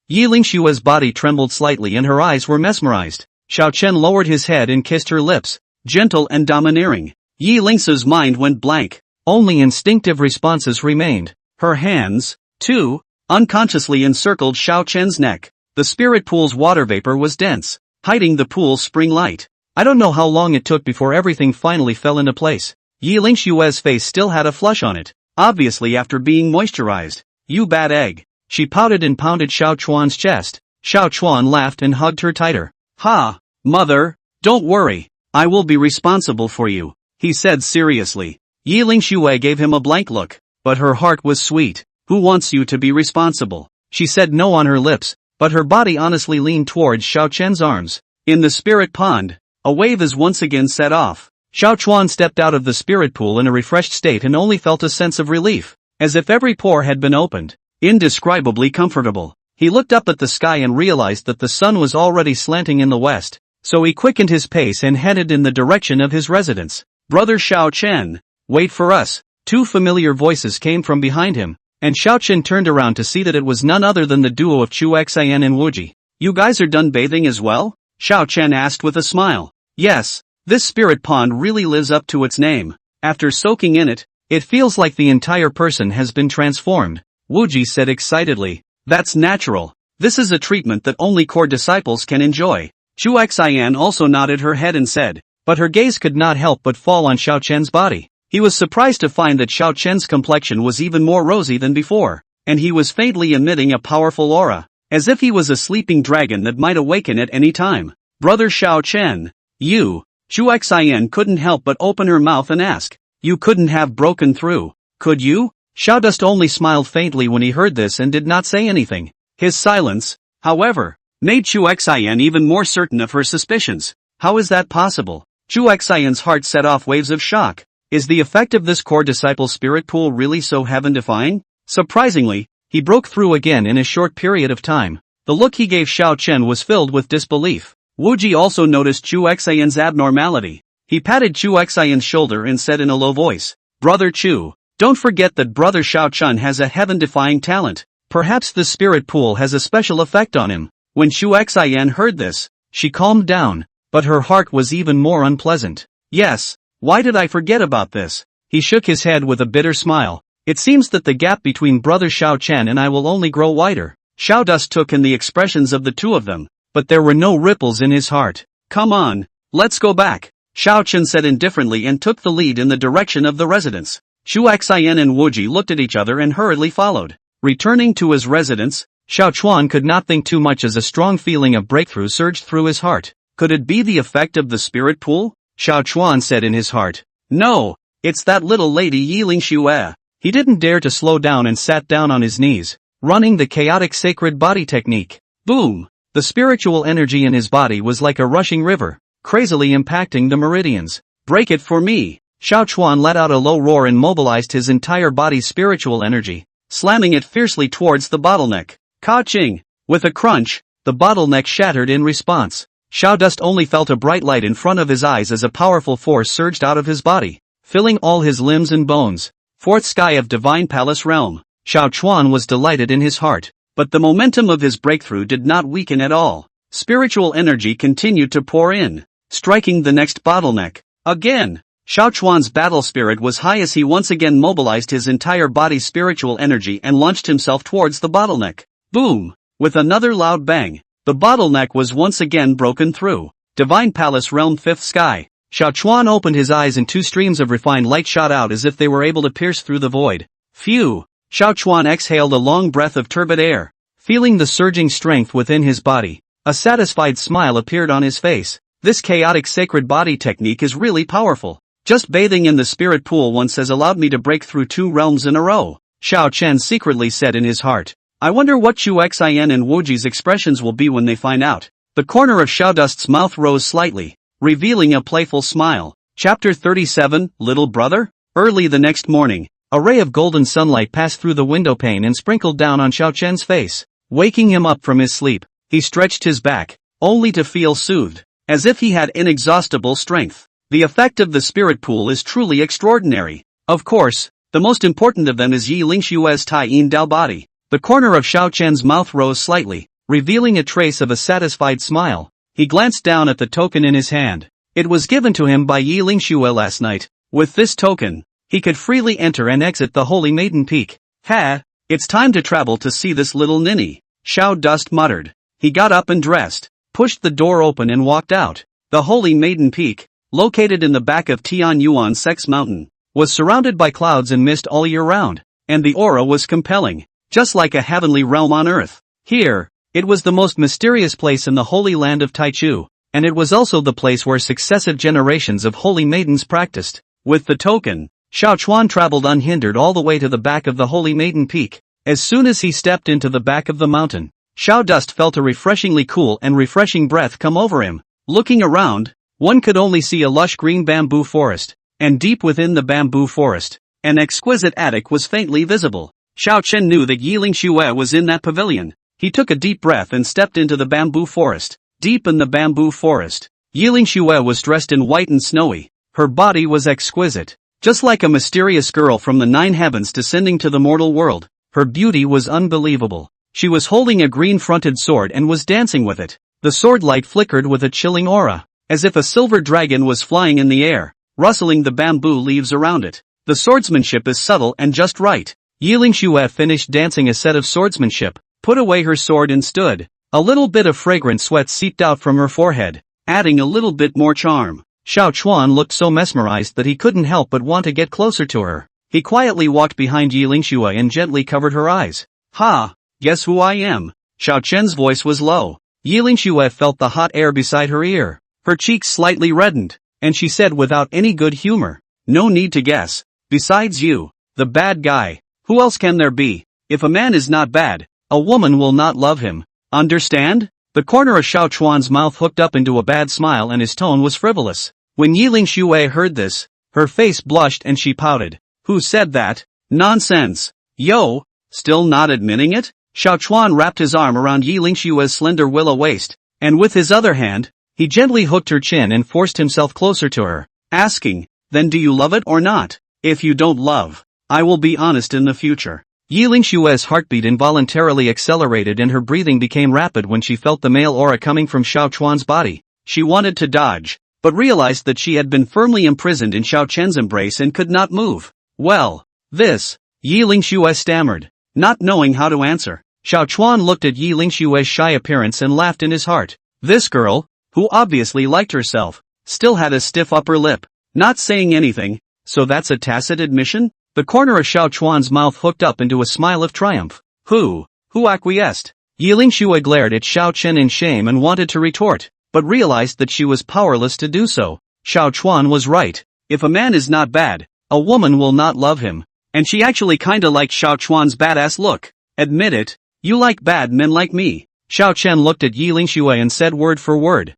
Yi Lingshue's body trembled slightly and her eyes were mesmerized. Xiao Chen lowered his head and kissed her lips, gentle and domineering. Yi Lingshue's mind went blank. Only instinctive responses remained. Her hands, too, unconsciously encircled Xiao Chen's neck. The spirit pool's water vapor was dense, hiding the pool's spring light. I don't know how long it took before everything finally fell into place. Yi Lingshue's face still had a flush on it, obviously after being moisturized. You bad egg. She pouted and pounded Xiao Chuan's chest. Xiao Chuan laughed and hugged her tighter. Ha, mother, don't worry. I will be responsible for you, he said seriously. Yi Lingxue gave him a blank look, but her heart was sweet. Who wants you to be responsible? She said no on her lips, but her body honestly leaned towards Xiao Chen's arms. In the spirit pond, a wave is once again set off. Xiao Chuan stepped out of the spirit pool in a refreshed state and only felt a sense of relief, as if every pore had been opened. Indescribably comfortable. He looked up at the sky and realized that the sun was already slanting in the west, so he quickened his pace and headed in the direction of his residence. Brother Xiao Chen, wait for us. Two familiar voices came from behind him, and Xiao Chen turned around to see that it was none other than the duo of Chuxi and Wuji. You guys are done bathing as well? Xiao Chen asked with a smile. Yes, this spirit pond really lives up to its name. After soaking in it, it feels like the entire person has been transformed, Wuji said excitedly. That's natural. This is a treatment that only core disciples can enjoy. Chuxian also nodded her head and said, but her gaze could not help but fall on Xiao Chen's body. He was surprised to find that Xiao Chen's complexion was even more rosy than before, and he was faintly emitting a powerful aura, as if he was a sleeping dragon that might awaken at any time. Brother Xiao Chen, you, Chuxian couldn't help but open her mouth and ask, you couldn't have broken through, could you? Xiao Dust only smiled faintly when he heard this and did not say anything. His silence, however, made Chuxian even more certain of her suspicions. How is that possible? Chuxian's heart set off waves of shock. Is the effect of this core disciple spirit pool really so heaven-defying? Surprisingly, he broke through again in a short period of time. The look he gave Xiao Chen was filled with disbelief. Wuji also noticed Chuxian's abnormality. He patted Chuxian's shoulder and said in a low voice, Brother Chu, don't forget that Brother Xiao Chen has a heaven-defying talent. Perhaps the spirit pool has a special effect on him. When Chuxian heard this, she calmed down, but her heart was even more unpleasant. Yes, why did I forget about this? He shook his head with a bitter smile. It seems that the gap between Brother Xiao Chen and I will only grow wider. Xiao Dust took in the expressions of the two of them, but there were no ripples in his heart. Come on, let's go back, Xiao Chen said indifferently and took the lead in the direction of the residence. Chuxian and Wuji looked at each other and hurriedly followed. Returning to his residence, Xiao Chuan could not think too much as a strong feeling of breakthrough surged through his heart. Could it be the effect of the spirit pool? Xiao Chuan said in his heart. No, it's that little lady Yi Lingxue. He didn't dare to slow down and sat down on his knees, running the chaotic sacred body technique. Boom! The spiritual energy in his body was like a rushing river, crazily impacting the meridians. Break it for me! Xiao Chuan let out a low roar and mobilized his entire body's spiritual energy, slamming it fiercely towards the bottleneck. Ka-ching! With a crunch, the bottleneck shattered in response. Xiao Dust only felt a bright light in front of his eyes as a powerful force surged out of his body, filling all his limbs and bones. Fourth sky of Divine Palace Realm. Xiao Chuan was delighted in his heart, but the momentum of his breakthrough did not weaken at all. Spiritual energy continued to pour in, striking the next bottleneck. Again! Xiao Chuan's battle spirit was high as he once again mobilized his entire body's spiritual energy and launched himself towards the bottleneck. Boom! With another loud bang, the bottleneck was once again broken through. Divine Palace Realm 5th Sky. Xiao Chuan opened his eyes and two streams of refined light shot out as if they were able to pierce through the void. Phew! Xiao Chuan exhaled a long breath of turbid air, feeling the surging strength within his body. A satisfied smile appeared on his face. This chaotic sacred body technique is really powerful. Just bathing in the spirit pool once has allowed me to break through 2 realms in a row, Xiao Chen secretly said in his heart. I wonder what Chuxi and Wuji's expressions will be when they find out. The corner of Xiaodust's mouth rose slightly, revealing a playful smile. Chapter 37, Little Brother? Early the next morning, a ray of golden sunlight passed through the window pane and sprinkled down on Xiao Chen's face, waking him up from his sleep. He stretched his back, only to feel soothed, as if he had inexhaustible strength. The effect of the spirit pool is truly extraordinary. Of course, the most important of them is Yi Lingshue's Tai Yin Dao body. The corner of Xiao Chen's mouth rose slightly, revealing a trace of a satisfied smile. He glanced down at the token in his hand. It was given to him by Yi Lingxue last night. With this token, he could freely enter and exit the Holy Maiden Peak. Ha! It's time to travel to see this little ninny, Xiaodust muttered. He got up and dressed, pushed the door open and walked out. The Holy Maiden Peak, located in the back of Tianyuan Sex Mountain, was surrounded by clouds and mist all year round, and the aura was compelling, just like a heavenly realm on earth. Here, it was the most mysterious place in the holy land of Taichu, and it was also the place where successive generations of holy maidens practiced. With the token, Xiao Chuan traveled unhindered all the way to the back of the Holy Maiden Peak. As soon as he stepped into the back of the mountain, Xiaodust felt a refreshingly cool and refreshing breath come over him. Looking around, one could only see a lush green bamboo forest, and deep within the bamboo forest, an exquisite attic was faintly visible. Xiao Chen knew that Yi Lingxue was in that pavilion. He took a deep breath and stepped into the bamboo forest. Deep in the bamboo forest, Yi Lingxue was dressed in white and snowy. Her body was exquisite, just like a mysterious girl from the 9 heavens descending to the mortal world. Her beauty was unbelievable. She was holding a green-fronted sword and was dancing with it. The sword light flickered with a chilling aura, as if a silver dragon was flying in the air, rustling the bamboo leaves around it. The swordsmanship is subtle and just right. Yi Lingxue finished dancing a set of swordsmanship, put away her sword and stood. A little bit of fragrant sweat seeped out from her forehead, adding a little bit more charm. Xiao Chuan looked so mesmerized that he couldn't help but want to get closer to her. He quietly walked behind Yi Lingxue and gently covered her eyes. Ha! Guess who I am? Xiao Chen's voice was low. Yi Lingxue felt the hot air beside her ear. Her cheeks slightly reddened, and she said without any good humor, no need to guess. Besides you, the bad guy, who else can there be? If a man is not bad, a woman will not love him. Understand? The corner of Xiao Chuan's mouth hooked up into a bad smile and his tone was frivolous. When Yi Lingxue heard this, her face blushed and she pouted. Who said that? Nonsense. Yo, still not admitting it? Xiao Chuan wrapped his arm around Yi Lingxue's slender willow waist, and with his other hand, he gently hooked her chin and forced himself closer to her, asking, then do you love it or not? If you don't love, I will be honest in the future. Yi Lingxue's heartbeat involuntarily accelerated and her breathing became rapid when she felt the male aura coming from Xiao Chuan's body. She wanted to dodge, but realized that she had been firmly imprisoned in Xiao Chen's embrace and could not move. Well, this, Yi Lingxue stammered, not knowing how to answer. Xiao Chuan looked at Yi Lingxue's shy appearance and laughed in his heart. This girl, who obviously liked herself, still had a stiff upper lip, not saying anything. So that's a tacit admission? The corner of Xiao Chuan's mouth hooked up into a smile of triumph. Who acquiesced? Yi Lingxue glared at Xiao Chen in shame and wanted to retort, but realized that she was powerless to do so. Xiao Chuan was right. If a man is not bad, a woman will not love him. And she actually kinda liked Xiao Chuan's badass look. Admit it, you like bad men like me. Xiao Chen looked at Yi Lingxue and said word for word.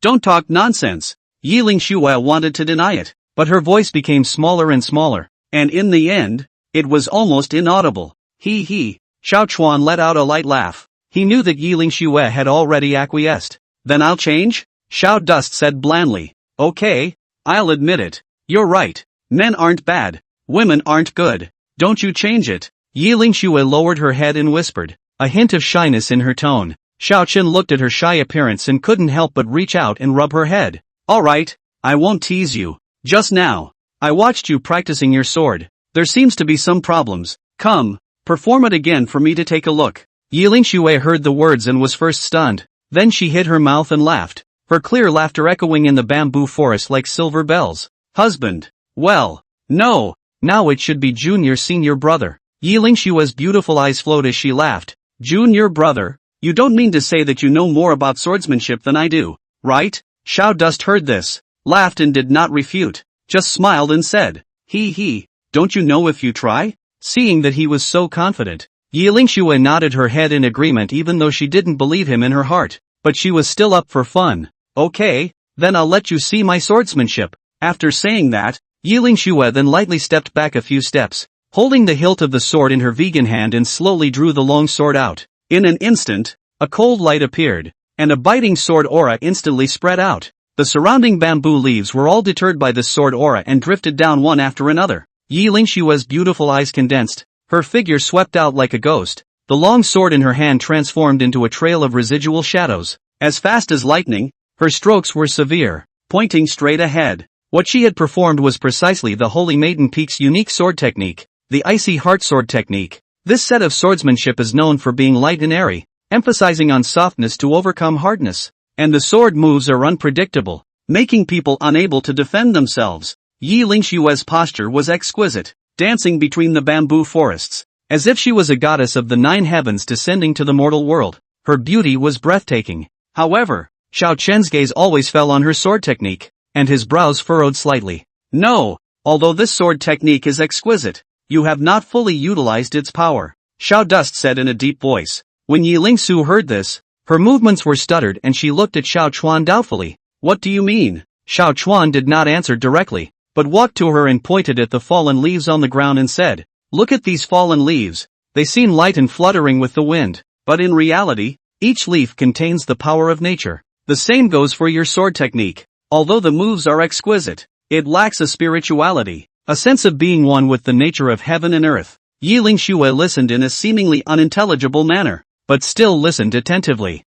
Don't talk nonsense. Yi Lingxue wanted to deny it, but her voice became smaller and smaller, and in the end, it was almost inaudible. He. Xiao Chuan let out a light laugh. He knew that Yi Lingxue had already acquiesced. Then I'll change? Xiaodust said blandly. Okay, I'll admit it. You're right. Men aren't bad. Women aren't good. Don't you change it. Yi Lingxue lowered her head and whispered, a hint of shyness in her tone. Xiao Chen looked at her shy appearance and couldn't help but reach out and rub her head. Alright, I won't tease you. Just now, I watched you practicing your sword. There seems to be some problems. Come, perform it again for me to take a look. Yi Lingxue heard the words and was first stunned. Then she hid her mouth and laughed, her clear laughter echoing in the bamboo forest like silver bells. Husband. Well, no, now it should be junior senior brother. Yi Lingxue's beautiful eyes flowed as she laughed. Junior brother? You don't mean to say that you know more about swordsmanship than I do, right? Xiao Dust heard this, laughed and did not refute, just smiled and said, he, don't you know if you try? Seeing that he was so confident, Yilingxue nodded her head in agreement even though she didn't believe him in her heart, but she was still up for fun. Okay, then I'll let you see my swordsmanship. After saying that, Yilingxue then lightly stepped back a few steps, holding the hilt of the sword in her vegan hand and slowly drew the long sword out. In an instant, a cold light appeared, and a biting sword aura instantly spread out. The surrounding bamboo leaves were all deterred by the sword aura and drifted down one after another. Yilingxue's beautiful eyes condensed, her figure swept out like a ghost, the long sword in her hand transformed into a trail of residual shadows. As fast as lightning, her strokes were severe, pointing straight ahead. What she had performed was precisely the Holy Maiden Peak's unique sword technique, the Icy Heart Sword technique. This set of swordsmanship is known for being light and airy, emphasizing on softness to overcome hardness, and the sword moves are unpredictable, making people unable to defend themselves. Yilingxue's posture was exquisite, dancing between the bamboo forests, as if she was a goddess of the 9 heavens descending to the mortal world. Her beauty was breathtaking. However, Xiao Chen's gaze always fell on her sword technique, and his brows furrowed slightly. No, although this sword technique is exquisite, you have not fully utilized its power, Xiao Dust said in a deep voice. When Yilingxu heard this, her movements were stuttered and she looked at Xiao Chuan doubtfully. What do you mean? Xiao Chuan did not answer directly, but walked to her and pointed at the fallen leaves on the ground and said, look at these fallen leaves. They seem light and fluttering with the wind, but in reality, each leaf contains the power of nature. The same goes for your sword technique. Although the moves are exquisite, it lacks a spirituality, a sense of being one with the nature of heaven and earth. Yilingxue listened in a seemingly unintelligible manner, but still listened attentively.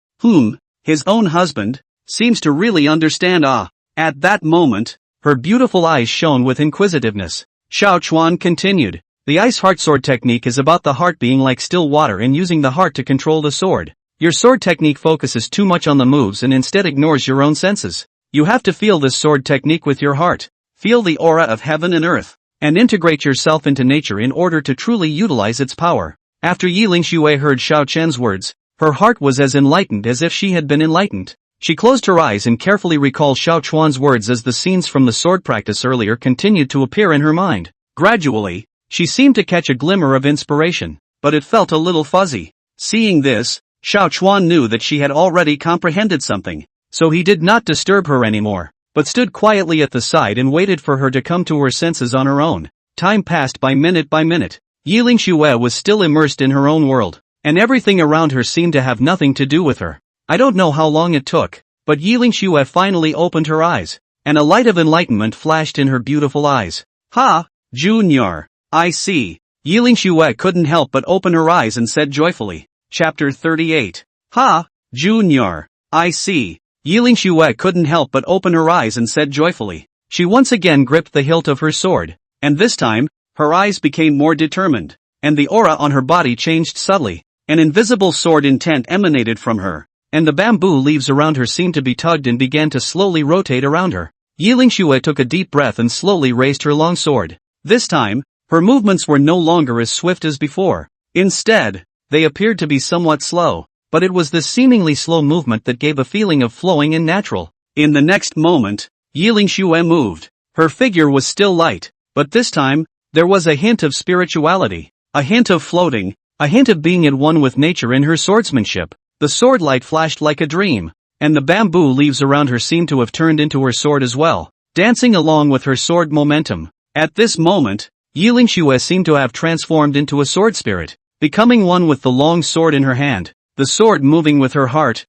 His own husband, seems to really understand. At that moment, her beautiful eyes shone with inquisitiveness. Xiao Chuan continued, the Ice Heart Sword technique is about the heart being like still water and using the heart to control the sword. Your sword technique focuses too much on the moves and instead ignores your own senses. You have to feel this sword technique with your heart, feel the aura of heaven and earth, and integrate yourself into nature in order to truly utilize its power. After Yilingxue heard Xiao Chen's words, her heart was as enlightened as if she had been enlightened. She closed her eyes and carefully recalled Xiao Chuan's words as the scenes from the sword practice earlier continued to appear in her mind. Gradually, she seemed to catch a glimmer of inspiration, but it felt a little fuzzy. Seeing this, Xiao Chuan knew that she had already comprehended something, so he did not disturb her anymore, but stood quietly at the side and waited for her to come to her senses on her own. Time passed by minute. Yilingxue was still immersed in her own world, and everything around her seemed to have nothing to do with her. I don't know how long it took, but Yilingxue finally opened her eyes, and a light of enlightenment flashed in her beautiful eyes. Ha, Junior, I see. Yilingxue couldn't help but open her eyes and said joyfully. Chapter 38. Ha, Junior, I see. Yilingxue couldn't help but open her eyes and said joyfully. She once again gripped the hilt of her sword, and this time, her eyes became more determined, and the aura on her body changed subtly. An invisible sword intent emanated from her, and the bamboo leaves around her seemed to be tugged and began to slowly rotate around her. Yilingxue took a deep breath and slowly raised her long sword. This time, her movements were no longer as swift as before. Instead, they appeared to be somewhat slow, but it was this seemingly slow movement that gave a feeling of flowing and natural. In the next moment, Yilingxue moved. Her figure was still light, but this time, there was a hint of spirituality, a hint of floating, a hint of being at one with nature in her swordsmanship. The sword light flashed like a dream, and the bamboo leaves around her seemed to have turned into her sword as well, dancing along with her sword momentum. At this moment, Yilingxue seemed to have transformed into a sword spirit, becoming one with the long sword in her hand, the sword moving with her heart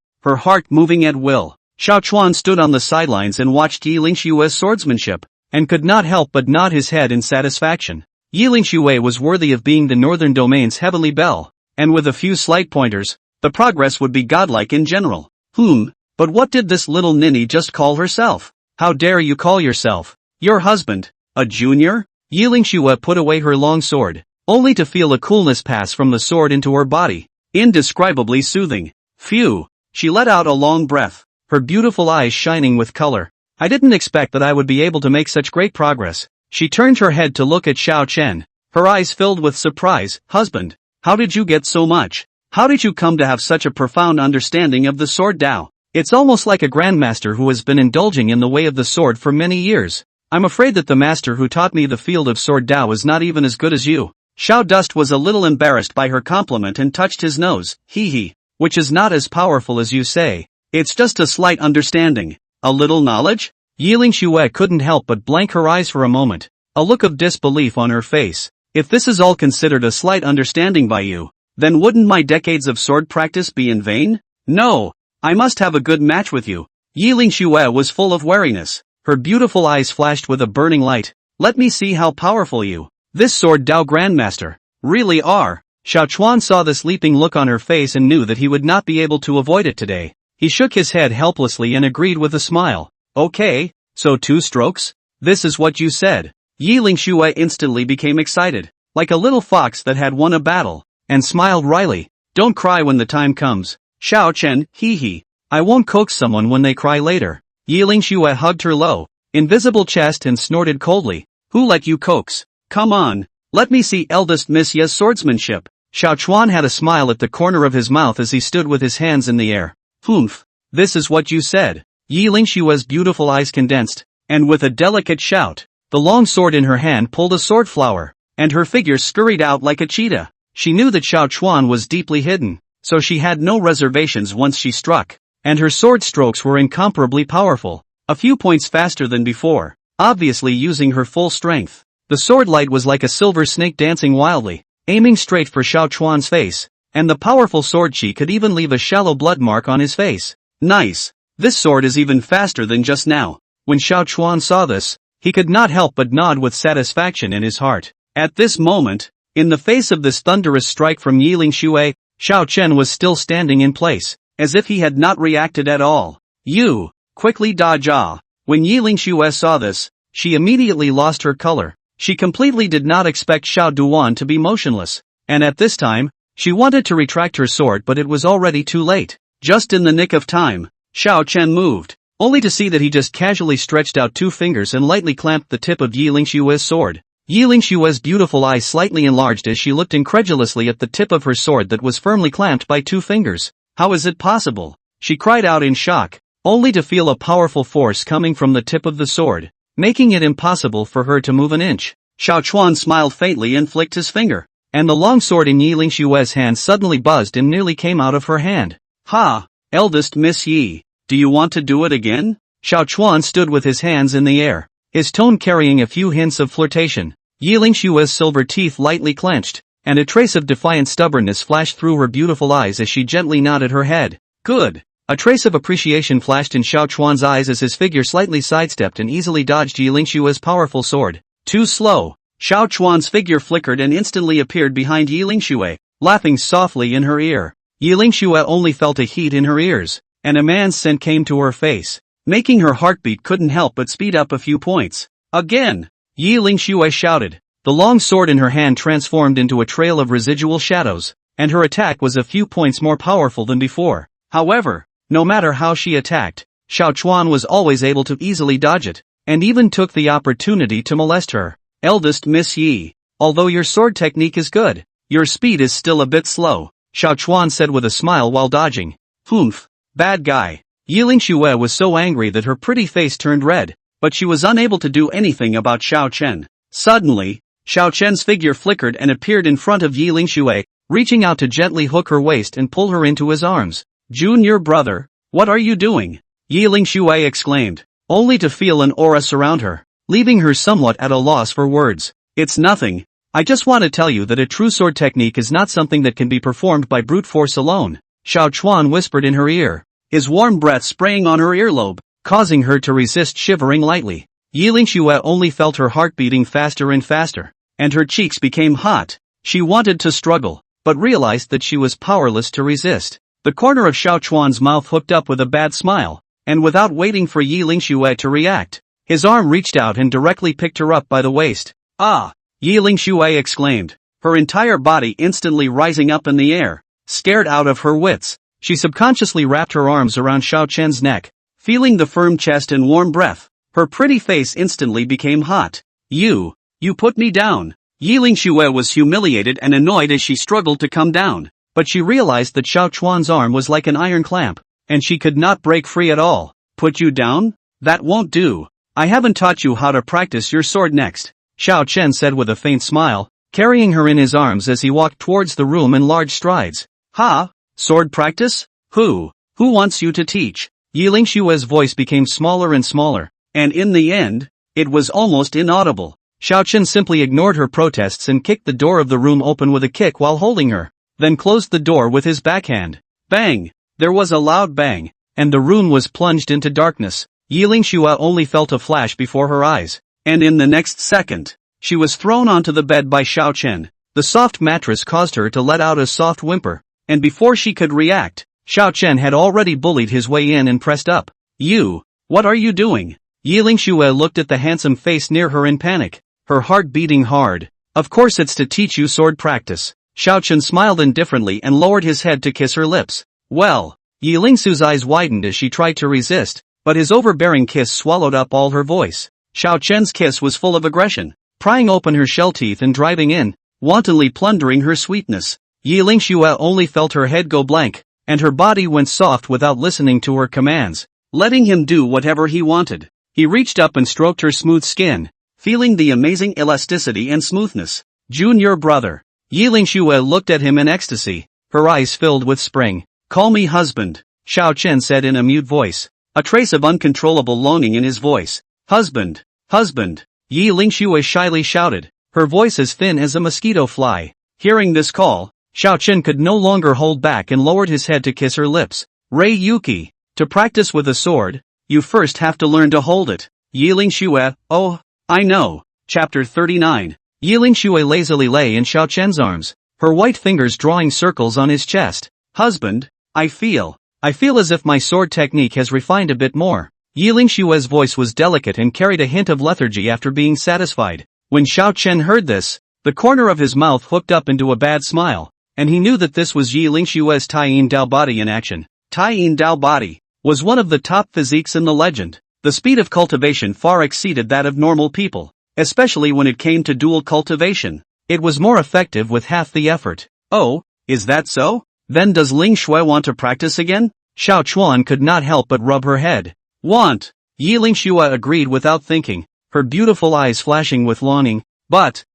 moving at will. Xiao Chuan stood on the sidelines and watched Yilingxue's swordsmanship, and could not help but nod his head in satisfaction. Yilingxue was worthy of being the Northern Domain's heavenly belle, and with a few slight pointers, the progress would be godlike in general. But what did this little ninny just call herself? How dare you call yourself, your husband, a junior? Yilingxue put away her long sword, only to feel a coolness pass from the sword into her body, indescribably soothing. Phew, she let out a long breath, her beautiful eyes shining with color. I didn't expect that I would be able to make such great progress. She turned her head to look at Xiao Chen, her eyes filled with surprise. Husband, how did you get so much? How did you come to have such a profound understanding of the sword Dao? It's almost like a grandmaster who has been indulging in the way of the sword for many years. I'm afraid that the master who taught me the field of sword Dao is not even as good as you. Xiao Dust was a little embarrassed by her compliment and touched his nose. Hee, which is not as powerful as you say. It's just a slight understanding. A little knowledge? Yiling Xue couldn't help but blank her eyes for a moment, a look of disbelief on her face. If this is all considered a slight understanding by you, then wouldn't my decades of sword practice be in vain? No, I must have a good match with you. Yiling Xue was full of wariness. Her beautiful eyes flashed with a burning light. Let me see how powerful you, this sword Dao Grandmaster, really are. Xiao Chuan saw this leaping look on her face and knew that he would not be able to avoid it today. He shook his head helplessly and agreed with a smile. Okay, so 2 strokes? This is what you said. Yiling Xue instantly became excited, like a little fox that had won a battle, and smiled wryly. Don't cry when the time comes. Xiao Chen, hee. I won't coax someone when they cry later. Yiling Xue hugged her low, invisible chest and snorted coldly. Who let you coax? Come on, let me see eldest Miss Ye's swordsmanship. Xiao Chuan had a smile at the corner of his mouth as he stood with his hands in the air. Humph, this is what you said. Yiling Xue's beautiful eyes condensed, and with a delicate shout, the long sword in her hand pulled a sword flower, and her figure scurried out like a cheetah. She knew that Xiao Chuan was deeply hidden, so she had no reservations once she struck, and her sword strokes were incomparably powerful, a few points faster than before, obviously using her full strength. The sword light was like a silver snake dancing wildly, aiming straight for Xiao Chuan's face, and the powerful sword chi could even leave a shallow blood mark on his face. Nice! This sword is even faster than just now. When Xiao Chuan saw this, he could not help but nod with satisfaction in his heart. At this moment, in the face of this thunderous strike from Yiling Xue, Xiao Chen was still standing in place, as if he had not reacted at all. You, quickly dodge ah. When Yiling Xue saw this, she immediately lost her color. She completely did not expect Xiao Duan to be motionless, and at this time, she wanted to retract her sword but it was already too late. Just in the nick of time, Xiao Chen moved, only to see that he just casually stretched out 2 fingers and lightly clamped the tip of Yiling Xue's sword. Yiling Xue's beautiful eyes slightly enlarged as she looked incredulously at the tip of her sword that was firmly clamped by 2 fingers. How is it possible? She cried out in shock, only to feel a powerful force coming from the tip of the sword, making it impossible for her to move an inch. Xiao Chuan smiled faintly and flicked his finger, and the long sword in Yiling Xue's hand suddenly buzzed and nearly came out of her hand. Ha! Eldest Miss Yi, do you want to do it again? Xiao Chuan stood with his hands in the air, his tone carrying a few hints of flirtation. Yiling Xue's silver teeth lightly clenched, and a trace of defiant stubbornness flashed through her beautiful eyes as she gently nodded her head. Good! A trace of appreciation flashed in Xiao Chuan's eyes as his figure slightly sidestepped and easily dodged Yiling Xue's powerful sword. Too slow. Xiao Chuan's figure flickered and instantly appeared behind Yiling Xue, laughing softly in her ear. Yiling Xue only felt a heat in her ears, and a man's scent came to her face, making her heartbeat couldn't help but speed up a few points. Again! Yiling Xue shouted. The long sword in her hand transformed into a trail of residual shadows, and her attack was a few points more powerful than before. However, no matter how she attacked, Xiao Chuan was always able to easily dodge it, and even took the opportunity to molest her. Eldest Miss Yi, although your sword technique is good, your speed is still a bit slow, Xiao Chuan said with a smile while dodging. Humph, bad guy. Yiling Xue was so angry that her pretty face turned red, but she was unable to do anything about Xiao Chen. Suddenly, Xiao Chen's figure flickered and appeared in front of Yiling Xue, reaching out to gently hook her waist and pull her into his arms. Junior brother, what are you doing? Yiling Xue exclaimed, only to feel an aura surround her, leaving her somewhat at a loss for words. It's nothing. I just want to tell you that a true sword technique is not something that can be performed by brute force alone, Xiao Chuan whispered in her ear, his warm breath spraying on her earlobe, causing her to resist shivering lightly. Yiling Xue only felt her heart beating faster and faster, and her cheeks became hot. She wanted to struggle, but realized that she was powerless to resist. The corner of Xiao Chuan's mouth hooked up with a bad smile, and without waiting for Yiling Xue to react, his arm reached out and directly picked her up by the waist. Ah! Yiling Xue exclaimed, her entire body instantly rising up in the air. Scared out of her wits, she subconsciously wrapped her arms around Xiao Chen's neck, feeling the firm chest and warm breath. Her pretty face instantly became hot. You put me down. Yiling Xue was humiliated and annoyed as she struggled to come down. but she realized that Xiao Chuan's arm was like an iron clamp, and she could not break free at all. Put you down? That won't do. I haven't taught you how to practice your sword next, Xiao Chen said with a faint smile, carrying her in his arms as he walked towards the room in large strides. Ha? Sword practice? Who wants you to teach? Yiling Xue's voice became smaller and smaller, and in the end, it was almost inaudible. Xiao Chen simply ignored her protests and kicked the door of the room open with a kick while holding her, then closed the door with his backhand. Bang! There was a loud bang, and the room was plunged into darkness. Yiling Xue only felt a flash before her eyes, and in the next second, she was thrown onto the bed by Xiao Chen. The soft mattress caused her to let out a soft whimper, and before she could react, Xiao Chen had already bullied his way in and pressed up. You, what are you doing? Yiling Xue looked at the handsome face near her in panic, her heart beating hard. Of course it's to teach you sword practice. Xiao Chen smiled indifferently and lowered his head to kiss her lips. Well, Yiling Xu's eyes widened as she tried to resist, but his overbearing kiss swallowed up all her voice. Xiao Chen's kiss was full of aggression, prying open her shell teeth and driving in, wantonly plundering her sweetness. Yiling Xue only felt her head go blank, and her body went soft without listening to her commands, letting him do whatever he wanted. He reached up and stroked her smooth skin, feeling the amazing elasticity and smoothness. Junior brother. Yiling Xue looked at him in ecstasy, her eyes filled with spring. Call me husband, Xiao Chen said in a mute voice, a trace of uncontrollable longing in his voice. Husband, husband, Yiling Xue shyly shouted, her voice as thin as a mosquito fly. Hearing this call, Xiao Chen could no longer hold back and lowered his head to kiss her lips. Rei Yuki, to practice with a sword, you first have to learn to hold it. Yiling Xue, oh, I know. Chapter 39. Yiling Xue lazily lay in Xiao Chen's arms, her white fingers drawing circles on his chest. Husband, I feel as if my sword technique has refined a bit more. Yiling Xue's voice was delicate and carried a hint of lethargy after being satisfied. When Xiao Chen heard this, the corner of his mouth hooked up into a bad smile, and he knew that this was Yiling Xue's Taiyin Dao body in action. Taiyin Dao body was one of the top physiques in the legend. The speed of cultivation far exceeded that of normal people, especially when it came to dual cultivation. It was more effective with half the effort. Oh, is that so? Then does Ling Xue want to practice again? Xiao Chuan could not help but rub her head. Want? Yiling Xue agreed without thinking, her beautiful eyes flashing with longing. But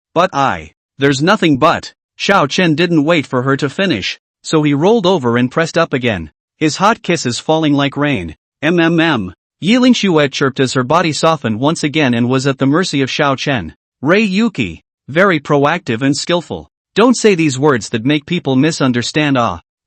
there's nothing but. Xiao Chen didn't wait for her to finish, so he rolled over and pressed up again, his hot kisses falling like rain. Yiling Xue chirped as her body softened once again and was at the mercy of Xiao Chen. Rei Yuki, very proactive and skillful. Don't say these words that make people misunderstand.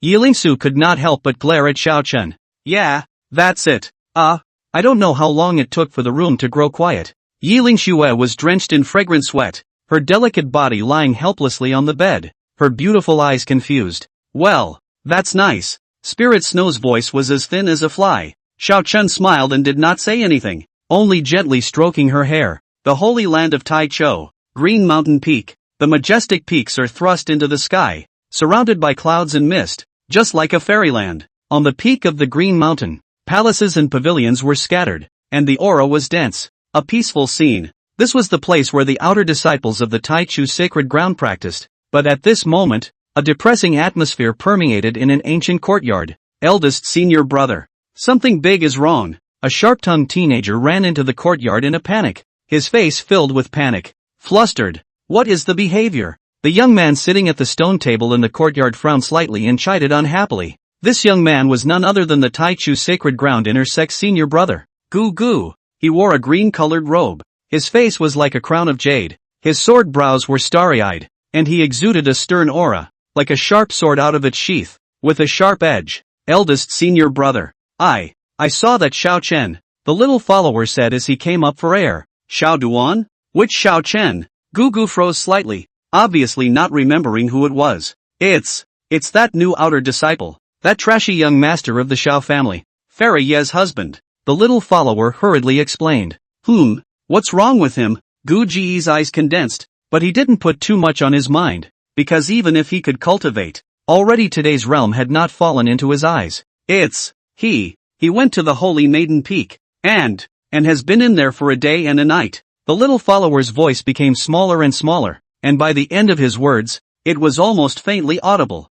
Yiling Su could not help but glare at Xiao Chen. Yeah, that's it. I don't know how long it took for the room to grow quiet. Yiling Xue was drenched in fragrant sweat, her delicate body lying helplessly on the bed, her beautiful eyes confused. Well, that's nice. Spirit Snow's voice was as thin as a fly. Xiao Chen smiled and did not say anything, only gently stroking her hair. The holy land of Taichou, Green Mountain Peak. The majestic peaks are thrust into the sky, surrounded by clouds and mist, just like a fairyland. On the peak of the Green Mountain, palaces and pavilions were scattered, and the aura was dense. A peaceful scene. This was the place where the outer disciples of the Taichu sacred ground practiced, but at this moment, a depressing atmosphere permeated in an ancient courtyard. Eldest senior brother. Something big is wrong. A sharp-tongued teenager ran into the courtyard in a panic, his face filled with panic. Flustered. What is the behavior? The young man sitting at the stone table in the courtyard frowned slightly and chided unhappily. This young man was none other than the Taichu sacred ground intersex senior brother. Goo goo. He wore a green-colored robe. His face was like a crown of jade. His sword brows were starry-eyed, and he exuded a stern aura, like a sharp sword out of its sheath, with a sharp edge. Eldest senior brother. I saw that Xiao Chen, the little follower said as he came up for air. Xiao Duan? Which Xiao Chen? Gugu froze slightly, obviously not remembering who it was. It's that new outer disciple, that trashy young master of the Xiao family, Fairy Ye's husband, the little follower hurriedly explained. What's wrong with him? Gu Ji's eyes condensed, but he didn't put too much on his mind, because even if he could cultivate, already today's realm had not fallen into his eyes. He went to the Holy Maiden Peak, and has been in there for a day and a night. The little follower's voice became smaller and smaller, and by the end of his words, it was almost faintly audible.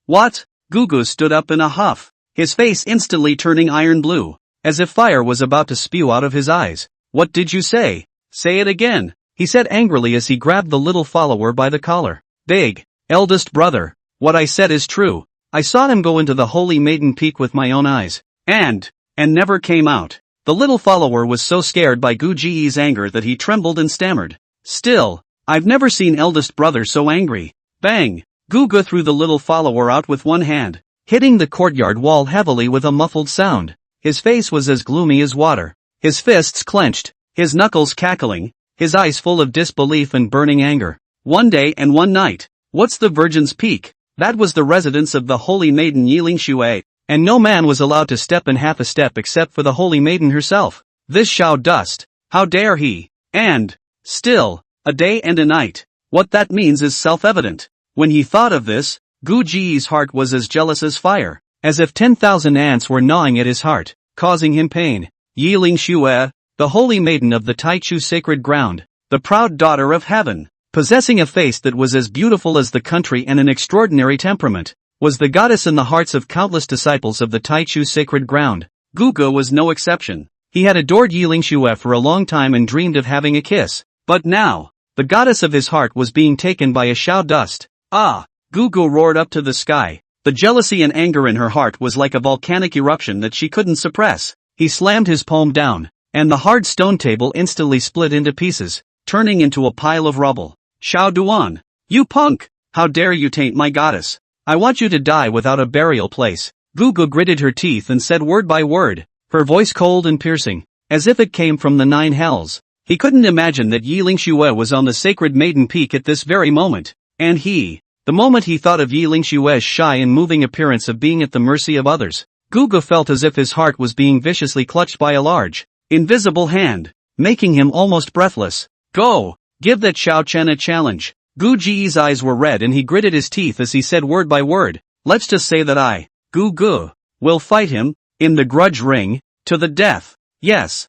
What? Gugu stood up in a huff, his face instantly turning iron blue, as if fire was about to spew out of his eyes. What did you say? Say it again, he said angrily as he grabbed the little follower by the collar. Big, eldest brother, what I said is true. I saw him go into the Holy Maiden Peak with my own eyes, and never came out. The little follower was so scared by Gu Ji's anger that he trembled and stammered. Still, I've never seen eldest brother so angry. Bang! Gugu threw the little follower out with one hand, hitting the courtyard wall heavily with a muffled sound. His face was as gloomy as water, his fists clenched, his knuckles cackling, his eyes full of disbelief and burning anger. One day and one night. What's the Virgin's Peak? That was the residence of the Holy Maiden Yiling Shui, and no man was allowed to step in half a step except for the Holy Maiden herself. This Xiao Dust, how dare he? And, still, a day and a night. What that means is self-evident. When he thought of this, Gu Ji's heart was as jealous as fire, as if 10,000 ants were gnawing at his heart, causing him pain. Yiling Shui, the Holy Maiden of the Taichu sacred ground, the proud daughter of heaven, possessing a face that was as beautiful as the country and an extraordinary temperament, was the goddess in the hearts of countless disciples of the Taichu sacred ground. Gugu was no exception. He had adored Yiling Shui for a long time and dreamed of having a kiss. But now, the goddess of his heart was being taken by a Xiao Dust. Ah! Gugu roared up to the sky. The jealousy and anger in her heart was like a volcanic eruption that she couldn't suppress. He slammed his palm down, and the hard stone table instantly split into pieces, turning into a pile of rubble. Xiao Duan! You punk! How dare you taint my goddess! I want you to die without a burial place. Gugu gritted her teeth and said word by word, her voice cold and piercing, as if it came from the 9 hells. He couldn't imagine that Yiling Shui was on the sacred Maiden Peak at this very moment, and the moment he thought of Yiling Shui's shy and moving appearance of being at the mercy of others, Gugu felt as if his heart was being viciously clutched by a large, invisible hand, making him almost breathless. Go! Give that Xiao Chen a challenge. Gu Ji's eyes were red and he gritted his teeth as he said word by word, let's just say that I, Gugu, will fight him, in the grudge ring, to the death. Yes,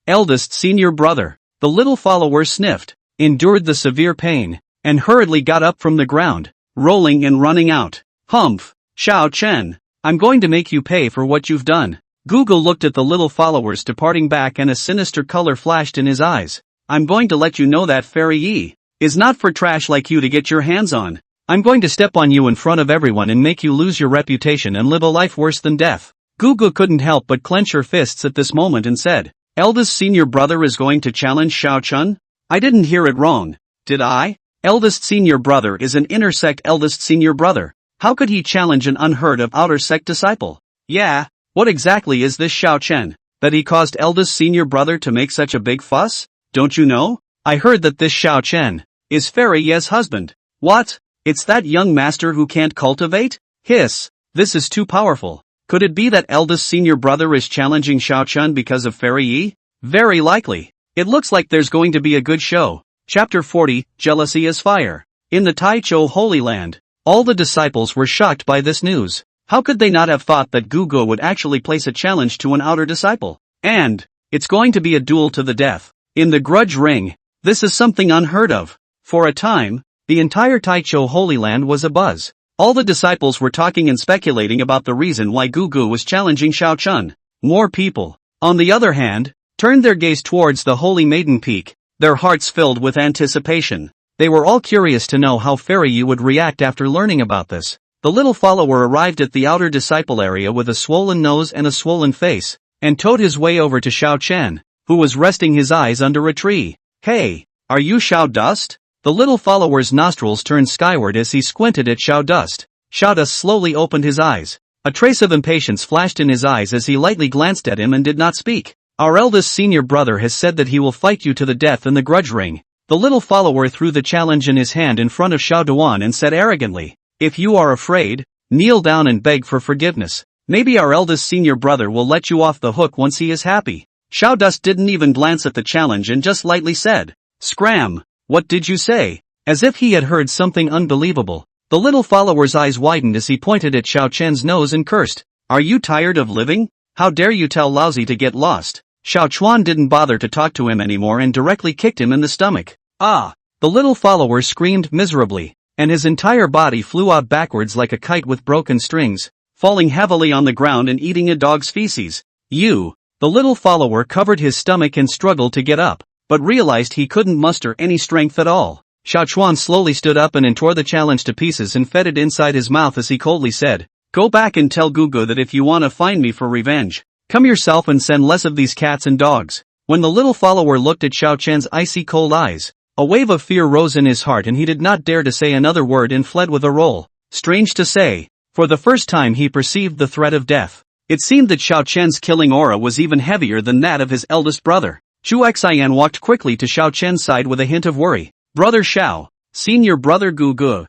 eldest senior brother. The little follower sniffed, endured the severe pain, and hurriedly got up from the ground, rolling and running out. Humph, Xiao Chen, I'm going to make you pay for what you've done. Gugu looked at the little followers departing back and a sinister color flashed in his eyes. I'm going to let you know that Fairy Yi is not for trash like you to get your hands on. I'm going to step on you in front of everyone and make you lose your reputation and live a life worse than death. Gugu couldn't help but clench her fists at this moment and said, eldest senior brother is going to challenge Xiao Chen? I didn't hear it wrong, did I? Eldest senior brother is an inner sect eldest senior brother. How could he challenge an unheard of outer sect disciple? Yeah, what exactly is this Xiao Chen, that he caused eldest senior brother to make such a big fuss? Don't you know? I heard that this Xiao Chen is Fairy Ye's husband. What? It's that young master who can't cultivate? Hiss, this is too powerful. Could it be that eldest senior brother is challenging Xiao Chen because of Fairy Yi? Very likely. It looks like there's going to be a good show. Chapter 40, Jealousy is Fire. In the Taichou Holy Land, all the disciples were shocked by this news. How could they not have thought that Gugu would actually place a challenge to an outer disciple? And it's going to be a duel to the death. In the grudge ring, this is something unheard of. For a time, the entire Taichou Holy Land was abuzz. All the disciples were talking and speculating about the reason why Gugu was challenging Xiao Chen. More people, on the other hand, turned their gaze towards the Holy Maiden Peak, their hearts filled with anticipation. They were all curious to know how Fairy Yi would react after learning about this. The little follower arrived at the outer disciple area with a swollen nose and a swollen face, and towed his way over to Xiao Chen, who was resting his eyes under a tree. Hey, are you Xiao Dust? The little follower's nostrils turned skyward as he squinted at Xiao Dust. Xiao Dust slowly opened his eyes. A trace of impatience flashed in his eyes as he lightly glanced at him and did not speak. Our eldest senior brother has said that he will fight you to the death in the grudge ring. The little follower threw the challenge in his hand in front of Xiao Duan and said arrogantly, if you are afraid, kneel down and beg for forgiveness. Maybe our eldest senior brother will let you off the hook once he is happy. Xiao Dust didn't even glance at the challenge and just lightly said, Scram, what did you say? As if he had heard something unbelievable. The little follower's eyes widened as he pointed at Xiao Chen's nose and cursed. Are you tired of living? How dare you tell Lousy to get lost? Xiao Chuan didn't bother to talk to him anymore and directly kicked him in the stomach. Ah! The little follower screamed miserably, and his entire body flew out backwards like a kite with broken strings, falling heavily on the ground and eating a dog's feces. The little follower covered his stomach and struggled to get up, but realized he couldn't muster any strength at all. Xiao Chuan slowly stood up and tore the challenge to pieces and fed it inside his mouth as he coldly said, "Go back and tell Gugu that if you want to find me for revenge, come yourself and send less of these cats and dogs." When the little follower looked at Xiao Chen's icy cold eyes, a wave of fear rose in his heart and he did not dare to say another word and fled with a roll. Strange to say, for the first time he perceived the threat of death. It seemed that Xiao Chen's killing aura was even heavier than that of his eldest brother. Chuxian walked quickly to Xiao Chen's side with a hint of worry. "Brother Xiao, seen your brother Gugu."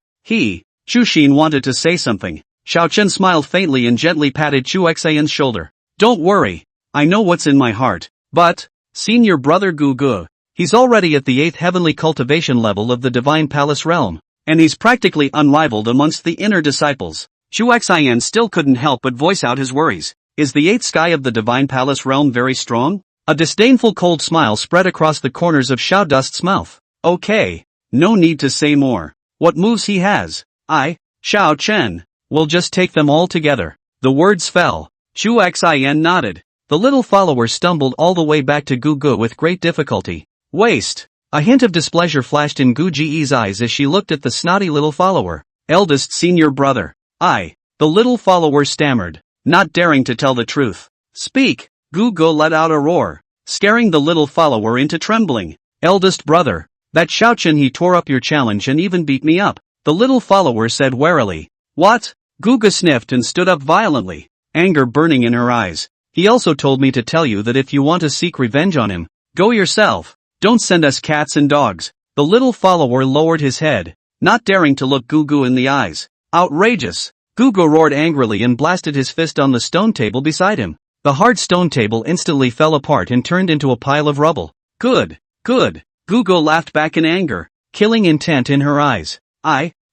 Chuxin wanted to say something. Xiao Chen smiled faintly and gently patted Chuxian's shoulder. "Don't worry, I know what's in my heart, but, seen your brother Gugu. He's already at the 8th heavenly cultivation level of the Divine Palace realm, and he's practically unrivaled amongst the inner disciples." Chuxian still couldn't help but voice out his worries. "Is the 8th sky of the Divine Palace realm very strong?" A disdainful cold smile spread across the corners of Xiao Dust's mouth. "Okay, no need to say more. What moves he has, Xiao Chen, will just take them all together." The words fell. Chuxian nodded. The little follower stumbled all the way back to Gugu with great difficulty. "Waste." A hint of displeasure flashed in Gu Ji's eyes as she looked at the snotty little follower. "Eldest senior brother." The little follower stammered, not daring to tell the truth. "Speak." Gugu let out a roar, scaring the little follower into trembling. "Eldest brother, that Xiao Chen, he tore up your challenge and even beat me up," the little follower said warily. "What?" Gugu sniffed and stood up violently, anger burning in her eyes. "He also told me to tell you that if you want to seek revenge on him, go yourself. Don't send us cats and dogs." The little follower lowered his head, not daring to look Gugu in the eyes. "Outrageous!" Gugu roared angrily and blasted his fist on the stone table beside him. The hard stone table instantly fell apart and turned into a pile of rubble. Good. Gugu laughed back in anger, killing intent in her eyes.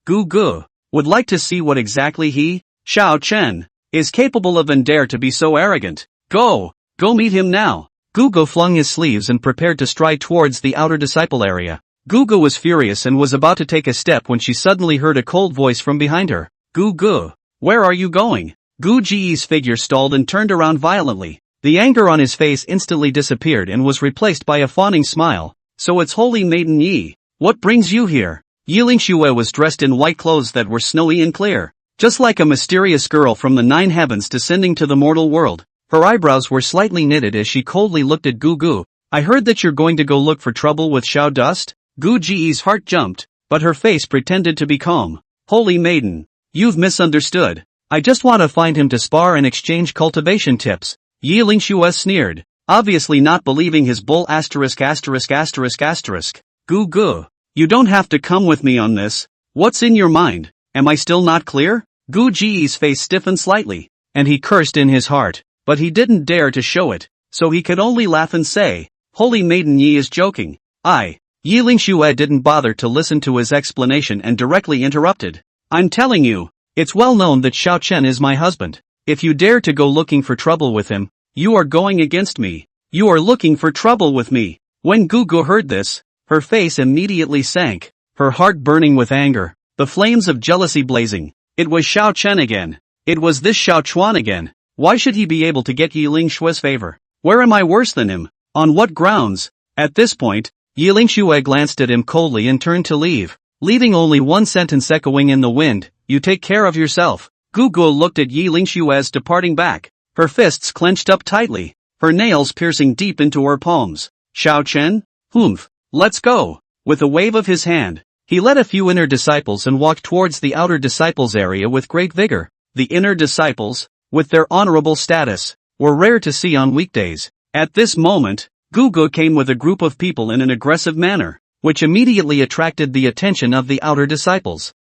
Gugu, would like to see what exactly he, Xiao Chen, is capable of and dare to be so arrogant. Go meet him now." Gugu flung his sleeves and prepared to stride towards the outer disciple area. Gugu was furious and was about to take a step when she suddenly heard a cold voice from behind her. "Gugu, where are you going?" Gu Ji's figure stalled and turned around violently. The anger on his face instantly disappeared and was replaced by a fawning smile. "So it's Holy Maiden Yi. What brings you here?" Yiling Xue was dressed in white clothes that were snowy and clear, just like a mysterious girl from the 9 heavens descending to the mortal world. Her eyebrows were slightly knitted as she coldly looked at Gugu. "I heard that you're going to go look for trouble with Xiao Dust?" Gu Ji's heart jumped, but her face pretended to be calm. "Holy Maiden, you've misunderstood. I just want to find him to spar and exchange cultivation tips." Yiling Xue sneered, obviously not believing his bull. "Gugu, you don't have to come with me on this. What's in your mind? Am I still not clear?" Gu Ji's face stiffened slightly, and he cursed in his heart, but he didn't dare to show it, so he could only laugh and say, "Holy Maiden Yi is joking." Yiling Xue didn't bother to listen to his explanation and directly interrupted. "I'm telling you, it's well known that Xiao Chen is my husband. If you dare to go looking for trouble with him, you are going against me. You are looking for trouble with me." When Gugu heard this, her face immediately sank, her heart burning with anger, the flames of jealousy blazing. It was Xiao Chen again. It was this Xiao Chuan again. Why should he be able to get Yiling Xue's favor? Where am I worse than him? On what grounds? At this point, Yiling Xue glanced at him coldly and turned to leave, leaving only one sentence echoing in the wind: "You take care of yourself." Gugu looked at Yiling Xue's departing back, her fists clenched up tightly, her nails piercing deep into her palms. "Xiao Chen? Let's go." With a wave of his hand, he led a few inner disciples and walked towards the outer disciples area with great vigor. The inner disciples, with their honorable status, were rare to see on weekdays. At this moment, Gugu came with a group of people in an aggressive manner, which immediately attracted the attention of the outer disciples.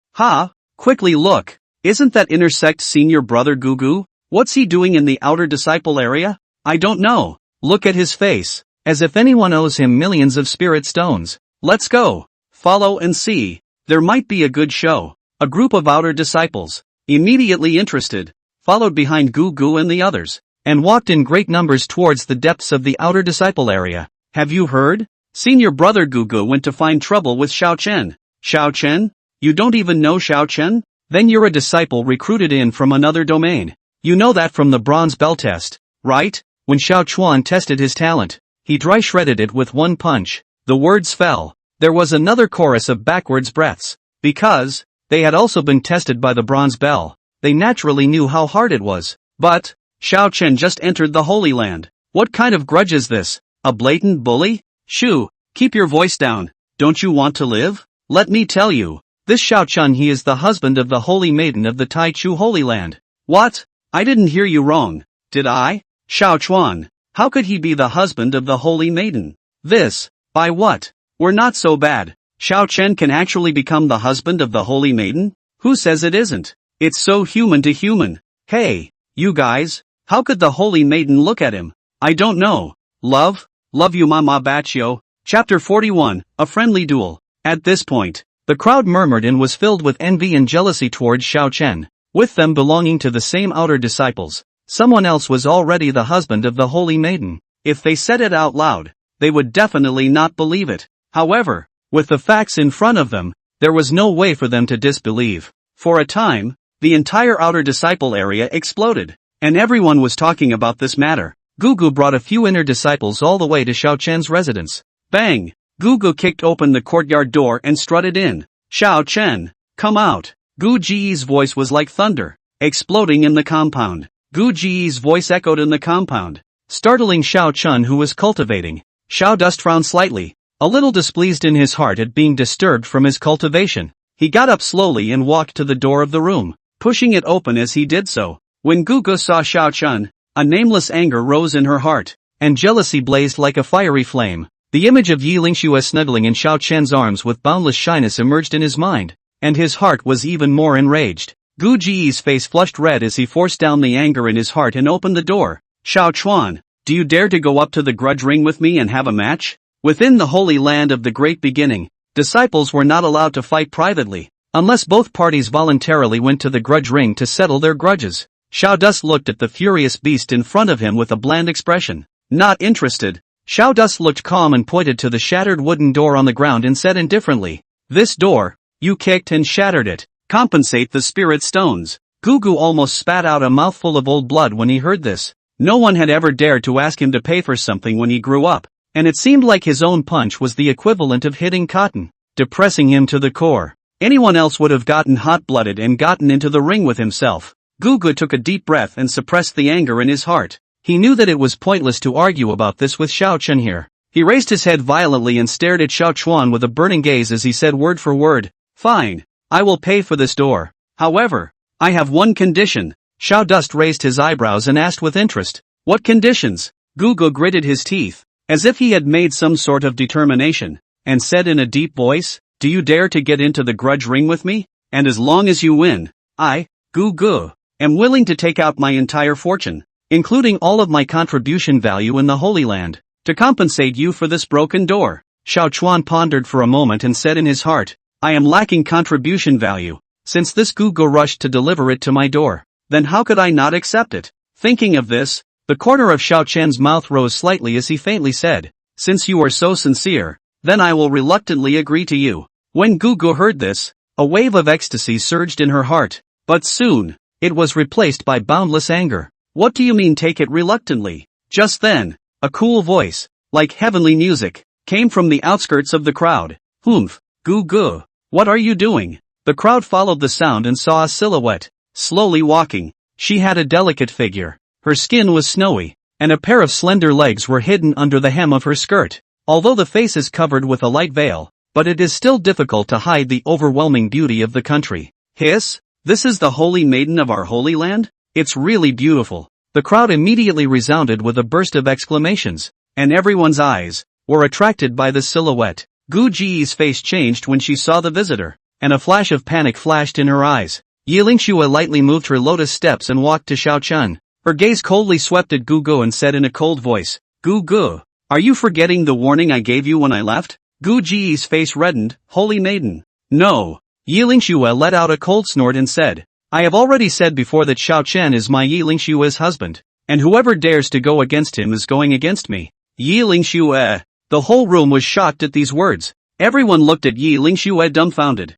Quickly look, isn't that inner sect senior brother Gugu? What's he doing in the outer disciple area? I don't know. Look at his face, as if anyone owes him millions of spirit stones. Let's go. Follow and see. There might be a good show. A group of outer disciples, immediately interested, followed behind Gugu and the others, and walked in great numbers towards the depths of the outer disciple area. "Have you heard? Senior brother Gugu went to find trouble with Xiao Chen." "Xiao Chen? You don't even know Xiao Chen? Then you're a disciple recruited in from another domain. You know that from the bronze bell test, right? When Xiao Chuan tested his talent, he dry shredded it with one punch. The words fell. There was another chorus of backwards breaths. Because they had also been tested by the bronze bell, they naturally knew how hard it was. But Xiao Chen just entered the Holy Land. What kind of grudge is this? A blatant bully? Shoo, keep your voice down. Don't you want to live? Let me tell you, this Xiao Chen, he is the husband of the Holy Maiden of the Tai Chu Holy Land. What? I didn't hear you wrong, did I? Xiao Chuan, how could he be the husband of the Holy Maiden? This, by what? We're not so bad. Xiao Chen can actually become the husband of the Holy Maiden? Who says it isn't? It's so human to human. Hey, you guys, how could the Holy Maiden look at him? I don't know. Love you mama bachio. Chapter 41, A Friendly Duel. At this point, the crowd murmured and was filled with envy and jealousy towards Xiao Chen. With them belonging to the same outer disciples, someone else was already the husband of the Holy Maiden. If they said it out loud, they would definitely not believe it. However, with the facts in front of them, there was no way for them to disbelieve. For a time, the entire outer disciple area exploded, and everyone was talking about this matter. Gugu brought a few inner disciples all the way to Xiao Chen's residence. Bang! Gugu kicked open the courtyard door and strutted in. Xiao Chen, come out. Gu Ji's voice was like thunder, exploding in the compound. Gu Ji's voice echoed in the compound, startling Xiao Chen, who was cultivating. Xiao Dust frowned slightly, a little displeased in his heart at being disturbed from his cultivation. He got up slowly and walked to the door of the room, pushing it open as he did so. When Gugu saw Xiao Chen, a nameless anger rose in her heart, and jealousy blazed like a fiery flame. The image of Yi Lingxue snuggling in Xiao Chen's arms with boundless shyness emerged in his mind, and his heart was even more enraged. Gu Ji's face flushed red as he forced down the anger in his heart and opened the door. Xiao Chuan, do you dare to go up to the grudge ring with me and have a match? Within the Holy Land of the Great Beginning, disciples were not allowed to fight privately, unless both parties voluntarily went to the grudge ring to settle their grudges. Xiao Dust looked at the furious beast in front of him with a bland expression. Not interested. Xiao Dust looked calm and pointed to the shattered wooden door on the ground and said indifferently, this door, you kicked and shattered it. Compensate the spirit stones. Gugu almost spat out a mouthful of old blood when he heard this. No one had ever dared to ask him to pay for something when he grew up, and it seemed like his own punch was the equivalent of hitting cotton, depressing him to the core. Anyone else would have gotten hot-blooded and gotten into the ring with himself. Gugu took a deep breath and suppressed the anger in his heart. He knew that it was pointless to argue about this with Xiao Chen here. He raised his head violently and stared at Xiao Chuan with a burning gaze as he said word for word, fine, I will pay for this door. However, I have one condition. Xiao Dust raised his eyebrows and asked with interest, what conditions? Gugu gritted his teeth, as if he had made some sort of determination, and said in a deep voice, do you dare to get into the grudge ring with me? And as long as you win, I, Gugu, am willing to take out my entire fortune, including all of my contribution value in the Holy Land, to compensate you for this broken door. Xiao Chuan pondered for a moment and said in his heart, I am lacking contribution value. Since this Gugu rushed to deliver it to my door, then how could I not accept it? Thinking of this, the corner of Xiao Chen's mouth rose slightly as he faintly said, since you are so sincere, then I will reluctantly agree to you. When Gugu heard this, a wave of ecstasy surged in her heart, but soon, it was replaced by boundless anger. What do you mean take it reluctantly? Just then, a cool voice, like heavenly music, came from the outskirts of the crowd. Humph, Gugu, what are you doing? The crowd followed the sound and saw a silhouette, slowly walking. She had a delicate figure, her skin was snowy, and a pair of slender legs were hidden under the hem of her skirt. Although the face is covered with a light veil, but it is still difficult to hide the overwhelming beauty of the country. Hiss, this is the Holy Maiden of our Holy Land? It's really beautiful. The crowd immediately resounded with a burst of exclamations, and everyone's eyes were attracted by the silhouette. Gu Ji's face changed when she saw the visitor, and a flash of panic flashed in her eyes. Yi Lingxue lightly moved her lotus steps and walked to Xiao Chen. Her gaze coldly swept at Gugu and said in a cold voice, Gugu, are you forgetting the warning I gave you when I left? Gu Ji's face reddened. Holy Maiden. No. Yi Lingxue let out a cold snort and said, I have already said before that Xiao Chen is my Yi Lingxue's husband, and whoever dares to go against him is going against me. Yi Lingxue. The whole room was shocked at these words. Everyone looked at Yi Lingxue dumbfounded,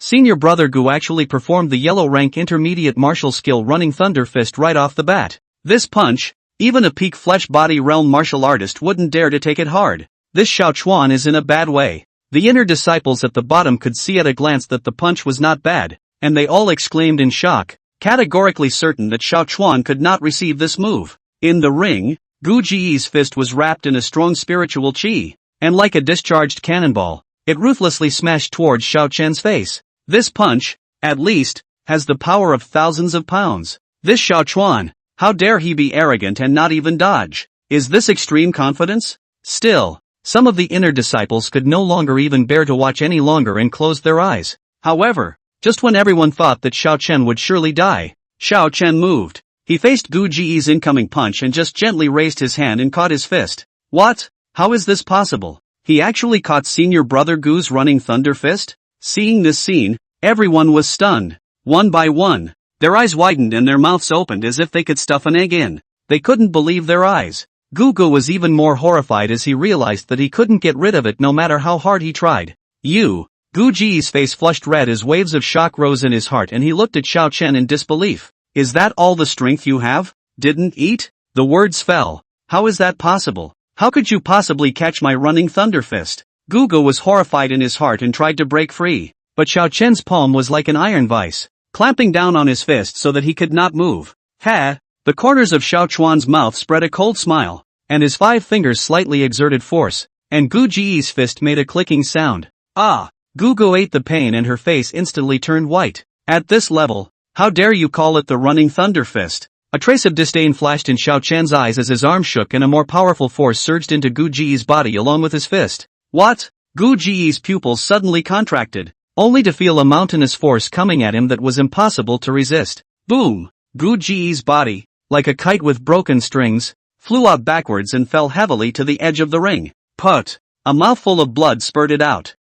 Senior Brother Gu actually performed the yellow rank intermediate martial skill Running Thunder Fist right off the bat. This punch, even a peak flesh body realm martial artist wouldn't dare to take it hard. This Xiao Chuan is in a bad way. The inner disciples at the bottom could see at a glance that the punch was not bad, and they all exclaimed in shock, categorically certain that Xiao Chuan could not receive this move. In the ring, Gu Ji's fist was wrapped in a strong spiritual chi, and like a discharged cannonball, it ruthlessly smashed towards Xiao Chen's face. This punch, at least, has the power of thousands of pounds. This Xiao Chuan, how dare he be arrogant and not even dodge? Is this extreme confidence? Still, some of the inner disciples could no longer even bear to watch any longer and closed their eyes. However, just when everyone thought that Xiao Chen would surely die, Xiao Chen moved. He faced Gu Ji's incoming punch and just gently raised his hand and caught his fist. What? How is this possible? He actually caught Senior Brother Gu's Running Thunder Fist? Seeing this scene, everyone was stunned. One by one, their eyes widened and their mouths opened as if they could stuff an egg in. They couldn't believe their eyes. Gu was even more horrified as he realized that he couldn't get rid of it no matter how hard he tried. Gu Ji's face flushed red as waves of shock rose in his heart and he looked at Xiao Chen in disbelief. Is that all the strength you have? Didn't eat? The words fell. How is that possible? How could you possibly catch my Running Thunder Fist? Gu was horrified in his heart and tried to break free, but Xiao Chen's palm was like an iron vice, clamping down on his fist so that he could not move. Ha! The corners of Xiao Chuan's mouth spread a cold smile, and his 5 fingers slightly exerted force, and Gu Ji's fist made a clicking sound. Ah! Gu ate the pain and her face instantly turned white. At this level, how dare you call it the Running Thunder Fist? A trace of disdain flashed in Xiao Chen's eyes as his arm shook and a more powerful force surged into Gu Ji's body along with his fist. What? Gu Ji's pupils suddenly contracted, only to feel a mountainous force coming at him that was impossible to resist. Boom! Gu Ji's body, like a kite with broken strings, flew out backwards and fell heavily to the edge of the ring. Put! A mouthful of blood spurted out.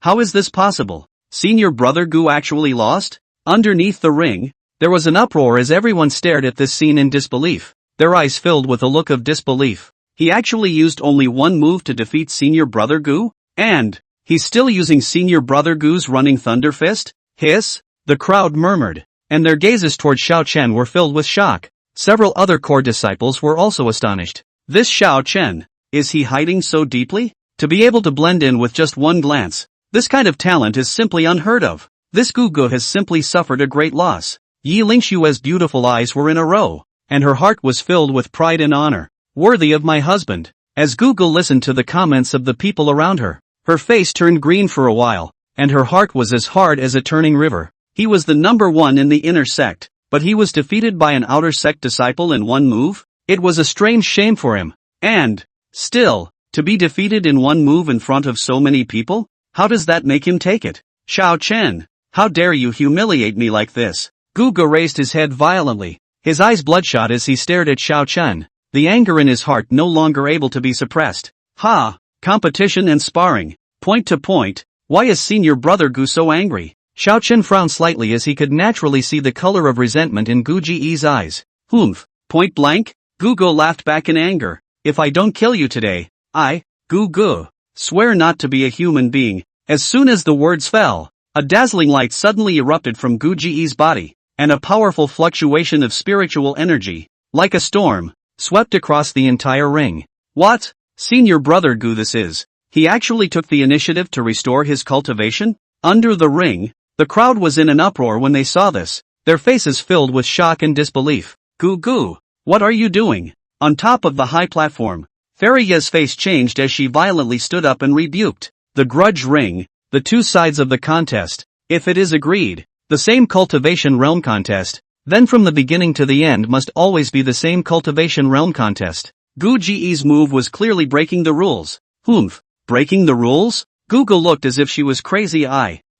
How is this possible? Senior Brother Gu actually lost? Underneath the ring, there was an uproar as everyone stared at this scene in disbelief, their eyes filled with a look of disbelief. He actually used only one move to defeat Senior Brother Gu? And he's still using Senior Brother Gu's Running Thunder Fist? Hiss! The crowd murmured, and their gazes toward Xiao Chen were filled with shock. Several other core disciples were also astonished. This Xiao Chen, is he hiding so deeply? To be able to blend in with just one glance, this kind of talent is simply unheard of. This Gu has simply suffered a great loss. Yi Lingshue's beautiful eyes were in a row, and her heart was filled with pride and honor. Worthy of my husband. As Gu listened to the comments of the people around her, her face turned green for a while, and her heart was as hard as a turning river. He was the number 1 in the inner sect, but he was defeated by an outer sect disciple in one move? It was a strange shame for him. And, still, to be defeated in one move in front of so many people? How does that make him take it? Xiao Chen, how dare you humiliate me like this? Gu raised his head violently, his eyes bloodshot as he stared at Xiao Chen, the anger in his heart no longer able to be suppressed. Ha! Competition and sparring. Point to point, why is Senior Brother Gu so angry? Xiao Chen frowned slightly as he could naturally see the color of resentment in Gu Ji's eyes. Humph! Point blank? Gu laughed back in anger. If I don't kill you today, I, Gu, swear not to be a human being. As soon as the words fell, a dazzling light suddenly erupted from Gu Ji's body, and a powerful fluctuation of spiritual energy, like a storm, swept across the entire ring. What? Senior Brother Gu this is. He actually took the initiative to restore his cultivation? Under the ring, the crowd was in an uproar when they saw this, their faces filled with shock and disbelief. Gu, what are you doing? On top of the high platform, Fariya's face changed as she violently stood up and rebuked. The grudge ring, the two sides of the contest. If it is agreed, the same cultivation realm contest, then from the beginning to the end must always be the same cultivation realm contest. Gu Ji's move was clearly breaking the rules. Humph, breaking the rules? Gu looked as if she was crazy.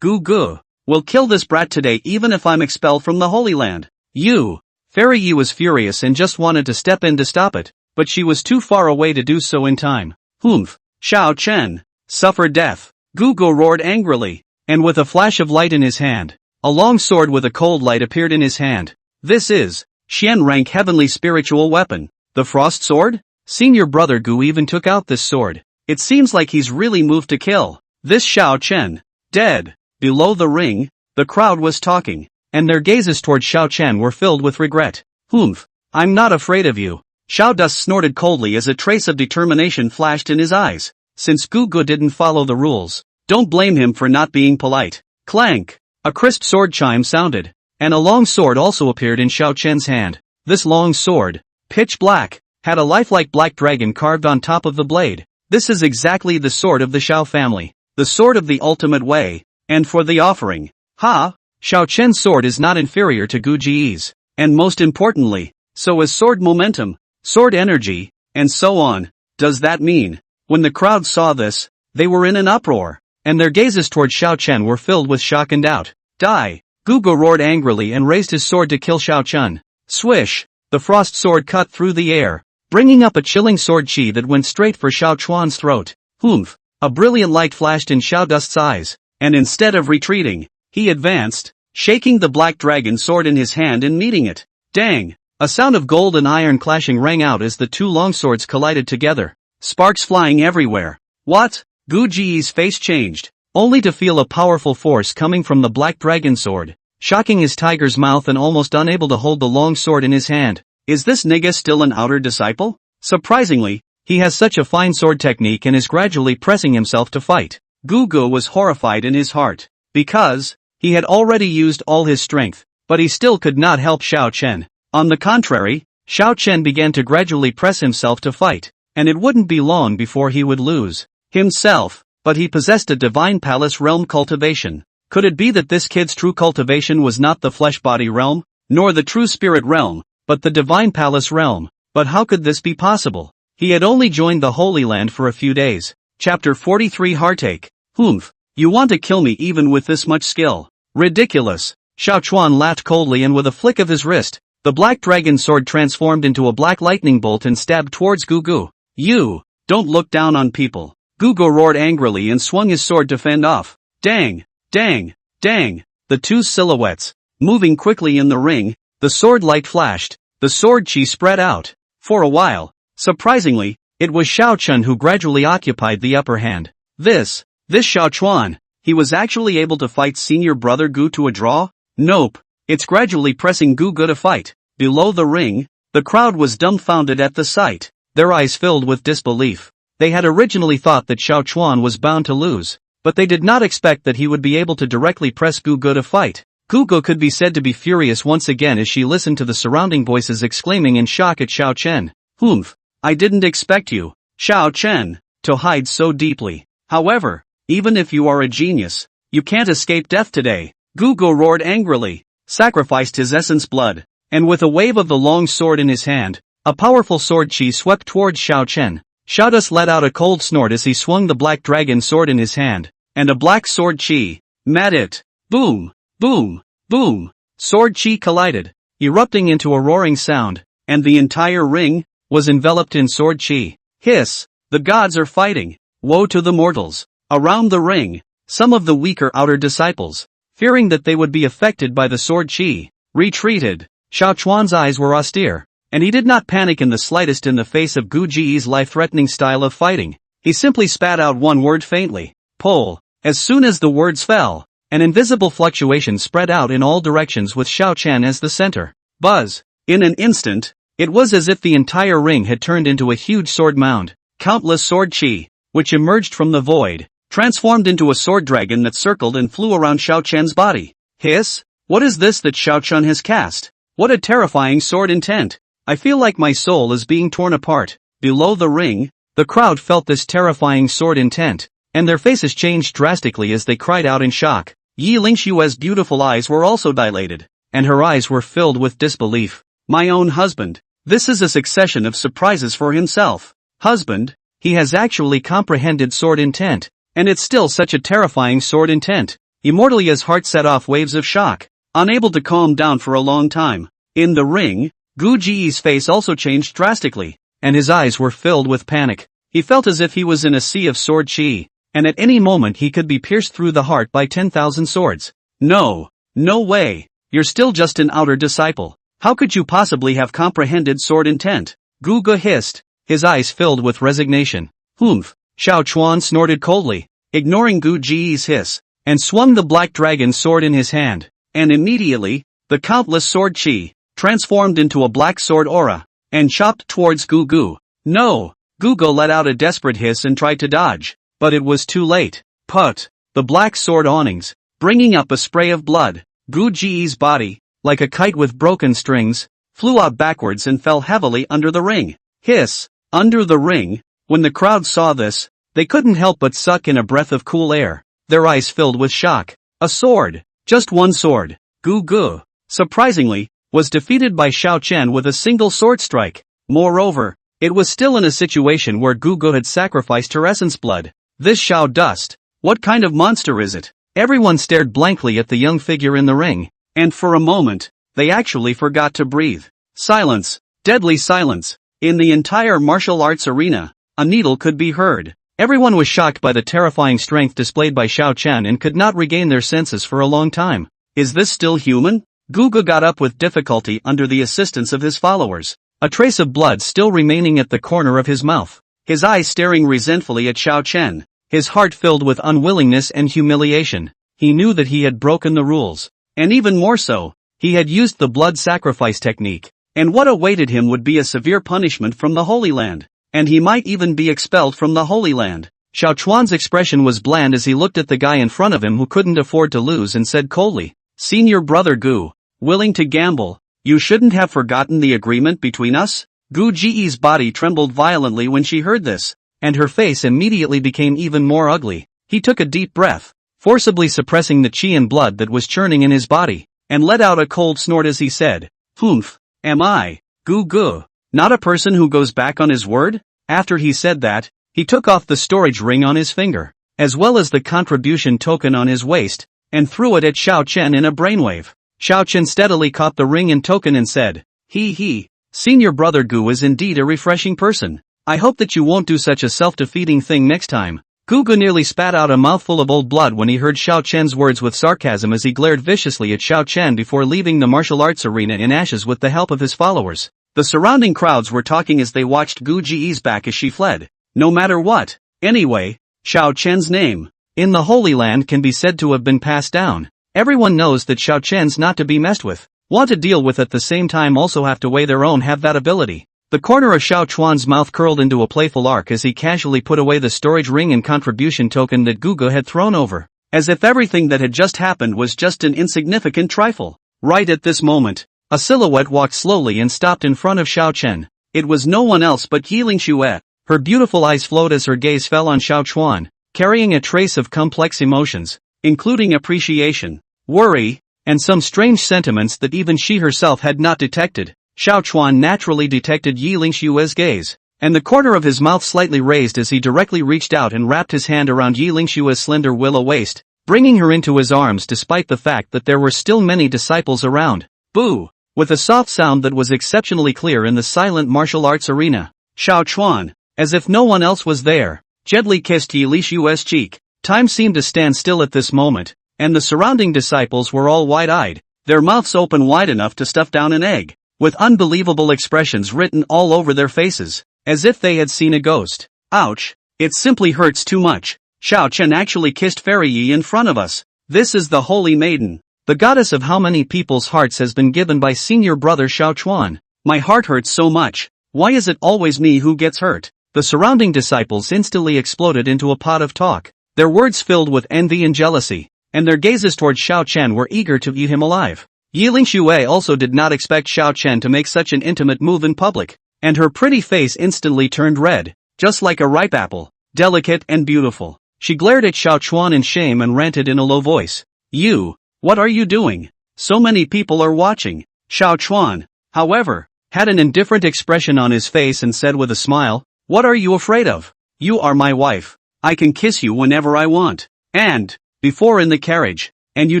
Gu, will kill this brat today even if I'm expelled from the Holy Land. Fariya was furious and just wanted to step in to stop it, but she was too far away to do so in time. Humph, Xiao Chen, suffer death. Gu roared angrily, and with a flash of light in his hand, a long sword with a cold light appeared in his hand. This is Xian rank heavenly spiritual weapon. The Frost Sword? Senior Brother Gu even took out this sword. It seems like he's really moved to kill. This Xiao Chen. Dead. Below the ring, the crowd was talking, and their gazes toward Xiao Chen were filled with regret. "Humph, I'm not afraid of you." Xiao Dust snorted coldly as a trace of determination flashed in his eyes. Since Gugu didn't follow the rules, don't blame him for not being polite. Clank! A crisp sword chime sounded, and a long sword also appeared in Xiao Chen's hand. This long sword, pitch black, had a lifelike black dragon carved on top of the blade. This is exactly the sword of the Xiao family, the sword of the ultimate way, and for the offering. Ha! Xiao Chen's sword is not inferior to Gu Ji's, and most importantly, so is sword momentum, sword energy, and so on. Does that mean? When the crowd saw this, they were in an uproar, and their gazes toward Xiao Chen were filled with shock and doubt. Die! Gugu roared angrily and raised his sword to kill Xiao Chen. Swish! The frost sword cut through the air, bringing up a chilling sword chi that went straight for Xiao Chuan's throat. Humph! A brilliant light flashed in Xiao Dust's eyes, and instead of retreating, he advanced, shaking the black dragon sword in his hand and meeting it. Dang! A sound of gold and iron clashing rang out as the two longswords collided together, sparks flying everywhere. What? Gu Ji's face changed, only to feel a powerful force coming from the black dragon sword, shocking his tiger's mouth and almost unable to hold the long sword in his hand. Is this nigga still an outer disciple? Surprisingly, he has such a fine sword technique and is gradually pressing himself to fight. Gugu was horrified in his heart, because he had already used all his strength, but he still could not help Xiao Chen. On the contrary, Xiao Chen began to gradually press himself to fight, and it wouldn't be long before he would lose himself, but he possessed a divine palace realm cultivation. Could it be that this kid's true cultivation was not the flesh-body realm, nor the true spirit realm, but the divine palace realm? But how could this be possible? He had only joined the Holy Land for a few days. Chapter 43 Heartache. Humph, you want to kill me even with this much skill? Ridiculous. Xiao Chuan laughed coldly and with a flick of his wrist, the black dragon sword transformed into a black lightning bolt and stabbed towards Gugu. You, don't look down on people. Gugu roared angrily and swung his sword to fend off. Dang, dang, dang. The two silhouettes, moving quickly in the ring, the sword light flashed, the sword chi spread out. For a while, surprisingly, it was Xiao Chen who gradually occupied the upper hand. This Xiao Chuan, he was actually able to fight senior brother Gu to a draw? Nope, it's gradually pressing Gugu to fight. Below the ring, the crowd was dumbfounded at the sight, their eyes filled with disbelief. They had originally thought that Xiao Chuan was bound to lose, but they did not expect that he would be able to directly press Gugu to fight. Gugu could be said to be furious once again as she listened to the surrounding voices exclaiming in shock at Xiao Chen. Humph, I didn't expect you, Xiao Chen, to hide so deeply. However, even if you are a genius, you can't escape death today. Gugu roared angrily, sacrificed his essence blood, and with a wave of the long sword in his hand, a powerful sword chi swept towards Xiao Chen. Xiao Dust let out a cold snort as he swung the black dragon sword in his hand, and a black sword chi met it. Boom, boom, boom. Sword chi collided, erupting into a roaring sound, and the entire ring was enveloped in sword chi. Hiss, the gods are fighting. Woe to the mortals. Around the ring, some of the weaker outer disciples, fearing that they would be affected by the sword chi, retreated. Xiao Chuan's eyes were austere, and he did not panic in the slightest in the face of Gu Ji's life-threatening style of fighting. He simply spat out one word faintly. Pull. As soon as the words fell, an invisible fluctuation spread out in all directions with Xiao Chen as the center. Buzz. In an instant, it was as if the entire ring had turned into a huge sword mound. Countless sword chi, which emerged from the void, transformed into a sword dragon that circled and flew around Xiao Chen's body. Hiss? What is this that Xiao Chen has cast? What a terrifying sword intent. I feel like my soul is being torn apart. Below the ring, the crowd felt this terrifying sword intent, and their faces changed drastically as they cried out in shock. Yi Lingshue's beautiful eyes were also dilated, and her eyes were filled with disbelief. My own husband. This is a succession of surprises for himself. Husband, he has actually comprehended sword intent, and it's still such a terrifying sword intent. Immortalia's heart set off waves of shock, unable to calm down for a long time. In the ring, Gu Ji's face also changed drastically, and his eyes were filled with panic. He felt as if he was in a sea of sword chi, and at any moment he could be pierced through the heart by 10,000 swords. No, no way, you're still just an outer disciple. How could you possibly have comprehended sword intent? Gugu hissed, his eyes filled with resignation. Humph, Xiao Chuan snorted coldly, ignoring Gu Ji's hiss. and swung the black dragon sword in his hand. And immediately, the countless sword chi transformed into a black sword aura and chopped towards Gugu. No! Gugu let out a desperate hiss and tried to dodge, but it was too late. Put! The black sword awnings, bringing up a spray of blood. Guji's body, like a kite with broken strings, flew out backwards and fell heavily under the ring. Hiss! Under the ring. When the crowd saw this, they couldn't help but suck in a breath of cool air, their eyes filled with shock. A sword! Just one sword. Gugu, surprisingly, was defeated by Xiao Chen with a single sword strike. Moreover, it was still in a situation where Gugu had sacrificed her essence blood. This Xiao dust, what kind of monster is it? Everyone stared blankly at the young figure in the ring, and for a moment, they actually forgot to breathe. Silence, deadly silence. In the entire martial arts arena, a needle could be heard. Everyone was shocked by the terrifying strength displayed by Xiao Chen and could not regain their senses for a long time. Is this still human? Gugu got up with difficulty under the assistance of his followers, a trace of blood still remaining at the corner of his mouth, his eyes staring resentfully at Xiao Chen, his heart filled with unwillingness and humiliation. He knew that he had broken the rules, and even more so, he had used the blood sacrifice technique, and what awaited him would be a severe punishment from the Holy Land, and he might even be expelled from the Holy Land. Xiao Chuan's expression was bland as he looked at the guy in front of him who couldn't afford to lose and said coldly, "Senior brother Gu, willing to gamble, you shouldn't have forgotten the agreement between us?" Gu Ji's body trembled violently when she heard this, and her face immediately became even more ugly. He took a deep breath, forcibly suppressing the qi and blood that was churning in his body, and let out a cold snort as he said, "Humph, am I, Gu, not a person who goes back on his word?" After he said that, he took off the storage ring on his finger, as well as the contribution token on his waist, and threw it at Xiao Chen in a brainwave. Xiao Chen steadily caught the ring and token and said, He, senior brother Gu is indeed a refreshing person. I hope that you won't do such a self-defeating thing next time." Gugu nearly spat out a mouthful of old blood when he heard Xiao Chen's words with sarcasm as he glared viciously at Xiao Chen before leaving the martial arts arena in ashes with the help of his followers. The surrounding crowds were talking as they watched Gu Ji's back as she fled. No matter what, anyway, Xiao Chen's name in the Holy Land can be said to have been passed down. Everyone knows that Xiao Chen's not to be messed with. Want to deal with at the same time also have to weigh their own have that ability. The corner of Xiao Chuan's mouth curled into a playful arc as he casually put away the storage ring and contribution token that Gugu had thrown over, as if everything that had just happened was just an insignificant trifle. Right at this moment, a silhouette walked slowly and stopped in front of Xiao Chen. It was no one else but Yiling Xue. Her beautiful eyes flowed as her gaze fell on Xiao Chuan, carrying a trace of complex emotions, including appreciation, worry, and some strange sentiments that even she herself had not detected. Xiao Chuan naturally detected Yiling Xue's gaze, and the corner of his mouth slightly raised as he directly reached out and wrapped his hand around Yiling Xue's slender willow waist, bringing her into his arms despite the fact that there were still many disciples around. Boo! With a soft sound that was exceptionally clear in the silent martial arts arena, Xiao Chuan, as if no one else was there, gently kissed Yiling Xue's cheek. Time seemed to stand still at this moment, and the surrounding disciples were all wide-eyed, their mouths open wide enough to stuff down an egg, with unbelievable expressions written all over their faces, as if they had seen a ghost. Ouch, it simply hurts too much. Xiao Chen actually kissed Fairy Yi in front of us. This is the Holy Maiden, the goddess of how many people's hearts has been given by senior brother Xiao Chuan. My heart hurts so much. Why is it always me who gets hurt? The surrounding disciples instantly exploded into a pot of talk, their words filled with envy and jealousy, and their gazes toward Xiao Chen were eager to eat him alive. Yiling Xue also did not expect Xiao Chen to make such an intimate move in public, and her pretty face instantly turned red, just like a ripe apple, delicate and beautiful. She glared at Xiao Chuan in shame and ranted in a low voice. "You, what are you doing? So many people are watching." Xiao Chuan, however, had an indifferent expression on his face and said with a smile, "What are you afraid of? You are my wife. I can kiss you whenever I want. And, before in the carriage. And you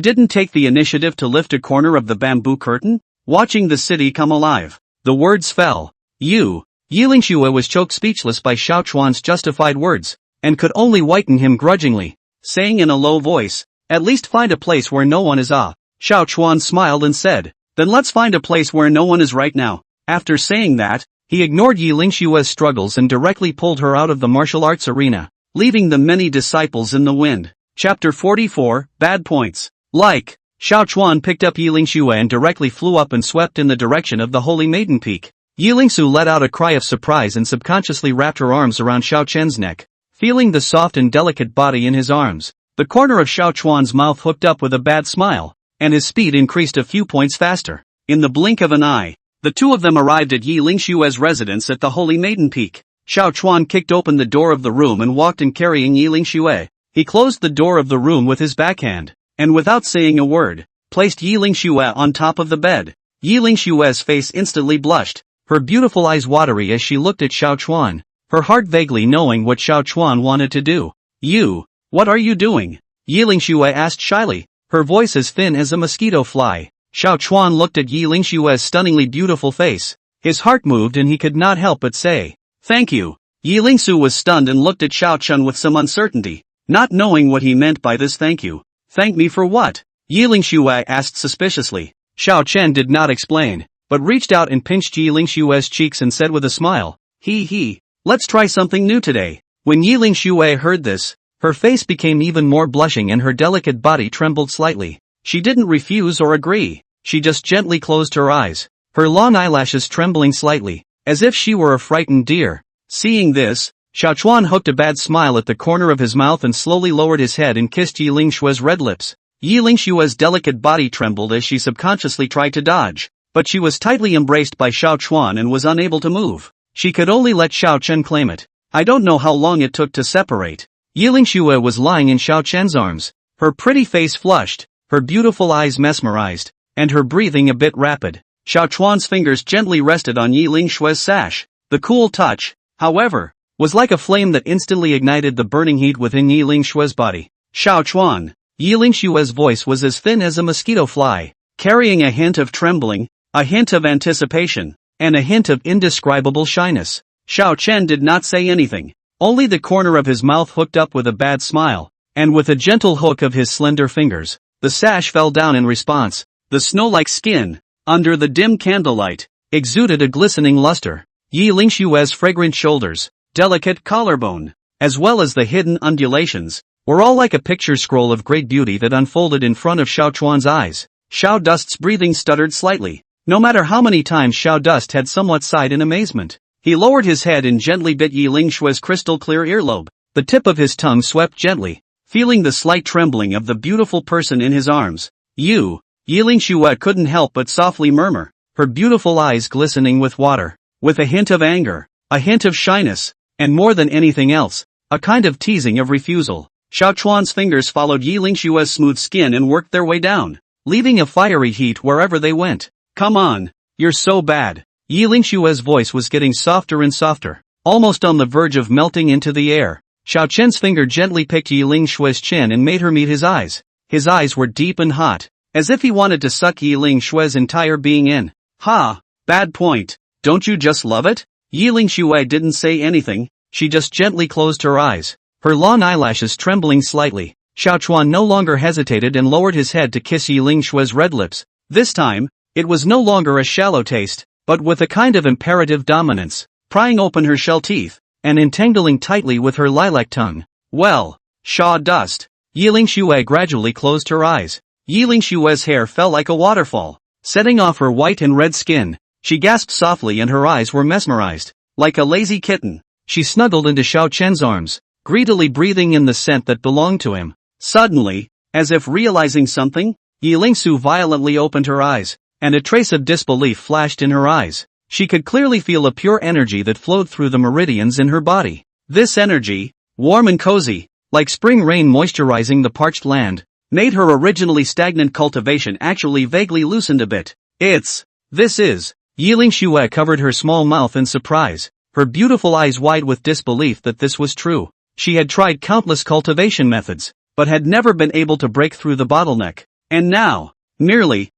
didn't take the initiative to lift a corner of the bamboo curtain? Watching the city come alive." The words fell. Yiling Xue was choked speechless by Xiao Chuan's justified words, and could only whiten him grudgingly, saying in a low voice, "At least find a place where no one is." Xiao Chuan smiled and said, "Then let's find a place where no one is right now." After saying that, he ignored Yiling Xue's struggles and directly pulled her out of the martial arts arena, leaving the many disciples in the wind. Chapter 44, Bad Points. Like. Xiao Chuan picked up Yilingxue and directly flew up and swept in the direction of the Holy Maiden Peak. Yilingxu let out a cry of surprise and subconsciously wrapped her arms around Xiao Chen's neck, feeling the soft and delicate body in his arms. The corner of Xiao Chuan's mouth hooked up with a bad smile, and his speed increased a few points faster. In the blink of an eye, the two of them arrived at Yilingxue's residence at the Holy Maiden Peak. Xiao Chuan kicked open the door of the room and walked in carrying Yilingxue. He closed the door of the room with his backhand, and without saying a word, placed Yilingxue on top of the bed. Yilingxue's face instantly blushed, her beautiful eyes watery as she looked at Xiao Chuan, her heart vaguely knowing what Xiao Chuan wanted to do. "You, what are you doing?" Yilingxue asked shyly, her voice as thin as a mosquito fly. Xiao Chuan looked at Yilingxue's stunningly beautiful face. His heart moved and he could not help but say, "Thank you." Yilingxu was stunned and looked at Xiao Chen with some uncertainty, not knowing what he meant by this thank you. "Thank me for what?" Yilingxue asked suspiciously. Xiao Chen did not explain, but reached out and pinched Yilingxue's cheeks and said with a smile, He, let's try something new today." When Yilingxue heard this, her face became even more blushing and her delicate body trembled slightly. She didn't refuse or agree, she just gently closed her eyes, her long eyelashes trembling slightly, as if she were a frightened deer. Seeing this, Xiao Chuan hooked a bad smile at the corner of his mouth and slowly lowered his head and kissed Yilingxue's red lips. Yilingxue's delicate body trembled as she subconsciously tried to dodge, but she was tightly embraced by Xiao Chuan and was unable to move. She could only let Xiao Chen claim it. I don't know how long it took to separate. Yilingxue was lying in Xiao Chen's arms, her pretty face flushed, her beautiful eyes mesmerized, and her breathing a bit rapid. Xiao Chuan's fingers gently rested on Yilingxue's sash. The cool touch, however, was like a flame that instantly ignited the burning heat within Yilingxue's body. "Xiao Chuan." Yilingxue's voice was as thin as a mosquito fly, carrying a hint of trembling, a hint of anticipation, and a hint of indescribable shyness. Xiao Chen did not say anything, only the corner of his mouth hooked up with a bad smile, and with a gentle hook of his slender fingers, the sash fell down in response. The snow-like skin, under the dim candlelight, exuded a glistening luster. Yilingxue's fragrant shoulders, delicate collarbone, as well as the hidden undulations, were all like a picture scroll of great beauty that unfolded in front of Xiao Chuan's eyes. Xiao Dust's breathing stuttered slightly. No matter how many times Xiao Dust had somewhat sighed in amazement, he lowered his head and gently bit Yilingxue's crystal-clear earlobe. The tip of his tongue swept gently, feeling the slight trembling of the beautiful person in his arms. "You." Yilingxue couldn't help but softly murmur, her beautiful eyes glistening with water, with a hint of anger, a hint of shyness, and more than anything else, a kind of teasing of refusal. Xiao Chuan's fingers followed Yilingxue's smooth skin and worked their way down, leaving a fiery heat wherever they went. "Come on, you're so bad." Yilingxue's voice was getting softer and softer, almost on the verge of melting into the air. Xiao Chen's finger gently picked Yilingxue's chin and made her meet his eyes. His eyes were deep and hot, as if he wanted to suck Yilingxue's entire being in. "Ha, bad point. Don't you just love it?" Yilingxue didn't say anything, she just gently closed her eyes, her long eyelashes trembling slightly. Xiao Chuan no longer hesitated and lowered his head to kiss Yilingxue's red lips. This time, it was no longer a shallow taste, but with a kind of imperative dominance, prying open her shell teeth, and entangling tightly with her lilac tongue. "Well, Xiao Dust." Yilingxue gradually closed her eyes. Yilingxue's hair fell like a waterfall, setting off her white and red skin. She gasped softly and her eyes were mesmerized. Like a lazy kitten, she snuggled into Xiao Chen's arms, greedily breathing in the scent that belonged to him. Suddenly, as if realizing something, Yilingxu violently opened her eyes, and a trace of disbelief flashed in her eyes. She could clearly feel a pure energy that flowed through the meridians in her body. This energy, warm and cozy, like spring rain moisturizing the parched land, made her originally stagnant cultivation actually vaguely loosened a bit. This is. Yilingxue covered her small mouth in surprise, her beautiful eyes wide with disbelief that this was true. She had tried countless cultivation methods, but had never been able to break through the bottleneck. And now, merely,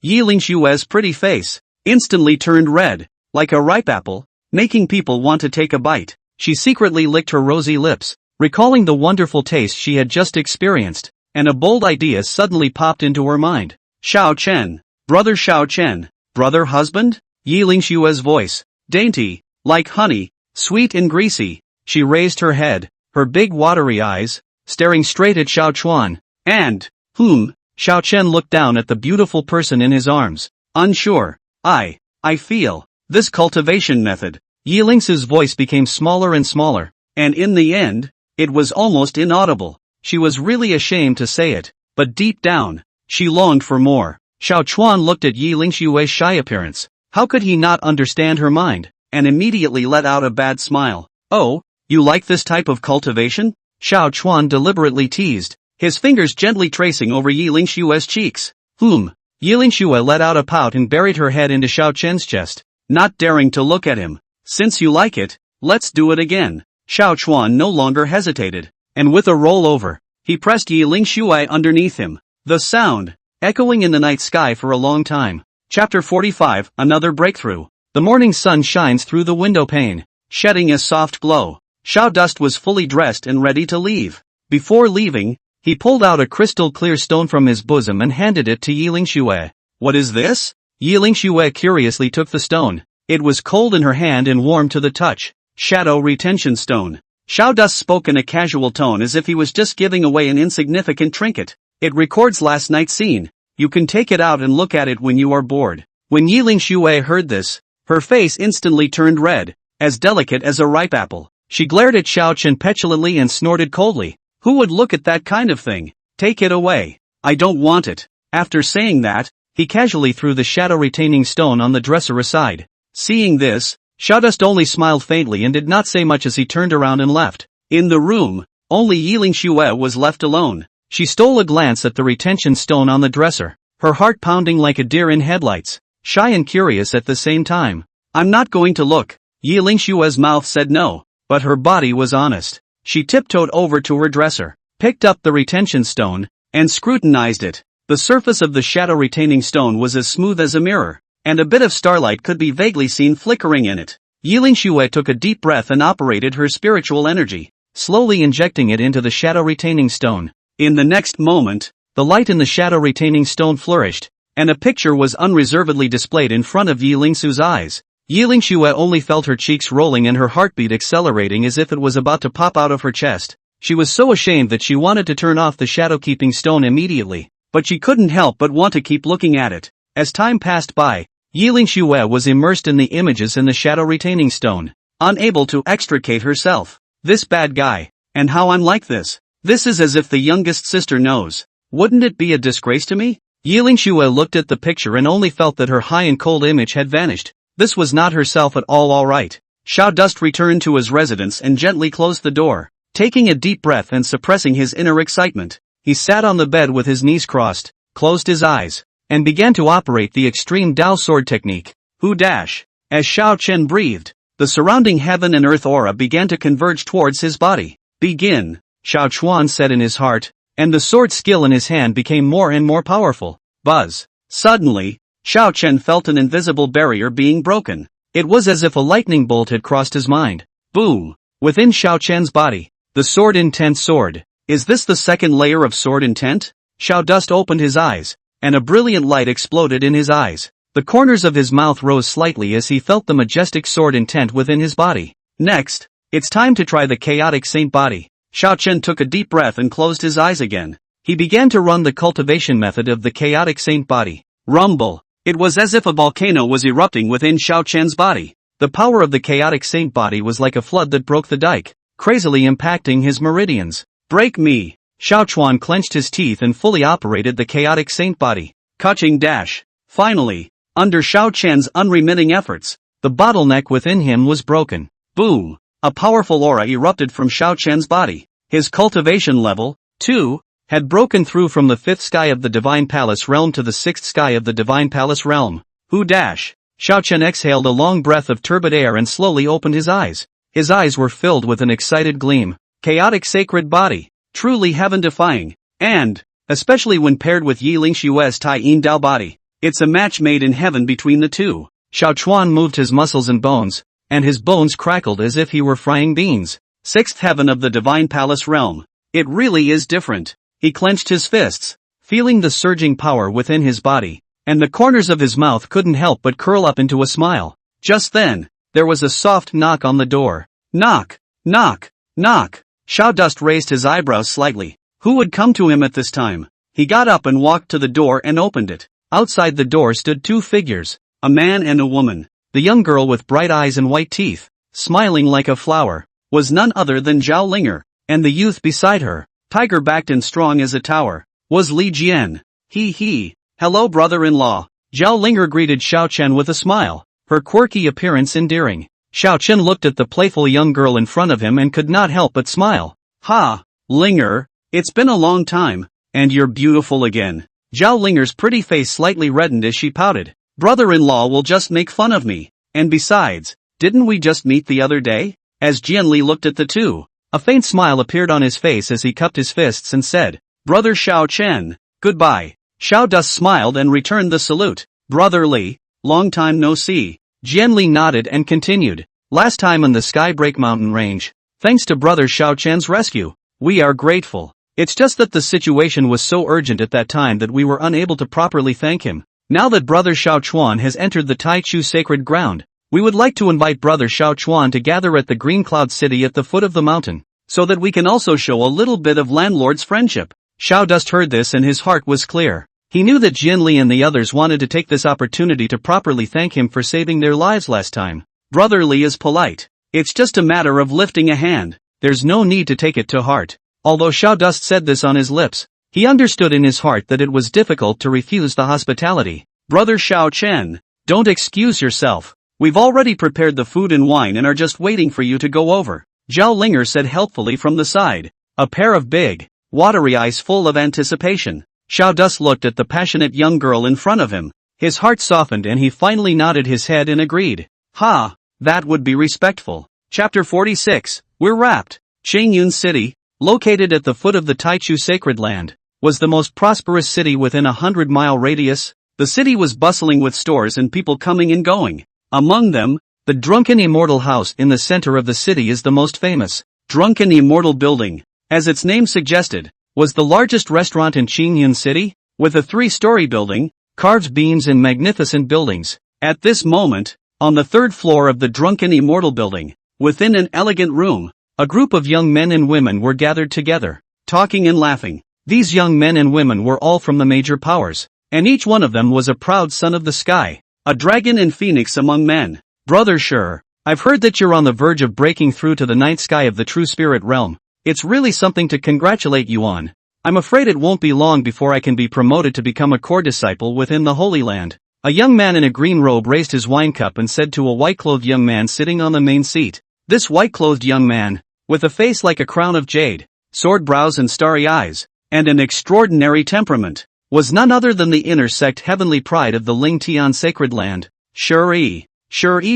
Yilingxue's pretty face instantly turned red, like a ripe apple, making people want to take a bite. She secretly licked her rosy lips, recalling the wonderful taste she had just experienced, and a bold idea suddenly popped into her mind. "Xiao Chen, brother Xiao Chen, brother husband?" Yilingxue's voice, dainty, like honey, sweet and greasy. She raised her head, her big watery eyes, staring straight at Xiao Chuan. And, Xiao Chen looked down at the beautiful person in his arms. Unsure. I feel. This cultivation method. Yi Lingsu's voice became smaller and smaller, and in the end, it was almost inaudible. She was really ashamed to say it, but deep down, she longed for more. Xiao Chuan looked at Yi Lingshue's shy appearance. How could he not understand her mind? And immediately let out a bad smile. Oh, you like this type of cultivation? Xiao Chuan deliberately teased, his fingers gently tracing over Yi Lingshue's cheeks. Yi Lingshue let out a pout and buried her head into Xiao Chen's chest, not daring to look at him. Since you like it, let's do it again. Xiao Chuan no longer hesitated, and with a rollover, he pressed Yi Lingshue underneath him. The sound, echoing in the night sky for a long time. Chapter 45, Another Breakthrough. The morning sun shines through the window pane, shedding a soft glow. Xiao Dust was fully dressed and ready to leave. Before leaving, he pulled out a crystal-clear stone from his bosom and handed it to Yi Lingshue. What is this? Yi Lingshue curiously took the stone. It was cold in her hand and warm to the touch. Shadow Retention Stone. Xiao Dust spoke in a casual tone as if he was just giving away an insignificant trinket. It records last night's scene. You can take it out and look at it when you are bored. When Yi Lingshue heard this, her face instantly turned red, as delicate as a ripe apple. She glared at Xiao Chen petulantly and snorted coldly. Who would look at that kind of thing? Take it away. I don't want it. After saying that, he casually threw the shadow-retaining stone on the dresser aside. Seeing this, Xiao Dust only smiled faintly and did not say much as he turned around and left. In the room, only Yi Lingshue was left alone. She stole a glance at the retention stone on the dresser, her heart pounding like a deer in headlights, shy and curious at the same time. I'm not going to look. Yi Lingshue's mouth said no, but her body was honest. She tiptoed over to her dresser, picked up the retention stone, and scrutinized it. The surface of the shadow-retaining stone was as smooth as a mirror, and a bit of starlight could be vaguely seen flickering in it. Yi Lingshue took a deep breath and operated her spiritual energy, slowly injecting it into the shadow-retaining stone. In the next moment, the light in the shadow-retaining stone flourished, and a picture was unreservedly displayed in front of Yi Lingsu's eyes. Yi Lingshue only felt her cheeks rolling and her heartbeat accelerating as if it was about to pop out of her chest. She was so ashamed that she wanted to turn off the shadow-keeping stone immediately, but she couldn't help but want to keep looking at it. As time passed by, Yi Lingshue was immersed in the images in the shadow-retaining stone, unable to extricate herself. This bad guy, and how I'm like this. This is as if the youngest sister knows. Wouldn't it be a disgrace to me? Yi Lingshue looked at the picture and only felt that her high and cold image had vanished. This was not herself at all right. Xiao Dust returned to his residence and gently closed the door. Taking a deep breath and suppressing his inner excitement, he sat on the bed with his knees crossed, closed his eyes, and began to operate the extreme Dao sword technique. As Xiao Chen breathed, the surrounding heaven and earth aura began to converge towards his body. Begin, Xiao Chuan said in his heart, and the sword skill in his hand became more and more powerful. Buzz. Suddenly, Xiao Chen felt an invisible barrier being broken. It was as if a lightning bolt had crossed his mind. Boom! Within Xiao Chen's body, the sword intent sword. Is this the second layer of sword intent? Xiao Dust opened his eyes, and a brilliant light exploded in his eyes. The corners of his mouth rose slightly as he felt the majestic sword intent within his body. Next, it's time to try the chaotic saint body. Xiao Chen took a deep breath and closed his eyes again. He began to run the cultivation method of the chaotic saint body. Rumble. It was as if a volcano was erupting within Xiao Chen's body. The power of the chaotic saint body was like a flood that broke the dike, crazily impacting his meridians. Break me. Xiao Chuan clenched his teeth and fully operated the chaotic saint body. Catching dash. Finally, under Xiao Chen's unremitting efforts, the bottleneck within him was broken. Boom. A powerful aura erupted from Xiao Chen's body. His cultivation level, 2, had broken through from the 5th sky of the Divine Palace realm to the 6th sky of the Divine Palace realm. Xiao Chen exhaled a long breath of turbid air and slowly opened his eyes. His eyes were filled with an excited gleam. Chaotic sacred body. Truly heaven-defying. And, especially when paired with Yi Lingshue's Tai Yin Dao body, it's a match made in heaven between the two. Xiao Chuan moved his muscles and his bones crackled as if he were frying beans. 6th heaven of the Divine Palace realm. It really is different. He clenched his fists, feeling the surging power within his body, and the corners of his mouth couldn't help but curl up into a smile. Just then, there was a soft knock on the door. Knock, knock, knock. Xiao Dust raised his eyebrows slightly. Who would come to him at this time? He got up and walked to the door and opened it. Outside the door stood two figures, a man and a woman. The young girl with bright eyes and white teeth, smiling like a flower, was none other than Zhao Linger, and the youth beside her, tiger-backed and strong as a tower, was Li Jian. He. Hello brother-in-law. Zhao Linger greeted Xiao Chen with a smile, her quirky appearance endearing. Xiao Chen looked at the playful young girl in front of him and could not help but smile. Ha, Linger, it's been a long time, and you're beautiful again. Zhao Linger's pretty face slightly reddened as she pouted. Brother-in-law will just make fun of me, and besides, didn't we just meet the other day? As Jianli looked at the two, a faint smile appeared on his face as he cupped his fists and said, Brother Xiao Chen, goodbye. Xiao Dust smiled and returned the salute. Brother Li, long time no see. Jianli nodded and continued. Last time on the Skybreak Mountain range, thanks to Brother Xiao Chen's rescue, we are grateful. It's just that the situation was so urgent at that time that we were unable to properly thank him. Now that Brother Xiao Chuan has entered the Taichu sacred ground, we would like to invite Brother Xiao Chuan to gather at the Green Cloud City at the foot of the mountain, so that we can also show a little bit of landlord's friendship. Xiao Dust heard this and his heart was clear. He knew that Jinli and the others wanted to take this opportunity to properly thank him for saving their lives last time. Brother Li is polite. It's just a matter of lifting a hand. There's no need to take it to heart. Although Xiao Dust said this on his lips, he understood in his heart that it was difficult to refuse the hospitality. Brother Xiao Chen, don't excuse yourself. We've already prepared the food and wine and are just waiting for you to go over. Zhao Linger said helpfully from the side. A pair of big, watery eyes full of anticipation. Xiao Dust looked at the passionate young girl in front of him. His heart softened and he finally nodded his head and agreed. Ha, that would be respectful. Chapter 46, We're Wrapped. Qingyun City, located at the foot of the Taichu sacred land, was the most prosperous city within a 100-mile radius. The city was bustling with stores and people coming and going. Among them, the Drunken Immortal House in the center of the city is the most famous. Drunken Immortal Building, as its name suggested, was the largest restaurant in Qingyun City, with a 3-story building, carved beams and magnificent buildings. At this moment, on the 3rd floor of the Drunken Immortal Building, within an elegant room, a group of young men and women were gathered together, talking and laughing. These young men and women were all from the major powers, and each one of them was a proud son of the sky, a dragon and phoenix among men. Brother Sure, I've heard that you're on the verge of breaking through to the ninth sky of the true spirit realm. It's really something to congratulate you on. I'm afraid it won't be long before I can be promoted to become a core disciple within the Holy Land. A young man in a green robe raised his wine cup and said to a white-clothed young man sitting on the main seat. This white-clothed young man, with a face like a crown of jade, sword brows and starry eyes, and an extraordinary temperament, was none other than the inner sect heavenly pride of the Ning Tian sacred land. Sure-yi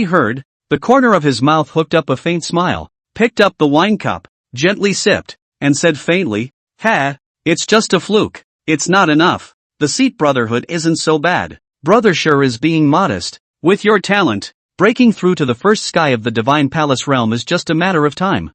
heard, the corner of his mouth hooked up a faint smile, picked up the wine cup, gently sipped, and said faintly, it's just a fluke. It's not enough. The Seat Brotherhood isn't so bad. Brother Sure is being modest. With your talent, breaking through to the first sky of the Divine Palace realm is just a matter of time.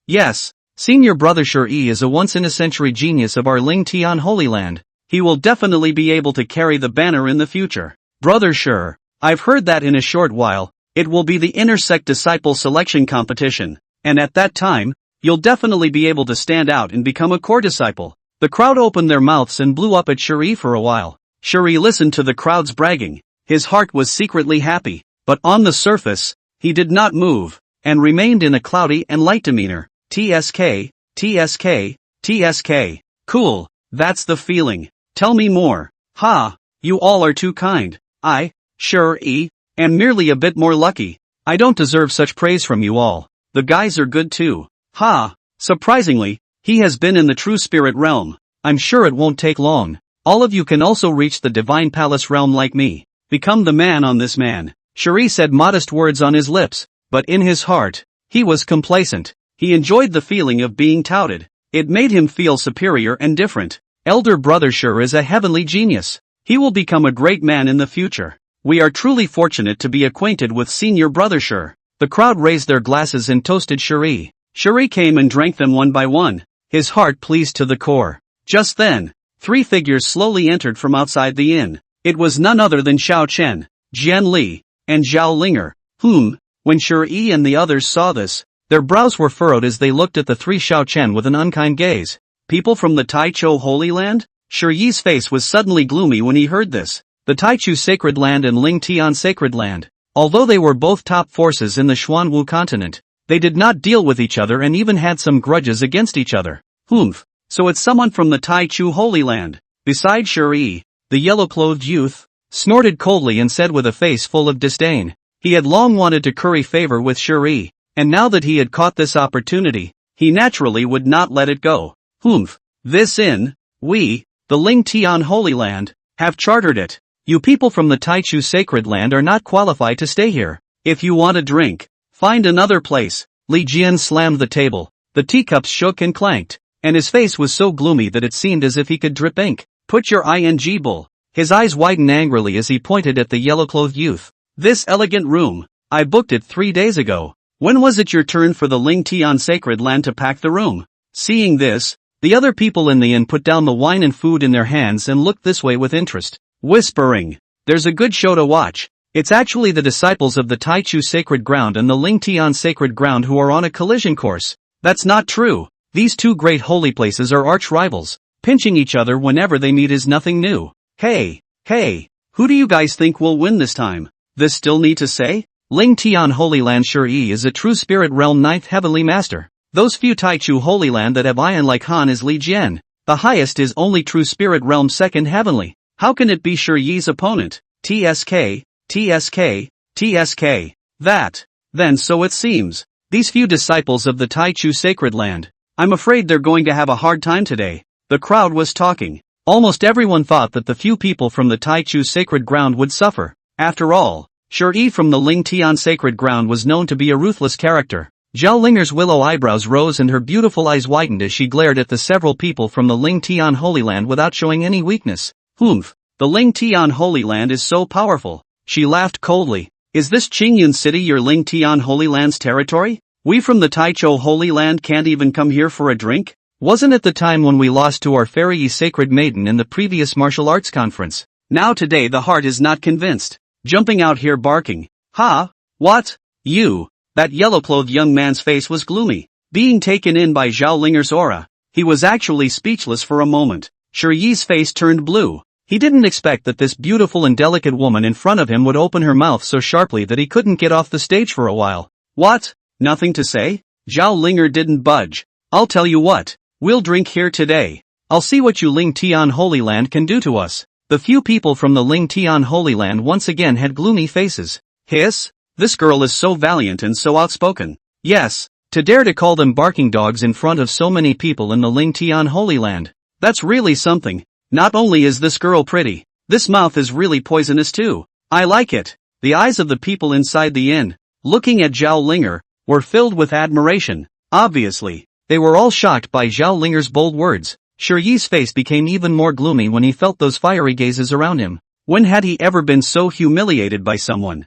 Yes, Senior Brother Sure-yi is a once-in-a-century genius of our Ling Tian Holy Land. He will definitely be able to carry the banner in the future. Brother Sure, I've heard that in a short while, it will be the Inner Sect Disciple Selection Competition, and at that time, you'll definitely be able to stand out and become a core disciple. The crowd opened their mouths and blew up at Sure-yi for a while. Sure-yi listened to the crowd's bragging. His heart was secretly happy, but on the surface, he did not move, and remained in a cloudy and light demeanor. TSK. Cool, that's the feeling. Tell me more. You all are too kind. I, Sure-yi, am merely a bit more lucky. I don't deserve such praise from you all. The guys are good too. Surprisingly, he has been in the true spirit realm. I'm sure it won't take long. All of you can also reach the Divine Palace realm like me. Become the man on this man. Sure-yi said modest words on his lips, but in his heart, he was complacent. He enjoyed the feeling of being touted. It made him feel superior and different. Elder Brother Sure is a heavenly genius. He will become a great man in the future. We are truly fortunate to be acquainted with Senior Brother Sure. The crowd raised their glasses and toasted Sure-yi. Sure-yi came and drank them one by one, his heart pleased to the core. Just then, 3 figures slowly entered from outside the inn. It was none other than Xiao Chen, Jian Li, and Zhao Linger, whom, when Sure-yi and the others saw this, Their brows were furrowed as they looked at the three Xiao Chen with an unkind gaze. People from the Taichou Holy Land? Shiyi's face was suddenly gloomy when he heard this. The Taichu Sacred Land and Ning Tian Sacred Land. Although they were both top forces in the Xuanwu continent, they did not deal with each other and even had some grudges against each other. So it's someone from the Taichu Holy Land. Besides Shiyi, the yellow-clothed youth snorted coldly and said with a face full of disdain. He had long wanted to curry favor with Shiyi, and now that he had caught this opportunity, he naturally would not let it go. This inn, we, the Ling Tian Holy Land, have chartered it. You people from the Taichu Sacred Land are not qualified to stay here. If you want a drink, find another place. Li Jian slammed the table. The teacups shook and clanked, and his face was so gloomy that it seemed as if he could drip ink. Put your ing bull. His eyes widened angrily as he pointed at the yellow-clothed youth. This elegant room, I booked it 3 days ago. When was it your turn for the Ling Tian Sacred Land to pack the room? Seeing this, the other people in the inn put down the wine and food in their hands and looked this way with interest, whispering, "There's a good show to watch." It's actually the disciples of the Taichu Sacred Ground and the Ling Tian Sacred Ground who are on a collision course. That's not true. These two great holy places are arch rivals. Pinching each other whenever they meet is nothing new. Hey, who do you guys think will win this time? This still need to say? Ling Tian Holy Land Shiyi is a true spirit realm 9th heavenly master. Those few Taichu Holy Land that have ion like Han is Li Jian. The highest is only true spirit realm 2nd heavenly. How can it be Shiyi's opponent? TSK. That. Then so it seems. These few disciples of the Taichu Sacred Land. I'm afraid they're going to have a hard time today. The crowd was talking. Almost everyone thought that the few people from the Taichu Sacred Ground would suffer. After all, Shiyi from the Ling Tian Sacred Ground was known to be a ruthless character. Zhao Linger's willow eyebrows rose and her beautiful eyes widened as she glared at the several people from the Ling Tian Holy Land without showing any weakness. The Ling Tian Holy Land is so powerful. She laughed coldly. Is this Qingyun City your Ling Tian Holy Land's territory? We from the Taichou Holy Land can't even come here for a drink? Wasn't it the time when we lost to our fairy sacred maiden in the previous martial arts conference? Now today the heart is not convinced. Jumping out here barking. Ha? What? You? That yellow-clothed young man's face was gloomy. Being taken in by Zhao Linger's aura, he was actually speechless for a moment. Shiyi's face turned blue. He didn't expect that this beautiful and delicate woman in front of him would open her mouth so sharply that he couldn't get off the stage for a while. What? Nothing to say? Zhao Linger didn't budge. I'll tell you what. We'll drink here today. I'll see what you Ling Tian Holy Land can do to us. The few people from the Ling Tian Holy Land once again had gloomy faces. Hiss? This girl is so valiant and so outspoken. Yes, to dare to call them barking dogs in front of so many people in the Ling Tian Holy Land. That's really something. Not only is this girl pretty, this mouth is really poisonous too. I like it. The eyes of the people inside the inn, looking at Zhao Linger, were filled with admiration. Obviously, they were all shocked by Zhao Linger's bold words. Shiyi's face became even more gloomy when he felt those fiery gazes around him. When had he ever been so humiliated by someone?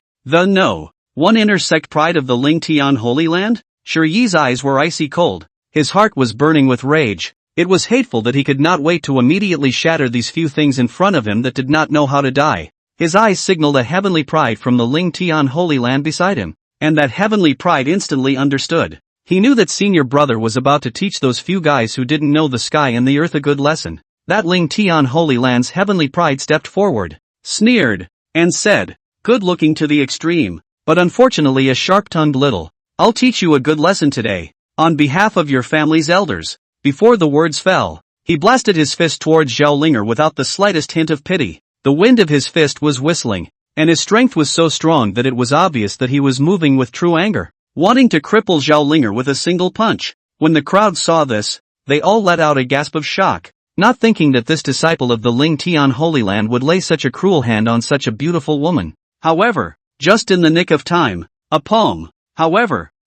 One inner sect pride of the Ling Tian Holy Land? Shiyi's eyes were icy cold. His heart was burning with rage. It was hateful that he could not wait to immediately shatter these few things in front of him that did not know how to die. His eyes signaled a heavenly pride from the Ling Tian Holy Land beside him, and that heavenly pride instantly understood. He knew that senior brother was about to teach those few guys who didn't know the sky and the earth a good lesson. That Ling Tian Holy Land's heavenly pride stepped forward, sneered, and said, "Good looking to the extreme, but unfortunately a sharp-tongued little. I'll teach you a good lesson today, on behalf of your family's elders." Before the words fell, he blasted his fist towards Zhao Linger without the slightest hint of pity. The wind of his fist was whistling, and his strength was so strong that it was obvious that he was moving with true anger, wanting to cripple Zhao Linger with a single punch. When the crowd saw this, they all let out a gasp of shock, not thinking that this disciple of the Ling Tian Holy Land would lay such a cruel hand on such a beautiful woman. However, just in the nick of time, a palm,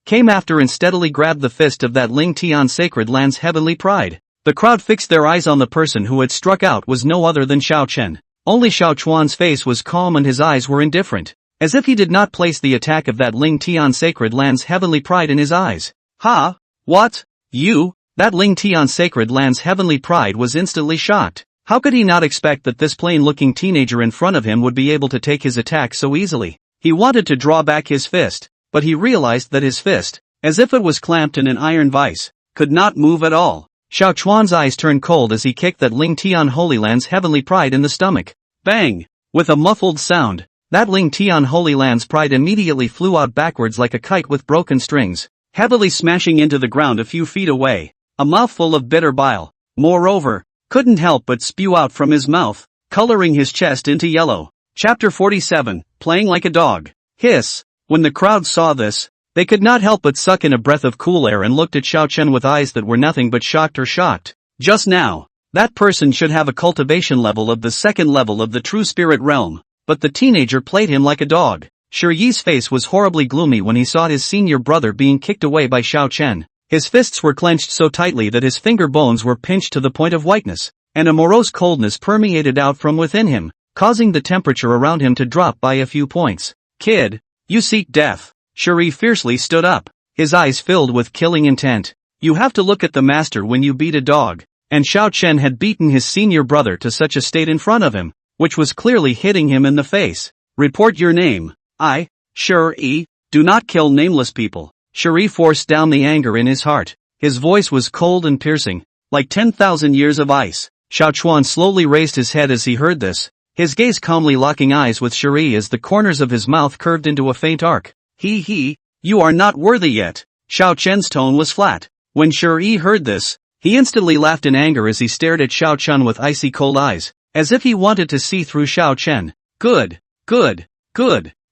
came after and steadily grabbed the fist of that Ling Tian Sacred Land's heavenly pride. The crowd fixed their eyes on the person who had struck out was no other than Xiao Chen. Only Xiao Chuan's face was calm and his eyes were indifferent, as if he did not place the attack of that Ling Tian Sacred Land's heavenly pride in his eyes. Ha? What? You? That Ling Tian Sacred Land's heavenly pride was instantly shocked. How could he not expect that this plain-looking teenager in front of him would be able to take his attack so easily? He wanted to draw back his fist, but he realized that his fist, as if it was clamped in an iron vise, could not move at all. Xiao Chuan's eyes turned cold as he kicked that Ning Tian Holy Land's heavenly pride in the stomach. Bang! With a muffled sound, that Ning Tian Holy Land's pride immediately flew out backwards like a kite with broken strings, heavily smashing into the ground a few feet away. A mouthful of bitter bile, moreover, couldn't help but spew out from his mouth, coloring his chest into yellow. Chapter 47, Playing Like a Dog. Hiss. When the crowd saw this, they could not help but suck in a breath of cool air and looked at Xiao Chen with eyes that were nothing but shocked or shocked. Just now, that person should have a cultivation level of the second level of the true spirit realm, but the teenager played him like a dog. Shi Yi's face was horribly gloomy when he saw his senior brother being kicked away by Xiao Chen. His fists were clenched so tightly that his finger bones were pinched to the point of whiteness, and a morose coldness permeated out from within him, causing the temperature around him to drop by a few points. Kid, you seek death. Shi Yi fiercely stood up, his eyes filled with killing intent. You have to look at the master when you beat a dog. And Xiao Chen had beaten his senior brother to such a state in front of him, which was clearly hitting him in the face. Report your name. I, Shi Yi, do not kill nameless people. Shi Yi forced down the anger in his heart. His voice was cold and piercing, like 10,000 years of ice. Xiao Chuan slowly raised his head as he heard this, his gaze calmly locking eyes with Shi Yi as the corners of his mouth curved into a faint arc. You are not worthy yet. Xiao Chen's tone was flat. When Shi Yi heard this, he instantly laughed in anger as he stared at Xiao Chen with icy cold eyes, as if he wanted to see through Xiao Chen. Good.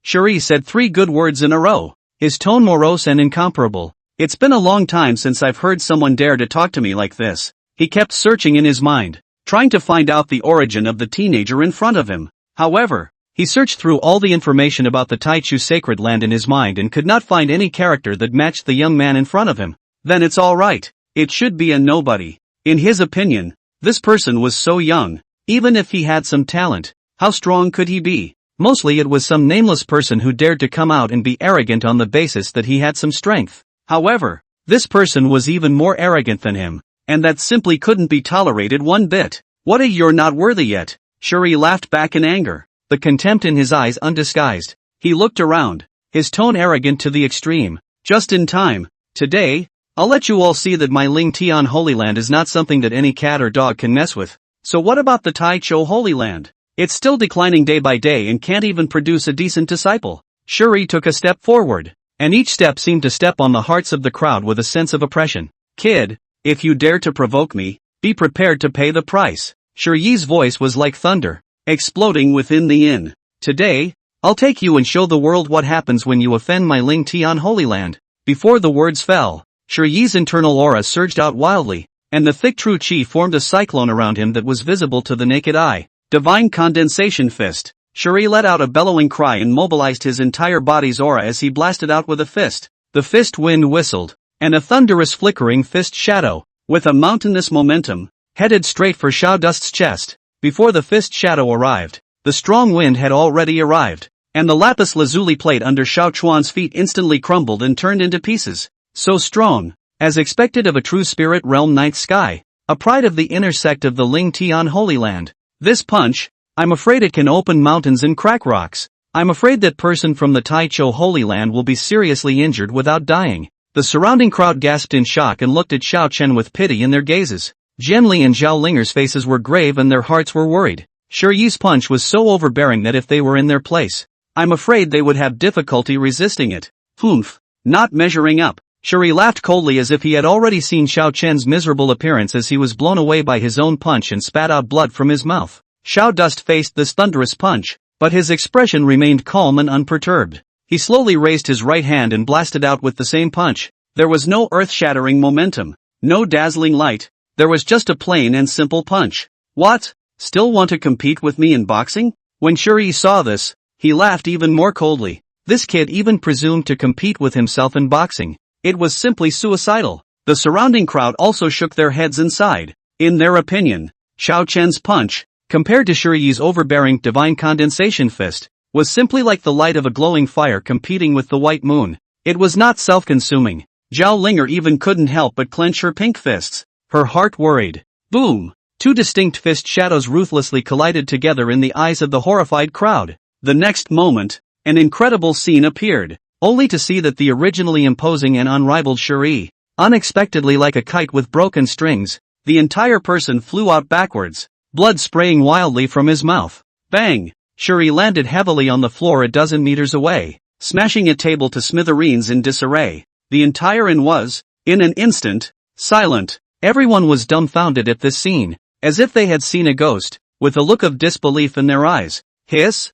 Shi Yi said 3 good words in a row, his tone morose and incomparable. It's been a long time since I've heard someone dare to talk to me like this. He kept searching in his mind, trying to find out the origin of the teenager in front of him. However, he searched through all the information about the Taichu sacred land in his mind and could not find any character that matched the young man in front of him. Then it's alright. It should be a nobody. In his opinion, this person was so young. Even if he had some talent, how strong could he be? Mostly it was some nameless person who dared to come out and be arrogant on the basis that he had some strength. However, this person was even more arrogant than him, and that simply couldn't be tolerated one bit. What you're not worthy yet? Shi Yi laughed back in anger, the contempt in his eyes undisguised. He looked around, his tone arrogant to the extreme. Just in time. Today, I'll let you all see that my Ning Tian Holy Land is not something that any cat or dog can mess with. So what about the Taichu Holy Land? It's still declining day by day and can't even produce a decent disciple. Shi Yi took a step forward, and each step seemed to step on the hearts of the crowd with a sense of oppression. Kid, if you dare to provoke me, be prepared to pay the price. Shi Yi's voice was like thunder, exploding within the inn. Today, I'll take you and show the world what happens when you offend my Ning Tian Holy Land. Before the words fell, Shi Yi's internal aura surged out wildly, and the thick true chi formed a cyclone around him that was visible to the naked eye. Divine Condensation Fist. Shi Yi let out a bellowing cry and mobilized his entire body's aura as he blasted out with a fist. The fist wind whistled, and a thunderous flickering fist shadow, with a mountainous momentum, headed straight for Xiao Dust's chest. Before the fist shadow arrived, the strong wind had already arrived, and the lapis lazuli plate under Xiao Chuan's feet instantly crumbled and turned into pieces. So strong, as expected of a true spirit realm night sky, a pride of the inner sect of the Ning Tian Holy Land. This punch, I'm afraid it can open mountains and crack rocks. I'm afraid that person from the Taichu Holy Land will be seriously injured without dying. The surrounding crowd gasped in shock and looked at Xiao Chen with pity in their gazes. Jian Li and Zhao Linger's faces were grave and their hearts were worried. Shi Yi's punch was so overbearing that if they were in their place, I'm afraid they would have difficulty resisting it. Humph, not measuring up. Shi Yi laughed coldly as if he had already seen Xiao Chen's miserable appearance as he was blown away by his own punch and spat out blood from his mouth. Xiao Dust faced this thunderous punch, but his expression remained calm and unperturbed. He slowly raised his right hand and blasted out with the same punch. There was no earth-shattering momentum, no dazzling light, there was just a plain and simple punch. What? Still want to compete with me in boxing? When Shi Yi saw this, he laughed even more coldly. This kid even presumed to compete with himself in boxing. It was simply suicidal. The surrounding crowd also shook their heads and sighed. In their opinion, Xiao Chen's punch, compared to Shi Yi's overbearing divine condensation fist, was simply like the light of a glowing fire competing with the white moon. It was not self-consuming. Zhao Linger even couldn't help but clench her pink fists. Her heart worried. Boom! 2 distinct fist shadows ruthlessly collided together in the eyes of the horrified crowd. The next moment, an incredible scene appeared. only to see that the originally imposing and unrivaled Shuri, unexpectedly like a kite with broken strings, the entire person flew out backwards, blood spraying wildly from his mouth. Bang! Shuri landed heavily on the floor a dozen meters away, smashing a table to smithereens in disarray. The entire inn was, in an instant, silent. Everyone was dumbfounded at this scene, as if they had seen a ghost, with a look of disbelief in their eyes. Hiss?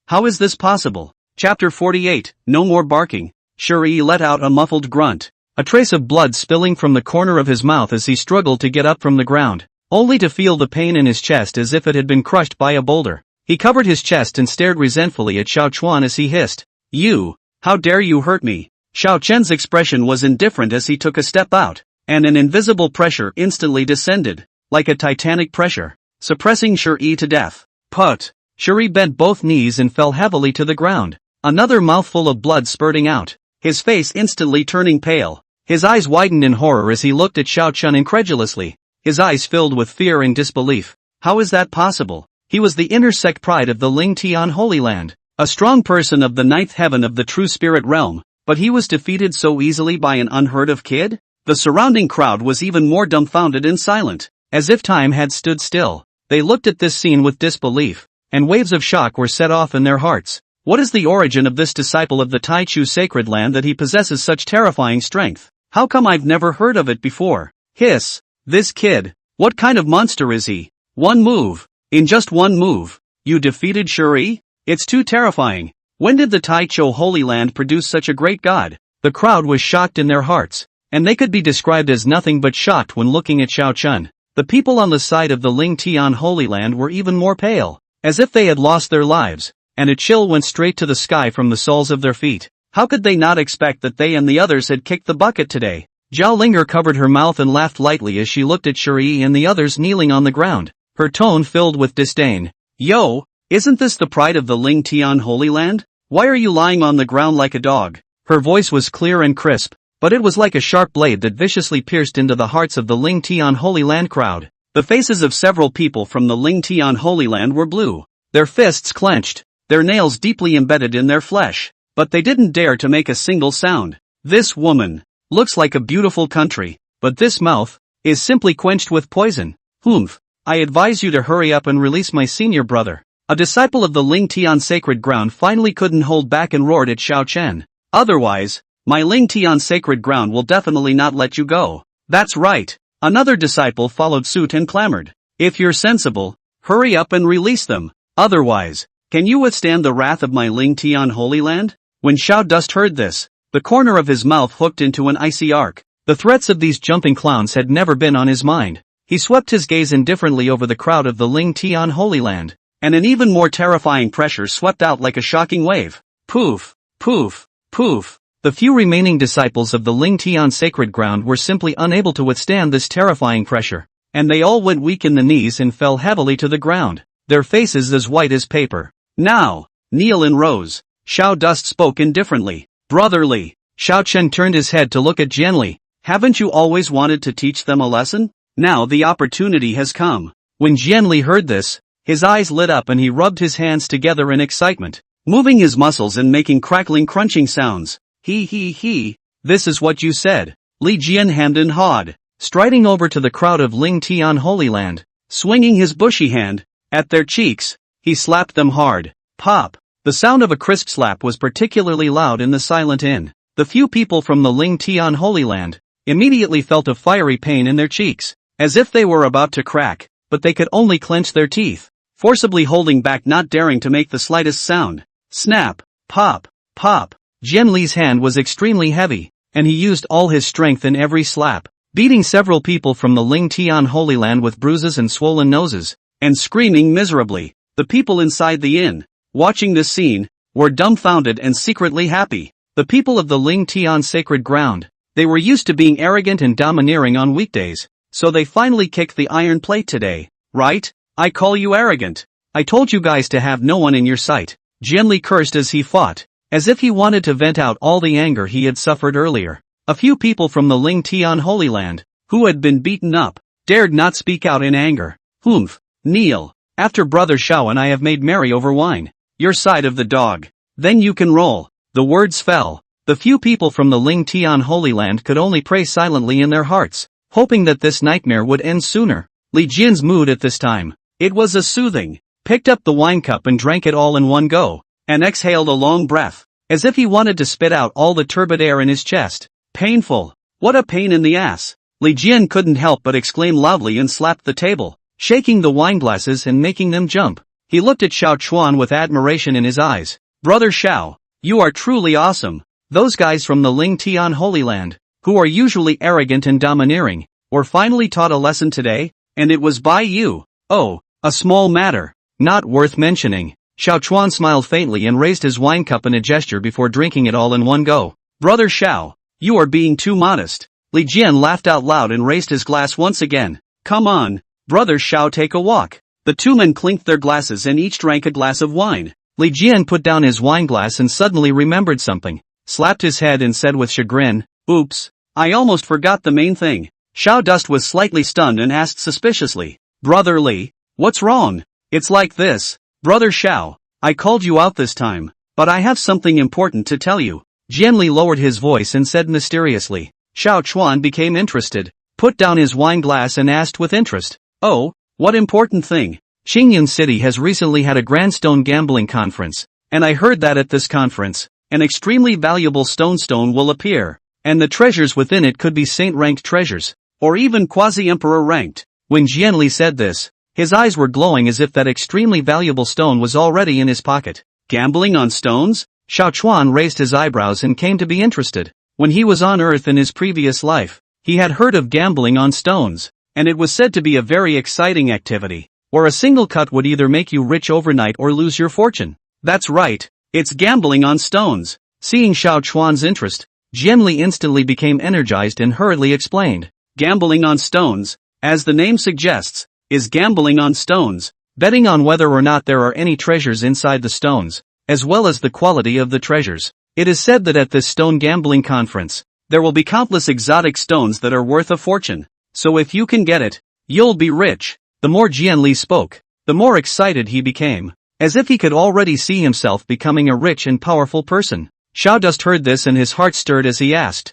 How is this possible? Chapter 48, No More Barking. Shuri let out a muffled grunt, a trace of blood spilling from the corner of his mouth as he struggled to get up from the ground, only to feel the pain in his chest as if it had been crushed by a boulder. He covered his chest and stared resentfully at Xiao Chuan as he hissed, "You! How dare you hurt me?" Xiao Chen's expression was indifferent as he took a step out, and an invisible pressure instantly descended, like a titanic pressure, suppressing Shuri to death. Put! Shuri bent both knees and fell heavily to the ground, another mouthful of blood spurting out, his face instantly turning pale. His eyes widened in horror as he looked at Xiao Chen incredulously, his eyes filled with fear and disbelief. How is that possible? He was the inner sect pride of the Ning Tian Holy Land, a strong person of the ninth heaven of the true spirit realm, but he was defeated so easily by an unheard of kid? The surrounding crowd was even more dumbfounded and silent, as if time had stood still. They looked at this scene with disbelief, and waves of shock were set off in their hearts. What is the origin of this disciple of the Tai Chu sacred land that he possesses such terrifying strength? How come I've never heard of it before? Hiss! This kid, what kind of monster is he? One move. In just one move, you defeated Shuri? It's too terrifying. When did the Tai Chu Holy Land produce such a great god? The crowd was shocked in their hearts, and they could be described as nothing but shocked when looking at Xiao Chen. The people on the side of the Ning Tian Holy Land were even more pale, as if they had lost their lives, and a chill went straight to the sky from the soles of their feet. How could they not expect that they and the others had kicked the bucket today? Zhao Linger covered her mouth and laughed lightly as she looked at Shuri and the others kneeling on the ground, her tone filled with disdain. Yo, isn't this the pride of the Ning Tian Holy Land? Why are you lying on the ground like a dog? Her voice was clear and crisp, but it was like a sharp blade that viciously pierced into the hearts of the Ning Tian Holy Land crowd. The faces of several people from the Ning Tian Holy Land were blue, their fists clenched, their nails deeply embedded in their flesh, but they didn't dare to make a single sound. This woman looks like a beautiful country, but this mouth is simply quenched with poison. Humph. I advise you to hurry up and release my senior brother. A disciple of the Ning Tian sacred ground finally couldn't hold back and roared at Xiao Chen. Otherwise, my Ning Tian sacred ground will definitely not let you go. That's right. Another disciple followed suit and clamored. If you're sensible, hurry up and release them. Otherwise, can you withstand the wrath of my Ning Tian Holy Land? When Xiao Dust heard this, the corner of his mouth hooked into an icy arc. The threats of these jumping clowns had never been on his mind. He swept his gaze indifferently over the crowd of the Ning Tian Holy Land, and an even more terrifying pressure swept out like a shocking wave. Poof, poof, poof. The few remaining disciples of the Ning Tian sacred ground were simply unable to withstand this terrifying pressure, and they all went weak in the knees and fell heavily to the ground, their faces as white as paper. Now, kneel in rows. Xiao Dust spoke indifferently. Brotherly. Xiao Chen turned his head to look at Jianli. Haven't you always wanted to teach them a lesson? Now the opportunity has come. When Jianli heard this, his eyes lit up and he rubbed his hands together in excitement, moving his muscles and making crackling crunching sounds. He, this is what you said. Li Jian hemmed and hawed, striding over to the crowd of Ning Tian Holy Land, swinging his bushy hand at their cheeks, he slapped them hard. Pop. The sound of a crisp slap was particularly loud in the silent inn. The few people from the Ning Tian Holy Land immediately felt a fiery pain in their cheeks, as if they were about to crack, but they could only clench their teeth, forcibly holding back, not daring to make the slightest sound. Snap, pop, pop. Jianli's hand was extremely heavy, and he used all his strength in every slap, beating several people from the Ning Tian Holy Land with bruises and swollen noses, and screaming miserably. The people inside the inn, watching this scene, were dumbfounded and secretly happy. The people of the Ning Tian sacred ground, they were used to being arrogant and domineering on weekdays, so they finally kicked the iron plate today, right? I call you arrogant. I told you guys to have no one in your sight. Jianli cursed as he fought, as if he wanted to vent out all the anger he had suffered earlier. A few people from the Ning Tian Holy Land, who had been beaten up, dared not speak out in anger. Humph. Kneel. After Brother Xiao and I have made merry over wine, your side of the dog. Then you can roll. The words fell. The few people from the Ning Tian Holy Land could only pray silently in their hearts, hoping that this nightmare would end sooner. Li Jian's mood at this time. It was a soothing. Picked up the wine cup and drank it all in one go, and exhaled a long breath, as if he wanted to spit out all the turbid air in his chest. Painful. What a pain in the ass. Li Jian couldn't help but exclaim loudly and slapped the table, shaking the wine glasses and making them jump. He looked at Xiao Chuan with admiration in his eyes. Brother Xiao, you are truly awesome. Those guys from the Ning Tian Holy Land, who are usually arrogant and domineering, were finally taught a lesson today, and it was by you. Oh, a small matter. Not worth mentioning. Xiao Chuan smiled faintly and raised his wine cup in a gesture before drinking it all in one go. Brother Xiao, you are being too modest. Li Jian laughed out loud and raised his glass once again. Come on, Brother Xiao, take a walk. The two men clinked their glasses and each drank a glass of wine. Li Jian put down his wine glass and suddenly remembered something, slapped his head and said with chagrin, "Oops, I almost forgot the main thing." Xiao Dust was slightly stunned and asked suspiciously, "Brother Li, what's wrong?" "It's like this, Brother Xiao, I called you out this time, but I have something important to tell you." Jian Li lowered his voice and said mysteriously. Xiao Chuan became interested, put down his wine glass and asked with interest, "Oh, what important thing?" "Qingyun City has recently had a grand stone gambling conference, and I heard that at this conference, an extremely valuable stone will appear, and the treasures within it could be saint-ranked treasures, or even quasi-emperor ranked." When Jian Li said this, his eyes were glowing as if that extremely valuable stone was already in his pocket. Gambling on stones? Xiao Chuan raised his eyebrows and came to be interested. When he was on Earth in his previous life, he had heard of gambling on stones, and it was said to be a very exciting activity, where a single cut would either make you rich overnight or lose your fortune. That's right, it's gambling on stones. Seeing Xiao Chuan's interest, Jian Li instantly became energized and hurriedly explained. Gambling on stones, as the name suggests, is gambling on stones, betting on whether or not there are any treasures inside the stones, as well as the quality of the treasures. It is said that at this stone gambling conference, there will be countless exotic stones that are worth a fortune. So if you can get it, you'll be rich. The more Jian Li spoke, the more excited he became, as if he could already see himself becoming a rich and powerful person. Xiao Dust heard this and his heart stirred as he asked,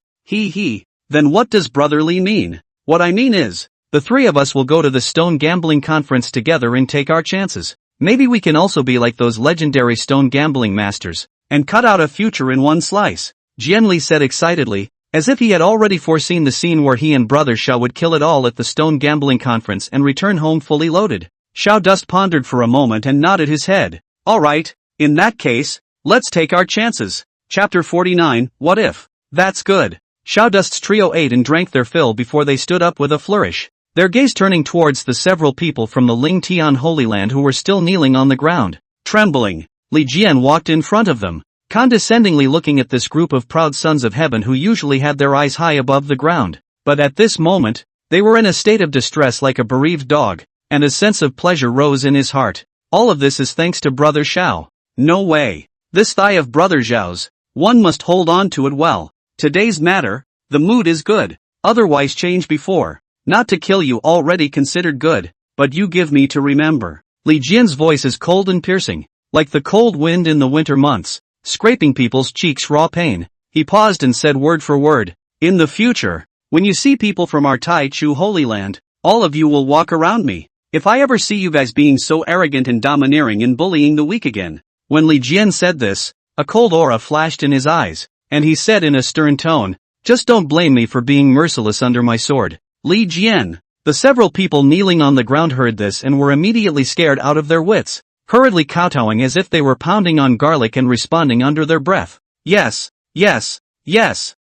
Then what does Brother Li mean?" "What I mean is, the three of us will go to the stone gambling conference together and take our chances. Maybe we can also be like those legendary stone gambling masters, and cut out a future in one slice," Jian Li said excitedly, as if he had already foreseen the scene where he and Brother Xiao would kill it all at the stone gambling conference and return home fully loaded. Xiao Dust pondered for a moment and nodded his head. "Alright, in that case, let's take our chances." Chapter 49, What If? That's good. Xiao Dust's trio ate and drank their fill before they stood up with a flourish, their gaze turning towards the several people from the Ning Tian Holy Land who were still kneeling on the ground. Trembling, Li Jian walked in front of them, condescendingly looking at this group of proud sons of heaven who usually had their eyes high above the ground. But at this moment, they were in a state of distress like a bereaved dog, and a sense of pleasure rose in his heart. All of this is thanks to Brother Xiao. No way. This thigh of Brother Xiao's, one must hold on to it well. Today's matter, the mood is good, otherwise change before. Not to kill you already considered good, but you give me to remember. Li Jian's voice is cold and piercing, like the cold wind in the winter months, scraping people's cheeks raw pain. He paused and said word for word, "In the future, when you see people from our Tai Chu Holy Land, all of you will walk around me. If I ever see you guys being so arrogant and domineering and bullying the weak again." When Li Jian said this, a cold aura flashed in his eyes, and he said in a stern tone, "Just don't blame me for being merciless under my sword, Li Jian." The several people kneeling on the ground heard this and were immediately scared out of their wits, hurriedly kowtowing as if they were pounding on garlic and responding under their breath. Yes,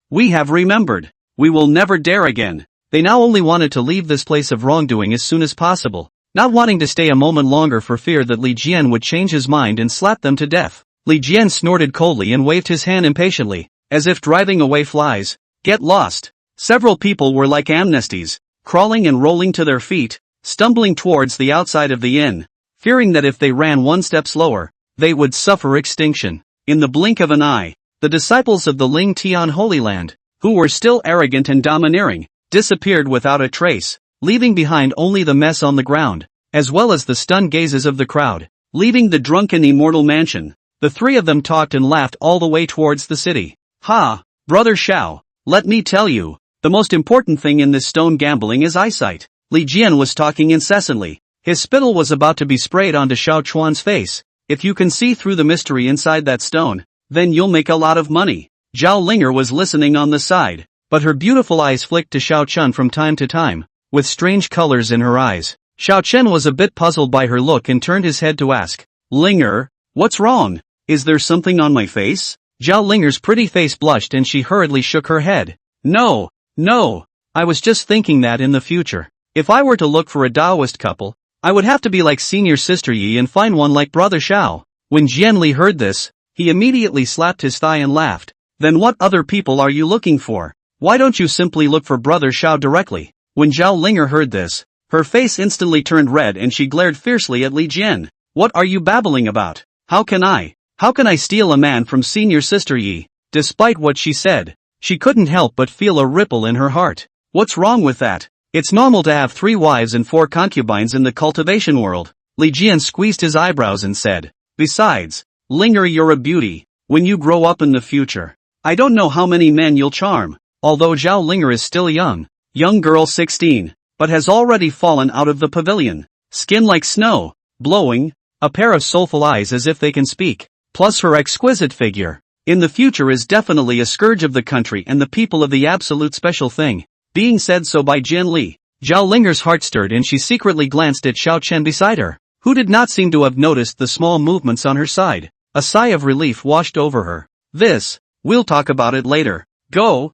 we have remembered. We will never dare again." They now only wanted to leave this place of wrongdoing as soon as possible, not wanting to stay a moment longer for fear that Li Jian would change his mind and slap them to death. Li Jian snorted coldly and waved his hand impatiently, as if driving away flies. Get lost. Several people were like amnesties, crawling and rolling to their feet, stumbling towards the outside of the inn, fearing that if they ran one step slower, they would suffer extinction. In the blink of an eye, the disciples of the Ning Tian Holy Land, who were still arrogant and domineering, disappeared without a trace, leaving behind only the mess on the ground, as well as the stunned gazes of the crowd. Leaving the drunken immortal mansion, The three of them talked and laughed all the way towards the city. Ha! Brother Xiao, let me tell you, the most important thing in this stone gambling is eyesight. Li Jian was talking incessantly. His spittle was about to be sprayed onto Xiao Chuan's face. If you can see through the mystery inside that stone, then you'll make a lot of money. Zhao Linger was listening on the side, but her beautiful eyes flicked to Xiao Chun from time to time, with strange colors in her eyes. Xiao Chen was a bit puzzled by her look and turned his head to ask, Linger, what's wrong? Is there something on my face? Zhao Linger's pretty face blushed and she hurriedly shook her head. No, I was just thinking that in the future, if I were to look for a Taoist couple, I would have to be like senior sister Yi and find one like brother Xiao. When Jian Li heard this, he immediately slapped his thigh and laughed. Then what other people are you looking for? Why don't you simply look for brother Xiao directly? When Zhao Linger heard this, her face instantly turned red and she glared fiercely at Li Jian. What are you babbling about? How can I steal a man from senior sister Yi? Despite what she said, she couldn't help but feel a ripple in her heart. What's wrong with that? It's normal to have 3 wives and 4 concubines in the cultivation world. Li Jian squeezed his eyebrows and said, besides, Linger, you're a beauty. When you grow up in the future, I don't know how many men you'll charm. Although Zhao Linger is still young girl 16, but has already fallen out of the pavilion. Skin like snow, glowing, a pair of soulful eyes as if they can speak, plus her exquisite figure. In the future is definitely a scourge of the country and the people of the absolute special thing. Being said so by Jian Li, Zhao Linger's heart stirred and she secretly glanced at Xiao Chen beside her, who did not seem to have noticed the small movements on her side. A sigh of relief washed over her. We'll talk about it later. Go,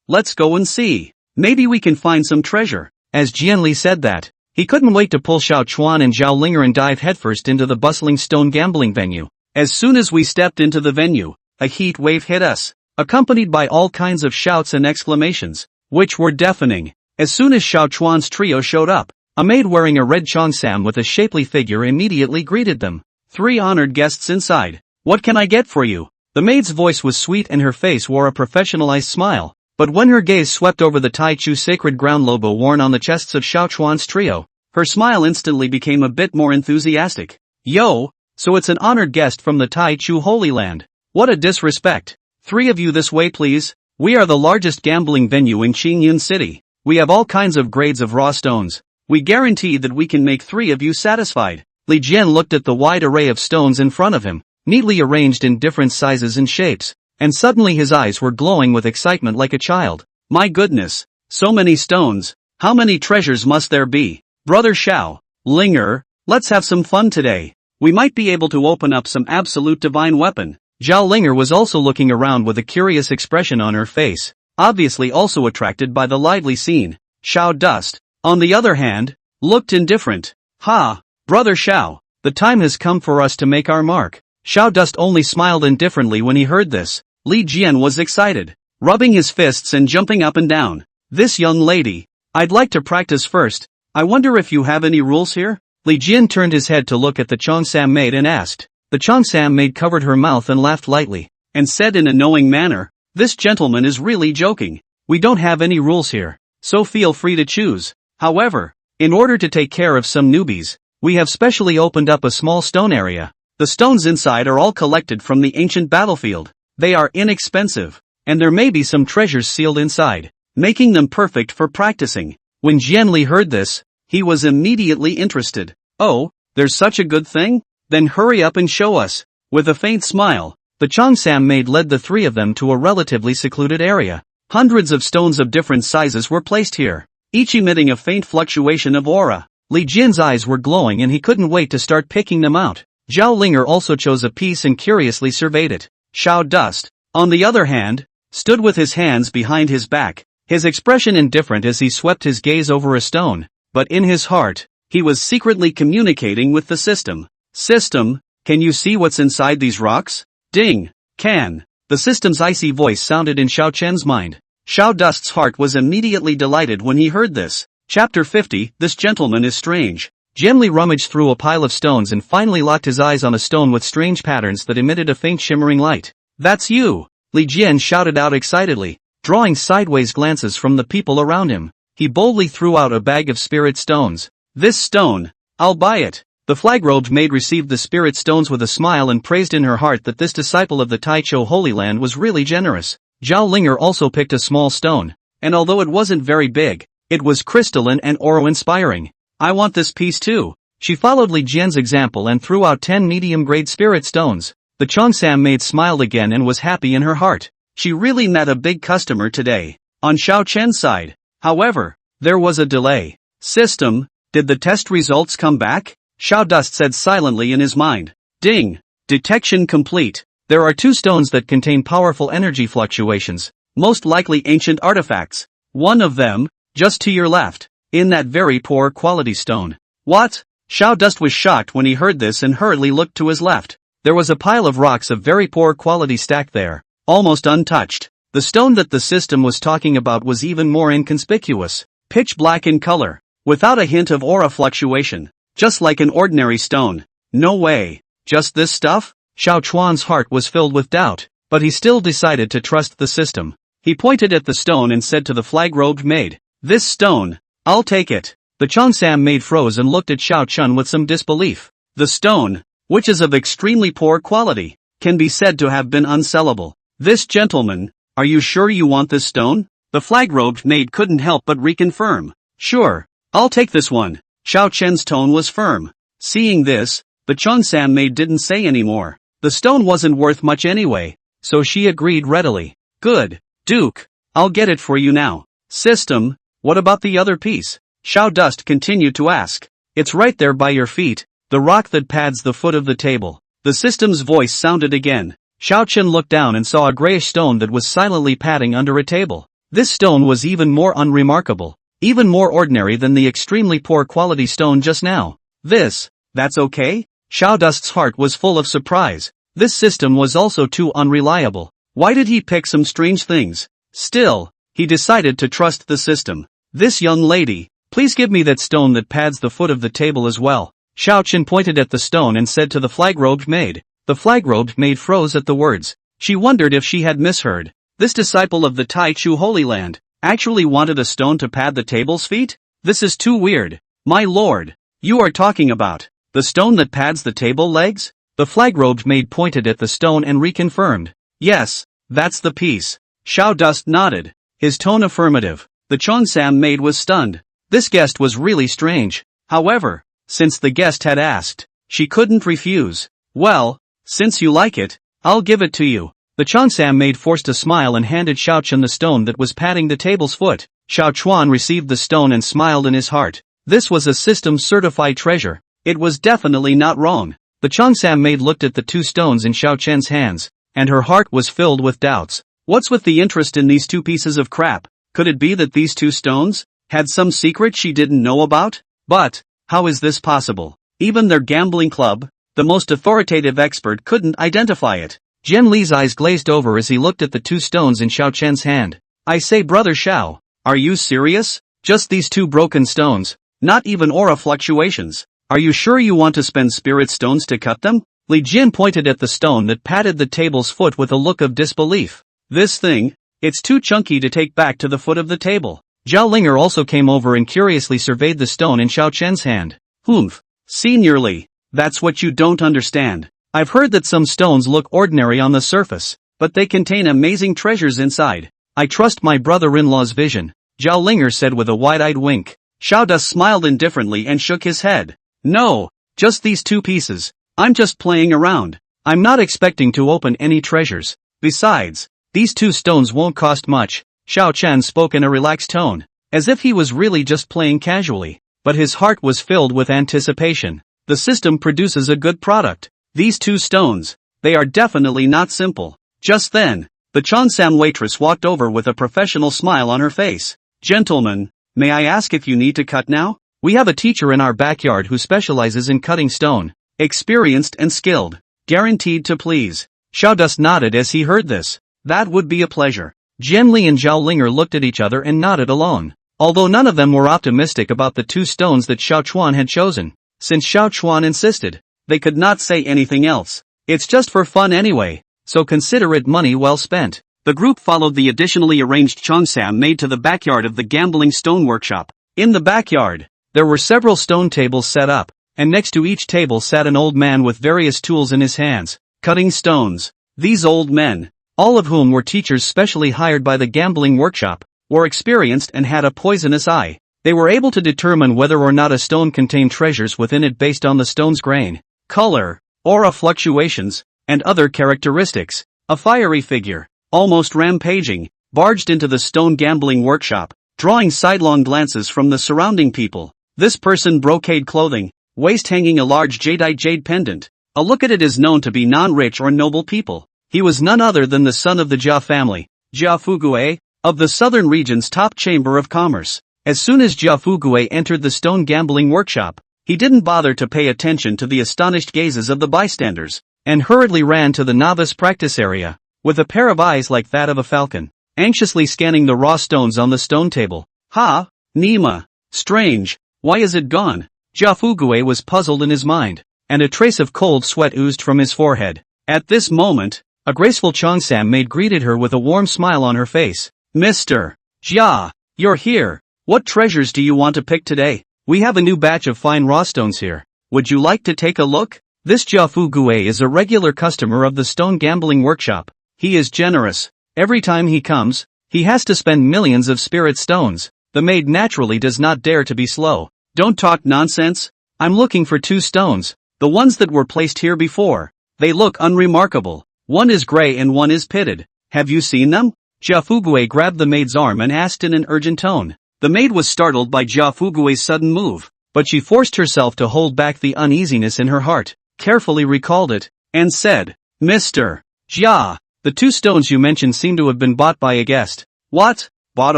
let's go and see. Maybe we can find some treasure. As Jian Li said that, he couldn't wait to pull Xiao Chuan and Zhao Linger and dive headfirst into the bustling stone gambling venue. As soon as we stepped into the venue, a heat wave hit us, accompanied by all kinds of shouts and exclamations, which were deafening. As soon as Xiao Chuan's trio showed up, a maid wearing a red cheongsam with a shapely figure immediately greeted them. 3 honored guests inside. What can I get for you? The maid's voice was sweet and her face wore a professionalized smile, but when her gaze swept over the Tai Chu sacred ground logo worn on the chests of Xiao Chuan's trio, her smile instantly became a bit more enthusiastic. Yo, so it's an honored guest from the Tai Chu Holy Land. What a disrespect. 3 of you this way please. We are the largest gambling venue in Qingyun City. We have all kinds of grades of raw stones. We guarantee that we can make 3 of you satisfied. Li Jian looked at the wide array of stones in front of him, neatly arranged in different sizes and shapes, and suddenly his eyes were glowing with excitement like a child. My goodness, so many stones. How many treasures must there be? Brother Xiao, Linger, let's have some fun today. We might be able to open up some absolute divine weapon. Zhao Linger was also looking around with a curious expression on her face, obviously also attracted by the lively scene. Xiao Dust, on the other hand, looked indifferent. Ha, Brother Xiao, the time has come for us to make our mark. Xiao Dust only smiled indifferently when he heard this. Li Jian was excited, rubbing his fists and jumping up and down. This young lady, I'd like to practice first. I wonder if you have any rules here? Li Jian turned his head to look at the cheongsam maid and asked. The cheongsam maid covered her mouth and laughed lightly, and said in a knowing manner, this gentleman is really joking. We don't have any rules here, so feel free to choose. However, in order to take care of some newbies, we have specially opened up a small stone area. The stones inside are all collected from the ancient battlefield. They are inexpensive, and there may be some treasures sealed inside, making them perfect for practicing. When Jian Li heard this, he was immediately interested. Oh, there's such a good thing? Then hurry up and show us. With a faint smile, the cheongsam maid led the 3 of them to a relatively secluded area. Hundreds of stones of different sizes were placed here, each emitting a faint fluctuation of aura. Li Jian's eyes were glowing and he couldn't wait to start picking them out. Zhao Linger also chose a piece and curiously surveyed it. Xiao Dust, on the other hand, stood with his hands behind his back, his expression indifferent as he swept his gaze over a stone, but in his heart, he was secretly communicating with the system. System, can you see what's inside these rocks? Ding, can. The system's icy voice sounded in Xiao Chen's mind. Xiao Dust's heart was immediately delighted when he heard this. Chapter 50, This Gentleman is Strange. Jian Li rummaged through a pile of stones and finally locked his eyes on a stone with strange patterns that emitted a faint shimmering light. That's you! Li Jian shouted out excitedly, drawing sideways glances from the people around him. He boldly threw out a bag of spirit stones. This stone, I'll buy it. The flag-robed maid received the spirit stones with a smile and praised in her heart that this disciple of the Taichou Holy Land was really generous. Zhao Linger also picked a small stone, and although it wasn't very big, it was crystalline and aura-inspiring. I want this piece too. She followed Li Jian's example and threw out 10 medium-grade spirit stones. The Chongsam maid smiled again and was happy in her heart. She really met a big customer today. On Xiao Chen's side, however, there was a delay. System, did the test results come back? Xiao Dust said silently in his mind. Ding! Detection complete. There are 2 stones that contain powerful energy fluctuations, most likely ancient artifacts. One of them, just to your left, in that very poor quality stone. What? Xiao Dust was shocked when he heard this and hurriedly looked to his left. There was a pile of rocks of very poor quality stacked there, almost untouched. The stone that the system was talking about was even more inconspicuous, pitch black in color, without a hint of aura fluctuation. Just like an ordinary stone. No way. Just this stuff? Xiao Chuan's heart was filled with doubt, but he still decided to trust the system. He pointed at the stone and said to the flag-robed maid, "This stone, I'll take it." The Chongsam maid froze and looked at Xiao Chun with some disbelief. The stone, which is of extremely poor quality, can be said to have been unsellable. This gentleman, are you sure you want this stone? The flag-robed maid couldn't help but reconfirm. Sure, I'll take this one. Xiao Chen's tone was firm. Seeing this, the Chongsam maid didn't say any more. The stone wasn't worth much anyway, so she agreed readily. Good, Duke, I'll get it for you now. System, what about the other piece? Xiao Dust continued to ask. It's right there by your feet, the rock that pads the foot of the table. The system's voice sounded again. Xiao Chen looked down and saw a grayish stone that was silently padding under a table. This stone was even more unremarkable. Even more ordinary than the extremely poor quality stone just now. That's okay? Xiao Dust's heart was full of surprise. This system was also too unreliable. Why did he pick some strange things? Still, he decided to trust the system. This young lady, please give me that stone that pads the foot of the table as well. Xiao Chen pointed at the stone and said to the flag-robed maid. The flag-robed maid froze at the words. She wondered if she had misheard. This disciple of the Taichou Holy Land actually wanted a stone to pad the table's feet? This is too weird. My lord, you are talking about the stone that pads the table legs? The flag-robed maid pointed at the stone and reconfirmed. Yes, that's the piece. Xiao Dust nodded, his tone affirmative. The Chongsam maid was stunned. This guest was really strange. However, since the guest had asked, she couldn't refuse. Well, since you like it, I'll give it to you. The Chongsam maid forced a smile and handed Xiao Chen the stone that was patting the table's foot. Xiao Chuan received the stone and smiled in his heart. This was a system-certified treasure. It was definitely not wrong. The Chongsam maid looked at the 2 stones in Xiao Chen's hands, and her heart was filled with doubts. What's with the interest in these 2 pieces of crap? Could it be that these 2 stones had some secret she didn't know about? But how is this possible? Even their gambling club, the most authoritative expert, couldn't identify it. Jian Li's eyes glazed over as he looked at the 2 stones in Xiao Chen's hand. I say, brother Xiao, are you serious? Just these 2 broken stones? Not even aura fluctuations? Are you sure you want to spend spirit stones to cut them? Li Jin pointed at the stone that patted the table's foot with a look of disbelief. This thing? It's too chunky to take back to the foot of the table. Zhao Linger also came over and curiously surveyed the stone in Xiao Chen's hand. Humph. Senior Li, that's what you don't understand. I've heard that some stones look ordinary on the surface, but they contain amazing treasures inside. I trust my brother-in-law's vision, Zhao Linger said with a wide-eyed wink. Xiao Dust smiled indifferently and shook his head. No, just these 2 pieces. I'm just playing around. I'm not expecting to open any treasures. Besides, these 2 stones won't cost much. Xiao Chen spoke in a relaxed tone, as if he was really just playing casually, but his heart was filled with anticipation. The system produces a good product. These 2 stones, they are definitely not simple. Just then, the Chongsam waitress walked over with a professional smile on her face. Gentlemen, may I ask if you need to cut now? We have a teacher in our backyard who specializes in cutting stone. Experienced and skilled. Guaranteed to please. Xiao Dust nodded as he heard this. That would be a pleasure. Jian Li and Zhao Linger looked at each other and nodded along. Although none of them were optimistic about the 2 stones that Xiao Chuan had chosen. Since Xiao Chuan insisted, they could not say anything else. It's just for fun anyway, so consider it money well spent. The group followed the additionally arranged Chongsam maid to the backyard of the gambling stone workshop. In the backyard, there were several stone tables set up, and next to each table sat an old man with various tools in his hands, cutting stones. These old men, all of whom were teachers specially hired by the gambling workshop, were experienced and had a poisonous eye. They were able to determine whether or not a stone contained treasures within it based on the stone's grain, color, aura fluctuations, and other characteristics. A fiery figure, almost rampaging, barged into the stone gambling workshop, drawing sidelong glances from the surrounding people. This person brocade clothing, waist hanging a large jade pendant. A look at it is known to be non-rich or noble people. He was none other than the son of the Jia family, Jia Fugue, of the southern region's top chamber of commerce. As soon as Jia Fugue entered the stone gambling workshop, he didn't bother to pay attention to the astonished gazes of the bystanders, and hurriedly ran to the novice practice area, with a pair of eyes like that of a falcon, anxiously scanning the raw stones on the stone table. Ha! Nima! Strange, why is it gone? Jia Fugue was puzzled in his mind, and a trace of cold sweat oozed from his forehead. At this moment, a graceful Cheongsam maid greeted her with a warm smile on her face. Mr. Jia, you're here. What treasures do you want to pick today? We have a new batch of fine raw stones here. Would you like to take a look? This Jia Fugue is a regular customer of the stone gambling workshop. He is generous. Every time he comes, he has to spend millions of spirit stones. The maid naturally does not dare to be slow. Don't talk nonsense. I'm looking for 2 stones. The ones that were placed here before. They look unremarkable. One is gray and one is pitted. Have you seen them? Jia Fugue grabbed the maid's arm and asked in an urgent tone. The maid was startled by Jia Fugue's sudden move, but she forced herself to hold back the uneasiness in her heart, carefully recalled it, and said, Mr. Jia, the 2 stones you mentioned seem to have been bought by a guest. What? Bought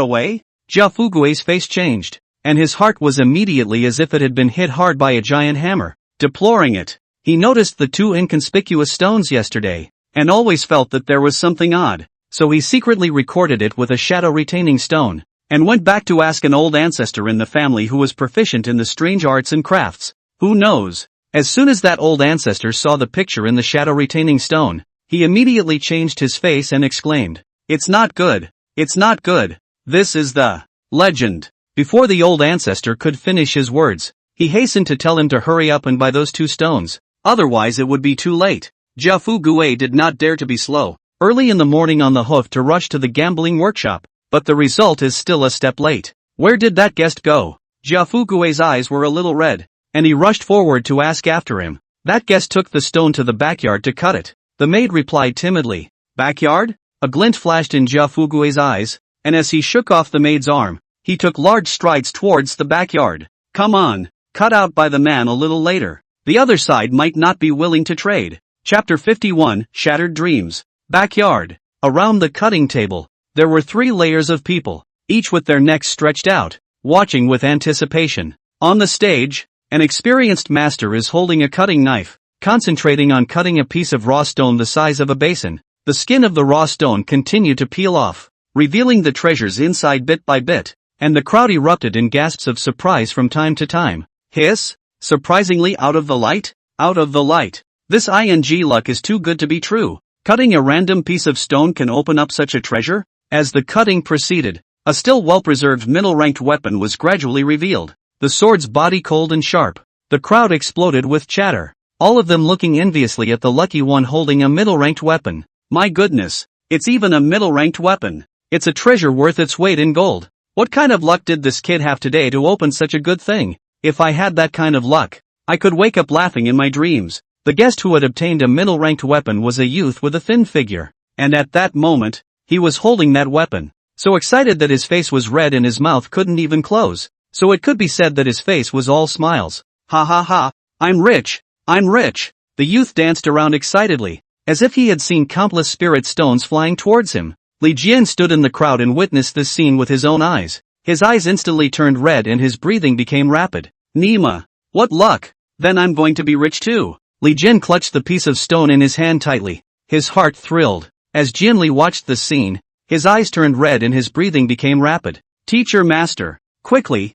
away? Jia Fugue's face changed, and his heart was immediately as if it had been hit hard by a giant hammer. Deploring it, he noticed the 2 inconspicuous stones yesterday, and always felt that there was something odd, so he secretly recorded it with a shadow retaining stone, and went back to ask an old ancestor in the family who was proficient in the strange arts and crafts. Who knows? As soon as that old ancestor saw the picture in the shadow retaining stone, he immediately changed his face and exclaimed, It's not good. It's not good. This is the legend. Before the old ancestor could finish his words, he hastened to tell him to hurry up and buy those 2 stones, otherwise it would be too late. Jia Fugue did not dare to be slow, early in the morning on the hoof to rush to the gambling workshop, but the result is still a step late. Where did that guest go? Jia Fugue's eyes were a little red, and he rushed forward to ask after him. That guest took the stone to the backyard to cut it. The maid replied timidly. Backyard? A glint flashed in Jia Fugue's eyes, and as he shook off the maid's arm, he took large strides towards the backyard. Come on, cut out by the man a little later. The other side might not be willing to trade. Chapter 51, Shattered Dreams. Backyard. Around the cutting table, there were 3 layers of people, each with their necks stretched out, watching with anticipation. On the stage, an experienced master is holding a cutting knife, concentrating on cutting a piece of raw stone the size of a basin. The skin of the raw stone continued to peel off, revealing the treasures inside bit by bit, and the crowd erupted in gasps of surprise from time to time. Hiss? Surprisingly out of the light? Out of the light. This ing luck is too good to be true. Cutting a random piece of stone can open up such a treasure? As the cutting proceeded, a still well-preserved middle-ranked weapon was gradually revealed, the sword's body cold and sharp. The crowd exploded with chatter, all of them looking enviously at the lucky one holding a middle-ranked weapon. My goodness, it's even a middle-ranked weapon. It's a treasure worth its weight in gold. What kind of luck did this kid have today to open such a good thing? If I had that kind of luck, I could wake up laughing in my dreams. The guest who had obtained a middle-ranked weapon was a youth with a thin figure, and at that moment, he was holding that weapon, so excited that his face was red and his mouth couldn't even close, so it could be said that his face was all smiles. Ha ha ha, I'm rich, I'm rich. The youth danced around excitedly, as if he had seen countless spirit stones flying towards him. Li Jian stood in the crowd and witnessed this scene with his own eyes. His eyes instantly turned red and his breathing became rapid. Nima, what luck, then I'm going to be rich too. Li Jian clutched the piece of stone in his hand tightly. His heart thrilled. As Jian Li watched the scene, his eyes turned red and his breathing became rapid. Teacher master, quickly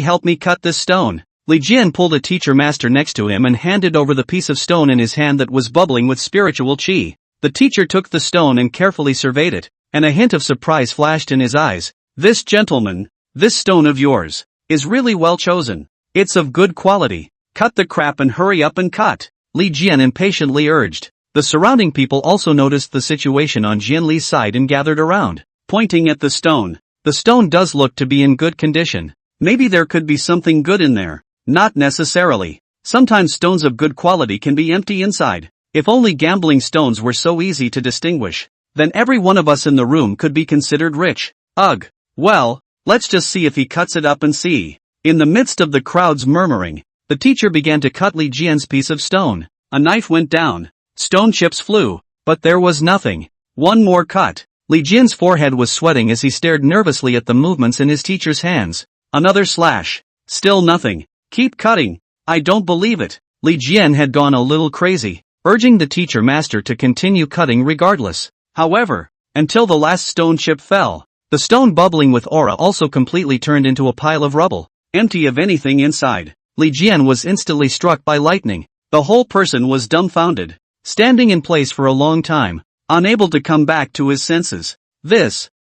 help me cut this stone. Li Jian pulled a teacher master next to him and handed over the piece of stone in his hand that was bubbling with spiritual qi. The teacher took the stone and carefully surveyed it, and a hint of surprise flashed in his eyes. This gentleman, this stone of yours, is really well chosen. It's of good quality. Cut the crap and hurry up and cut, Li Jian impatiently urged. The surrounding people also noticed the situation on Jian Li's side and gathered around, pointing at the stone. The stone does look to be in good condition. Maybe there could be something good in there. Not necessarily. Sometimes stones of good quality can be empty inside. If only gambling stones were so easy to distinguish, then every one of us in the room could be considered rich. Ugh. Well, let's just see if he cuts it up and see. In the midst of the crowd's murmuring, the teacher began to cut Li Jian's piece of stone. A knife went down. Stone chips flew, but there was nothing. One more cut. Li Jian's forehead was sweating as he stared nervously at the movements in his teacher's hands. Another slash. Still nothing. Keep cutting. I don't believe it. Li Jian had gone a little crazy, urging the teacher master to continue cutting regardless. However, until the last stone chip fell, the stone bubbling with aura also completely turned into a pile of rubble, empty of anything inside. Li Jian was instantly struck by lightning. The whole person was dumbfounded, standing in place for a long time, unable to come back to his senses. The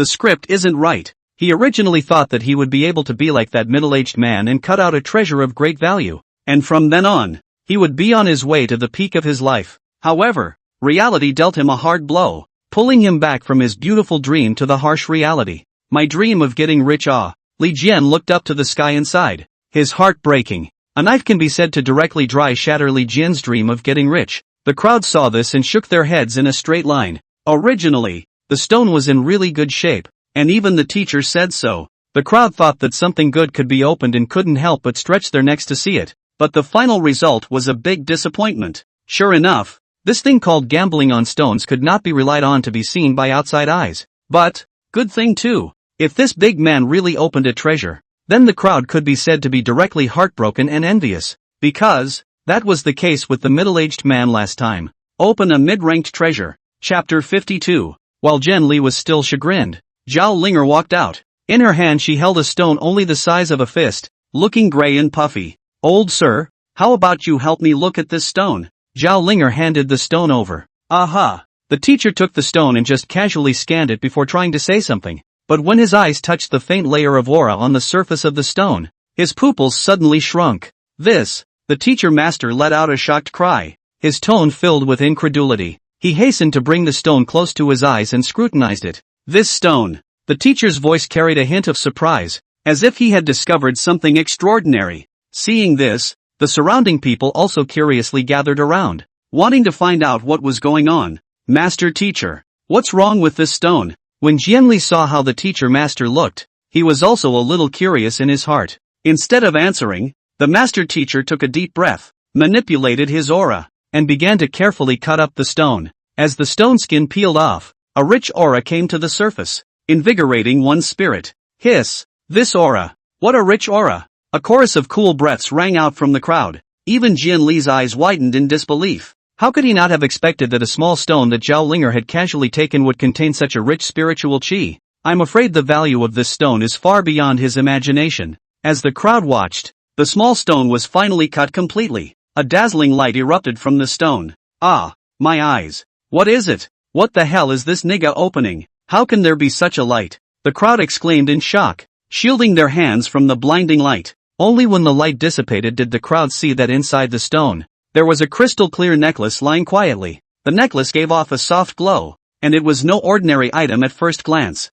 script isn't right. He originally thought that he would be able to be like that middle-aged man and cut out a treasure of great value, and from then on, he would be on his way to the peak of his life. However, reality dealt him a hard blow, pulling him back from his beautiful dream to the harsh reality. My dream of getting rich. Li Jian looked up to the sky and sighed, his heart breaking. A knife can be said to directly shatter Li Jian's dream of getting rich. The crowd saw this and shook their heads in a straight line. Originally, the stone was in really good shape, and even the teacher said so. The crowd thought that something good could be opened and couldn't help but stretch their necks to see it. But the final result was a big disappointment. Sure enough, this thing called gambling on stones could not be relied on to be seen by outside eyes. But, good thing too, if this big man really opened a treasure, then the crowd could be said to be directly heartbroken and envious. Because, that was the case with the middle-aged man last time. Open a mid-ranked treasure. Chapter 52. While Jian Li was still chagrined, Zhao Linger walked out. In her hand she held a stone only the size of a fist, looking gray and puffy. Old sir, how about you help me look at this stone? Zhao Linger handed the stone over. Aha! The teacher took the stone and just casually scanned it before trying to say something. But when his eyes touched the faint layer of aura on the surface of the stone, his pupils suddenly shrunk. The teacher master let out a shocked cry, his tone filled with incredulity. He hastened to bring the stone close to his eyes and scrutinized it. This stone. The teacher's voice carried a hint of surprise, as if he had discovered something extraordinary. Seeing this, the surrounding people also curiously gathered around, wanting to find out what was going on. Master teacher, what's wrong with this stone? When Jian Li saw how the teacher master looked, he was also a little curious in his heart. Instead of answering, the master teacher took a deep breath, manipulated his aura, and began to carefully cut up the stone. As the stone skin peeled off, a rich aura came to the surface, invigorating one's spirit. Hiss! This aura! What a rich aura! A chorus of cool breaths rang out from the crowd. Even Jian Li's eyes widened in disbelief. How could he not have expected that a small stone that Zhao Linger had casually taken would contain such a rich spiritual qi? I'm afraid the value of this stone is far beyond his imagination. As the crowd watched, the small stone was finally cut completely. A dazzling light erupted from the stone. Ah, my eyes. What is it? What the hell is this nigga opening? How can there be such a light? The crowd exclaimed in shock, shielding their hands from the blinding light. Only when the light dissipated did the crowd see that inside the stone, there was a crystal-clear necklace lying quietly. The necklace gave off a soft glow, and it was no ordinary item at first glance.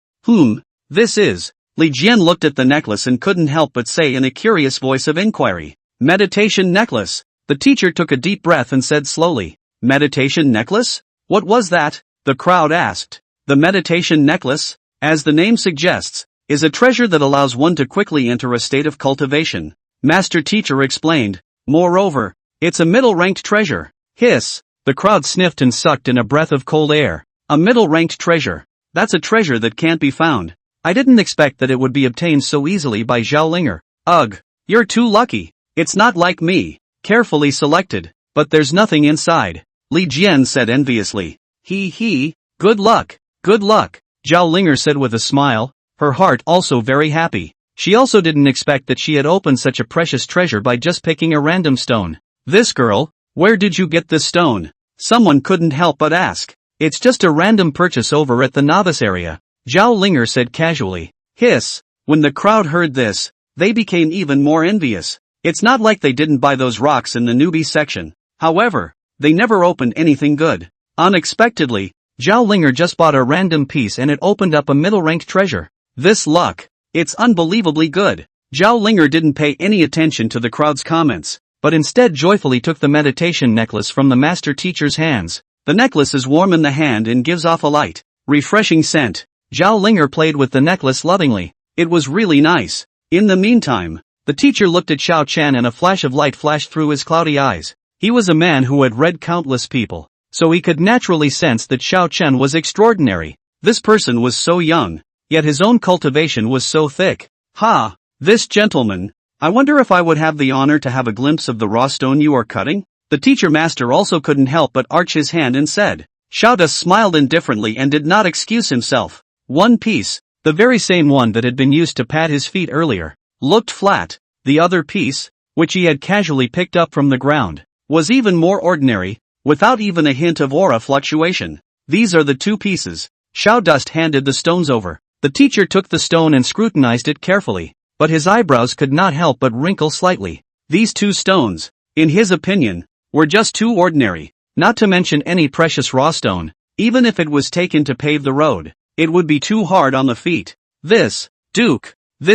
This is... Li Jian looked at the necklace and couldn't help but say in a curious voice of inquiry. Meditation necklace. The teacher took a deep breath and said slowly, Meditation necklace? What was that? The crowd asked. The meditation necklace, as the name suggests, is a treasure that allows one to quickly enter a state of cultivation. Master teacher explained. Moreover, it's a middle-ranked treasure. Hiss! The crowd sniffed and sucked in a breath of cold air. A middle-ranked treasure. That's a treasure that can't be found. I didn't expect that it would be obtained so easily by Zhao Linger. Ugh, you're too lucky. It's not like me, carefully selected, but there's nothing inside. Li Jian said enviously. Good luck, good luck, Zhao Linger said with a smile, her heart also very happy. She also didn't expect that she had opened such a precious treasure by just picking a random stone. This girl, where did you get this stone? Someone couldn't help but ask. It's just a random purchase over at the novice area, Zhao Linger said casually. Hiss! When the crowd heard this, they became even more envious. It's not like they didn't buy those rocks in the newbie section. However, they never opened anything good. Unexpectedly, Zhao Linger just bought a random piece and it opened up a middle-ranked treasure. This luck. It's unbelievably good. Zhao Linger didn't pay any attention to the crowd's comments, but instead joyfully took the meditation necklace from the master teacher's hands. The necklace is warm in the hand and gives off a light, refreshing scent. Zhao Linger played with the necklace lovingly. It was really nice. In the meantime, the teacher looked at Xiao Chen and a flash of light flashed through his cloudy eyes. He was a man who had read countless people, so he could naturally sense that Xiao Chen was extraordinary. This person was so young, yet his own cultivation was so thick. Ha! This gentleman. I wonder if I would have the honor to have a glimpse of the raw stone you are cutting? The teacher master also couldn't help but arch his hand and said. Xiao De smiled indifferently and did not excuse himself. One piece, the very same one that had been used to pat his feet earlier, looked flat. The other piece, which he had casually picked up from the ground, was even more ordinary, without even a hint of aura fluctuation. These are the two pieces. Xiao Dust handed the stones over. The teacher took the stone and scrutinized it carefully, but his eyebrows could not help but wrinkle slightly. These two stones, in his opinion, were just too ordinary, not to mention any precious raw stone. Even if it was taken to pave the road, it would be too hard on the feet. This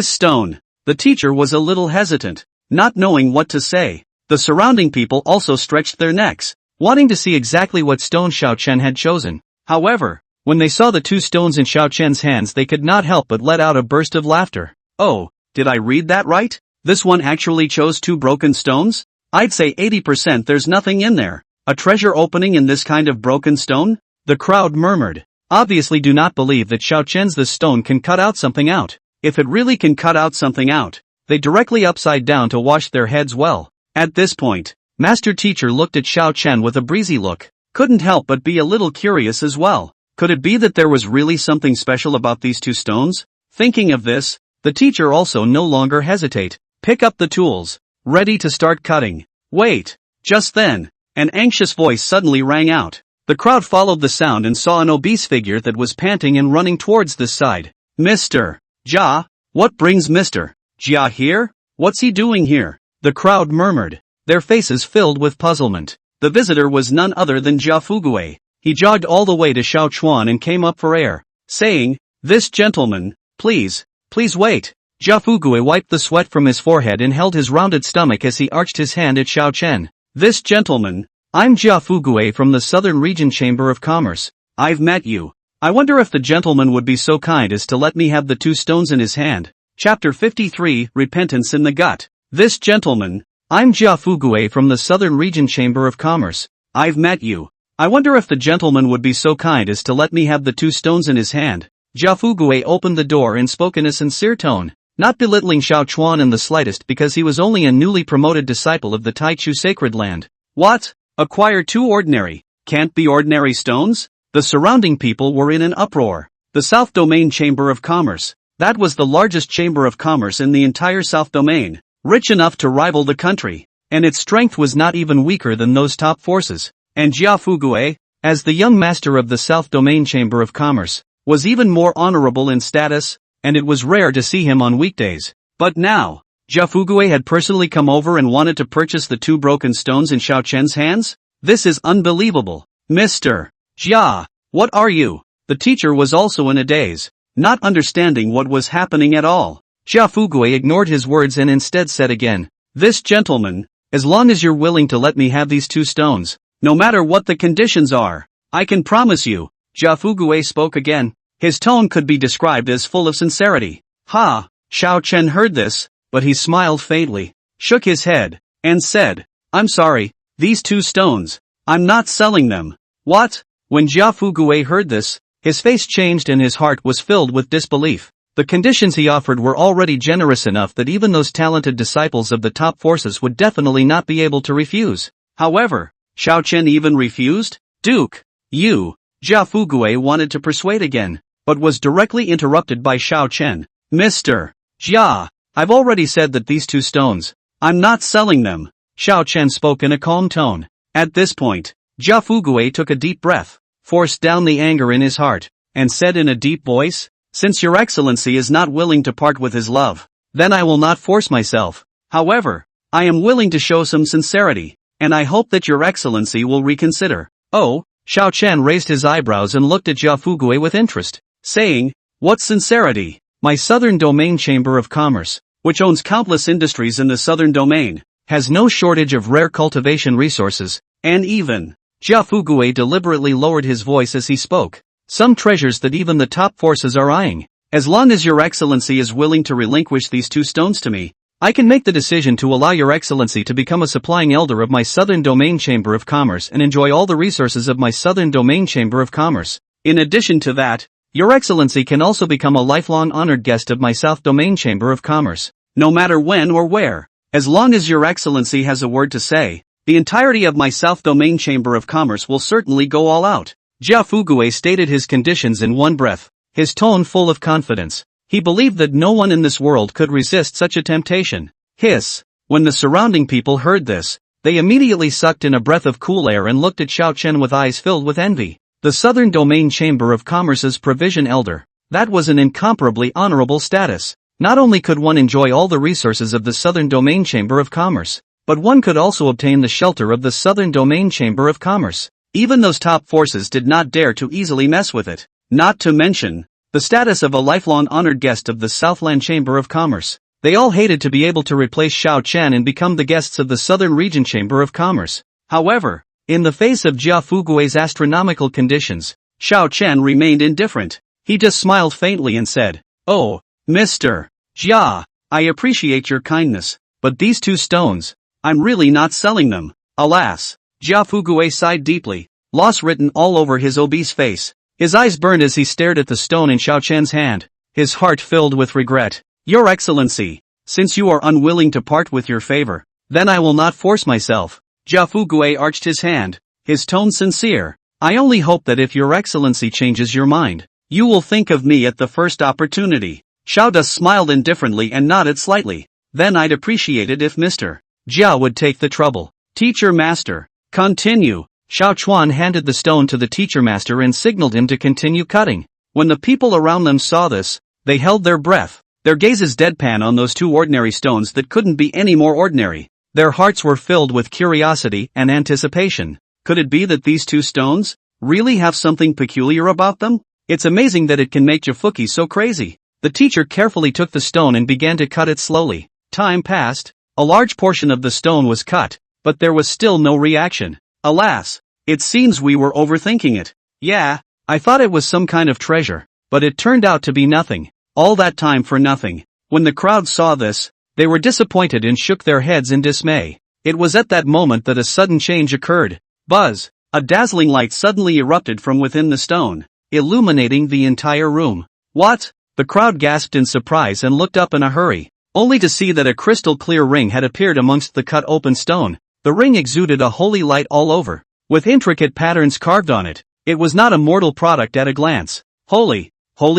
stone. The teacher was a little hesitant, not knowing what to say. The surrounding people also stretched their necks, wanting to see exactly what stone Xiao Chen had chosen. However, when they saw the two stones in Xiao Chen's hands, they could not help but let out a burst of laughter. Oh, did I read that right? This one actually chose two broken stones? I'd say 80% there's nothing in there. A treasure opening in this kind of broken stone? The crowd murmured. Obviously do not believe that Xiao Chen's this stone can cut out something out. If it really can cut out something out, they directly upside down to wash their heads well. At this point, Master Teacher looked at Xiao Chen with a breezy look. Couldn't help but be a little curious as well. Could it be that there was really something special about these two stones? Thinking of this, the teacher also no longer hesitate. Pick up the tools, ready to start cutting. Wait. Just then, an anxious voice suddenly rang out. The crowd followed the sound and saw an obese figure that was panting and running towards this side. Mr. Jia? What brings Mr. Jia here? What's he doing here? The crowd murmured, their faces filled with puzzlement. The visitor was none other than Jia Fugue. He jogged all the way to Xiao Chuan and came up for air, saying, "This gentleman, please wait." Jia Fugue wiped the sweat from his forehead and held his rounded stomach as he arched his hand at Xiao Chen. "This gentleman, I'm Jia Fugue from the Southern Region Chamber of Commerce. I've met you. I wonder if the gentleman would be so kind as to let me have the two stones in his hand." Chapter 53, Repentance in the Gut. "This gentleman, I'm Jia Fugue from the Southern Region Chamber of Commerce. I've met you. I wonder if the gentleman would be so kind as to let me have the two stones in his hand." Jia Fugue opened the door and spoke in a sincere tone, not belittling Xiao Chuan in the slightest because he was only a newly promoted disciple of the Taichu Sacred Land. "What? Acquire two ordinary, can't be ordinary stones?" The surrounding people were in an uproar. The South Domain Chamber of Commerce. That was the largest chamber of commerce in the entire South Domain, rich enough to rival the country, and its strength was not even weaker than those top forces. And Jia Fugue, as the young master of the South Domain Chamber of Commerce, was even more honorable in status, and it was rare to see him on weekdays. But now, Jia Fugue had personally come over and wanted to purchase the two broken stones in Xiao Chen's hands? This is unbelievable. "Mr. Jia, what are you?" The teacher was also in a daze, not understanding what was happening at all. Jia Fugue ignored his words and instead said again, "This gentleman, as long as you're willing to let me have these two stones, no matter what the conditions are, I can promise you." Jia Fugue spoke again. His tone could be described as full of sincerity. Ha! Xiao Chen heard this, but he smiled faintly, shook his head, and said, "I'm sorry, these two stones, I'm not selling them." "What?" When Jia Fugue heard this, his face changed and his heart was filled with disbelief. The conditions he offered were already generous enough that even those talented disciples of the top forces would definitely not be able to refuse. However, Xiao Chen even refused? "Duke, you," Jia Fugue wanted to persuade again, but was directly interrupted by Xiao Chen. "Mr. Jia, I've already said that these two stones, I'm not selling them." Xiao Chen spoke in a calm tone. At this point, Jia Fugue took a deep breath, forced down the anger in his heart, and said in a deep voice, "Since your excellency is not willing to part with his love, then I will not force myself. However, I am willing to show some sincerity, and I hope that your excellency will reconsider. Oh, Xiao Chen raised his eyebrows and looked at Jia Fugue with interest, saying, what sincerity? My southern domain chamber of commerce, which owns countless industries in the southern domain, has no shortage of rare cultivation resources, and even, Jia Fugue deliberately lowered his voice as he spoke, some treasures that even the top forces are eyeing. As long as your excellency is willing to relinquish these 2 stones to me, I can make the decision to allow your excellency to become a supplying elder of my southern domain chamber of commerce and enjoy all the resources of my southern domain chamber of commerce. In addition to that, your excellency can also become a lifelong honored guest of my south domain chamber of commerce, no matter when or where. As long as your excellency has a word to say, the entirety of my south domain chamber of commerce will certainly go all out. Jia Fugue stated his conditions in one breath, his tone full of confidence. He believed that no one in this world could resist such a temptation. Hiss. When the surrounding people heard this, they immediately sucked in a breath of cool air and looked at Xiao Chen with eyes filled with envy. The Southern Domain Chamber of Commerce's provision elder. That was an incomparably honorable status. Not only could one enjoy all the resources of the Southern Domain Chamber of Commerce, but one could also obtain the shelter of the Southern Domain Chamber of Commerce. Even those top forces did not dare to easily mess with it. Not to mention, the status of a lifelong honored guest of the Southland Chamber of Commerce. They all hated to be able to replace Xiao Chen and become the guests of the Southern Region Chamber of Commerce. However, in the face of Jia Fugue's astronomical conditions, Xiao Chen remained indifferent. He just smiled faintly and said, "Oh, Mr. Jia, I appreciate your kindness, but these 2 stones, I'm really not selling them." Alas, Jia Fugue sighed deeply, loss written all over his obese face. His eyes burned as he stared at the stone in Xiao Chen's hand, his heart filled with regret. "Your Excellency, since you are unwilling to part with your favor, then I will not force myself." Jia Fugue arched his hand, his tone sincere. "I only hope that if your Excellency changes your mind, you will think of me at the first opportunity." Xiao Da smiled indifferently and nodded slightly. "Then I'd appreciate it if Mr. Jia would take the trouble." "Teacher Master, continue." Xiao Chuan handed the stone to the teacher master and signaled him to continue cutting. When the people around them saw this, they held their breath, their gazes deadpan on those 2 ordinary stones that couldn't be any more ordinary. Their hearts were filled with curiosity and anticipation. Could it be that these 2 stones really have something peculiar about them? It's amazing that it can make Jafuki so crazy. The teacher carefully took the stone and began to cut it slowly. Time passed. A large portion of the stone was cut, but there was still no reaction. Alas, it seems we were overthinking it. Yeah, I thought it was some kind of treasure, but it turned out to be nothing. All that time for nothing. When the crowd saw this, they were disappointed and shook their heads in dismay. It was at that moment that a sudden change occurred. Buzz! A dazzling light suddenly erupted from within the stone, illuminating the entire room. What? The crowd gasped in surprise and looked up in a hurry, only to see that a crystal-clear ring had appeared amongst the cut-open stone. The ring exuded a holy light all over, with intricate patterns carved on it. It was not a mortal product at a glance. Holy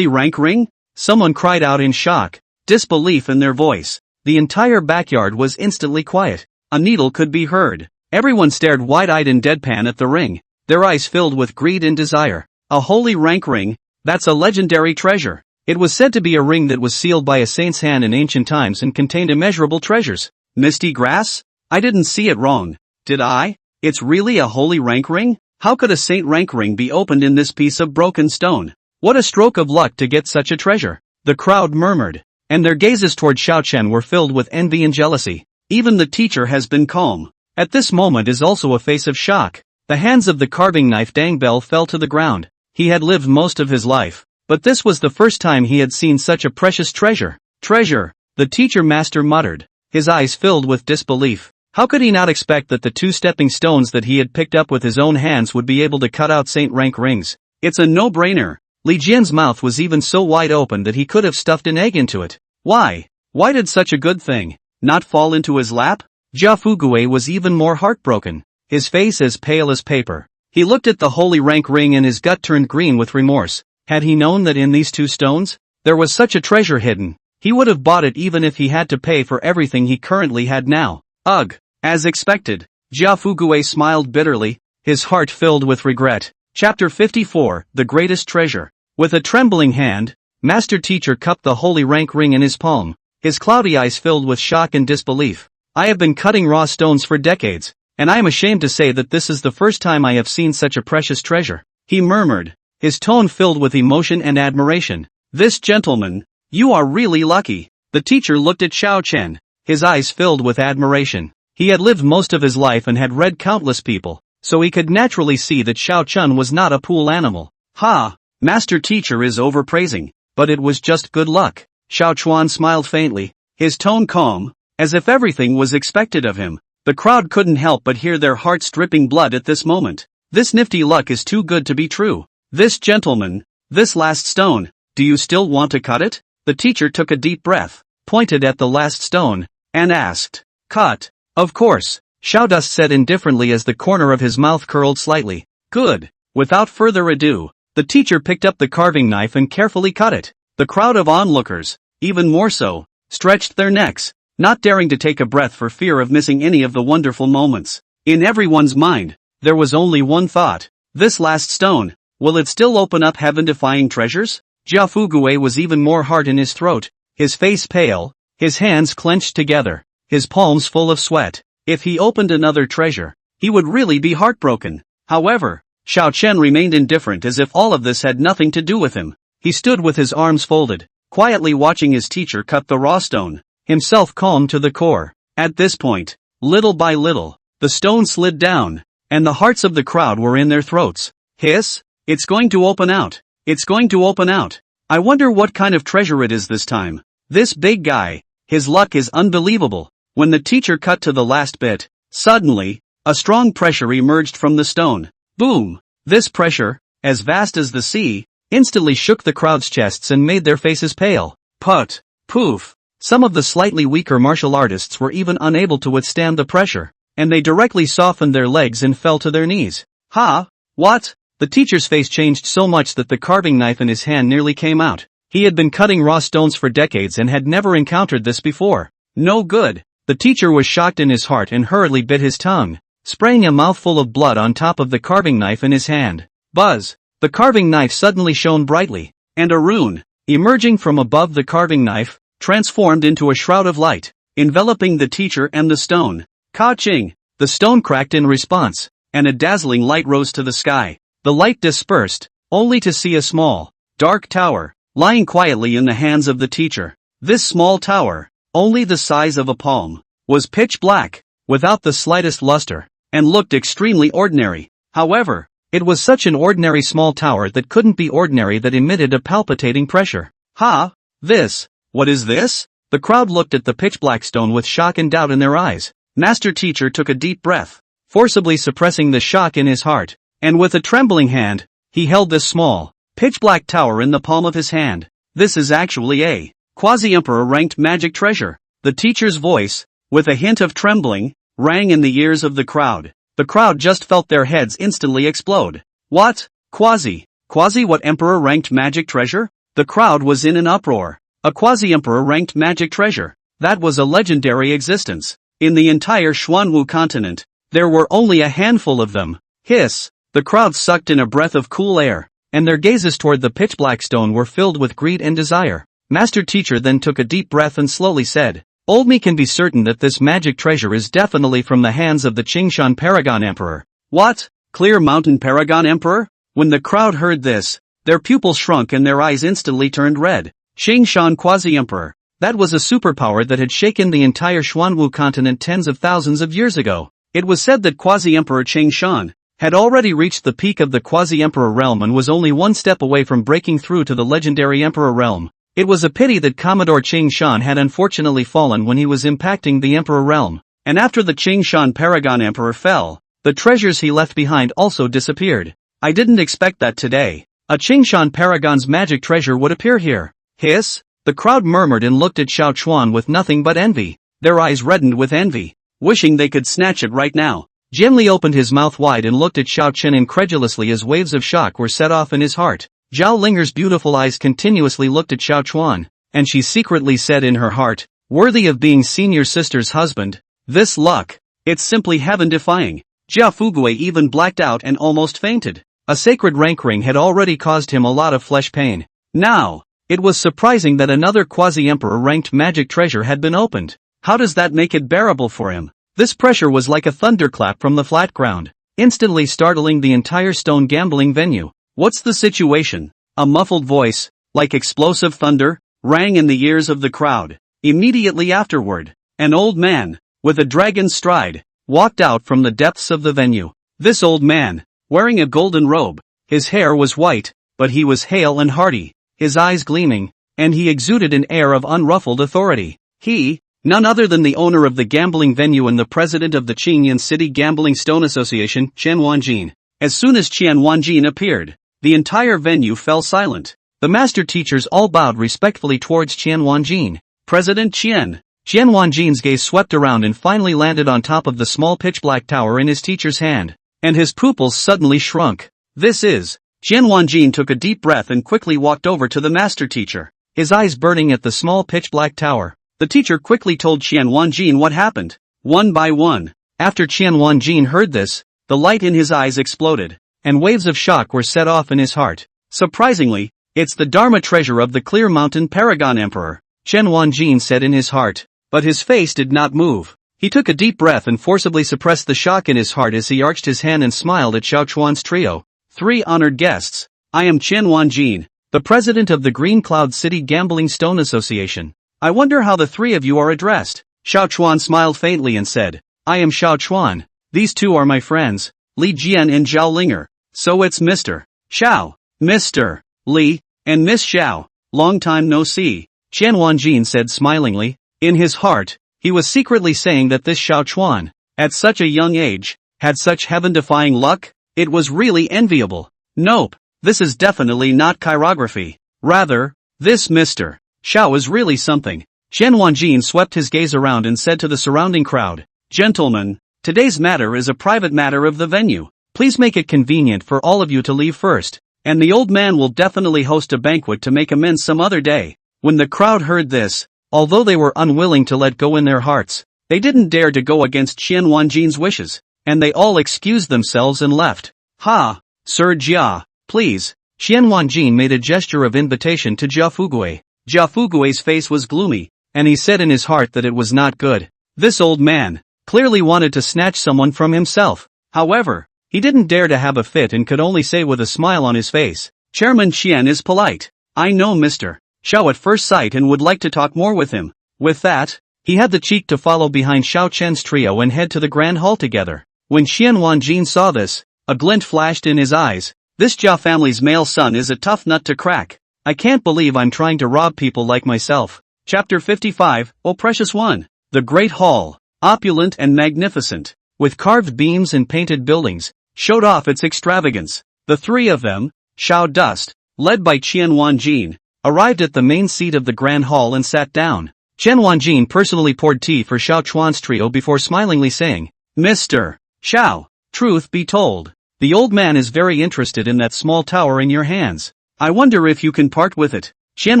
rank ring? Someone cried out in shock, disbelief in their voice. The entire backyard was instantly quiet. A needle could be heard. Everyone stared wide-eyed and deadpan at the ring, their eyes filled with greed and desire. A holy rank ring? That's a legendary treasure. It was said to be a ring that was sealed by a saint's hand in ancient times and contained immeasurable treasures. Misty grass? I didn't see it wrong, did I? It's really a holy rank ring? How could a saint rank ring be opened in this piece of broken stone? What a stroke of luck to get such a treasure. The crowd murmured, and their gazes toward Xiao Chen were filled with envy and jealousy. Even the teacher has been calm. At this moment is also a face of shock. The hands of the carving knife Dang Bell fell to the ground. He had lived most of his life, but this was the first time he had seen such a precious treasure. Treasure, the teacher master muttered, his eyes filled with disbelief. How could he not expect that the 2 stepping stones that he had picked up with his own hands would be able to cut out saint rank rings? It's a no-brainer. Li Jian's mouth was even so wide open that he could have stuffed an egg into it. Why did such a good thing not fall into his lap? Jia Fugue was even more heartbroken, his face as pale as paper. He looked at the holy rank ring and his gut turned green with remorse. Had he known that in these 2 stones, there was such a treasure hidden, he would have bought it even if he had to pay for everything he currently had now. Ugh! As expected, Jia Fugue smiled bitterly, his heart filled with regret. Chapter 54, The Greatest Treasure. With a trembling hand, Master Teacher cupped the holy rank ring in his palm, his cloudy eyes filled with shock and disbelief. I have been cutting raw stones for decades, and I am ashamed to say that this is the first time I have seen such a precious treasure," he murmured, his tone filled with emotion and admiration. "This gentleman, you are really lucky." The teacher looked at Xiao Chen, his eyes filled with admiration. He had lived most of his life and had read countless people, so he could naturally see that Xiao Chen was not a pool animal. "Ha, master teacher is overpraising, but it was just good luck." Xiao Chuan smiled faintly, his tone calm, as if everything was expected of him. The crowd couldn't help but hear their hearts dripping blood at this moment. This nifty luck is too good to be true. "This gentleman, this last stone, do you still want to cut it?" The teacher took a deep breath, pointed at the last stone, and asked. "Cut. Of course," Xiao Dust said indifferently as the corner of his mouth curled slightly. "Good." Without further ado, the teacher picked up the carving knife and carefully cut it. The crowd of onlookers, even more so, stretched their necks, not daring to take a breath for fear of missing any of the wonderful moments. In everyone's mind, there was only one thought. This last stone, will it still open up heaven-defying treasures? Jia Fugue was even more hard in his throat, his face pale, his hands clenched together, his palms full of sweat. If he opened another treasure, he would really be heartbroken. However, Xiao Chen remained indifferent as if all of this had nothing to do with him. He stood with his arms folded, quietly watching his teacher cut the raw stone, himself calm to the core. At this point, little by little, the stone slid down, and the hearts of the crowd were in their throats. "Hiss? It's going to open out. It's going to open out. I wonder what kind of treasure it is this time. This big guy, his luck is unbelievable." When the teacher cut to the last bit, suddenly, a strong pressure emerged from the stone. Boom! This pressure, as vast as the sea, instantly shook the crowd's chests and made their faces pale. Put! Poof! Some of the slightly weaker martial artists were even unable to withstand the pressure, and they directly softened their legs and fell to their knees. "Ha! What?" The teacher's face changed so much that the carving knife in his hand nearly came out. He had been cutting raw stones for decades and had never encountered this before. No good. The teacher was shocked in his heart and hurriedly bit his tongue, spraying a mouthful of blood on top of the carving knife in his hand. Buzz! The carving knife suddenly shone brightly, and a rune, emerging from above the carving knife, transformed into a shroud of light, enveloping the teacher and the stone. Ka-ching! The stone cracked in response, and a dazzling light rose to the sky. The light dispersed, only to see a small, dark tower, lying quietly in the hands of the teacher. This small tower, only the size of a palm, was pitch black, without the slightest luster, and looked extremely ordinary. However, it was such an ordinary small tower that couldn't be ordinary that emitted a palpitating pressure. "Ha! This! What is this?" The crowd looked at the pitch black stone with shock and doubt in their eyes. Master Teacher took a deep breath, forcibly suppressing the shock in his heart, and with a trembling hand, he held this small, pitch black tower in the palm of his hand. "This is actually a quasi-emperor ranked magic treasure." The teacher's voice, with a hint of trembling, rang in the ears of the crowd. The crowd just felt their heads instantly explode. What? Quasi what emperor ranked magic treasure? The crowd was in an uproar. A quasi-emperor ranked magic treasure. That was a legendary existence. In the entire Xuanwu continent, there were only a handful of them. Hiss! The crowd sucked in a breath of cool air, and their gazes toward the pitch black stone were filled with greed and desire. Master Teacher then took a deep breath and slowly said, "Old me can be certain that this magic treasure is definitely from the hands of the Qingshan Paragon Emperor." What? Clear Mountain Paragon Emperor? When the crowd heard this, their pupils shrunk and their eyes instantly turned red. Qingshan Quasi-Emperor. That was a superpower that had shaken the entire Xuanwu continent tens of thousands of years ago. It was said that Quasi-Emperor Qingshan had already reached the peak of the Quasi-Emperor realm and was only one step away from breaking through to the legendary Emperor realm. It was a pity that Commodore Qingshan had unfortunately fallen when he was impacting the Emperor realm, and after the Qingshan Paragon Emperor fell, the treasures he left behind also disappeared. I didn't expect that today. A Qingshan Paragon's magic treasure would appear here. Hiss! The crowd murmured and looked at Xiao Chuan with nothing but envy. Their eyes reddened with envy, wishing they could snatch it right now. Jian Li opened his mouth wide and looked at Xiao Chen incredulously as waves of shock were set off in his heart. Zhao Linger's beautiful eyes continuously looked at Xiao Chuan, and she secretly said in her heart, "Worthy of being senior sister's husband. This luck, it's simply heaven-defying." Jia Fugue even blacked out and almost fainted. A sacred rank ring had already caused him a lot of flesh pain. Now, it was surprising that another quasi-emperor ranked magic treasure had been opened. How does that make it bearable for him? This pressure was like a thunderclap from the flat ground, instantly startling the entire stone gambling venue. What's the situation? A muffled voice, like explosive thunder, rang in the ears of the crowd. Immediately afterward, an old man, with a dragon's stride, walked out from the depths of the venue. This old man, wearing a golden robe, his hair was white, but he was hale and hearty, his eyes gleaming, and he exuded an air of unruffled authority. He, none other than the owner of the gambling venue and the president of the Qingyan City Gambling Stone Association, Chen Wanjin. As soon as Chen Wanjin appeared, the entire venue fell silent. The master teachers all bowed respectfully towards Chen Wanjin. President Chen. Chen Wanjin's gaze swept around and finally landed on top of the small pitch-black tower in his teacher's hand, and his pupils suddenly shrunk. This is. Chen Wanjin took a deep breath and quickly walked over to the master teacher, his eyes burning at the small pitch-black tower. The teacher quickly told Chen Wanjin what happened, one by one. After Chen Wanjin heard this, the light in his eyes exploded, and waves of shock were set off in his heart. Surprisingly, it's the Dharma treasure of the Clear Mountain Paragon Emperor, Chen Wanjin said in his heart, but his face did not move. He took a deep breath and forcibly suppressed the shock in his heart as he arched his hand and smiled at Xiao Chuan's trio. 3 honored guests. I am Chen Wanjin, the president of the Green Cloud City Gambling Stone Association. I wonder how the 3 of you are addressed. Xiao Chuan smiled faintly and said, I am Xiao Chuan. These 2 are my friends, Li Jian and Zhao Linger. So it's Mr. Xiao, Mr. Li, and Miss Xiao. Long time no see. Chen Wanjin said smilingly. In his heart, he was secretly saying that this Xiao Chuan, at such a young age, had such heaven-defying luck. It was really enviable. Nope, this is definitely not chirography. Rather, this Mr. Xiao is really something. Chen Wanjin swept his gaze around and said to the surrounding crowd, Gentlemen, today's matter is a private matter of the venue. Please make it convenient for all of you to leave first, and the old man will definitely host a banquet to make amends some other day. When the crowd heard this, although they were unwilling to let go in their hearts, they didn't dare to go against Chen Wanjin's wishes, and they all excused themselves and left. Ha! Sir Jia, please. Chen Wanjin made a gesture of invitation to Jia Fuguei. Jia Fuguei's face was gloomy, and he said in his heart that it was not good. This old man clearly wanted to snatch someone from himself. However, he didn't dare to have a fit and could only say with a smile on his face, Chairman Qian is polite. I know Mr. Xiao at first sight and would like to talk more with him. With that, he had the cheek to follow behind Xiao Chen's trio and head to the grand hall together. When Chen Wanjin saw this, a glint flashed in his eyes. This Jia family's male son is a tough nut to crack. I can't believe I'm trying to rob people like myself. Chapter 55, O Precious One. The Great Hall, opulent and magnificent, with carved beams and painted buildings, showed off its extravagance. The 3 of them, Xiao Dust, led by Chen Wanjin, arrived at the main seat of the grand hall and sat down. Chen Wanjin personally poured tea for Xiao Chuan's trio before smilingly saying, Mr. Xiao, truth be told, the old man is very interested in that small tower in your hands. I wonder if you can part with it. Chen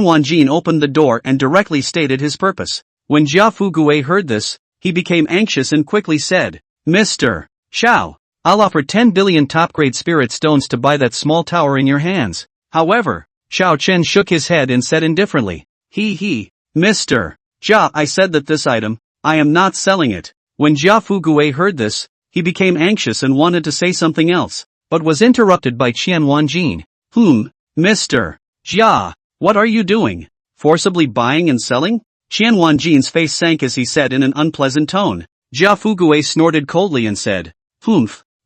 Wanjin opened the door and directly stated his purpose. When Jia Fuguei heard this, he became anxious and quickly said, Mr. Xiao, I'll offer 10 billion top-grade spirit stones to buy that small tower in your hands. However, Xiao Chen shook his head and said indifferently, Mr. Jia, I said that this item, I am not selling it. When Jia Fuguei heard this, he became anxious and wanted to say something else, but was interrupted by Chen Wanjin. Mr. Jia, what are you doing? Forcibly buying and selling? Chen Wanjin's face sank as he said in an unpleasant tone. Jia Fuguei snorted coldly and said,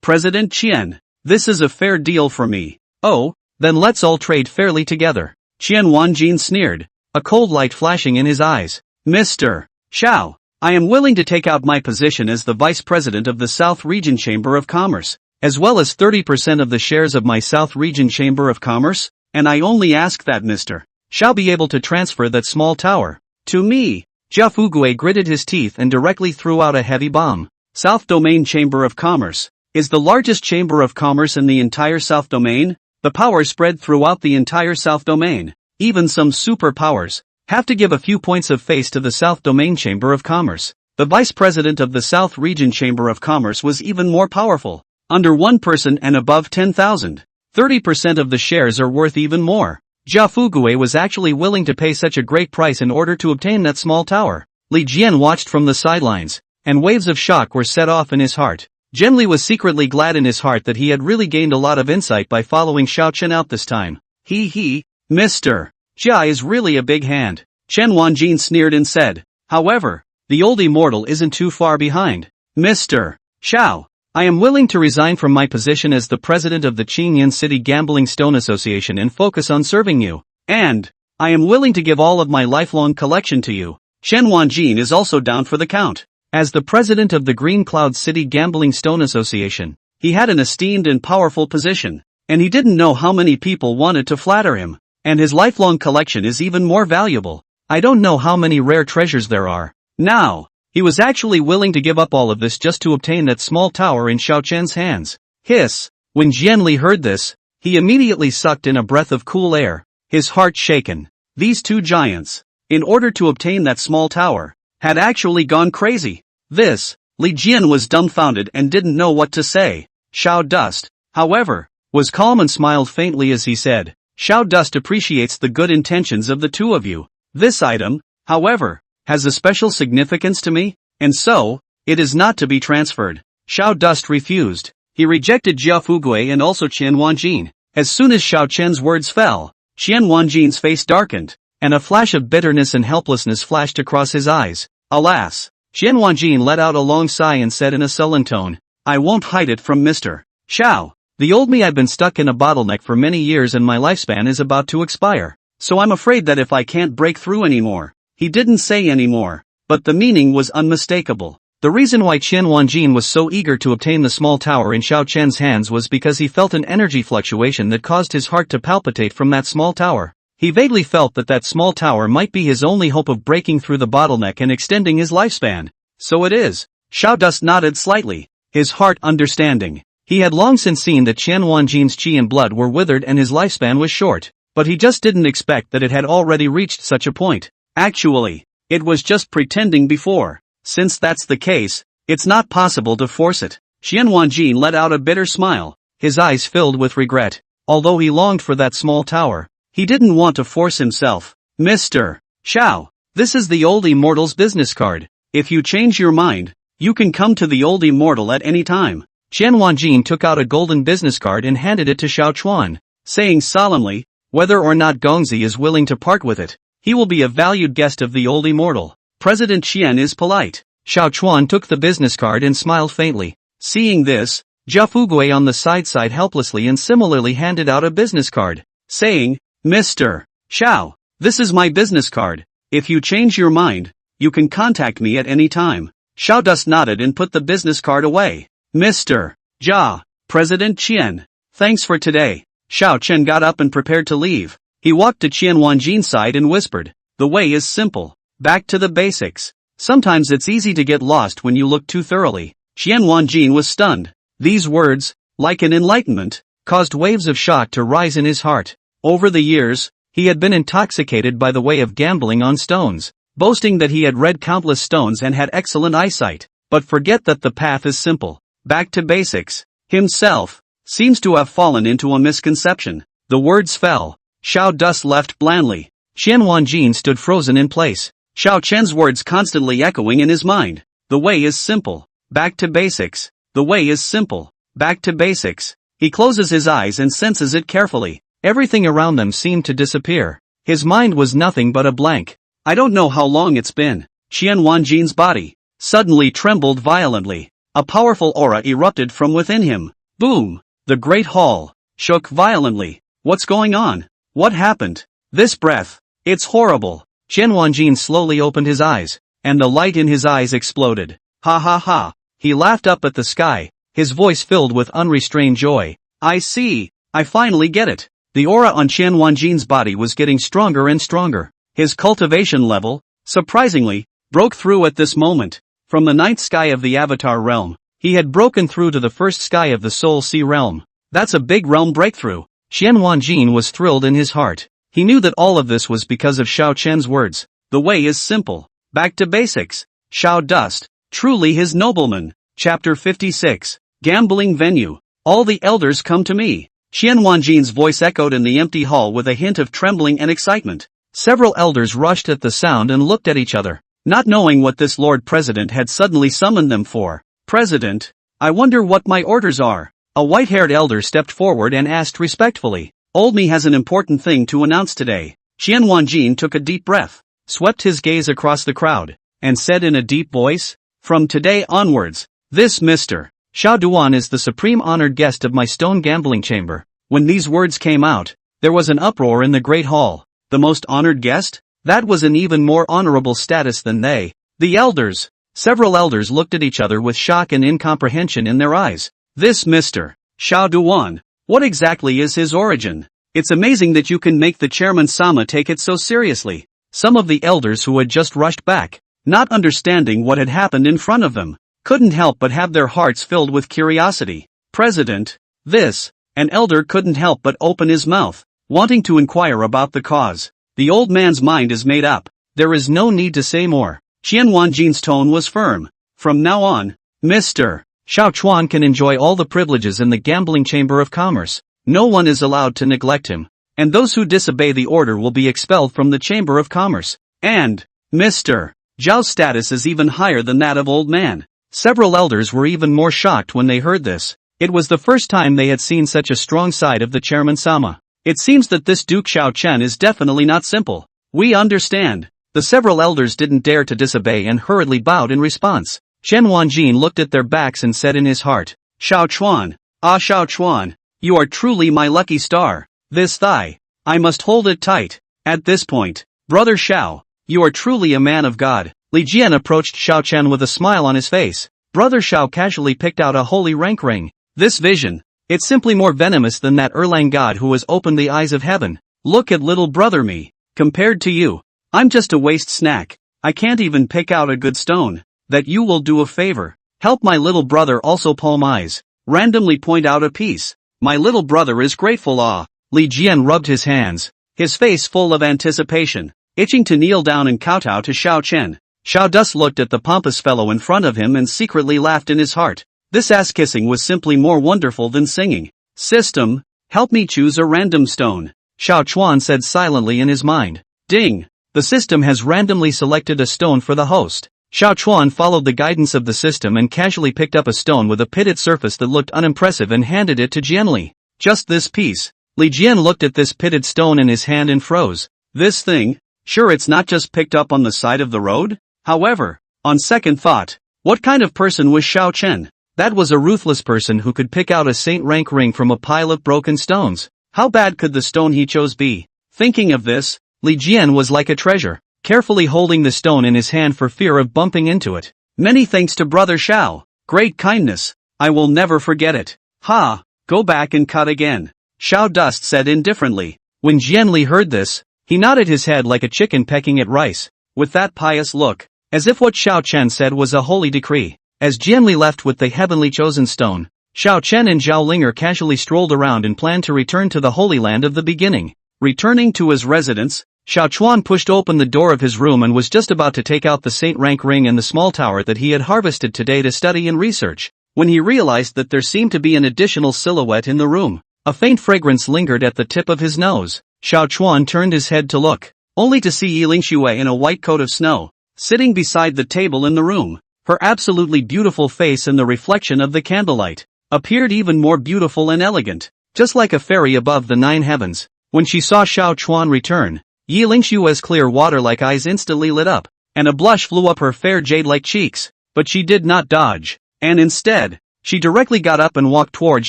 President Chen, this is a fair deal for me. Oh, then let's all trade fairly together. Chen Wanjin sneered, a cold light flashing in his eyes. Mr. Xiao, I am willing to take out my position as the Vice President of the South Region Chamber of Commerce, as well as 30% of the shares of my South Region Chamber of Commerce, and I only ask that Mr. Xiao be able to transfer that small tower to me. Jia Fuguei gritted his teeth and directly threw out a heavy bomb. South Domain Chamber of Commerce is the largest chamber of commerce in the entire South Domain. The power spread throughout the entire South Domain. Even some superpowers have to give a few points of face to the South Domain Chamber of Commerce. The Vice President of the South Region Chamber of Commerce was even more powerful. Under 1 person and above 10,000, 30% of the shares are worth even more. Jia Fuguei was actually willing to pay such a great price in order to obtain that small tower. Li Jian watched from the sidelines, and waves of shock were set off in his heart. Li was secretly glad in his heart that he had really gained a lot of insight by following Xiao Chen out this time. Mr. Jia is really a big hand. Chen Wanjin sneered and said. However, the old immortal isn't too far behind. Mr. Xiao, I am willing to resign from my position as the president of the Qingyan City Gambling Stone Association and focus on serving you. And I am willing to give all of my lifelong collection to you. Chen Wanjin is also down for the count. As the president of the Green Cloud City Gambling Stone Association, he had an esteemed and powerful position, and he didn't know how many people wanted to flatter him. And his lifelong collection is even more valuable. I don't know how many rare treasures there are. Now, he was actually willing to give up all of this just to obtain that small tower in Xiao Chen's hands. Hiss! When Li heard this, he immediately sucked in a breath of cool air, his heart shaken. These two giants, in order to obtain that small tower, had actually gone crazy. Li Jian was dumbfounded and didn't know what to say. Xiao Dust, however, was calm and smiled faintly as he said, Xiao Dust appreciates the good intentions of the two of you. This item, however, has a special significance to me, and so, it is not to be transferred. Xiao Dust refused. He rejected Jia Fugui and also Qian Wanjin. As soon as Xiao Chen's words fell, Qian Wanjin's face darkened, and a flash of bitterness and helplessness flashed across his eyes. Alas! Qian Wanjin let out a long sigh and said in a sullen tone, I won't hide it from Mr. Xiao. The old me, I've been stuck in a bottleneck for many years and my lifespan is about to expire. So I'm afraid that if I can't break through anymore. He didn't say anymore, but the meaning was unmistakable. The reason why Qian Wanjin was so eager to obtain the small tower in Xiao Chen's hands was because he felt an energy fluctuation that caused his heart to palpitate from that small tower. He vaguely felt that that small tower might be his only hope of breaking through the bottleneck and extending his lifespan. So it is. Xiao Dust nodded slightly, his heart understanding. He had long since seen that Qian Wanjin's qi and blood were withered and his lifespan was short, but he just didn't expect that it had already reached such a point. Actually, it was just pretending before. Since that's the case, it's not possible to force it. Qian Wanjin let out a bitter smile, his eyes filled with regret. Although he longed for that small tower, he didn't want to force himself. Mr. Xiao, this is the old immortal's business card. If you change your mind, you can come to the old immortal at any time. Qian Wanjin took out a golden business card and handed it to Xiao Chuan, saying solemnly, whether or not Gongzi is willing to part with it, he will be a valued guest of the old immortal. President Qian is polite. Xiao Chuan took the business card and smiled faintly. Seeing this, Jia Fugui on the side helplessly and similarly handed out a business card, saying, Mr. Xiao, this is my business card. If you change your mind, you can contact me at any time. Xiao Dust nodded and put the business card away. Mr. Jia, President Qian, thanks for today. Xiao Chen got up and prepared to leave. He walked to Qian Wanjin's side and whispered, the way is simple. Back to the basics. Sometimes it's easy to get lost when you look too thoroughly. Qian Wanjin was stunned. These words, like an enlightenment, caused waves of shock to rise in his heart. Over the years, he had been intoxicated by the way of gambling on stones, boasting that he had read countless stones and had excellent eyesight. But forget that the path is simple. Back to basics. Himself seems to have fallen into a misconception. The words fell. Xiao Dust left blandly. Qian Wanjin stood frozen in place. Xiao Chen's words constantly echoing in his mind. The way is simple. Back to basics. The way is simple. Back to basics. He closes his eyes and senses it carefully. Everything around them seemed to disappear. His mind was nothing but a blank. I don't know how long it's been. Qian Wanjin's body suddenly trembled violently. A powerful aura erupted from within him. Boom! The great hall shook violently. What's going on? What happened? This breath. It's horrible. Qian Wanjin slowly opened his eyes, and the light in his eyes exploded. Ha ha ha. He laughed up at the sky, his voice filled with unrestrained joy. I see. I finally get it. The aura on Qian Wanjin's body was getting stronger and stronger. His cultivation level, surprisingly, broke through at this moment. From the ninth sky of the Avatar realm, he had broken through to the first sky of the Soul Sea realm. That's a big realm breakthrough. Qian Wanjin was thrilled in his heart. He knew that all of this was because of Xiao Chen's words. The way is simple. Back to basics. Xiao Dust, truly his nobleman. Chapter 56. Gambling Venue. All the elders come to me. Qian Wanjin's voice echoed in the empty hall with a hint of trembling and excitement. Several elders rushed at the sound and looked at each other. not knowing what this Lord President had suddenly summoned them for. President, I wonder what my orders are. A white-haired elder stepped forward and asked respectfully. Old me has an important thing to announce today. Qian Wanjin took a deep breath, swept his gaze across the crowd, and said in a deep voice, from today onwards, this Mr. Xiao Duan is the supreme honored guest of my stone gambling chamber. When these words came out, there was an uproar in the great hall. The most honored guest? That was an even more honorable status than they. The elders. Several elders looked at each other with shock and incomprehension in their eyes. This Mr. Xiao Duan. What exactly is his origin? It's amazing that you can make the chairman Sama take it so seriously. Some of the elders who had just rushed back, not understanding what had happened in front of them, couldn't help but have their hearts filled with curiosity. President, this. An elder couldn't help but open his mouth, wanting to inquire about the cause. The old man's mind is made up. There is no need to say more. Qian Wanjin's tone was firm. From now on, Mr. Xiao Chuan can enjoy all the privileges in the gambling chamber of commerce. No one is allowed to neglect him, and those who disobey the order will be expelled from the chamber of commerce. And, Mr. Zhao's status is even higher than that of old man. Several elders were even more shocked when they heard this. It was the first time they had seen such a strong side of the chairman Sama. It seems that this Duke Xiao Chen is definitely not simple. We understand. The several elders didn't dare to disobey and hurriedly bowed in response. Chen Wanjin looked at their backs and said in his heart, Xiao Chuan, ah Xiao Chuan, you are truly my lucky star. This thigh, I must hold it tight. At this point, Brother Xiao, you are truly a man of God. Li Jian approached Xiao Chen with a smile on his face. Brother Xiao casually picked out a holy rank ring. This vision, it's simply more venomous than that Erlang god who has opened the eyes of heaven. Look at little brother me. Compared to you, I'm just a waste snack. I can't even pick out a good stone. That you will do a favor. Help my little brother also palm eyes. Randomly point out a piece. My little brother is grateful. Ah. Li Jian rubbed his hands, his face full of anticipation, itching to kneel down and kowtow to Xiao Chen. Xiao Dus looked at the pompous fellow in front of him and secretly laughed in his heart. This ass-kissing was simply more wonderful than singing. System, help me choose a random stone. Xiao Chuan said silently in his mind. Ding! The system has randomly selected a stone for the host. Xiao Chuan followed the guidance of the system and casually picked up a stone with a pitted surface that looked unimpressive and handed it to Jianli. Just this piece. Li Jian looked at this pitted stone in his hand and froze. This thing? Sure, it's not just picked up on the side of the road? However, on second thought, what kind of person was Xiao Chen? That was a ruthless person who could pick out a saint rank ring from a pile of broken stones. How bad could the stone he chose be? Thinking of this, Li Jian was like a treasure, carefully holding the stone in his hand for fear of bumping into it. Many thanks to Brother Xiao. Great kindness. I will never forget it. Ha! Go back and cut again. Xiao Dust said indifferently. When Jianli heard this, he nodded his head like a chicken pecking at rice, with that pious look, as if what Xiao Chen said was a holy decree. As Jianli left with the heavenly chosen stone, Xiao Chen and Zhao Linger casually strolled around and planned to return to the Holy Land of the beginning. Returning to his residence, Xiao Chuan pushed open the door of his room and was just about to take out the saint rank ring and the small tower that he had harvested today to study and research, when he realized that there seemed to be an additional silhouette in the room. A faint fragrance lingered at the tip of his nose. Xiao Chuan turned his head to look, only to see Yiling Xue in a white coat of snow, sitting beside the table in the room. Her absolutely beautiful face in the reflection of the candlelight appeared even more beautiful and elegant, just like a fairy above the 9 heavens. When she saw Xiao Chuan return, Yiling Xue's clear water-like eyes instantly lit up, and a blush flew up her fair jade-like cheeks, but she did not dodge, and instead, she directly got up and walked towards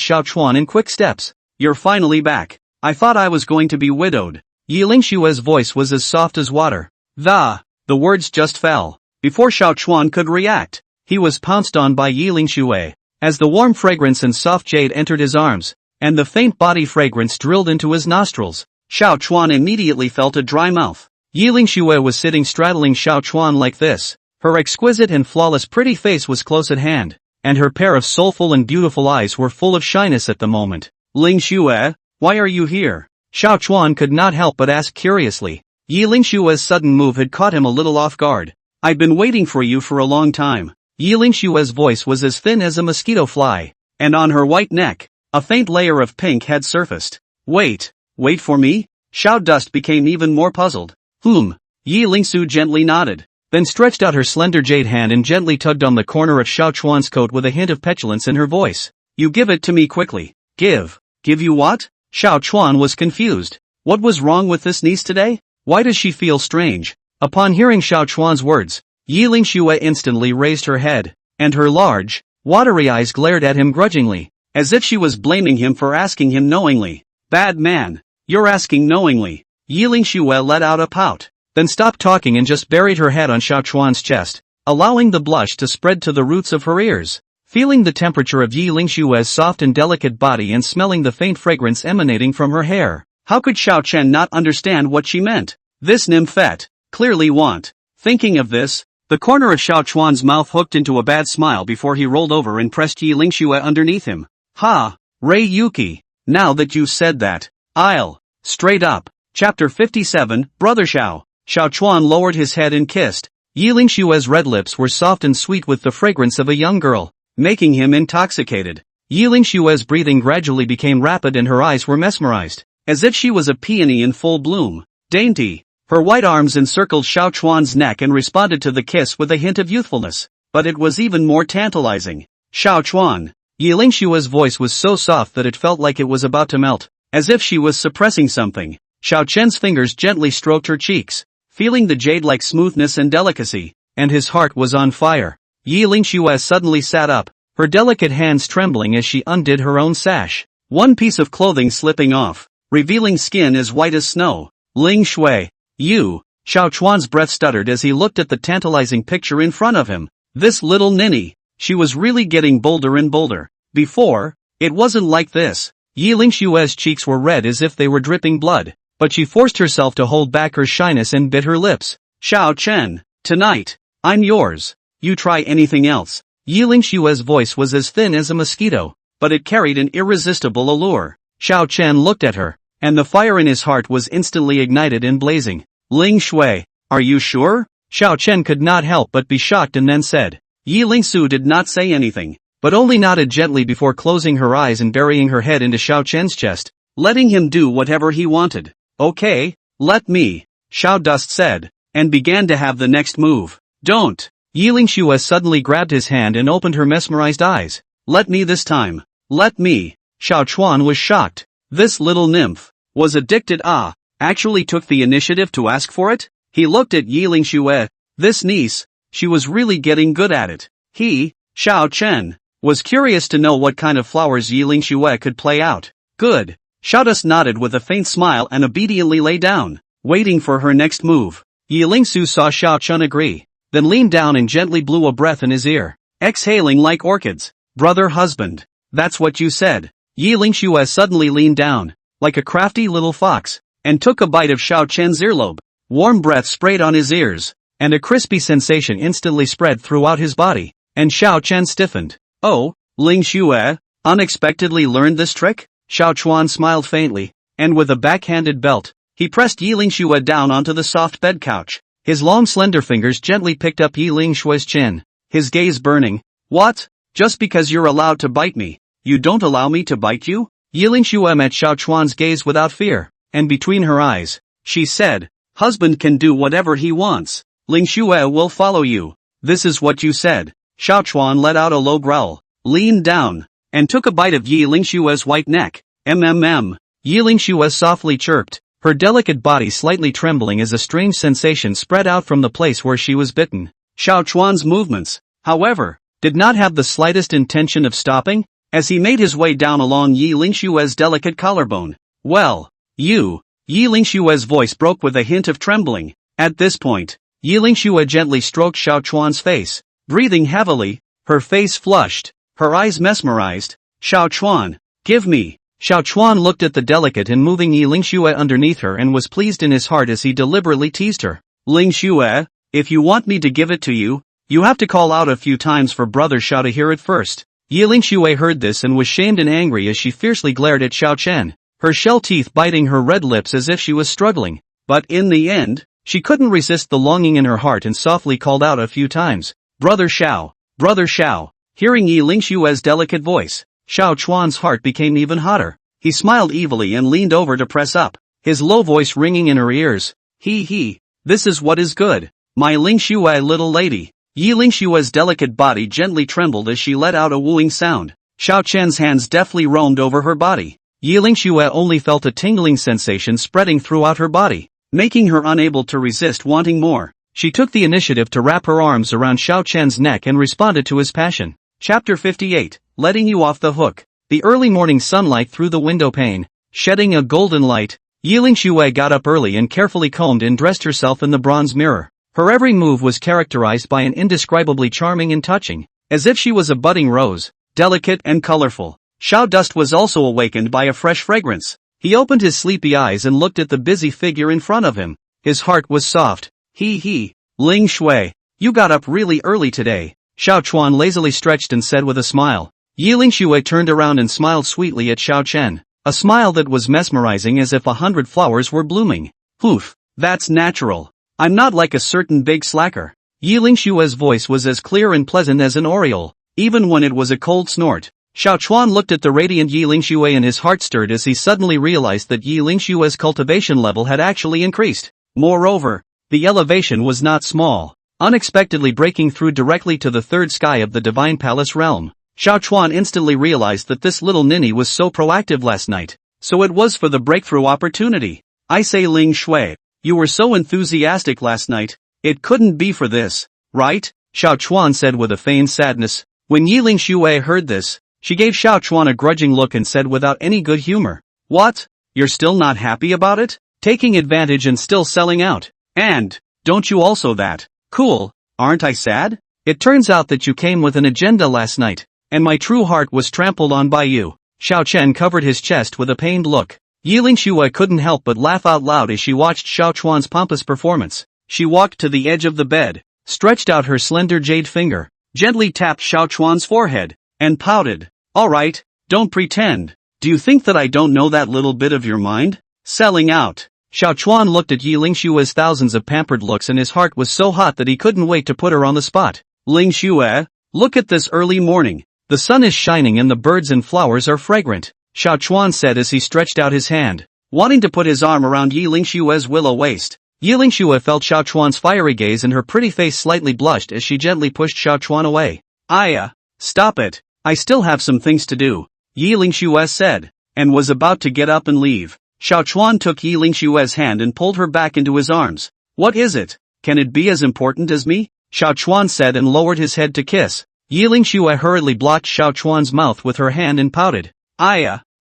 Xiao Chuan in quick steps. You're finally back. I thought I was going to be widowed. Yiling Xue's voice was as soft as water. The words just fell. Before Xiao Chuan could react, he was pounced on by Yiling Xue. As the warm fragrance and soft jade entered his arms, and the faint body fragrance drilled into his nostrils, Xiao Chuan immediately felt a dry mouth. Yiling Xue was sitting straddling Xiao Chuan like this. Her exquisite and flawless pretty face was close at hand, and her pair of soulful and beautiful eyes were full of shyness at the moment. Ling Xue, why are you here? Xiao Chuan could not help but ask curiously. Yiling Xue's sudden move had caught him a little off guard. I've been waiting for you for a long time. Yiling Xue's voice was as thin as a mosquito fly, and on her white neck, a faint layer of pink had surfaced. Wait for me? Xiao Dust became even more puzzled. Yi Lingsu gently nodded. then stretched out her slender jade hand and gently tugged on the corner of Xiao Chuan's coat with a hint of petulance in her voice. You give it to me quickly. Give you what? Xiao Chuan was confused. What was wrong with this niece today? Why does she feel strange? Upon hearing Xiao Chuan's words, Yi Lingxue instantly raised her head, and her large, watery eyes glared at him grudgingly, as if she was blaming him for asking him knowingly. Bad man, you're asking knowingly. Yi Lingxue let out a pout, then stopped talking and just buried her head on Xiao Chuan's chest, allowing the blush to spread to the roots of her ears. Feeling the temperature of Yi Lingxue's soft and delicate body and smelling the faint fragrance emanating from her hair, how could Xiao Chen not understand what she meant? This nymphette clearly want. Thinking of this, the corner of Xiao Chuan's mouth hooked into a bad smile before he rolled over and pressed Yi Lingxue underneath him. Ha! Rei Yuki, now that you said that, I'll. Straight up. Chapter 57, Brother Xiao. Xiao Chuan lowered his head and kissed. Yi Lingxue's red lips were soft and sweet with the fragrance of a young girl, making him intoxicated. Yi Lingxue's breathing gradually became rapid and her eyes were mesmerized, as if she was a peony in full bloom. Dainty. Her white arms encircled Xiao Chuan's neck and responded to the kiss with a hint of youthfulness, but it was even more tantalizing. Xiao Chuan. Yi Lingxue's voice was so soft that it felt like it was about to melt, as if she was suppressing something. Xiao Chen's fingers gently stroked her cheeks, feeling the jade-like smoothness and delicacy, and his heart was on fire. Yi Lingxue suddenly sat up, her delicate hands trembling as she undid her own sash, one piece of clothing slipping off, revealing skin as white as snow. Lingxue. You. Xiao Chuan's breath stuttered as he looked at the tantalizing picture in front of him. This little ninny. She was really getting bolder and bolder. Before, it wasn't like this. Yi Lingxue's cheeks were red as if they were dripping blood, but she forced herself to hold back her shyness and bit her lips. Xiao Chen, tonight, I'm yours. You try anything else. Yi Lingxue's voice was as thin as a mosquito, but it carried an irresistible allure. Xiao Chen looked at her, and the fire in his heart was instantly ignited and blazing. Lingxue, are you sure? Xiao Chen could not help but be shocked and then said. Yi Lingxu did not say anything, but only nodded gently before closing her eyes and burying her head into Xiao Chen's chest, letting him do whatever he wanted. Okay, let me, Xiao Dust said, and began to have the next move. Don't. Yi Lingxue suddenly grabbed his hand and opened her mesmerized eyes. Let me this time. Let me. Xiao Chuan was shocked. This little nymph was addicted. Actually took the initiative to ask for it? He looked at Yi Lingxue. This niece, she was really getting good at it. He, Xiao Chen, was curious to know what kind of flowers Yi Lingxue could play out. Good. Xiao Dust nodded with a faint smile and obediently lay down, waiting for her next move. Yi Lingxu saw Xiao Chen agree, then leaned down and gently blew a breath in his ear, exhaling like orchids. Brother husband. That's what you said. Yi Lingxue suddenly leaned down, like a crafty little fox, and took a bite of Xiao Chen's earlobe. Warm breath sprayed on his ears, and a crispy sensation instantly spread throughout his body, and Xiao Chen stiffened. Oh, Lingxue, unexpectedly learned this trick? Xiao Chuan smiled faintly, and with a backhanded belt, he pressed Yi Lingxue down onto the soft bed couch. His long slender fingers gently picked up Yi Lingxue's chin, his gaze burning. What? Just because you're allowed to bite me, you don't allow me to bite you? Yi Lingxue met Xiao Chuan's gaze without fear, and between her eyes, she said, husband can do whatever he wants. Lingxue will follow you. This is what you said. Xiao Chuan let out a low growl, leaned down, and took a bite of Yi Lingxue's white neck. Yi Lingxue softly chirped, her delicate body slightly trembling as a strange sensation spread out from the place where she was bitten. Xiao Chuan's movements, however, did not have the slightest intention of stopping, as he made his way down along Yi Lingxue's delicate collarbone. Well, you. Yi Lingxue's voice broke with a hint of trembling. At this point, Yi Lingxue gently stroked Xiao Chuan's face, breathing heavily, her face flushed, her eyes mesmerized. Xiao Chuan, give me. Xiao Chuan looked at the delicate and moving Yi Lingxue underneath her and was pleased in his heart as he deliberately teased her. Lingxue, if you want me to give it to you, you have to call out a few times for Brother Xiao to hear it first. Yi Lingxue heard this and was shamed and angry as she fiercely glared at Xiao Chen, her shell teeth biting her red lips as if she was struggling. But in the end, she couldn't resist the longing in her heart and softly called out a few times. Brother Xiao, Brother Xiao. Hearing Yi Lingxue's delicate voice, Xiao Chuan's heart became even hotter. He smiled evilly and leaned over to press up, his low voice ringing in her ears. He, this is what is good. My Lingxue little lady. Yi Lingxue's delicate body gently trembled as she let out a wooing sound. Xiao Chen's hands deftly roamed over her body. Yi Lingxue only felt a tingling sensation spreading throughout her body, making her unable to resist wanting more. She took the initiative to wrap her arms around Xiao Chen's neck and responded to his passion. Chapter 58, Letting You Off the Hook. The early morning sunlight through the window pane, shedding a golden light. Yi Lingxue got up early and carefully combed and dressed herself in the bronze mirror. Her every move was characterized by an indescribably charming and touching, as if she was a budding rose, delicate and colorful. Xiao Dust was also awakened by a fresh fragrance. He opened his sleepy eyes and looked at the busy figure in front of him. His heart was soft. Ling Shui, you got up really early today. Xiao Chuan lazily stretched and said with a smile. Yi Lingxue turned around and smiled sweetly at Xiao Chen, a smile that was mesmerizing as if 100 flowers were blooming. Poof, that's natural. I'm not like a certain big slacker. Yi Lingxue's voice was as clear and pleasant as an aureole, even when it was a cold snort. Xiao Chuan looked at the radiant Yi Lingxue and his heart stirred as he suddenly realized that Yi Lingxue's cultivation level had actually increased. Moreover, the elevation was not small, unexpectedly breaking through directly to the third sky of the Divine Palace realm. Xiao Chuan instantly realized that this little ninny was so proactive last night. So it was for the breakthrough opportunity. I say Ling Shui, you were so enthusiastic last night. It couldn't be for this, right? Xiao Chuan said with a feigned sadness. When Yi Lingxue heard this, she gave Xiao Chuan a grudging look and said without any good humor. What? You're still not happy about it? Taking advantage and still selling out? And, don't you also that? Cool, aren't I sad? It turns out that you came with an agenda last night, and my true heart was trampled on by you. Xiao Chen covered his chest with a pained look. Yi Lingxue couldn't help but laugh out loud as she watched Xiao Chuan's pompous performance. She walked to the edge of the bed, stretched out her slender jade finger, gently tapped Xiao Chuan's forehead, and pouted. Alright, don't pretend. Do you think that I don't know that little bit of your mind? Selling out. Xiao Chuan looked at Yi Lingxue's thousands of pampered looks and his heart was so hot that he couldn't wait to put her on the spot. Lingxue, look at this early morning. The sun is shining and the birds and flowers are fragrant, Xiao Chuan said as he stretched out his hand, wanting to put his arm around Yi Lingxue's willow waist. Yi Lingxue felt Xiao Chuan's fiery gaze and her pretty face slightly blushed as she gently pushed Xiao Chuan away. Stop it. I still have some things to do, Yi Lingxue said, and was about to get up and leave. Xiao Chuan took Yi Lingxue's hand and pulled her back into his arms. What is it? Can it be as important as me? Xiao Chuan said and lowered his head to kiss. Yi Lingxue hurriedly blocked Xiao Chuan's mouth with her hand and pouted.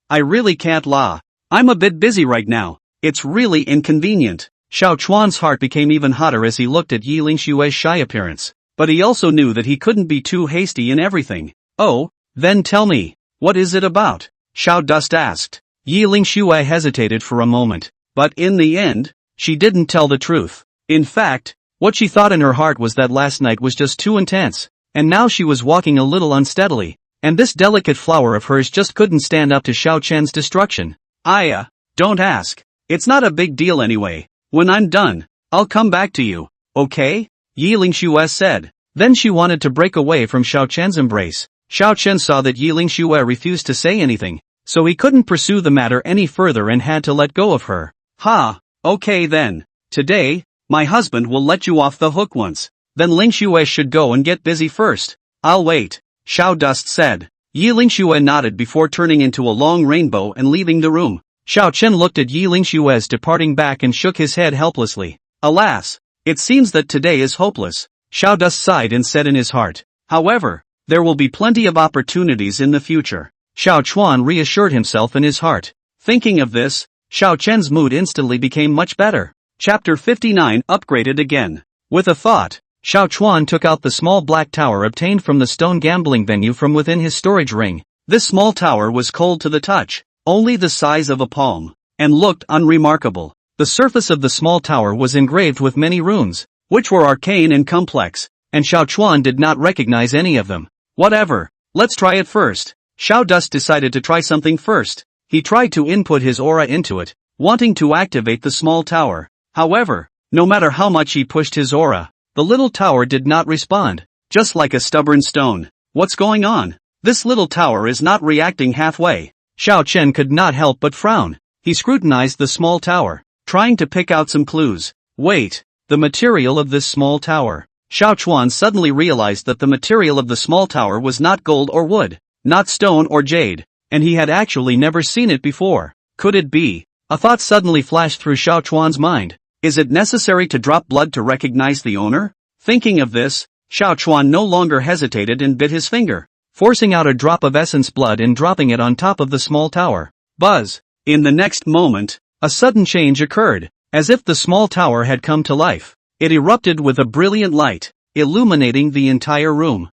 I really can't lie. I'm a bit busy right now. It's really inconvenient. Xiao Chuan's heart became even hotter as he looked at Yi Lingxue's shy appearance. But he also knew that he couldn't be too hasty in everything. Oh, then tell me, what is it about? Xiao Dust asked. Yi Lingxue hesitated for a moment, but in the end, she didn't tell the truth. In fact, what she thought in her heart was that last night was just too intense, and now she was walking a little unsteadily, and this delicate flower of hers just couldn't stand up to Xiao Chen's destruction. Don't ask. It's not a big deal anyway. When I'm done, I'll come back to you, okay? Yi Lingxue said. Then she wanted to break away from Xiao Chen's embrace. Xiao Chen saw that Yi Lingxue refused to say anything, so he couldn't pursue the matter any further and had to let go of her. Okay then. Today, my husband will let you off the hook once. Then Lingxue should go and get busy first. I'll wait, Xiao Dust said. Yi Lingxue nodded before turning into a long rainbow and leaving the room. Xiao Chen looked at Yi Lingxue's departing back and shook his head helplessly. Alas, it seems that today is hopeless. Xiao Dust sighed and said in his heart. However, there will be plenty of opportunities in the future. Xiao Chuan reassured himself in his heart. Thinking of this, Xiao Chen's mood instantly became much better. Chapter 59 Upgraded Again. With a thought, Xiao Chuan took out the small black tower obtained from the stone gambling venue from within his storage ring. This small tower was cold to the touch, only the size of a palm, and looked unremarkable. The surface of the small tower was engraved with many runes, which were arcane and complex, and Xiao Chuan did not recognize any of them. Whatever, let's try it first. Xiao Dust decided to try something first. He tried to input his aura into it, wanting to activate the small tower. However, no matter how much he pushed his aura, the little tower did not respond, just like a stubborn stone. What's going on? This little tower is not reacting halfway. Xiao Chen could not help but frown. He scrutinized the small tower, trying to pick out some clues. Wait, The material of this small tower. Xiao Chuan suddenly realized that the material of the small tower was not gold or wood, not stone or jade, and he had actually never seen it before. Could it be? A thought suddenly flashed through Xiao Chuan's mind. Is it necessary to drop blood to recognize the owner? Thinking of this, Xiao Chuan no longer hesitated and bit his finger, forcing out a drop of essence blood and dropping it on top of the small tower. Buzz! In the next moment, a sudden change occurred, as if the small tower had come to life. It erupted with a brilliant light, illuminating the entire room.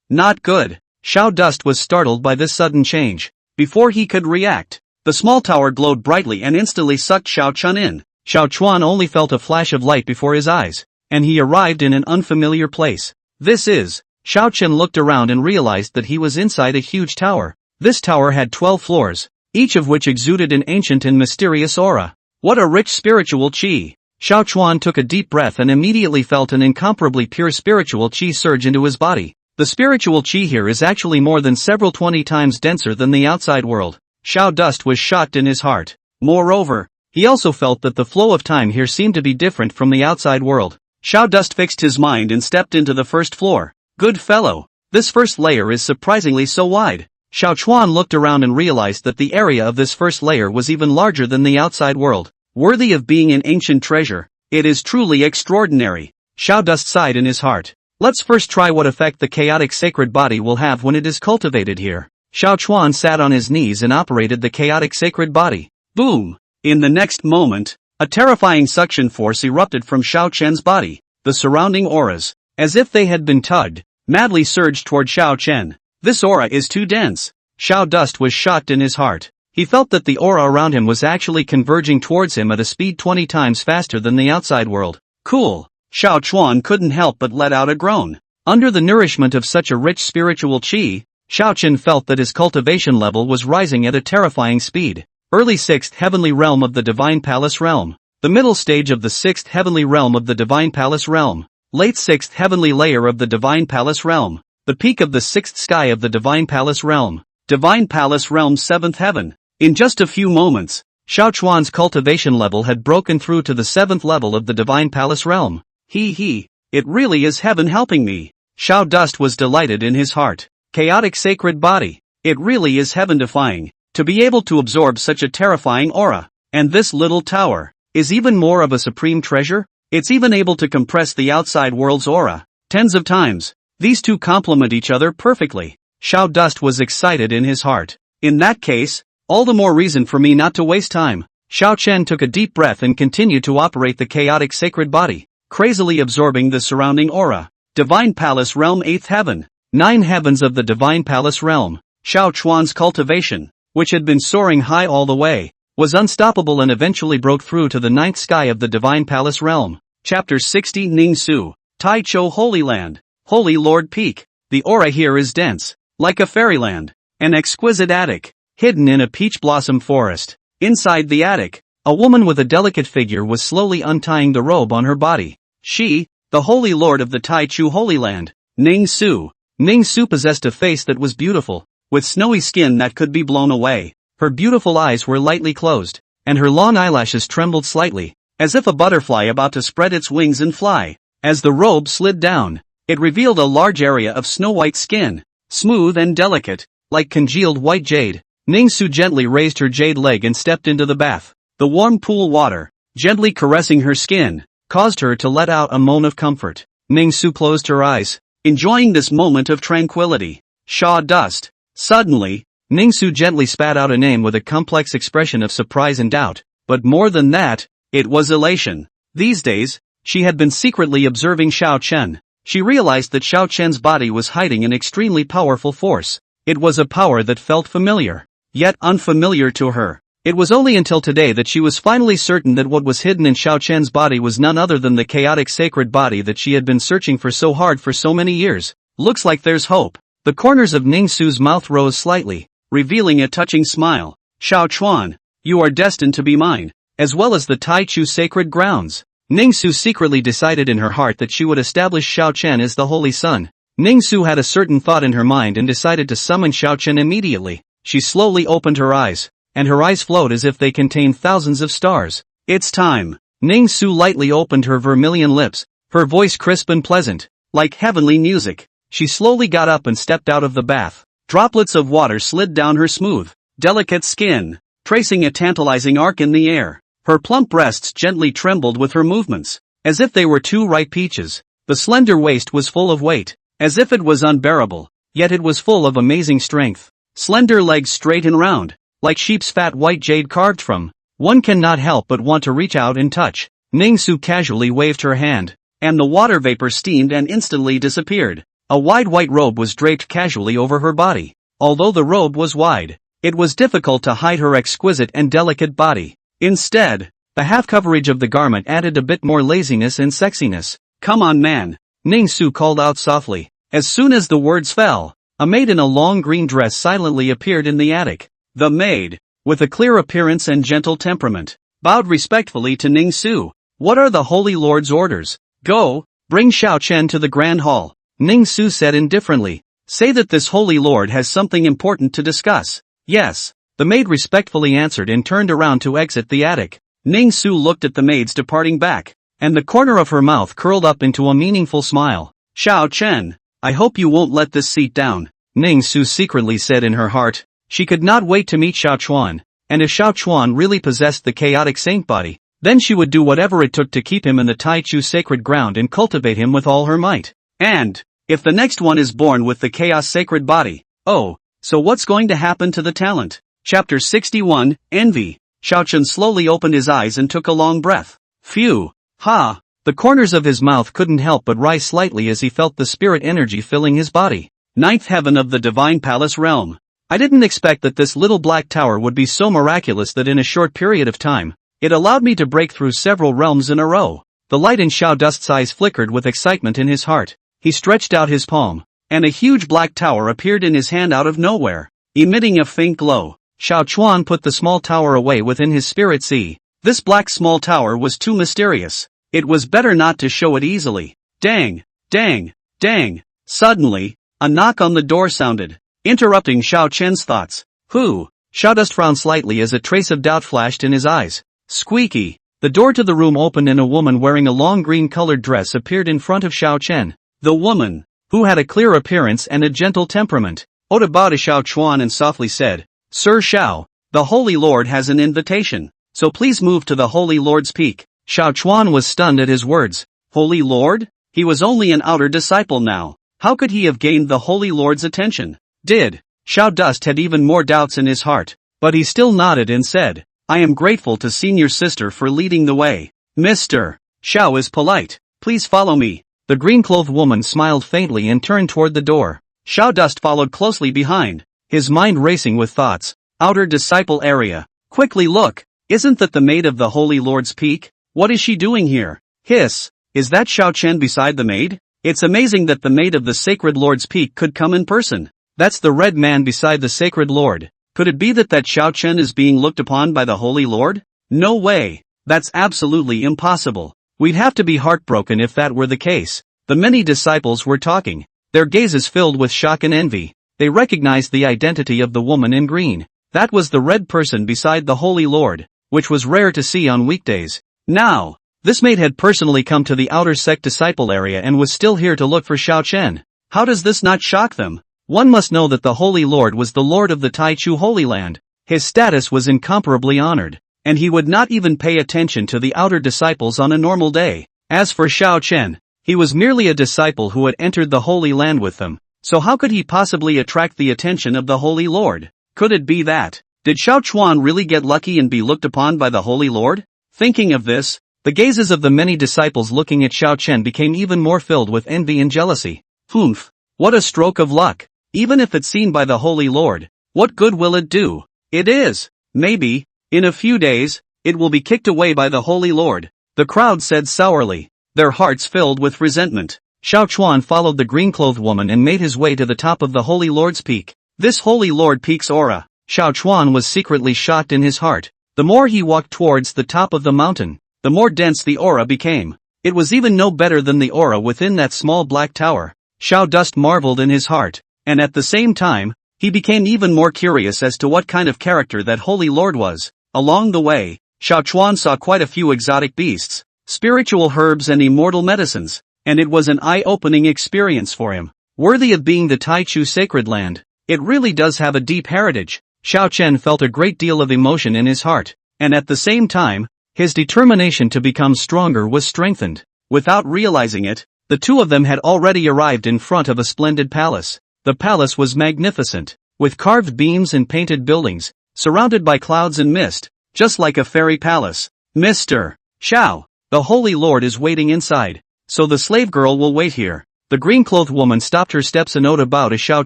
Not good. Xiao Dust was startled by this sudden change. Before he could react, the small tower glowed brightly and instantly sucked Xiao Chun in. Xiao Chuan only felt a flash of light before his eyes, and he arrived in an unfamiliar place. This is... Xiao Chun looked around and realized that he was inside a huge tower. This tower had 12 floors, each of which exuded an ancient and mysterious aura. What a rich spiritual qi! Xiao Chuan took a deep breath and immediately felt an incomparably pure spiritual qi surge into his body. The spiritual qi here is actually more than several 20 times denser than the outside world. Xiao Dust was shocked in his heart. Moreover, he also felt that the flow of time here seemed to be different from the outside world. Xiao Dust fixed his mind and stepped into the first floor. Good fellow, this first layer is surprisingly so wide. Xiao Chuan looked around and realized that the area of this first layer was even larger than the outside world. Worthy of being an ancient treasure. It is truly extraordinary. Xiao Dust sighed in his heart. Let's first try what effect the chaotic sacred body will have when it is cultivated here. Xiao Chuan sat on his knees and operated the chaotic sacred body. Boom! In the next moment, a terrifying suction force erupted from Xiao Chen's body. The surrounding auras, as if they had been tugged, madly surged toward Xiao Chen. This aura is too dense. Xiao Dust was shocked in his heart. He felt that the aura around him was actually converging towards him at a speed 20 times faster than the outside world. Cool. Xiao Chuan couldn't help but let out a groan. Under the nourishment of such a rich spiritual qi, Xiao Chen felt that his cultivation level was rising at a terrifying speed. Early 6th Heavenly Realm of the Divine Palace Realm. The middle stage of the 6th Heavenly Realm of the Divine Palace Realm. Late 6th Heavenly Layer of the Divine Palace Realm. The peak of the 6th Sky of the Divine Palace Realm. Divine Palace Realm 7th Heaven. In just a few moments, Xiao Chuan's cultivation level had broken through to the 7th level of the Divine Palace Realm. It really is heaven helping me. Xiao Dust was delighted in his heart. Chaotic sacred body. It really is heaven-defying, to be able to absorb such a terrifying aura. And this little tower is even more of a supreme treasure. It's even able to compress the outside world's aura tens of times. These two complement each other perfectly. Xiao Dust was excited in his heart. In that case, all the more reason for me not to waste time. Xiao Chen took a deep breath and continued to operate the chaotic sacred body, crazily absorbing the surrounding aura. Divine Palace Realm 8th Heaven. 9 heavens of the Divine Palace Realm. Xiao Chuan's cultivation, which had been soaring high all the way, was unstoppable and eventually broke through to the 9th sky of the Divine Palace Realm. Chapter 60 Ning Su. Tai Chou Holy Land. Holy Lord Peak. The aura here is dense, like a fairyland. An exquisite attic, hidden in a peach blossom forest. Inside the attic, a woman with a delicate figure was slowly untying the robe on her body. She, the Holy Lord of the Tai Chu Holy Land, Ning Su. Ning Su possessed a face that was beautiful, with snowy skin that could be blown away. Her beautiful eyes were lightly closed, and her long eyelashes trembled slightly, as if a butterfly about to spread its wings and fly. As the robe slid down, it revealed a large area of snow-white skin, smooth and delicate, like congealed white jade. Ning Su gently raised her jade leg and stepped into the bath. The warm pool water, gently caressing her skin, caused her to let out a moan of comfort. Ning Su closed her eyes, enjoying this moment of tranquility. Xiao Dust. Suddenly, Ning Su gently spat out a name with a complex expression of surprise and doubt, but more than that, it was elation. These days, she had been secretly observing Xiao Chen. She realized that Xiao Chen's body was hiding an extremely powerful force. It was a power that felt familiar, yet unfamiliar to her. It was only until today that she was finally certain that what was hidden in Xiao Chen's body was none other than the chaotic sacred body that she had been searching for so hard for so many years. Looks like there's hope. The corners of Ning Su's mouth rose slightly, revealing a touching smile. Xiao Chuan, you are destined to be mine, as well as the Tai Chu sacred grounds. Ning Su secretly decided in her heart that she would establish Xiao Chen as the Holy Son. Ning Su had a certain thought in her mind and decided to summon Xiao Chen immediately. She slowly opened her eyes, and her eyes flowed as if they contained thousands of stars. It's time. Ning Su lightly opened her vermilion lips, her voice crisp and pleasant, like heavenly music. She slowly got up and stepped out of the bath. Droplets of water slid down her smooth, delicate skin, tracing a tantalizing arc in the air. Her plump breasts gently trembled with her movements, as if they were two ripe peaches. The slender waist was full of weight, as if it was unbearable, yet it was full of amazing strength. Slender legs straight and round, like sheep's fat white jade carved from. One cannot help but want to reach out and touch. Ning Su casually waved her hand, and the water vapor steamed and instantly disappeared. A wide white robe was draped casually over her body. Although the robe was wide, it was difficult to hide her exquisite and delicate body. Instead, the half coverage of the garment added a bit more laziness and sexiness. "Come on, man," Ning Su called out softly. As soon as the words fell, a maid in a long green dress silently appeared in the attic. The maid, with a clear appearance and gentle temperament, bowed respectfully to Ning Su. "What are the Holy Lord's orders?" "Go, bring Xiao Chen to the Grand Hall," Ning Su said indifferently. "Say that this Holy Lord has something important to discuss." "Yes," the maid respectfully answered and turned around to exit the attic. Ning Su looked at the maids departing back, and the corner of her mouth curled up into a meaningful smile. "Xiao Chen, I hope you won't let this seat down," Ning Su secretly said in her heart. She could not wait to meet Xiao Chuan, and if Xiao Chuan really possessed the chaotic saint body, then she would do whatever it took to keep him in the Taichu sacred ground and cultivate him with all her might. And if the next one is born with the chaos sacred body, oh, so what's going to happen to the talent? Chapter 61, Envy. Xiao Chen slowly opened his eyes and took a long breath. Phew. Ha. The corners of his mouth couldn't help but rise slightly as he felt the spirit energy filling his body. Ninth heaven of the divine palace realm. I didn't expect that this little black tower would be so miraculous that in a short period of time, it allowed me to break through several realms in a row. The light in Xiao Dust's eyes flickered with excitement in his heart. He stretched out his palm, and a huge black tower appeared in his hand out of nowhere, emitting a faint glow. Xiao Chuan put the small tower away within his spirit sea. This black small tower was too mysterious. It was better not to show it easily. Dang, dang, dang. Suddenly, a knock on the door sounded, interrupting Xiao Chen's thoughts. Who? Xiao Dust frowned slightly as a trace of doubt flashed in his eyes. Squeaky. The door to the room opened and a woman wearing a long green-colored dress appeared in front of Xiao Chen. The woman, who had a clear appearance and a gentle temperament, Oda bowed to Xiao Chuan and softly said, "Sir Xiao, the Holy Lord has an invitation, so please move to the Holy Lord's peak." Xiao Chuan was stunned at his words. Holy Lord? He was only an outer disciple now. How could he have gained the Holy Lord's attention? Xiao Dust had even more doubts in his heart, but he still nodded and said, "I am grateful to senior sister for leading the way. Mr. Xiao is polite. Please follow me." The green-clothed woman smiled faintly and turned toward the door. Xiao Dust followed closely behind, his mind racing with thoughts. Outer disciple area. Quickly look. Isn't that the maid of the Holy Lord's peak? What is she doing here? Hiss. Is that Xiao Chen beside the maid? It's amazing that the maid of the Sacred Lord's peak could come in person. That's the red man beside the Sacred Lord. Could it be that Xiao Chen is being looked upon by the Holy Lord? No way. That's absolutely impossible. We'd have to be heartbroken if that were the case. The many disciples were talking, their gazes filled with shock and envy. They recognized the identity of the woman in green. That was the red person beside the Holy Lord, which was rare to see on weekdays. Now, this maid had personally come to the outer sect disciple area and was still here to look for Xiao Chen. How does this not shock them? One must know that the Holy Lord was the Lord of the Taichu Holy Land. His status was incomparably honored, and he would not even pay attention to the outer disciples on a normal day. As for Xiao Chen, he was merely a disciple who had entered the Holy Land with them, so how could he possibly attract the attention of the Holy Lord? Could it be that? Did Xiao Chuan really get lucky and be looked upon by the Holy Lord? Thinking of this, the gazes of the many disciples looking at Xiao Chen became even more filled with envy and jealousy. Humph! What a stroke of luck! Even if it's seen by the Holy Lord, what good will it do? It is. Maybe, in a few days, it will be kicked away by the Holy Lord, the crowd said sourly, their hearts filled with resentment. Xiao Chuan followed the green-clothed woman and made his way to the top of the Holy Lord's peak. This Holy Lord peak's aura. Xiao Chuan was secretly shocked in his heart. The more he walked towards the top of the mountain, the more dense the aura became. It was even no better than the aura within that small black tower. Xiao Dust marveled in his heart, and at the same time, he became even more curious as to what kind of character that Holy Lord was. Along the way, Xiao Chuan saw quite a few exotic beasts, spiritual herbs and immortal medicines, and it was an eye-opening experience for him. Worthy of being the Taichu sacred land, it really does have a deep heritage. Xiao Chen felt a great deal of emotion in his heart, and at the same time, his determination to become stronger was strengthened. Without realizing it, the two of them had already arrived in front of a splendid palace. The palace was magnificent, with carved beams and painted buildings, surrounded by clouds and mist, just like a fairy palace. Mr. Xiao, the Holy Lord is waiting inside, so the slave girl will wait here. The green-clothed woman stopped her steps and owed about to Xiao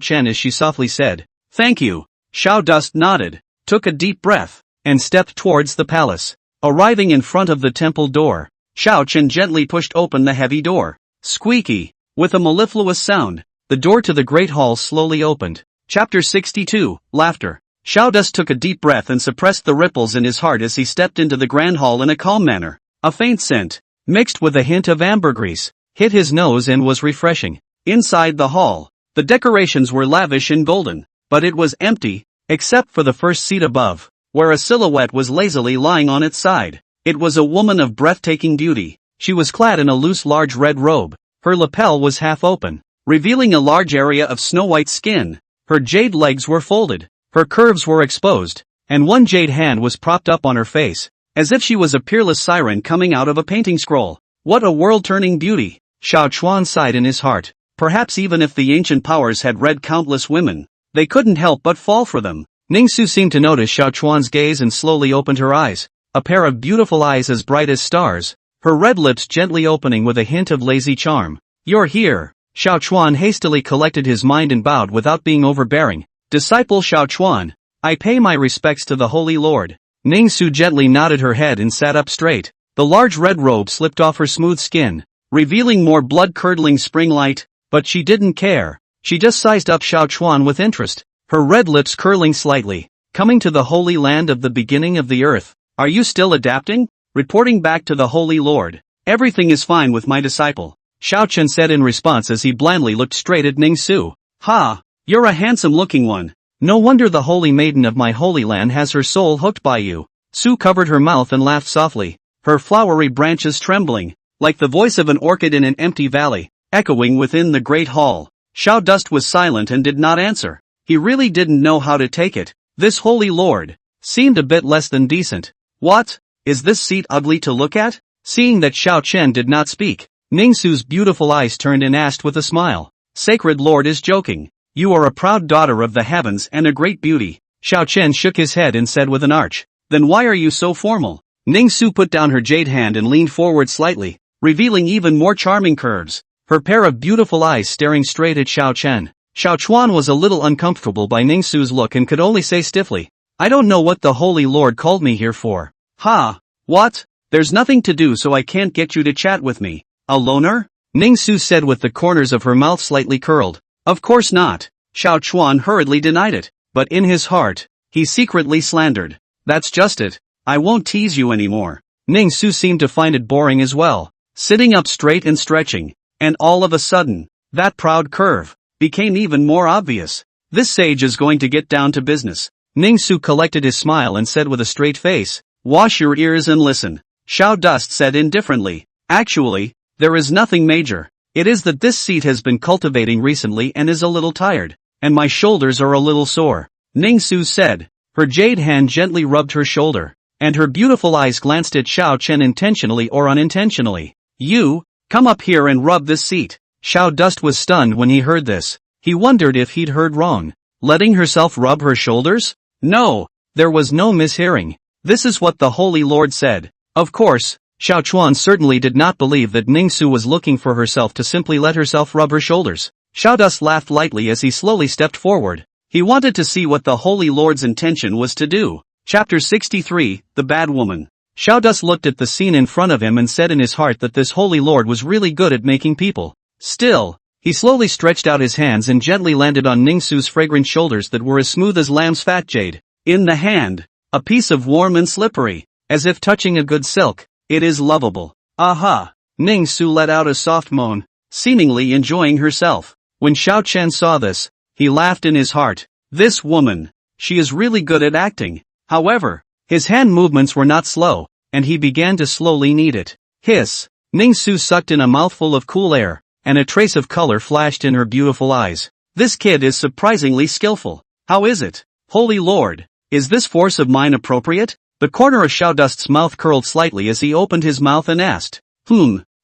Chen as she softly said, "Thank you." Xiao Dust nodded, took a deep breath, and stepped towards the palace. Arriving in front of the temple door, Xiao Chen gently pushed open the heavy door. Squeaky, with a mellifluous sound, the door to the great hall slowly opened. Chapter 62, Laughter. Xiao Dust took a deep breath and suppressed the ripples in his heart as he stepped into the grand hall in a calm manner. A faint scent, mixed with a hint of ambergris, hit his nose and was refreshing. Inside the hall, the decorations were lavish and golden, but it was empty, except for the first seat above, where a silhouette was lazily lying on its side. It was a woman of breathtaking beauty. She was clad in a loose large red robe. Her lapel was half open, revealing a large area of snow-white skin. Her jade legs were folded, her curves were exposed, and one jade hand was propped up on her face, as if she was a peerless siren coming out of a painting scroll. What a world-turning beauty! Xiao Chuan sighed in his heart. Perhaps even if the ancient powers had read countless women, they couldn't help but fall for them. Ningsu seemed to notice Xiao Chuan's gaze and slowly opened her eyes, a pair of beautiful eyes as bright as stars, her red lips gently opening with a hint of lazy charm. "You're here." Xiao Chuan hastily collected his mind and bowed without being overbearing. "Disciple Xiao Chuan, I pay my respects to the Holy Lord." Ningsu gently nodded her head and sat up straight. The large red robe slipped off her smooth skin, revealing more blood-curdling spring light, but she didn't care. She just sized up Xiao Chuan with interest, her red lips curling slightly. "Coming to the holy land of the beginning of the earth. Are you still adapting?" Reporting back to the Holy Lord. "Everything is fine with my disciple," Xiao Chen said in response as he blandly looked straight at Ningsu. "Ha! You're a handsome-looking one. No wonder the holy maiden of my holy land has her soul hooked by you." Su covered her mouth and laughed softly, her flowery branches trembling, like the voice of an orchid in an empty valley, echoing within the great hall. Xiao Dust was silent and did not answer. He really didn't know how to take it. This holy lord seemed a bit less than decent. "What? Is this seat ugly to look at?" Seeing that Xiao Chen did not speak, Ningsu's beautiful eyes turned and asked with a smile. "Sacred Lord is joking. You are a proud daughter of the heavens and a great beauty." Xiao Chen shook his head and said with an arch, "Then why are you so formal?" Ningsu put down her jade hand and leaned forward slightly, revealing even more charming curves, her pair of beautiful eyes staring straight at Xiao Chen. Xiao Chuan was a little uncomfortable by Ningsu's look and could only say stiffly, "I don't know what the Holy Lord called me here for." "Ha! What? There's nothing to do so I can't get you to chat with me. A loner?" Ningsu said with the corners of her mouth slightly curled. "Of course not." Xiao Chuan hurriedly denied it, but in his heart, he secretly slandered. "That's just it. I won't tease you anymore." Ningsu seemed to find it boring as well, sitting up straight and stretching, and all of a sudden, that proud curve became even more obvious. This sage is going to get down to business. Ningsu collected his smile and said with a straight face, "Wash your ears and listen." Xiao Dust said indifferently, "Actually, there is nothing major. It is that this seat has been cultivating recently and is a little tired, and my shoulders are a little sore." Ningsu said. Her jade hand gently rubbed her shoulder, and her beautiful eyes glanced at Xiao Chen intentionally or unintentionally. "You, come up here and rub this seat." Xiao Dust was stunned when he heard this. He wondered if he'd heard wrong. Letting herself rub her shoulders? No, there was no mishearing. This is what the Holy Lord said. Of course, Xiao Chuan certainly did not believe that Ningsu was looking for herself to simply let herself rub her shoulders. Xiao Dust laughed lightly as he slowly stepped forward. He wanted to see what the Holy Lord's intention was to do. Chapter 63, The Bad Woman. Xiao Dust looked at the scene in front of him and said in his heart that this Holy Lord was really good at making people. Still, he slowly stretched out his hands and gently landed on Ningsu's fragrant shoulders that were as smooth as lamb's fat jade. In the hand, a piece of warm and slippery, as if touching a good silk. "It is lovable." "Aha!" Ningsu let out a soft moan, seemingly enjoying herself. When Xiao Chen saw this, he laughed in his heart. This woman, she is really good at acting. However, His hand movements were not slow, and he began to slowly knead it. Hiss! Ning Su sucked in a mouthful of cool air, and a trace of color flashed in her beautiful eyes. This kid is surprisingly skillful. How is it? Holy Lord! Is this force of mine appropriate? The corner of Xiaodust's mouth curled slightly as he opened his mouth and asked.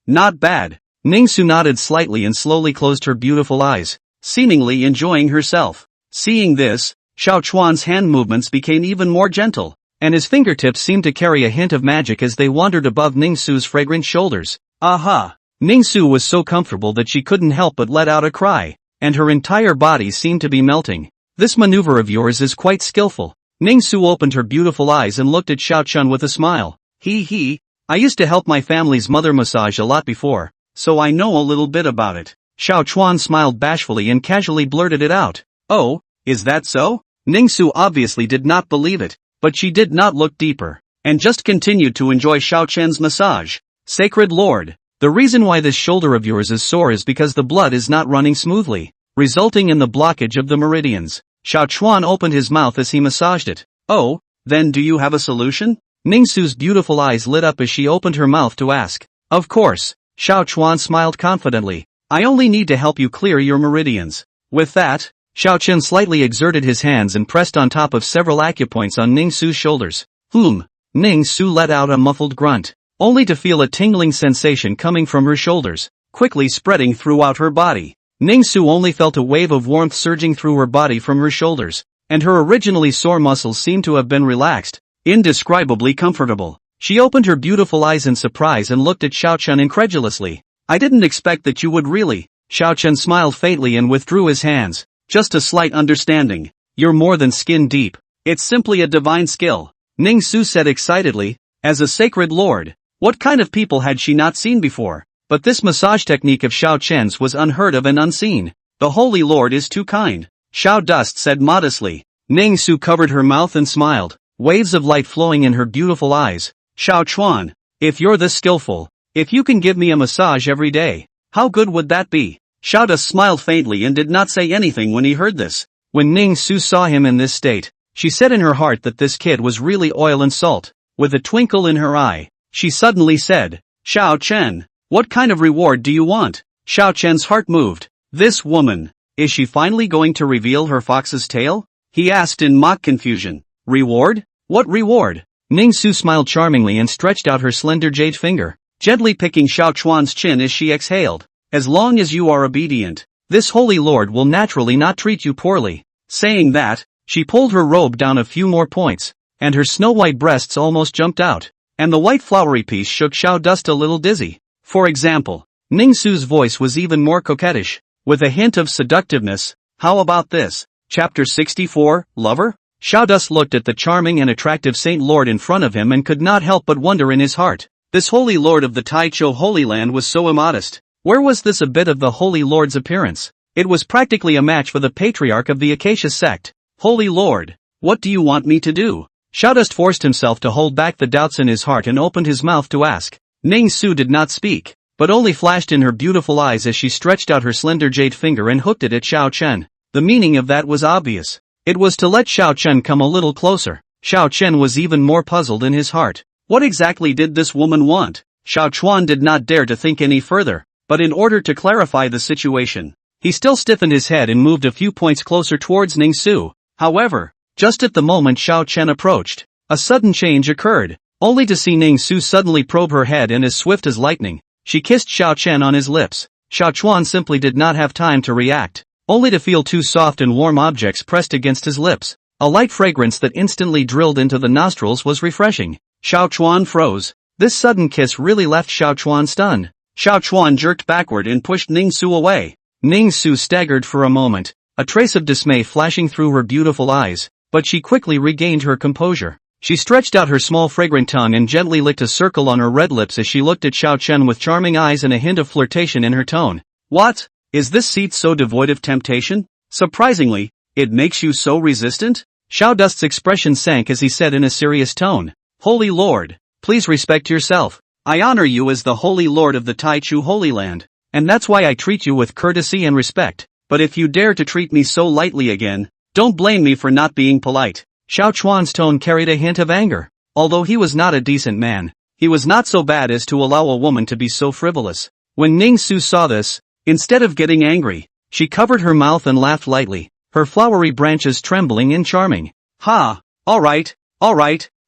Not bad. Ning Su nodded slightly and slowly closed her beautiful eyes, seemingly enjoying herself. Seeing this, Xiao Chuan's hand movements became even more gentle, and his fingertips seemed to carry a hint of magic as they wandered above Ning Su's fragrant shoulders. Aha! Ning Su was so comfortable that she couldn't help but let out a cry, and her entire body seemed to be melting. This maneuver of yours is quite skillful. Ning Su opened her beautiful eyes and looked at Xiao Chun with a smile. I used to help my family's mother massage a lot before, so I know a little bit about it. Xiao Chuan smiled bashfully and casually blurted it out. Oh, is that so? Ning Su obviously did not believe it, but she did not look deeper, and just continued to enjoy Xiao Chen's massage. Sacred Lord, the reason why this shoulder of yours is sore is because the blood is not running smoothly, resulting in the blockage of the meridians. Xiao Chuan opened his mouth as he massaged it. Oh, then do you have a solution? Ning Su's beautiful eyes lit up as she opened her mouth to ask. Of course, Xiao Chuan smiled confidently. I only need to help you clear your meridians. With that, Xiao Chen slightly exerted his hands and pressed on top of several acupoints on Ning Su's shoulders. Ning Su let out a muffled grunt, only to feel a tingling sensation coming from her shoulders, quickly spreading throughout her body. Ning Su only felt a wave of warmth surging through her body from her shoulders, and her originally sore muscles seemed to have been relaxed, indescribably comfortable. She opened her beautiful eyes in surprise and looked at Xiao Chen incredulously. I didn't expect that you would really. Xiao Chen smiled faintly and withdrew his hands. Just a slight understanding. You're more than skin deep. It's simply a divine skill. Ning Su said excitedly. As a sacred lord, what kind of people had she not seen before? But this massage technique of Xiao Chen's was unheard of and unseen. The Holy Lord is too kind. Xiao Dust said modestly. Ning Su covered her mouth and smiled, waves of light flowing in her beautiful eyes. Xiao Chuan, if you're this skillful, if you can give me a massage every day, how good would that be? Xiao Dust smiled faintly and did not say anything when he heard this. When Ning Su saw him in this state, she said in her heart that this kid was really oil and salt. With a twinkle in her eye, she suddenly said, Xiao Chen, what kind of reward do you want? Xiao Chen's heart moved. This woman, is she finally going to reveal her fox's tail? He asked in mock confusion. Reward? What reward? Ning Su smiled charmingly and stretched out her slender jade finger, gently picking Xiao Chuan's chin as she exhaled. As long as you are obedient, this holy lord will naturally not treat you poorly. Saying that, she pulled her robe down a few more points, and her snow-white breasts almost jumped out, and the white flowery piece shook Xiao Dust a little dizzy. For example, Ning Su's voice was even more coquettish, with a hint of seductiveness. How about this? Chapter 64, Lover? Xiao Dust looked at the charming and attractive Saint Lord in front of him and could not help but wonder in his heart. This holy lord of the Taichou Holy Land was so immodest. Where was this a bit of the Holy Lord's appearance? It was practically a match for the patriarch of the Acacia sect. Holy Lord, what do you want me to do? Xiao Dust forced himself to hold back the doubts in his heart and opened his mouth to ask. Ning Su did not speak, but only flashed in her beautiful eyes as she stretched out her slender jade finger and hooked it at Xiao Chen. The meaning of that was obvious. It was to let Xiao Chen come a little closer. Xiao Chen was even more puzzled in his heart. What exactly did this woman want? Xiao Chuan did not dare to think any further. But in order to clarify the situation, he still stiffened his head and moved a few points closer towards Ning Su. However, just at the moment Xiao Chen approached, a sudden change occurred, only to see Ning Su suddenly probe her head and as swift as lightning, she kissed Xiao Chen on his lips. Xiao Chuan simply did not have time to react, only to feel two soft and warm objects pressed against his lips. A light fragrance that instantly drilled into the nostrils was refreshing. Xiao Chuan froze. This sudden kiss really left Xiao Chuan stunned. Xiao Chuan jerked backward and pushed Ning Su away. Ning Su staggered for a moment, a trace of dismay flashing through her beautiful eyes, but she quickly regained her composure. She stretched out her small fragrant tongue and gently licked a circle on her red lips as she looked at Xiao Chen with charming eyes and a hint of flirtation in her tone. What? Is this seat so devoid of temptation? Surprisingly, it makes you so resistant? Xiao Dust's expression sank as he said in a serious tone. Holy Lord, please respect yourself. I honor you as the Holy Lord of the Taichou Holy Land, and that's why I treat you with courtesy and respect. But if you dare to treat me so lightly again, don't blame me for not being polite. Xiao Chuan's tone carried a hint of anger. Although he was not a decent man, he was not so bad as to allow a woman to be so frivolous. When Ning Su saw this, instead of getting angry, she covered her mouth and laughed lightly, her flowery branches trembling and charming. Ha! Alright,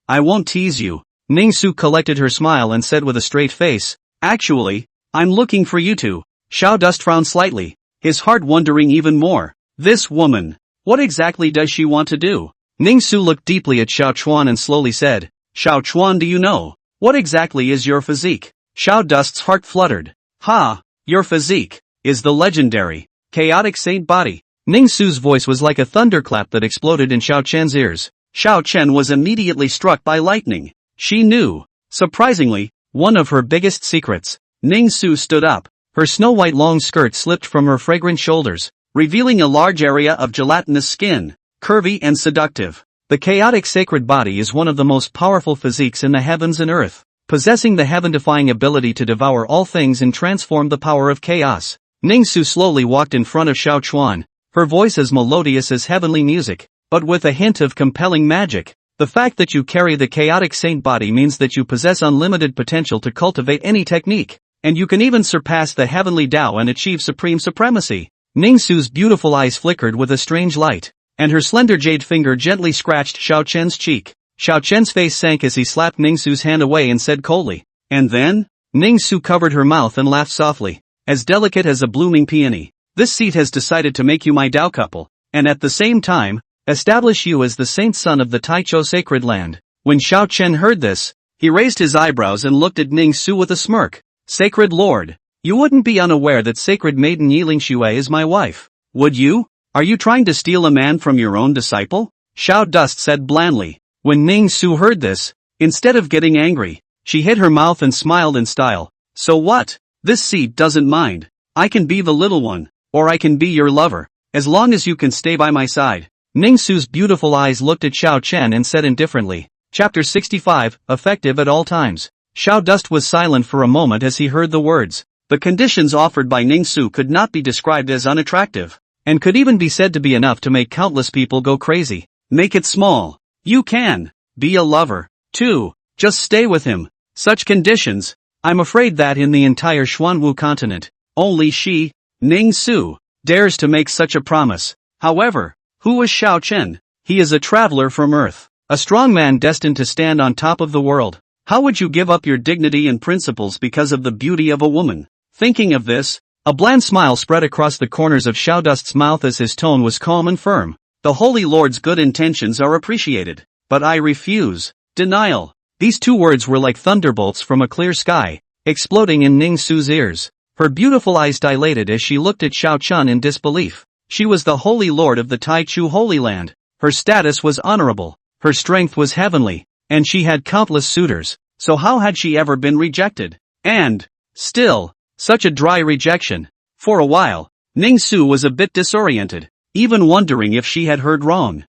I won't tease you. Ning Su collected her smile and said with a straight face, actually, I'm looking for you two. Xiao Dust frowned slightly, his heart wondering even more. This woman, what exactly does she want to do? Ning Su looked deeply at Xiao Chuan and slowly said, Xiao Chuan, do you know? What exactly is your physique? Xiao Dust's heart fluttered. Ha! Your physique is the legendary, chaotic saint body. Ning Su's voice was like a thunderclap that exploded in Xiao Chen's ears. Xiao Chen was immediately struck by lightning. She knew, surprisingly, one of her biggest secrets. Ning Su stood up. Her snow-white long skirt slipped from her fragrant shoulders, revealing a large area of gelatinous skin, curvy and seductive. The chaotic sacred body is one of the most powerful physiques in the heavens and earth, possessing the heaven-defying ability to devour all things and transform the power of chaos. Ning Su slowly walked in front of Xiao Chuan, her voice as melodious as heavenly music, but with a hint of compelling magic. The fact that you carry the chaotic saint body means that you possess unlimited potential to cultivate any technique, and you can even surpass the heavenly Tao and achieve supreme supremacy. Ning Su's beautiful eyes flickered with a strange light, and her slender jade finger gently scratched Xiao Chen's cheek. Xiao Chen's face sank as he slapped Ning Su's hand away and said coldly, and then? Ning Su covered her mouth and laughed softly, as delicate as a blooming peony. This seat has decided to make you my Tao couple, and at the same time, establish you as the saint son of the Taichou sacred land. When Xiao Chen heard this, he raised his eyebrows and looked at Ning Su with a smirk. Sacred Lord, you wouldn't be unaware that sacred maiden Yiling Xue is my wife, would you? Are you trying to steal a man from your own disciple? Xiao Dust said blandly. When Ning Su heard this, instead of getting angry, she hid her mouth and smiled in style. So what? This seat doesn't mind. I can be the little one, or I can be your lover, as long as you can stay by my side. Ning Su's beautiful eyes looked at Xiao Chen and said indifferently. Chapter 65, effective at all times. Xiao Dust was silent for a moment as he heard the words. The conditions offered by Ning Su could not be described as unattractive, and could even be said to be enough to make countless people go crazy. Make it small. You can be a lover, too. Just stay with him. Such conditions. I'm afraid that in the entire Xuanwu continent, only she, Ning Su, dares to make such a promise. However, who is Xiao Chen? He is a traveler from Earth, a strong man destined to stand on top of the world. How would you give up your dignity and principles because of the beauty of a woman? Thinking of this, a bland smile spread across the corners of Xiao Dust's mouth as his tone was calm and firm. The Holy Lord's good intentions are appreciated, but I refuse. Denial. These two words were like thunderbolts from a clear sky, exploding in Ning Su's ears. Her beautiful eyes dilated as she looked at Xiao Chen in disbelief. She was the Holy Lord of the Taichu Holy Land. Her status was honorable, her strength was heavenly, and she had countless suitors, so how had she ever been rejected? And, still, such a dry rejection. For a while, Ning Su was a bit disoriented, even wondering if she had heard wrong.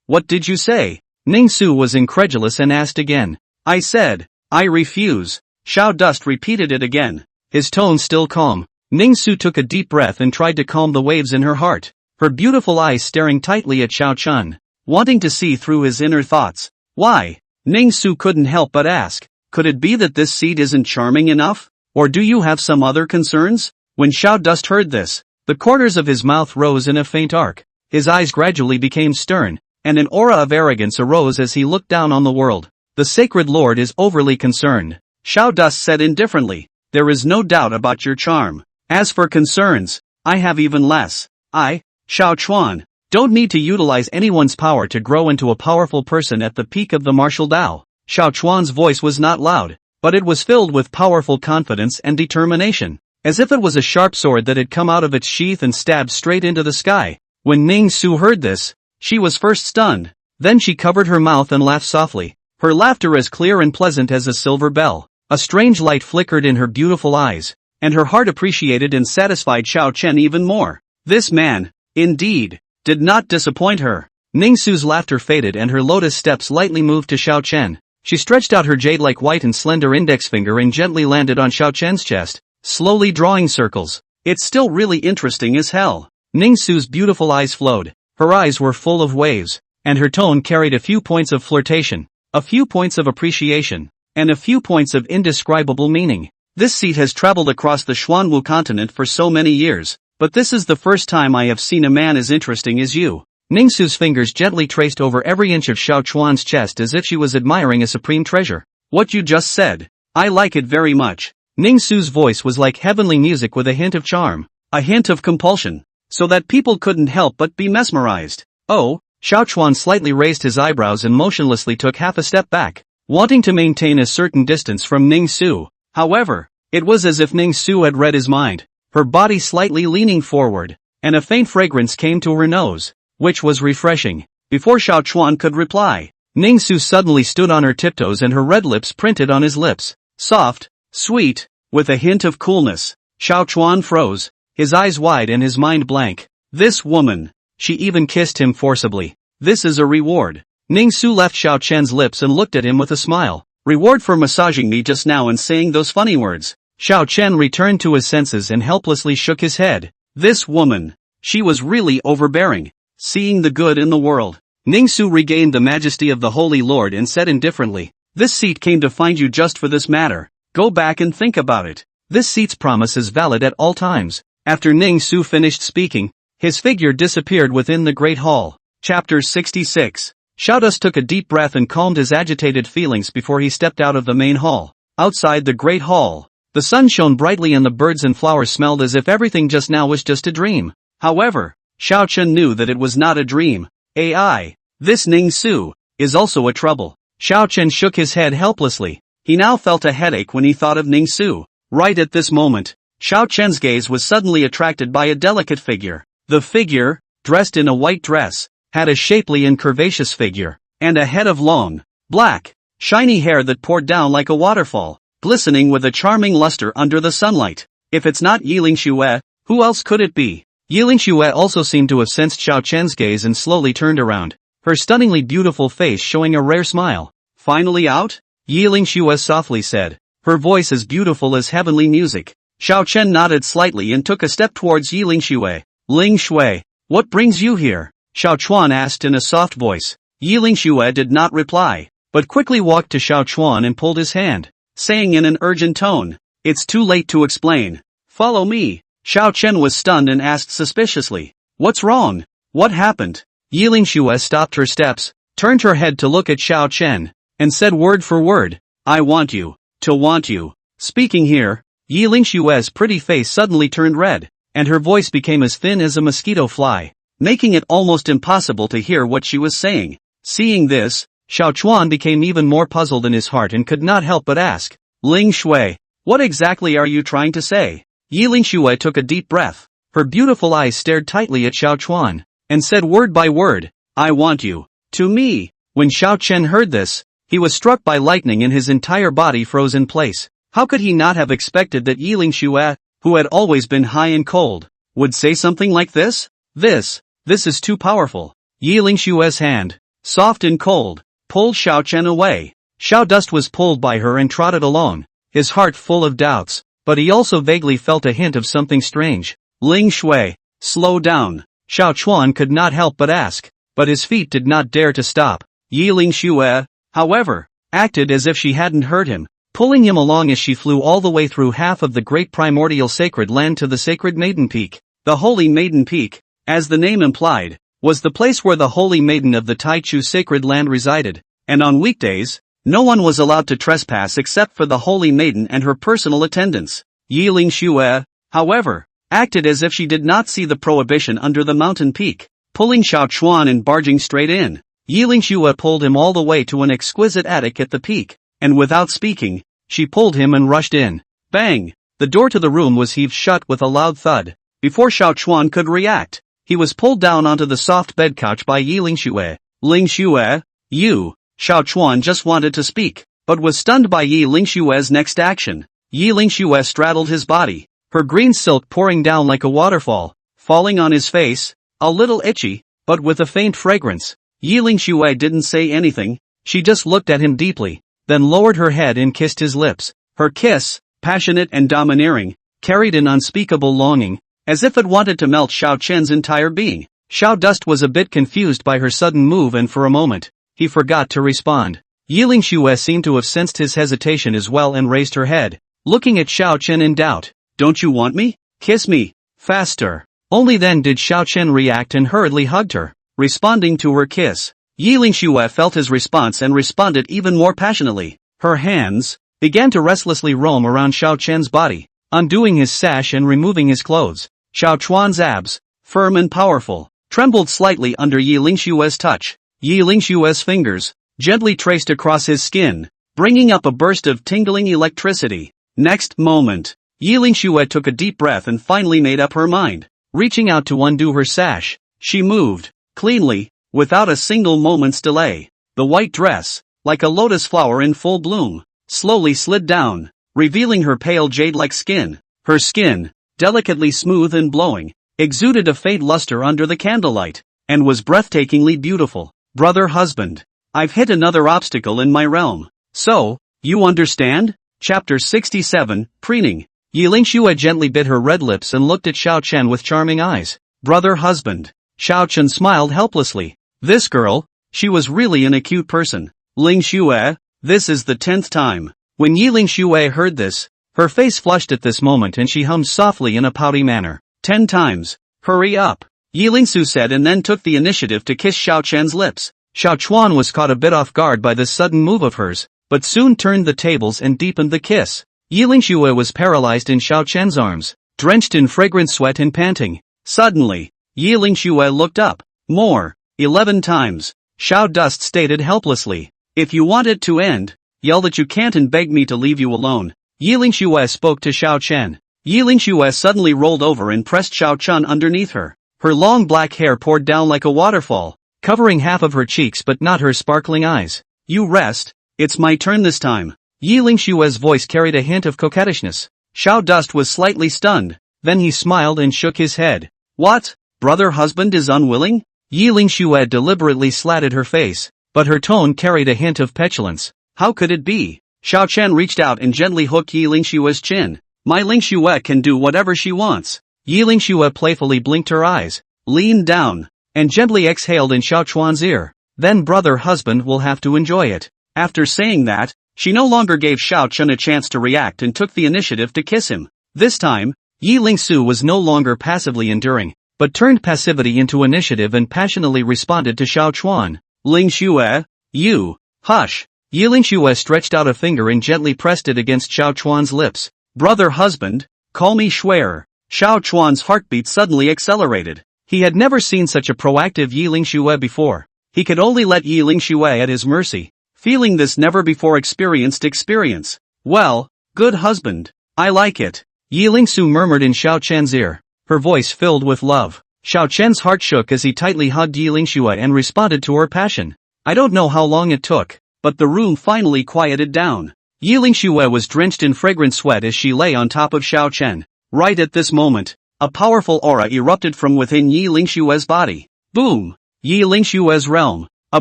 What did you say? Ning Su was incredulous and asked again. I said, I refuse. Xiao Dust repeated it again, his tone still calm. Ning Su took a deep breath and tried to calm the waves in her heart, her beautiful eyes staring tightly at Xiao Chen, wanting to see through his inner thoughts. Why? Ning Su couldn't help but ask, could it be that this seed isn't charming enough? Or do you have some other concerns? When Xiao Dust heard this, the corners of his mouth rose in a faint arc, his eyes gradually became stern, and an aura of arrogance arose as he looked down on the world. The sacred lord is overly concerned. Xiao Dust said indifferently, there is no doubt about your charm. As for concerns, I have even less. I, Xiao Chuan, don't need to utilize anyone's power to grow into a powerful person at the peak of the martial Tao. Xiao Chuan's voice was not loud, but it was filled with powerful confidence and determination, as if it was a sharp sword that had come out of its sheath and stabbed straight into the sky. When Ning Su heard this, she was first stunned, then she covered her mouth and laughed softly, her laughter as clear and pleasant as a silver bell. A strange light flickered in her beautiful eyes, and her heart appreciated and satisfied Xiao Chen even more. This man, indeed, did not disappoint her. Ning Su's laughter faded and her lotus steps lightly moved to Xiao Chen. She stretched out her jade-like white and slender index finger and gently landed on Xiao Chen's chest, slowly drawing circles. It's still really interesting as hell. Ning Su's beautiful eyes flowed. Her eyes were full of waves, and her tone carried a few points of flirtation. a few points of appreciation, and a few points of indescribable meaning. This seat has traveled across the Xuanwu continent for so many years, but this is the first time I have seen a man as interesting as you. Ningsu's fingers gently traced over every inch of Xiao Chuan's chest as if she was admiring a supreme treasure. What you just said. I like it very much. Ningsu's voice was like heavenly music with a hint of charm, a hint of compulsion, so that people couldn't help but be mesmerized. Oh, Xiao Chuan slightly raised his eyebrows and motionlessly took half a step back, wanting to maintain a certain distance from Ningsu. However, it was as if Ningsu had read his mind, her body slightly leaning forward, and a faint fragrance came to her nose, which was refreshing. Before Xiao Chuan could reply, Ningsu suddenly stood on her tiptoes and her red lips printed on his lips. Soft, sweet, with a hint of coolness. Xiao Chuan froze, his eyes wide and his mind blank. This woman. She even kissed him forcibly. This is a reward. Ningsu left Xiao Chen's lips and looked at him with a smile. Reward for massaging me just now and saying those funny words. Xiao Chen returned to his senses and helplessly shook his head. This woman. She was really overbearing. Seeing the good in the world. Ningsu regained the majesty of the Holy Lord and said indifferently, this seat came to find you just for this matter. Go back and think about it. This seat's promise is valid at all times. After Ningsu finished speaking, his figure disappeared within the Great Hall. Chapter 66. Xiaodust took a deep breath and calmed his agitated feelings before he stepped out of the main hall. Outside the Great Hall, the sun shone brightly and the birds and flowers smelled as if everything just now was just a dream. However, Xiao Chen knew that it was not a dream. AI. This Ningsu is also a trouble. Xiao Chen shook his head helplessly. He now felt a headache when he thought of Ningsu. Right at this moment, Xiao Chen's gaze was suddenly attracted by a delicate figure. The figure, dressed in a white dress, had a shapely and curvaceous figure, and a head of long, black, shiny hair that poured down like a waterfall, glistening with a charming luster under the sunlight. If it's not Yiling Xue, who else could it be? Yiling Xue also seemed to have sensed Xiao Chen's gaze and slowly turned around, her stunningly beautiful face showing a rare smile. Finally out? Yiling Xue softly said, her voice as beautiful as heavenly music. Xiao Chen nodded slightly and took a step towards Yiling Xue. Ling Xue, what brings you here? Xiao Chuan asked in a soft voice. Yiling Xue did not reply, but quickly walked to Xiao Chuan and pulled his hand, saying in an urgent tone, it's too late to explain. Follow me. Xiao Chen was stunned and asked suspiciously, what's wrong? What happened? Yiling Xue stopped her steps, turned her head to look at Xiao Chen, and said word for word, I want you, to want you. Speaking here, Yiling Xue's pretty face suddenly turned red, and her voice became as thin as a mosquito fly, making it almost impossible to hear what she was saying. Seeing this, Xiao Chuan became even more puzzled in his heart and could not help but ask, Ling Xue, what exactly are you trying to say? Yiling Xue took a deep breath, her beautiful eyes stared tightly at Xiao Chuan, and said word by word, I want you, to me. When Xiao Chen heard this, he was struck by lightning and his entire body froze in place. How could he not have expected that Yiling Xue, who had always been high and cold, would say something like this? This is too powerful. Yiling Xue's hand, soft and cold, pulled Xiao Chen away. Xiaodust was pulled by her and trotted along, his heart full of doubts, but he also vaguely felt a hint of something strange. Ling Xue, slow down. Xiao Chuan could not help but ask, but his feet did not dare to stop. Yiling Xue, however, acted as if she hadn't heard him, pulling him along as she flew all the way through half of the great primordial sacred land to the sacred Maiden Peak. The Holy Maiden Peak, as the name implied, was the place where the Holy Maiden of the Taichu sacred land resided, and on weekdays, no one was allowed to trespass except for the Holy Maiden and her personal attendants. Yiling Xue, however, acted as if she did not see the prohibition under the mountain peak, pulling Xiao Chuan and barging straight in. Yiling Xue pulled him all the way to an exquisite attic at the peak, and without speaking, she pulled him and rushed in. Bang! The door to the room was heaved shut with a loud thud. Before Xiao Chuan could react, he was pulled down onto the soft bed couch by Yiling Xue. Ling Xue, you! Xiao Chuan just wanted to speak, but was stunned by Yiling Xue's next action. Yiling Xue straddled his body, her green silk pouring down like a waterfall, falling on his face, a little itchy, but with a faint fragrance. Yiling Xue didn't say anything, she just looked at him deeply, then lowered her head and kissed his lips. Her kiss, passionate and domineering, carried an unspeakable longing, as if it wanted to melt Xiao Chen's entire being. Xiaodust was a bit confused by her sudden move and for a moment, he forgot to respond. Yi Lingxue seemed to have sensed his hesitation as well and raised her head, looking at Xiao Chen in doubt. Don't you want me? Kiss me. Faster. Only then did Xiao Chen react and hurriedly hugged her, responding to her kiss. Yi Lingxue felt his response and responded even more passionately. Her hands began to restlessly roam around Xiao Chen's body, undoing his sash and removing his clothes. Xiao Chuan's abs, firm and powerful, trembled slightly under Yi Lingxue's touch. Yi Lingxue's fingers gently traced across his skin, bringing up a burst of tingling electricity. Next moment, Yi Lingxue took a deep breath and finally made up her mind. Reaching out to undo her sash, she moved, cleanly, without a single moment's delay. The white dress, like a lotus flower in full bloom, slowly slid down, revealing her pale jade-like skin. Her skin, delicately smooth and glowing, exuded a faint luster under the candlelight, and was breathtakingly beautiful. Brother husband, I've hit another obstacle in my realm. So, you understand? Chapter 67, Preening. Yi Lingxue gently bit her red lips and looked at Xiao Chen with charming eyes. Brother husband. Xiao Chen smiled helplessly. This girl, she was really an acute person. Lingxue, this is the 10th time. When Yi Lingxue heard this, her face flushed at this moment and she hummed softly in a pouty manner. 10 times. Hurry up. Yi Lingxu said and then took the initiative to kiss Xiao Chen's lips. Xiao Chuan was caught a bit off guard by this sudden move of hers, but soon turned the tables and deepened the kiss. Yi Lingxue was paralyzed in Xiao Chen's arms, drenched in fragrant sweat and panting. Suddenly, Yi Lingxue looked up. More. 11 times. Xiao Dust stated helplessly. If you want it to end, yell that you can't and beg me to leave you alone. Yi Lingxue spoke to Xiao Chen. Yi Lingxue suddenly rolled over and pressed Xiao Chen underneath her. Her long black hair poured down like a waterfall, covering half of her cheeks but not her sparkling eyes. You rest. It's my turn this time. Yi Lingxue's voice carried a hint of coquettishness. Xiao Dust was slightly stunned, then he smiled and shook his head. What? Brother husband is unwilling? Yi Lingxue deliberately slatted her face, but her tone carried a hint of petulance. How could it be? Xiao Chen reached out and gently hooked Yi Lingxue's chin. My Lingxue can do whatever she wants. Yi Lingxue playfully blinked her eyes, leaned down, and gently exhaled in Xiao Chuan's ear. Then brother husband will have to enjoy it. After saying that, she no longer gave Xiao Chen a chance to react and took the initiative to kiss him. This time, Yi Lingxu was no longer passively enduring, but turned passivity into initiative and passionately responded to Xiao Chuan. Lingxue, you, hush. Yi Lingxue stretched out a finger and gently pressed it against Xiao Chuan's lips. Brother husband, call me Schwerer. Xiao Chuan's heartbeat suddenly accelerated. He had never seen such a proactive Yi Lingxue before. He could only let Yi Lingxue at his mercy, feeling this never-before-experienced experience. Well, good husband. I like it. Yi Lingxu murmured in Xiao Chen's ear, her voice filled with love. Xiao Chen's heart shook as he tightly hugged Yi Lingxue and responded to her passion. I don't know how long it took, but the room finally quieted down. Yi Lingxue was drenched in fragrant sweat as she lay on top of Xiao Chen. Right at this moment, a powerful aura erupted from within Yi Lingxue's body. Boom! Yi Lingxue's realm. A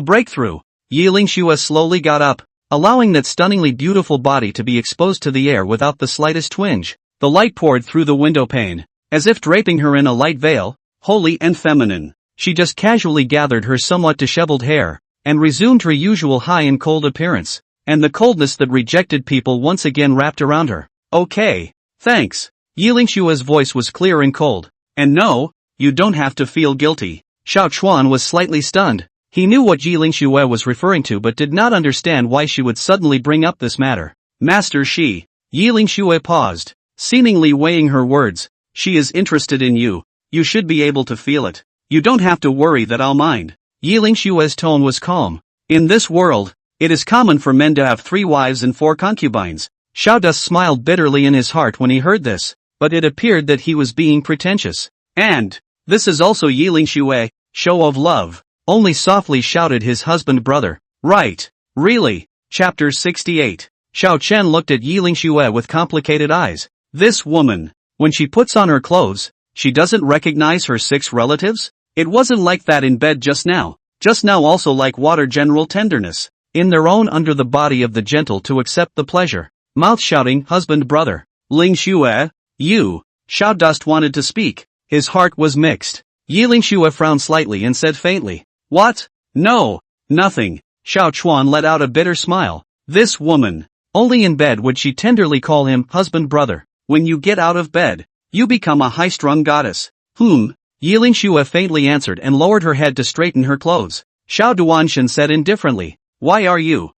breakthrough. Yi Lingxue slowly got up, allowing that stunningly beautiful body to be exposed to the air without the slightest twinge. The light poured through the window pane, as if draping her in a light veil, holy and feminine. She just casually gathered her somewhat disheveled hair, and resumed her usual high and cold appearance, and the coldness that rejected people once again wrapped around her. Okay, thanks. Yi Lingxue's voice was clear and cold. And no, you don't have to feel guilty. Xiao Chuan was slightly stunned. He knew what Yi Lingxue was referring to but did not understand why she would suddenly bring up this matter. Master Shi. Yi Lingxue paused, seemingly weighing her words. She is interested in you. You should be able to feel it. You don't have to worry that I'll mind. Yi Lingxue's tone was calm. In this world, it is common for men to have 3 wives and 4 concubines. Xiao Dust smiled bitterly in his heart when he heard this, but it appeared that he was being pretentious. And, this is also Yi Lingxue, show of love. Only softly shouted his husband brother. Right. Really. Chapter 68. Xiao Chen looked at Yi Lingxue with complicated eyes. This woman, when she puts on her clothes, she doesn't recognize her 6 relatives? It wasn't like that in bed just now. Just now also like water general tenderness. In their own under the body of the gentle to accept the pleasure. Mouth shouting husband brother. Lingxue, you. Xiao Dust wanted to speak. His heart was mixed. Yi Lingxue frowned slightly and said faintly. What? No. Nothing. Xiao Chuan let out a bitter smile. This woman. Only in bed would she tenderly call him husband-brother. When you get out of bed, you become a high-strung goddess. Yiling Xue faintly answered and lowered her head to straighten her clothes. Xiao Duanshan said indifferently. Why are you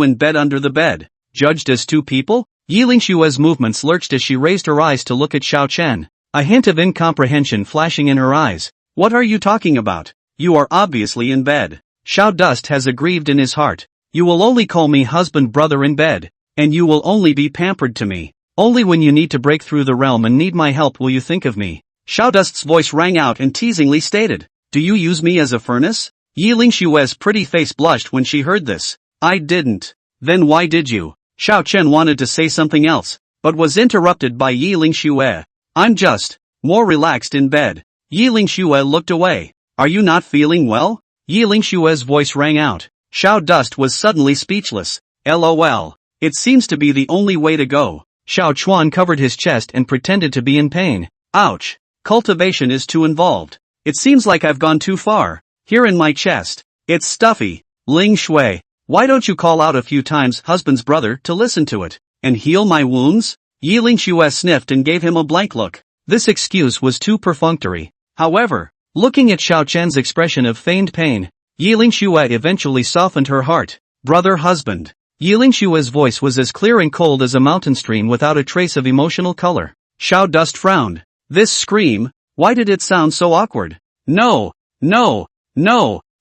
in bed under the bed? Judged as two people? Yiling Xue's movements lurched as she raised her eyes to look at Xiao Chen. A hint of incomprehension flashing in her eyes. What are you talking about? You are obviously in bed. Xiao Dust has aggrieved in his heart. You will only call me husband-brother in bed. And you will only be pampered to me. Only when you need to break through the realm and need my help will you think of me. Xiao Dust's voice rang out and teasingly stated. Do you use me as a furnace? Yiling Xue's pretty face blushed when she heard this. I didn't. Then why did you? Xiao Chen wanted to say something else, but was interrupted by Yiling Xue. I'm just more relaxed in bed. Yiling Xue looked away. Are you not feeling well? Yiling Xue's voice rang out. Xiao Dust was suddenly speechless. LOL. It seems to be the only way to go. Xiao Chuan covered his chest and pretended to be in pain. Ouch. Cultivation is too involved. It seems like I've gone too far. Here in my chest. It's stuffy. Ling Shui. Why don't you call out a few times husband's brother to listen to it, and heal my wounds? Yiling Xue sniffed and gave him a blank look. This excuse was too perfunctory. However, looking at Xiao Chen's expression of feigned pain, Yiling Xue eventually softened her heart. Brother husband. Yiling Xue's voice was as clear and cold as a mountain stream without a trace of emotional color. Xiao Dust frowned. This scream, why did it sound so awkward? No,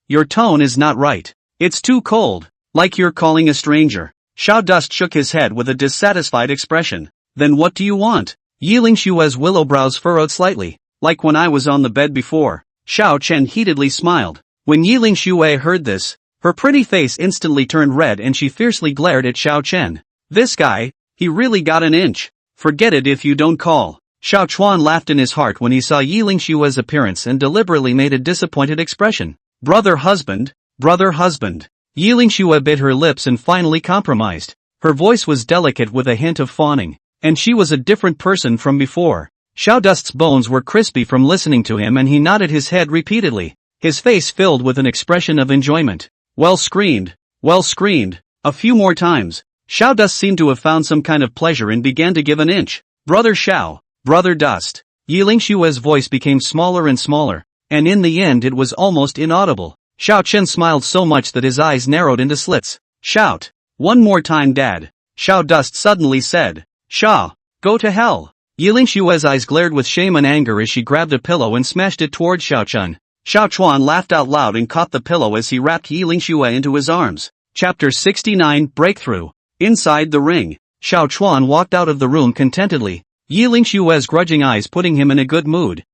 your tone is not right. It's too cold. Like you're calling a stranger. Xiao Dust shook his head with a dissatisfied expression. Then what do you want? Yiling Xue's willow brows furrowed slightly. Like when I was on the bed before. Xiao Chen heatedly smiled. When Yiling Xue heard this, her pretty face instantly turned red and she fiercely glared at Xiao Chen. This guy, he really got an inch. Forget it if you don't call. Xiao Chuan laughed in his heart when he saw Yiling Xue's appearance and deliberately made a disappointed expression. Brother husband. Yiling Xue bit her lips and finally compromised. Her voice was delicate with a hint of fawning. And she was a different person from before. Xiao Dust's bones were crispy from listening to him and he nodded his head repeatedly. His face filled with an expression of enjoyment. Well screened. A few more times. Xiao Dust seemed to have found some kind of pleasure and began to give an inch. Brother Xiao. Brother Dust. Yiling Xue's voice became smaller and smaller. And in the end it was almost inaudible. Xiao Chen smiled so much that his eyes narrowed into slits. Shout. One more time dad. Xiao Dust suddenly said. Sha. Go to hell. Yiling Xue's eyes glared with shame and anger as she grabbed a pillow and smashed it toward Xiao Chen. Xiao Chuan laughed out loud and caught the pillow as he wrapped Yiling Xue into his arms. Chapter 69 Breakthrough. Inside the ring. Xiao Chuan walked out of the room contentedly. Yiling Xue's grudging eyes putting him in a good mood.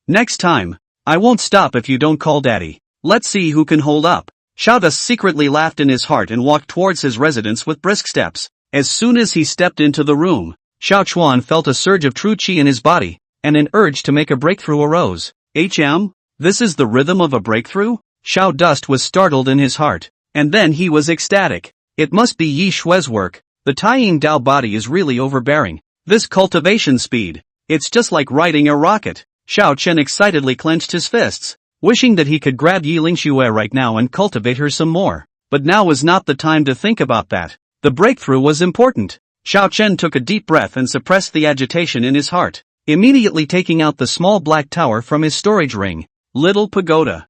Next time. I won't stop if you don't call daddy. Let's see who can hold up. Xiao Dust secretly laughed in his heart and walked towards his residence with brisk steps. As soon as he stepped into the room, Xiao Chuan felt a surge of true qi in his body, and an urge to make a breakthrough arose. This is the rhythm of a breakthrough? Xiao Dust was startled in his heart, and then he was ecstatic. It must be Yi Shue's work. The Taiying Dao body is really overbearing. This cultivation speed. It's just like riding a rocket. Xiao Chen excitedly clenched his fists, wishing that he could grab Yiling Xue right now and cultivate her some more. But now was not the time to think about that. The breakthrough was important. Xiao Chen took a deep breath and suppressed the agitation in his heart, immediately taking out the small black tower from his storage ring. Little pagoda,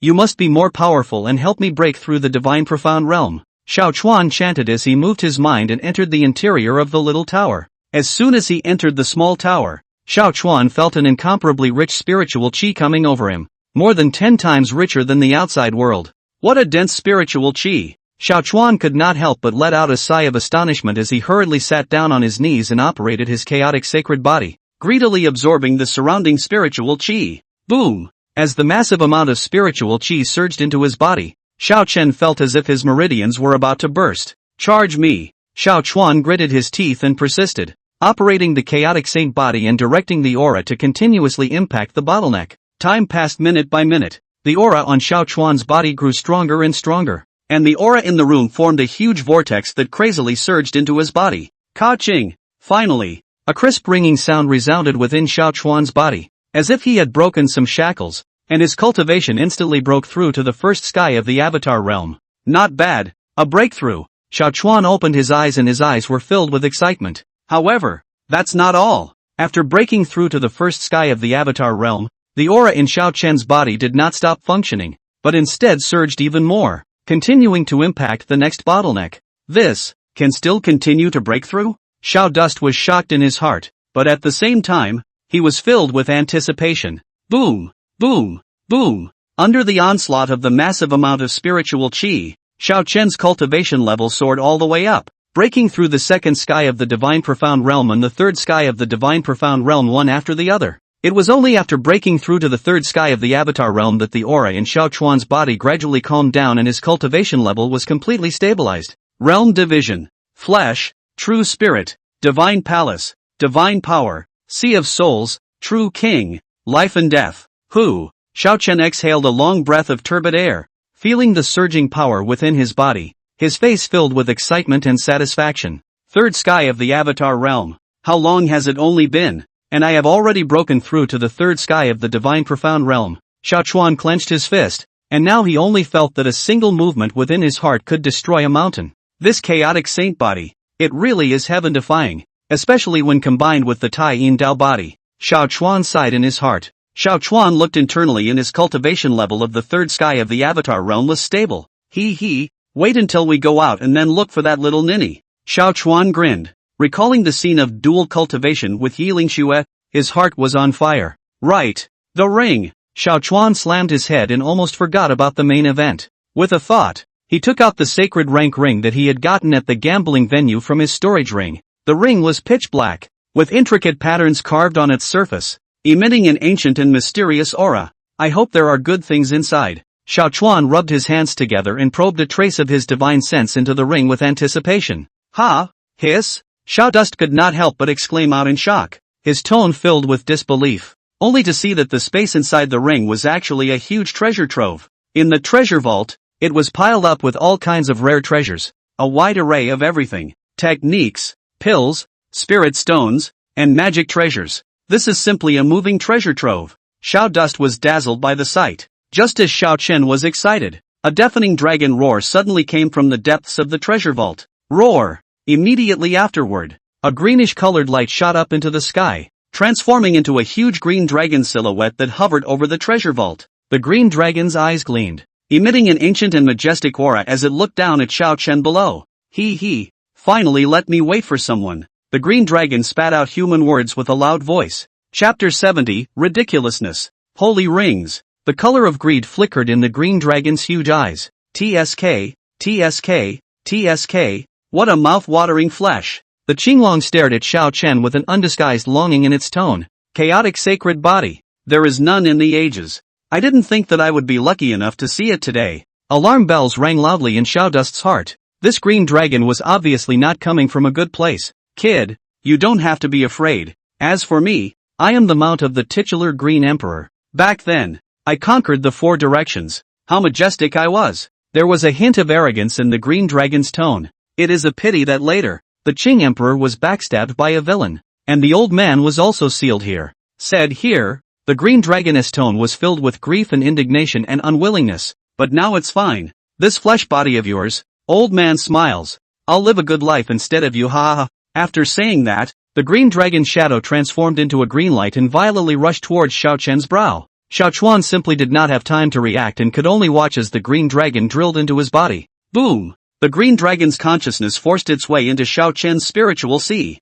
you must be more powerful and help me break through the divine profound realm. Xiao Chuan chanted as he moved his mind and entered the interior of the little tower. As soon as he entered the small tower, Xiao Chuan felt an incomparably rich spiritual qi coming over him, more than 10 times richer than the outside world. What a dense spiritual qi! Xiao Chuan could not help but let out a sigh of astonishment as he hurriedly sat down on his knees and operated his chaotic sacred body, greedily absorbing the surrounding spiritual qi. Boom! As the massive amount of spiritual qi surged into his body, Xiao Chen felt as if his meridians were about to burst. Charge me! Xiao Chuan gritted his teeth and persisted, operating the chaotic saint body and directing the aura to continuously impact the bottleneck. Time passed minute by minute. The aura on Xiao Chuan's body grew stronger and stronger, and the aura in the room formed a huge vortex that crazily surged into his body. Ka-ching! Finally, a crisp ringing sound resounded within Xiao Chuan's body, as if he had broken some shackles. and his cultivation instantly broke through to the first sky of the Avatar realm. Not bad. A breakthrough. Xiao Chuan opened his eyes and his eyes were filled with excitement. However, that's not all. After breaking through to the first sky of the Avatar realm, the aura in Xiao Chen's body did not stop functioning, but instead surged even more, continuing to impact the next bottleneck. This can still continue to break through? Xiao Dust was shocked in his heart, but at the same time, he was filled with anticipation. Boom, boom, boom. Under the onslaught of the massive amount of spiritual qi, Xiao Chen's cultivation level soared all the way up, breaking through the second sky of the Divine Profound Realm and the third sky of the Divine Profound Realm one after the other. It was only after breaking through to the third sky of the Avatar realm that the aura in Xiao Chuan's body gradually calmed down and his cultivation level was completely stabilized. Realm division. Flesh, true spirit, divine palace, divine power, sea of souls, true king, life and death. Hu. Xiao Chen exhaled a long breath of turbid air, feeling the surging power within his body, his face filled with excitement and satisfaction. Third sky of the Avatar realm. How long has it only been? And I have already broken through to the third sky of the Divine Profound Realm. Xiao Chuan clenched his fist, and now he only felt that a single movement within his heart could destroy a mountain. This chaotic saint body, it really is heaven-defying, especially when combined with the Tai Yin Dao body. Xiao Chuan sighed in his heart. Xiao Chuan looked internally and his cultivation level of the third sky of the Avatar realm was stable. Wait until we go out and then look for that little ninny. Xiao Chuan grinned. Recalling the scene of dual cultivation with Yiling Xue, his heart was on fire. Right. The ring. Xiao Chuan slammed his head and almost forgot about the main event. With a thought, he took out the sacred rank ring that he had gotten at the gambling venue from his storage ring. The ring was pitch black, with intricate patterns carved on its surface, emitting an ancient and mysterious aura. I hope there are good things inside. Xiao Chuan rubbed his hands together and probed a trace of his divine sense into the ring with anticipation. Ha! Hiss! Xiao Dust could not help but exclaim out in shock, his tone filled with disbelief, only to see that the space inside the ring was actually a huge treasure trove. In the treasure vault, it was piled up with all kinds of rare treasures, a wide array of everything, techniques, pills, spirit stones, and magic treasures. This is simply a moving treasure trove. Xiao Dust was dazzled by the sight. Just as Xiao Chen was excited, a deafening dragon roar suddenly came from the depths of the treasure vault. Roar! Immediately afterward, a greenish-colored light shot up into the sky, transforming into a huge green dragon silhouette that hovered over the treasure vault. The green dragon's eyes gleamed, emitting an ancient and majestic aura as it looked down at Xiao Chen below. Finally let me wait for someone. The green dragon spat out human words with a loud voice. Chapter 70, Ridiculousness. Holy rings. The color of greed flickered in the green dragon's huge eyes. TSK, TSK, TSK. What a mouth-watering flesh! The Qinglong stared at Xiao Chen with an undisguised longing in its tone. Chaotic sacred body. There is none in the ages. I didn't think that I would be lucky enough to see it today. Alarm bells rang loudly in Xiao Dust's heart. This green dragon was obviously not coming from a good place. Kid, you don't have to be afraid. As for me, I am the mount of the titular Green Emperor. Back then, I conquered the four directions. How majestic I was. There was a hint of arrogance in the green dragon's tone. It is a pity that later, the Qing Emperor was backstabbed by a villain, and the old man was also sealed here. Said here, the green dragoness tone was filled with grief and indignation and unwillingness, but now it's fine. This flesh body of yours, old man smiles. I'll live a good life instead of you, ha ha. After saying that, the green dragon's shadow transformed into a green light and violently rushed towards Xiao Chen's brow. Xiao Chuan simply did not have time to react and could only watch as the green dragon drilled into his body. Boom! The green dragon's consciousness forced its way into Xiao Chen's spiritual sea.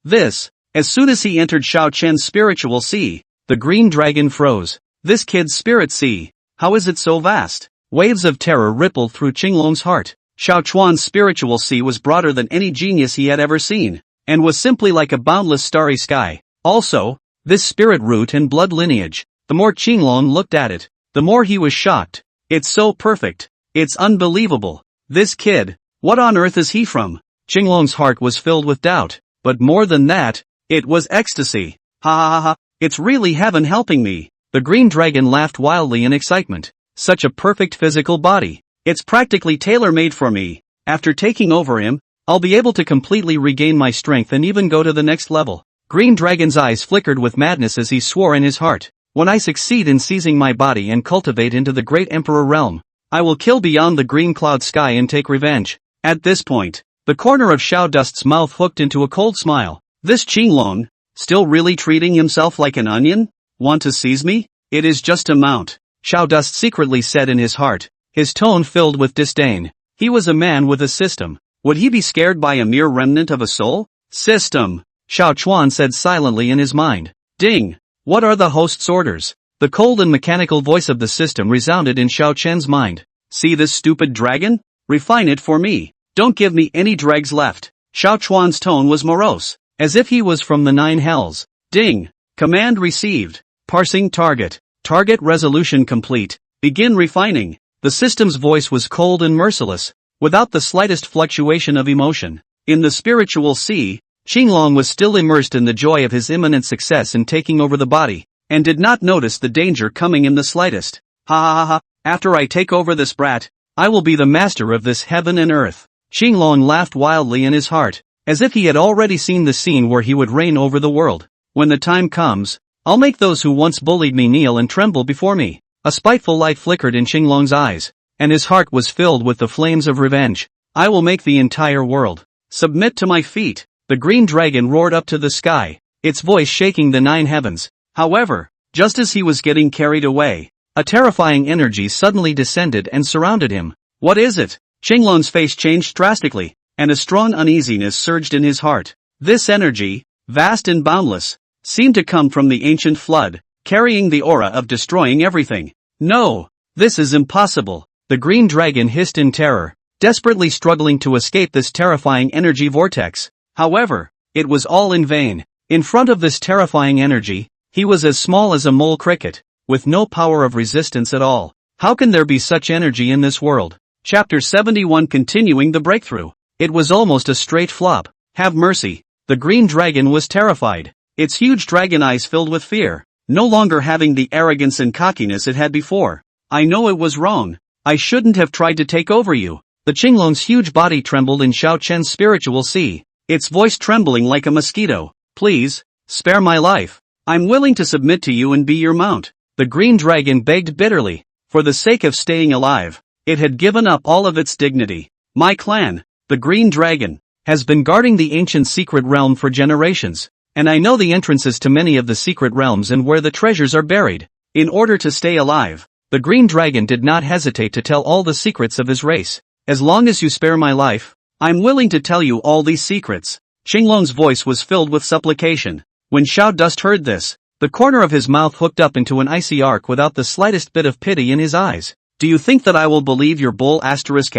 This. As soon as he entered Xiao Chen's spiritual sea, the green dragon froze. This kid's spirit sea. How is it so vast? Waves of terror rippled through Qinglong's heart. Xiao Chuan's spiritual sea was broader than any genius he had ever seen, and was simply like a boundless starry sky. Also, this spirit root and blood lineage, the more Qinglong looked at it, the more he was shocked. It's so perfect. It's unbelievable. This kid, what on earth is he from? Qinglong's heart was filled with doubt, but more than that, it was ecstasy. Ha ha ha, it's really heaven helping me. The green dragon laughed wildly in excitement. Such a perfect physical body. It's practically tailor-made for me. After taking over him, I'll be able to completely regain my strength and even go to the next level. Green Dragon's eyes flickered with madness as he swore in his heart. When I succeed in seizing my body and cultivate into the great emperor realm, I will kill beyond the green cloud sky and take revenge. At this point, the corner of Xiao Dust's mouth hooked into a cold smile. This Qinglong, still really treating himself like an onion? Want to seize me? It is just a mount, Xiao Dust secretly said in his heart, his tone filled with disdain. He was a man with a system. Would he be scared by a mere remnant of a soul? System, Xiao Chuan said silently in his mind. Ding! What are the host's orders? The cold and mechanical voice of the system resounded in Xiao Chen's mind. See this stupid dragon? Refine it for me. Don't give me any dregs left. Xiao Chuan's tone was morose, as if he was from the nine hells. Ding! Command received. Parsing target. Target resolution complete. Begin refining. The system's voice was cold and merciless, without the slightest fluctuation of emotion. In the spiritual sea, Qinglong was still immersed in the joy of his imminent success in taking over the body, and did not notice the danger coming in the slightest. Ha ha ha ha, after I take over this brat, I will be the master of this heaven and earth. Qinglong laughed wildly in his heart, as if he had already seen the scene where he would reign over the world. When the time comes, I'll make those who once bullied me kneel and tremble before me. A spiteful light flickered in Qinglong's eyes, and his heart was filled with the flames of revenge. I will make the entire world submit to my feet. The green dragon roared up to the sky, its voice shaking the nine heavens. However, just as he was getting carried away, a terrifying energy suddenly descended and surrounded him. What is it? Qinglong's face changed drastically, and a strong uneasiness surged in his heart. This energy, vast and boundless, seemed to come from the ancient flood, carrying the aura of destroying everything. No! This is impossible! The green dragon hissed in terror, desperately struggling to escape this terrifying energy vortex. However, it was all in vain. In front of this terrifying energy, he was as small as a mole cricket, with no power of resistance at all. How can there be such energy in this world? Chapter 71 Continuing the Breakthrough. It was almost a straight flop. Have mercy. The green dragon was terrified, its huge dragon eyes filled with fear, no longer having the arrogance and cockiness it had before. I know it was wrong. I shouldn't have tried to take over you. The Qinglong's huge body trembled in Xiao Chen's spiritual sea, its voice trembling like a mosquito. Please, spare my life. I'm willing to submit to you and be your mount. The green dragon begged bitterly. For the sake of staying alive, it had given up all of its dignity. My clan, the green dragon, has been guarding the ancient secret realm for generations, and I know the entrances to many of the secret realms and where the treasures are buried. In order to stay alive, the green dragon did not hesitate to tell all the secrets of his race. As long as you spare my life, I'm willing to tell you all these secrets. Qinglong's voice was filled with supplication. When Xiao Dust heard this, the corner of his mouth hooked up into an icy arc without the slightest bit of pity in his eyes. Do you think that I will believe your bull asterisk?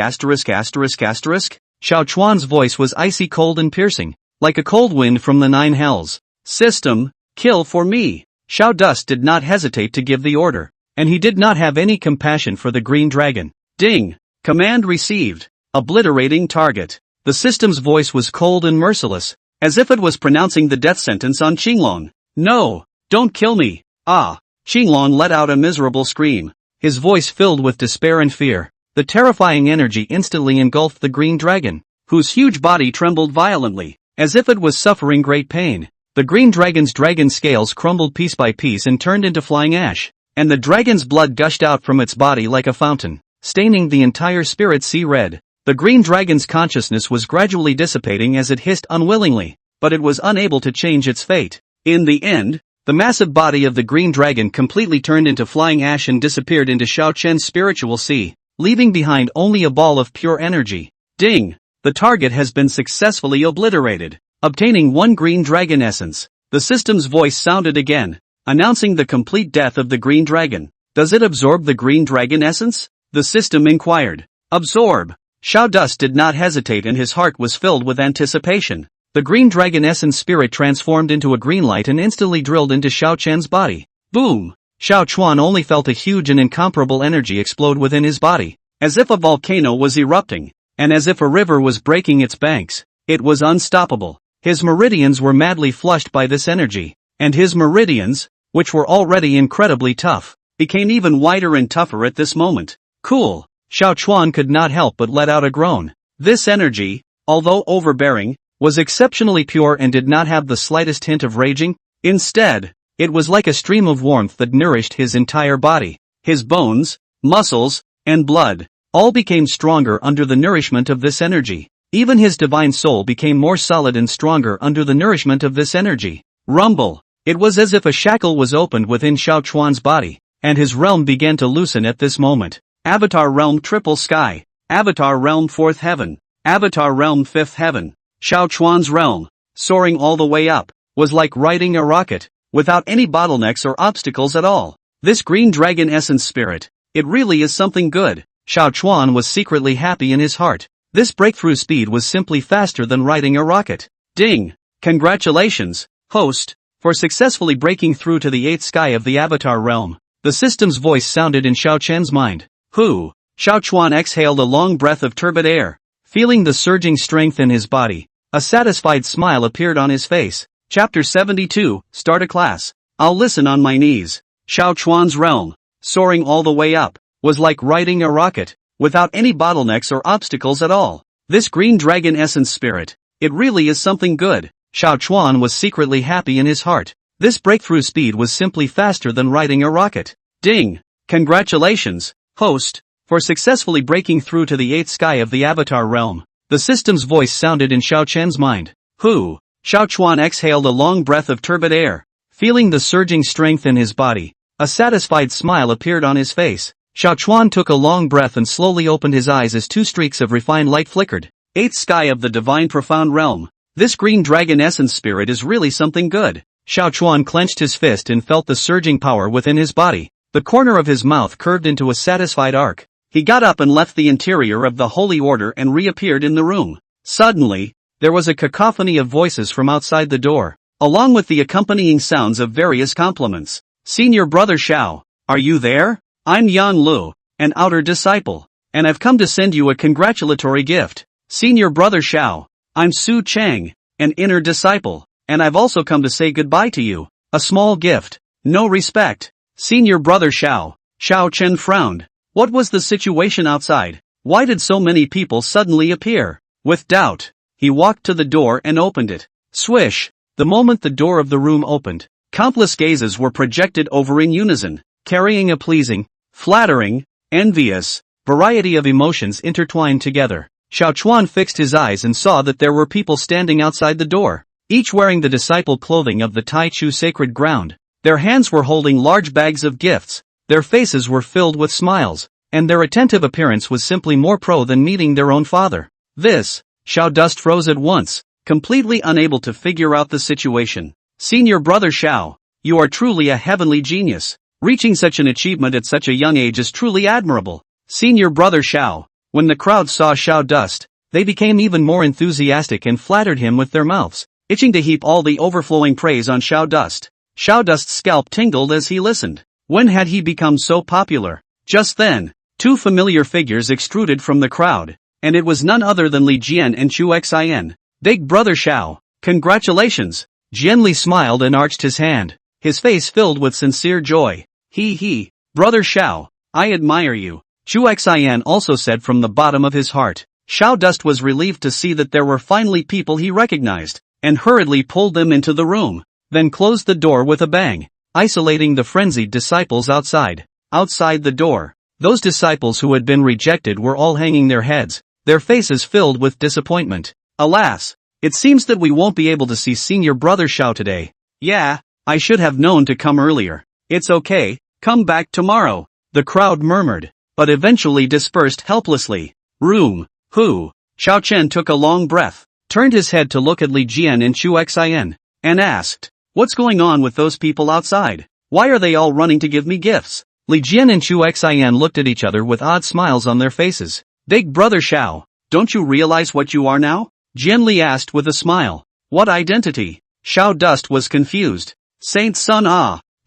Xiao Chuan's voice was icy cold and piercing, like a cold wind from the nine hells. System, kill for me. Xiao Dust did not hesitate to give the order, and he did not have any compassion for the green dragon. Ding! Command received. Obliterating target. The system's voice was cold and merciless, as if it was pronouncing the death sentence on Qinglong. No! Don't kill me! Ah! Qinglong let out a miserable scream, his voice filled with despair and fear. The terrifying energy instantly engulfed the green dragon, whose huge body trembled violently, as if it was suffering great pain. The green dragon's dragon scales crumbled piece by piece and turned into flying ash, and the dragon's blood gushed out from its body like a fountain, staining the entire spirit sea red. The green dragon's consciousness was gradually dissipating as it hissed unwillingly, but it was unable to change its fate. In the end, the massive body of the green dragon completely turned into flying ash and disappeared into Xiao Chen's spiritual sea, leaving behind only a ball of pure energy. Ding! The target has been successfully obliterated, obtaining one green dragon essence. The system's voice sounded again, announcing the complete death of the green dragon. Does it absorb the green dragon essence? The system inquired. Absorb. Xiao Dust did not hesitate and his heart was filled with anticipation. The green dragon essence spirit transformed into a green light and instantly drilled into Xiao Chen's body. Boom! Xiao Chuan only felt a huge and incomparable energy explode within his body, as if a volcano was erupting, and as if a river was breaking its banks. It was unstoppable. His meridians were madly flushed by this energy, and his meridians, which were already incredibly tough, became even wider and tougher at this moment. Cool! Xiao Chuan could not help but let out a groan. This energy, although overbearing, was exceptionally pure and did not have the slightest hint of raging. Instead, It was like a stream of warmth that nourished his entire body. His bones, muscles, and blood all became stronger under the nourishment of this energy. Even his divine soul became more solid and stronger under the nourishment of this energy. Rumble. It was as if a shackle was opened within Xiao Chuan's body, and his realm began to loosen at this moment. Avatar Realm Triple Sky. Avatar Realm 4th Heaven. Avatar Realm 5th Heaven. Xiao Chuan's realm, soaring all the way up, was like riding a rocket, without any bottlenecks or obstacles at all. This green dragon essence spirit, it really is something good. Xiao Chuan was secretly happy in his heart. This breakthrough speed was simply faster than riding a rocket. Ding! Congratulations, host, for successfully breaking through to the 8th sky of the Avatar realm. The system's voice sounded in Xiao Chen's mind. Who? Xiao Chuan exhaled a long breath of turbid air. Feeling the surging strength in his body, a satisfied smile appeared on his face. Chapter 72, Start a Class. I'll listen on my knees. Xiao Chuan's realm, soaring all the way up, was like riding a rocket, without any bottlenecks or obstacles at all. This green dragon essence spirit, it really is something good. Xiao Chuan was secretly happy in his heart. This breakthrough speed was simply faster than riding a rocket. Ding! Congratulations, host, for successfully breaking through to the 8th sky of the Avatar realm. The system's voice sounded in Xiao Chen's mind. Who? Xiao Chuan exhaled a long breath of turbid air. Feeling the surging strength in his body, a satisfied smile appeared on his face. Xiao Chuan took a long breath and slowly opened his eyes as 2 streaks of refined light flickered. 8th sky of the divine profound realm. This green dragon essence spirit is really something good. Xiao Chuan clenched his fist and felt the surging power within his body. The corner of his mouth curved into a satisfied arc. He got up and left the interior of the holy order and reappeared in the room. Suddenly, there was a cacophony of voices from outside the door, along with the accompanying sounds of various compliments. Senior Brother Xiao, are you there? I'm Yan Lu, an outer disciple, and I've come to send you a congratulatory gift. Senior Brother Xiao, I'm Su Chang, an inner disciple, and I've also come to say goodbye to you. A small gift. No respect. Senior Brother Xiao. Xiao Chen frowned. What was the situation outside? Why did so many people suddenly appear? With doubt, he walked to the door and opened it. Swish! The moment the door of the room opened, countless gazes were projected over in unison, carrying a pleasing, flattering, envious variety of emotions intertwined together. Xiao Chuan fixed his eyes and saw that there were people standing outside the door, each wearing the disciple clothing of the Tai Chu sacred ground. Their hands were holding large bags of gifts, their faces were filled with smiles, and their attentive appearance was simply more pro than meeting their own father. This, Xiao Dust froze at once, completely unable to figure out the situation. Senior Brother Xiao, you are truly a heavenly genius. Reaching such an achievement at such a young age is truly admirable. Senior Brother Xiao. When the crowd saw Xiao Dust, they became even more enthusiastic and flattered him with their mouths, itching to heap all the overflowing praise on Xiao Dust. Xiao Dust's scalp tingled as he listened. When had he become so popular? Just then, 2 familiar figures extruded from the crowd, and it was none other than Li Jian and Chuxi. Big Brother Xiao, congratulations! Jian Li smiled and arched his hand, his face filled with sincere joy. He, Brother Xiao, I admire you. Chuxi also said from the bottom of his heart. Xiao Dust was relieved to see that there were finally people he recognized, and hurriedly pulled them into the room, then closed the door with a bang, isolating the frenzied disciples outside. Outside the door, those disciples who had been rejected were all hanging their heads, their faces filled with disappointment. Alas, it seems that we won't be able to see Senior Brother Xiao today. Yeah, I should have known to come earlier. It's okay, come back tomorrow, the crowd murmured, but eventually dispersed helplessly. Room, who? Xiao Chen took a long breath, turned his head to look at Li Jian and Chuxi, and asked, what's going on with those people outside? Why are they all running to give me gifts? Li Jian and Chuxi looked at each other with odd smiles on their faces. Big Brother Xiao, don't you realize what you are now? Jian Li asked with a smile. What identity? Xiao Dust was confused. Saint Sun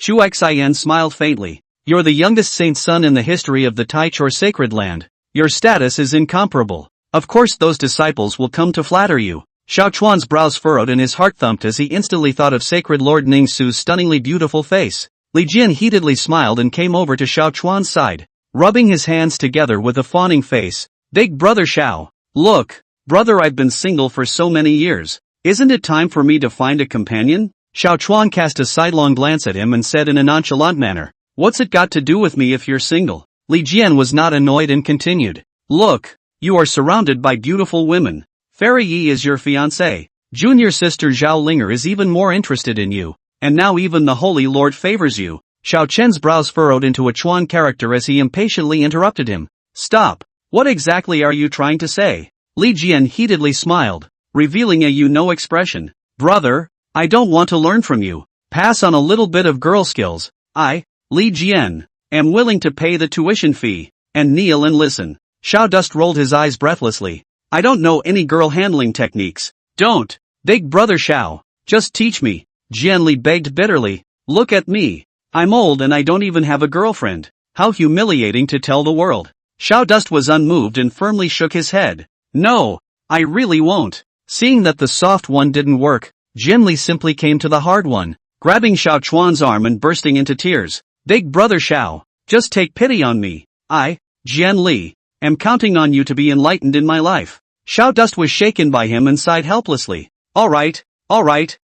Chuxi smiled faintly. You're the youngest saint son in the history of the Taichor sacred land. Your status is incomparable. Of course those disciples will come to flatter you. Xiao Chuan's brows furrowed and his heart thumped as he instantly thought of sacred Lord Ning Su's stunningly beautiful face. Li Jian heatedly smiled and came over to Xiao Chuan's side, rubbing his hands together with a fawning face. Big Brother Xiao, look, brother, I've been single for so many years. Isn't it time for me to find a companion? Xiao Chuan cast a sidelong glance at him and said in a nonchalant manner, "What's it got to do with me if you're single?" Li Jian was not annoyed and continued, "Look, you are surrounded by beautiful women. Fairy Yi is your fiancée. Junior sister Zhao Linger is even more interested in you, and now even the Holy Lord favors you." Xiao Chen's brows furrowed into a Chuan character as he impatiently interrupted him. "Stop, what exactly are you trying to say?" Li Jian heatedly smiled, revealing a you-know expression. "Brother, I don't want to learn from you. Pass on a little bit of girl skills. I, Li Jian, am willing to pay the tuition fee, and kneel and listen." Xiao Dust rolled his eyes breathlessly. "I don't know any girl handling techniques." "Don't, big brother Xiao, just teach me," Jian Li begged bitterly. "Look at me. I'm old and I don't even have a girlfriend. How humiliating to tell the world." Xiao Dust was unmoved and firmly shook his head. "No, I really won't." Seeing that the soft one didn't work, Jian Li simply came to the hard one, grabbing Xiao Chuan's arm and bursting into tears. "Big brother Xiao, just take pity on me. I, Jian Li, am counting on you to be enlightened in my life." Xiao Dust was shaken by him and sighed helplessly. All right,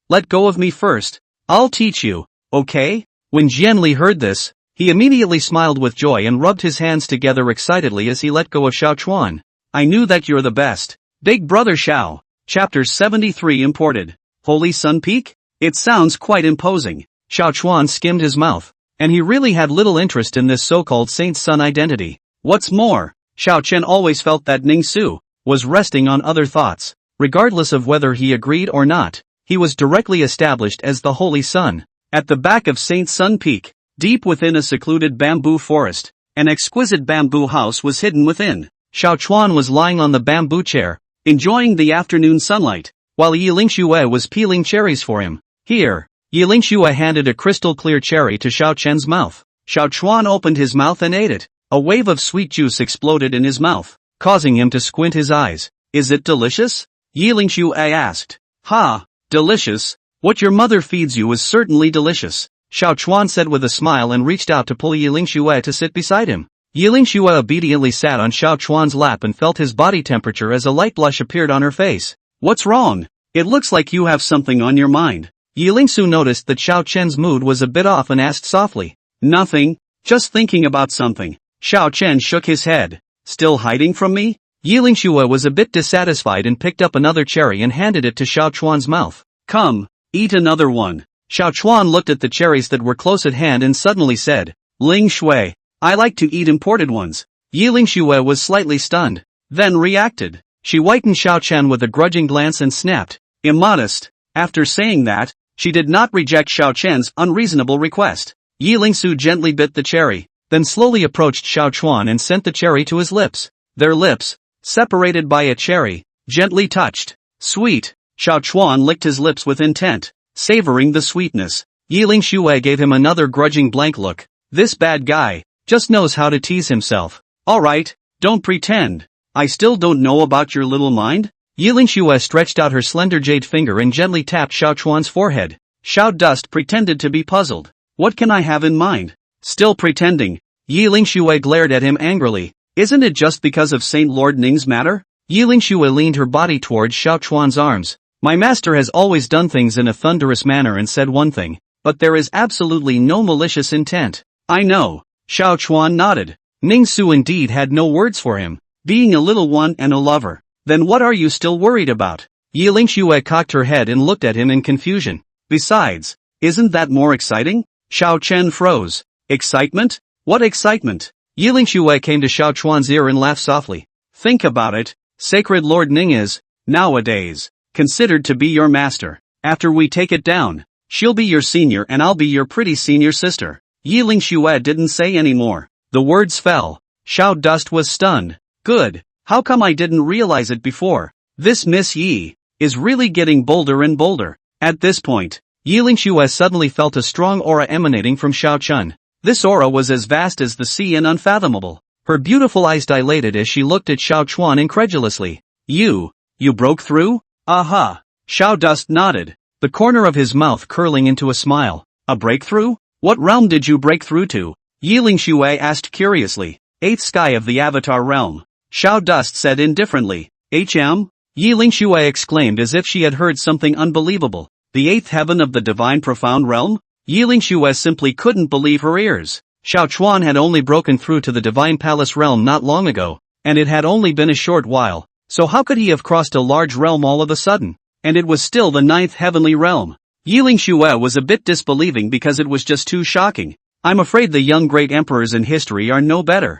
let go of me first. I'll teach you, okay?" When Jian Li heard this, he immediately smiled with joy and rubbed his hands together excitedly as he let go of Xiao Chuan. "I knew that you're the best. Big brother Xiao." Chapter 73 imported. Holy Sun Peak? It sounds quite imposing. Xiao Chuan skimmed his mouth, and he really had little interest in this so-called Saint's Son identity. What's more, Xiao Chen always felt that Ning Su was resting on other thoughts. Regardless of whether he agreed or not, he was directly established as the Holy Sun. At the back of Saint Sun Peak, deep within a secluded bamboo forest, an exquisite bamboo house was hidden within. Xiao Chuan was lying on the bamboo chair, enjoying the afternoon sunlight, while Yi Lingxue was peeling cherries for him. "Here." Yi Lingxue handed a crystal-clear cherry to Xiao Chen's mouth. Xiao Chuan opened his mouth and ate it. A wave of sweet juice exploded in his mouth, causing him to squint his eyes. "Is it delicious?" Yi Lingxue asked. "Ha, delicious? What your mother feeds you is certainly delicious," Xiao Chuan said with a smile and reached out to pull Yi Lingxue to sit beside him. Yi Lingxue obediently sat on Xiao Chuan's lap and felt his body temperature as a light blush appeared on her face. "What's wrong? It looks like you have something on your mind." Yi Lingxu noticed that Xiao Chen's mood was a bit off and asked softly. "Nothing, just thinking about something." Xiao Chen shook his head. "Still hiding from me?" Yi Lingxue was a bit dissatisfied and picked up another cherry and handed it to Xiao Chuan's mouth. "Come, eat another one." Xiao Chuan looked at the cherries that were close at hand and suddenly said, "Ling Shui, I like to eat imported ones." Yi Lingxue was slightly stunned, then reacted. She whitened Xiao Chen with a grudging glance and snapped, "Immodest." After saying that, she did not reject Xiao Chen's unreasonable request. Yi Lingxu gently bit the cherry, then slowly approached Xiao Chuan and sent the cherry to his lips. Their lips, separated by a cherry, gently touched. "Sweet." Xiao Chuan licked his lips with intent, savoring the sweetness. Yi Lingxue gave him another grudging blank look. This bad guy just knows how to tease himself. "Alright, don't pretend. I still don't know about your little mind." Yi Lingxue stretched out her slender jade finger and gently tapped Xiao Chuan's forehead. Xiao Dust pretended to be puzzled. "What can I have in mind?" "Still pretending." Yi Lingxue glared at him angrily. "Isn't it just because of Saint Lord Ning's matter?" Yi Lingxue leaned her body towards Xiao Chuan's arms. "My master has always done things in a thunderous manner and said one thing, but there is absolutely no malicious intent." "I know." Xiao Chuan nodded. Ning Su indeed had no words for him. Being a little one and a lover. "Then what are you still worried about?" Yi Lingxue cocked her head and looked at him in confusion. "Besides, isn't that more exciting?" Xiao Chen froze. "Excitement? What excitement?" Yi Lingxue came to Xiao Chuan's ear and laughed softly. "Think about it. Sacred Lord Ning is, nowadays, considered to be your master. After we take it down, she'll be your senior and I'll be your pretty senior sister." Yi Lingxue didn't say any more. The words fell. Xiao Dust was stunned. "Good. How come I didn't realize it before? This Miss Yi is really getting bolder and bolder." At this point, Yi Lingxue suddenly felt a strong aura emanating from Xiao Chen. This aura was as vast as the sea and unfathomable. Her beautiful eyes dilated as she looked at Xiao Chuan incredulously. You broke through?" "Aha." Xiao Dust nodded, the corner of his mouth curling into a smile. "A breakthrough? What realm did you break through to?" Yi Lingxue asked curiously. "8th sky of the Avatar realm." Xiao Dust said indifferently. "HM?" Yi Lingxue exclaimed as if she had heard something unbelievable. The eighth heaven of the divine profound realm? Yiling Xue simply couldn't believe her ears. Xiao Chuan had only broken through to the divine palace realm not long ago, and it had only been a short while, so how could he have crossed a large realm all of a sudden? And it was still the ninth heavenly realm. Yiling Xue was a bit disbelieving because it was just too shocking. I'm afraid the young great emperors in history are no better.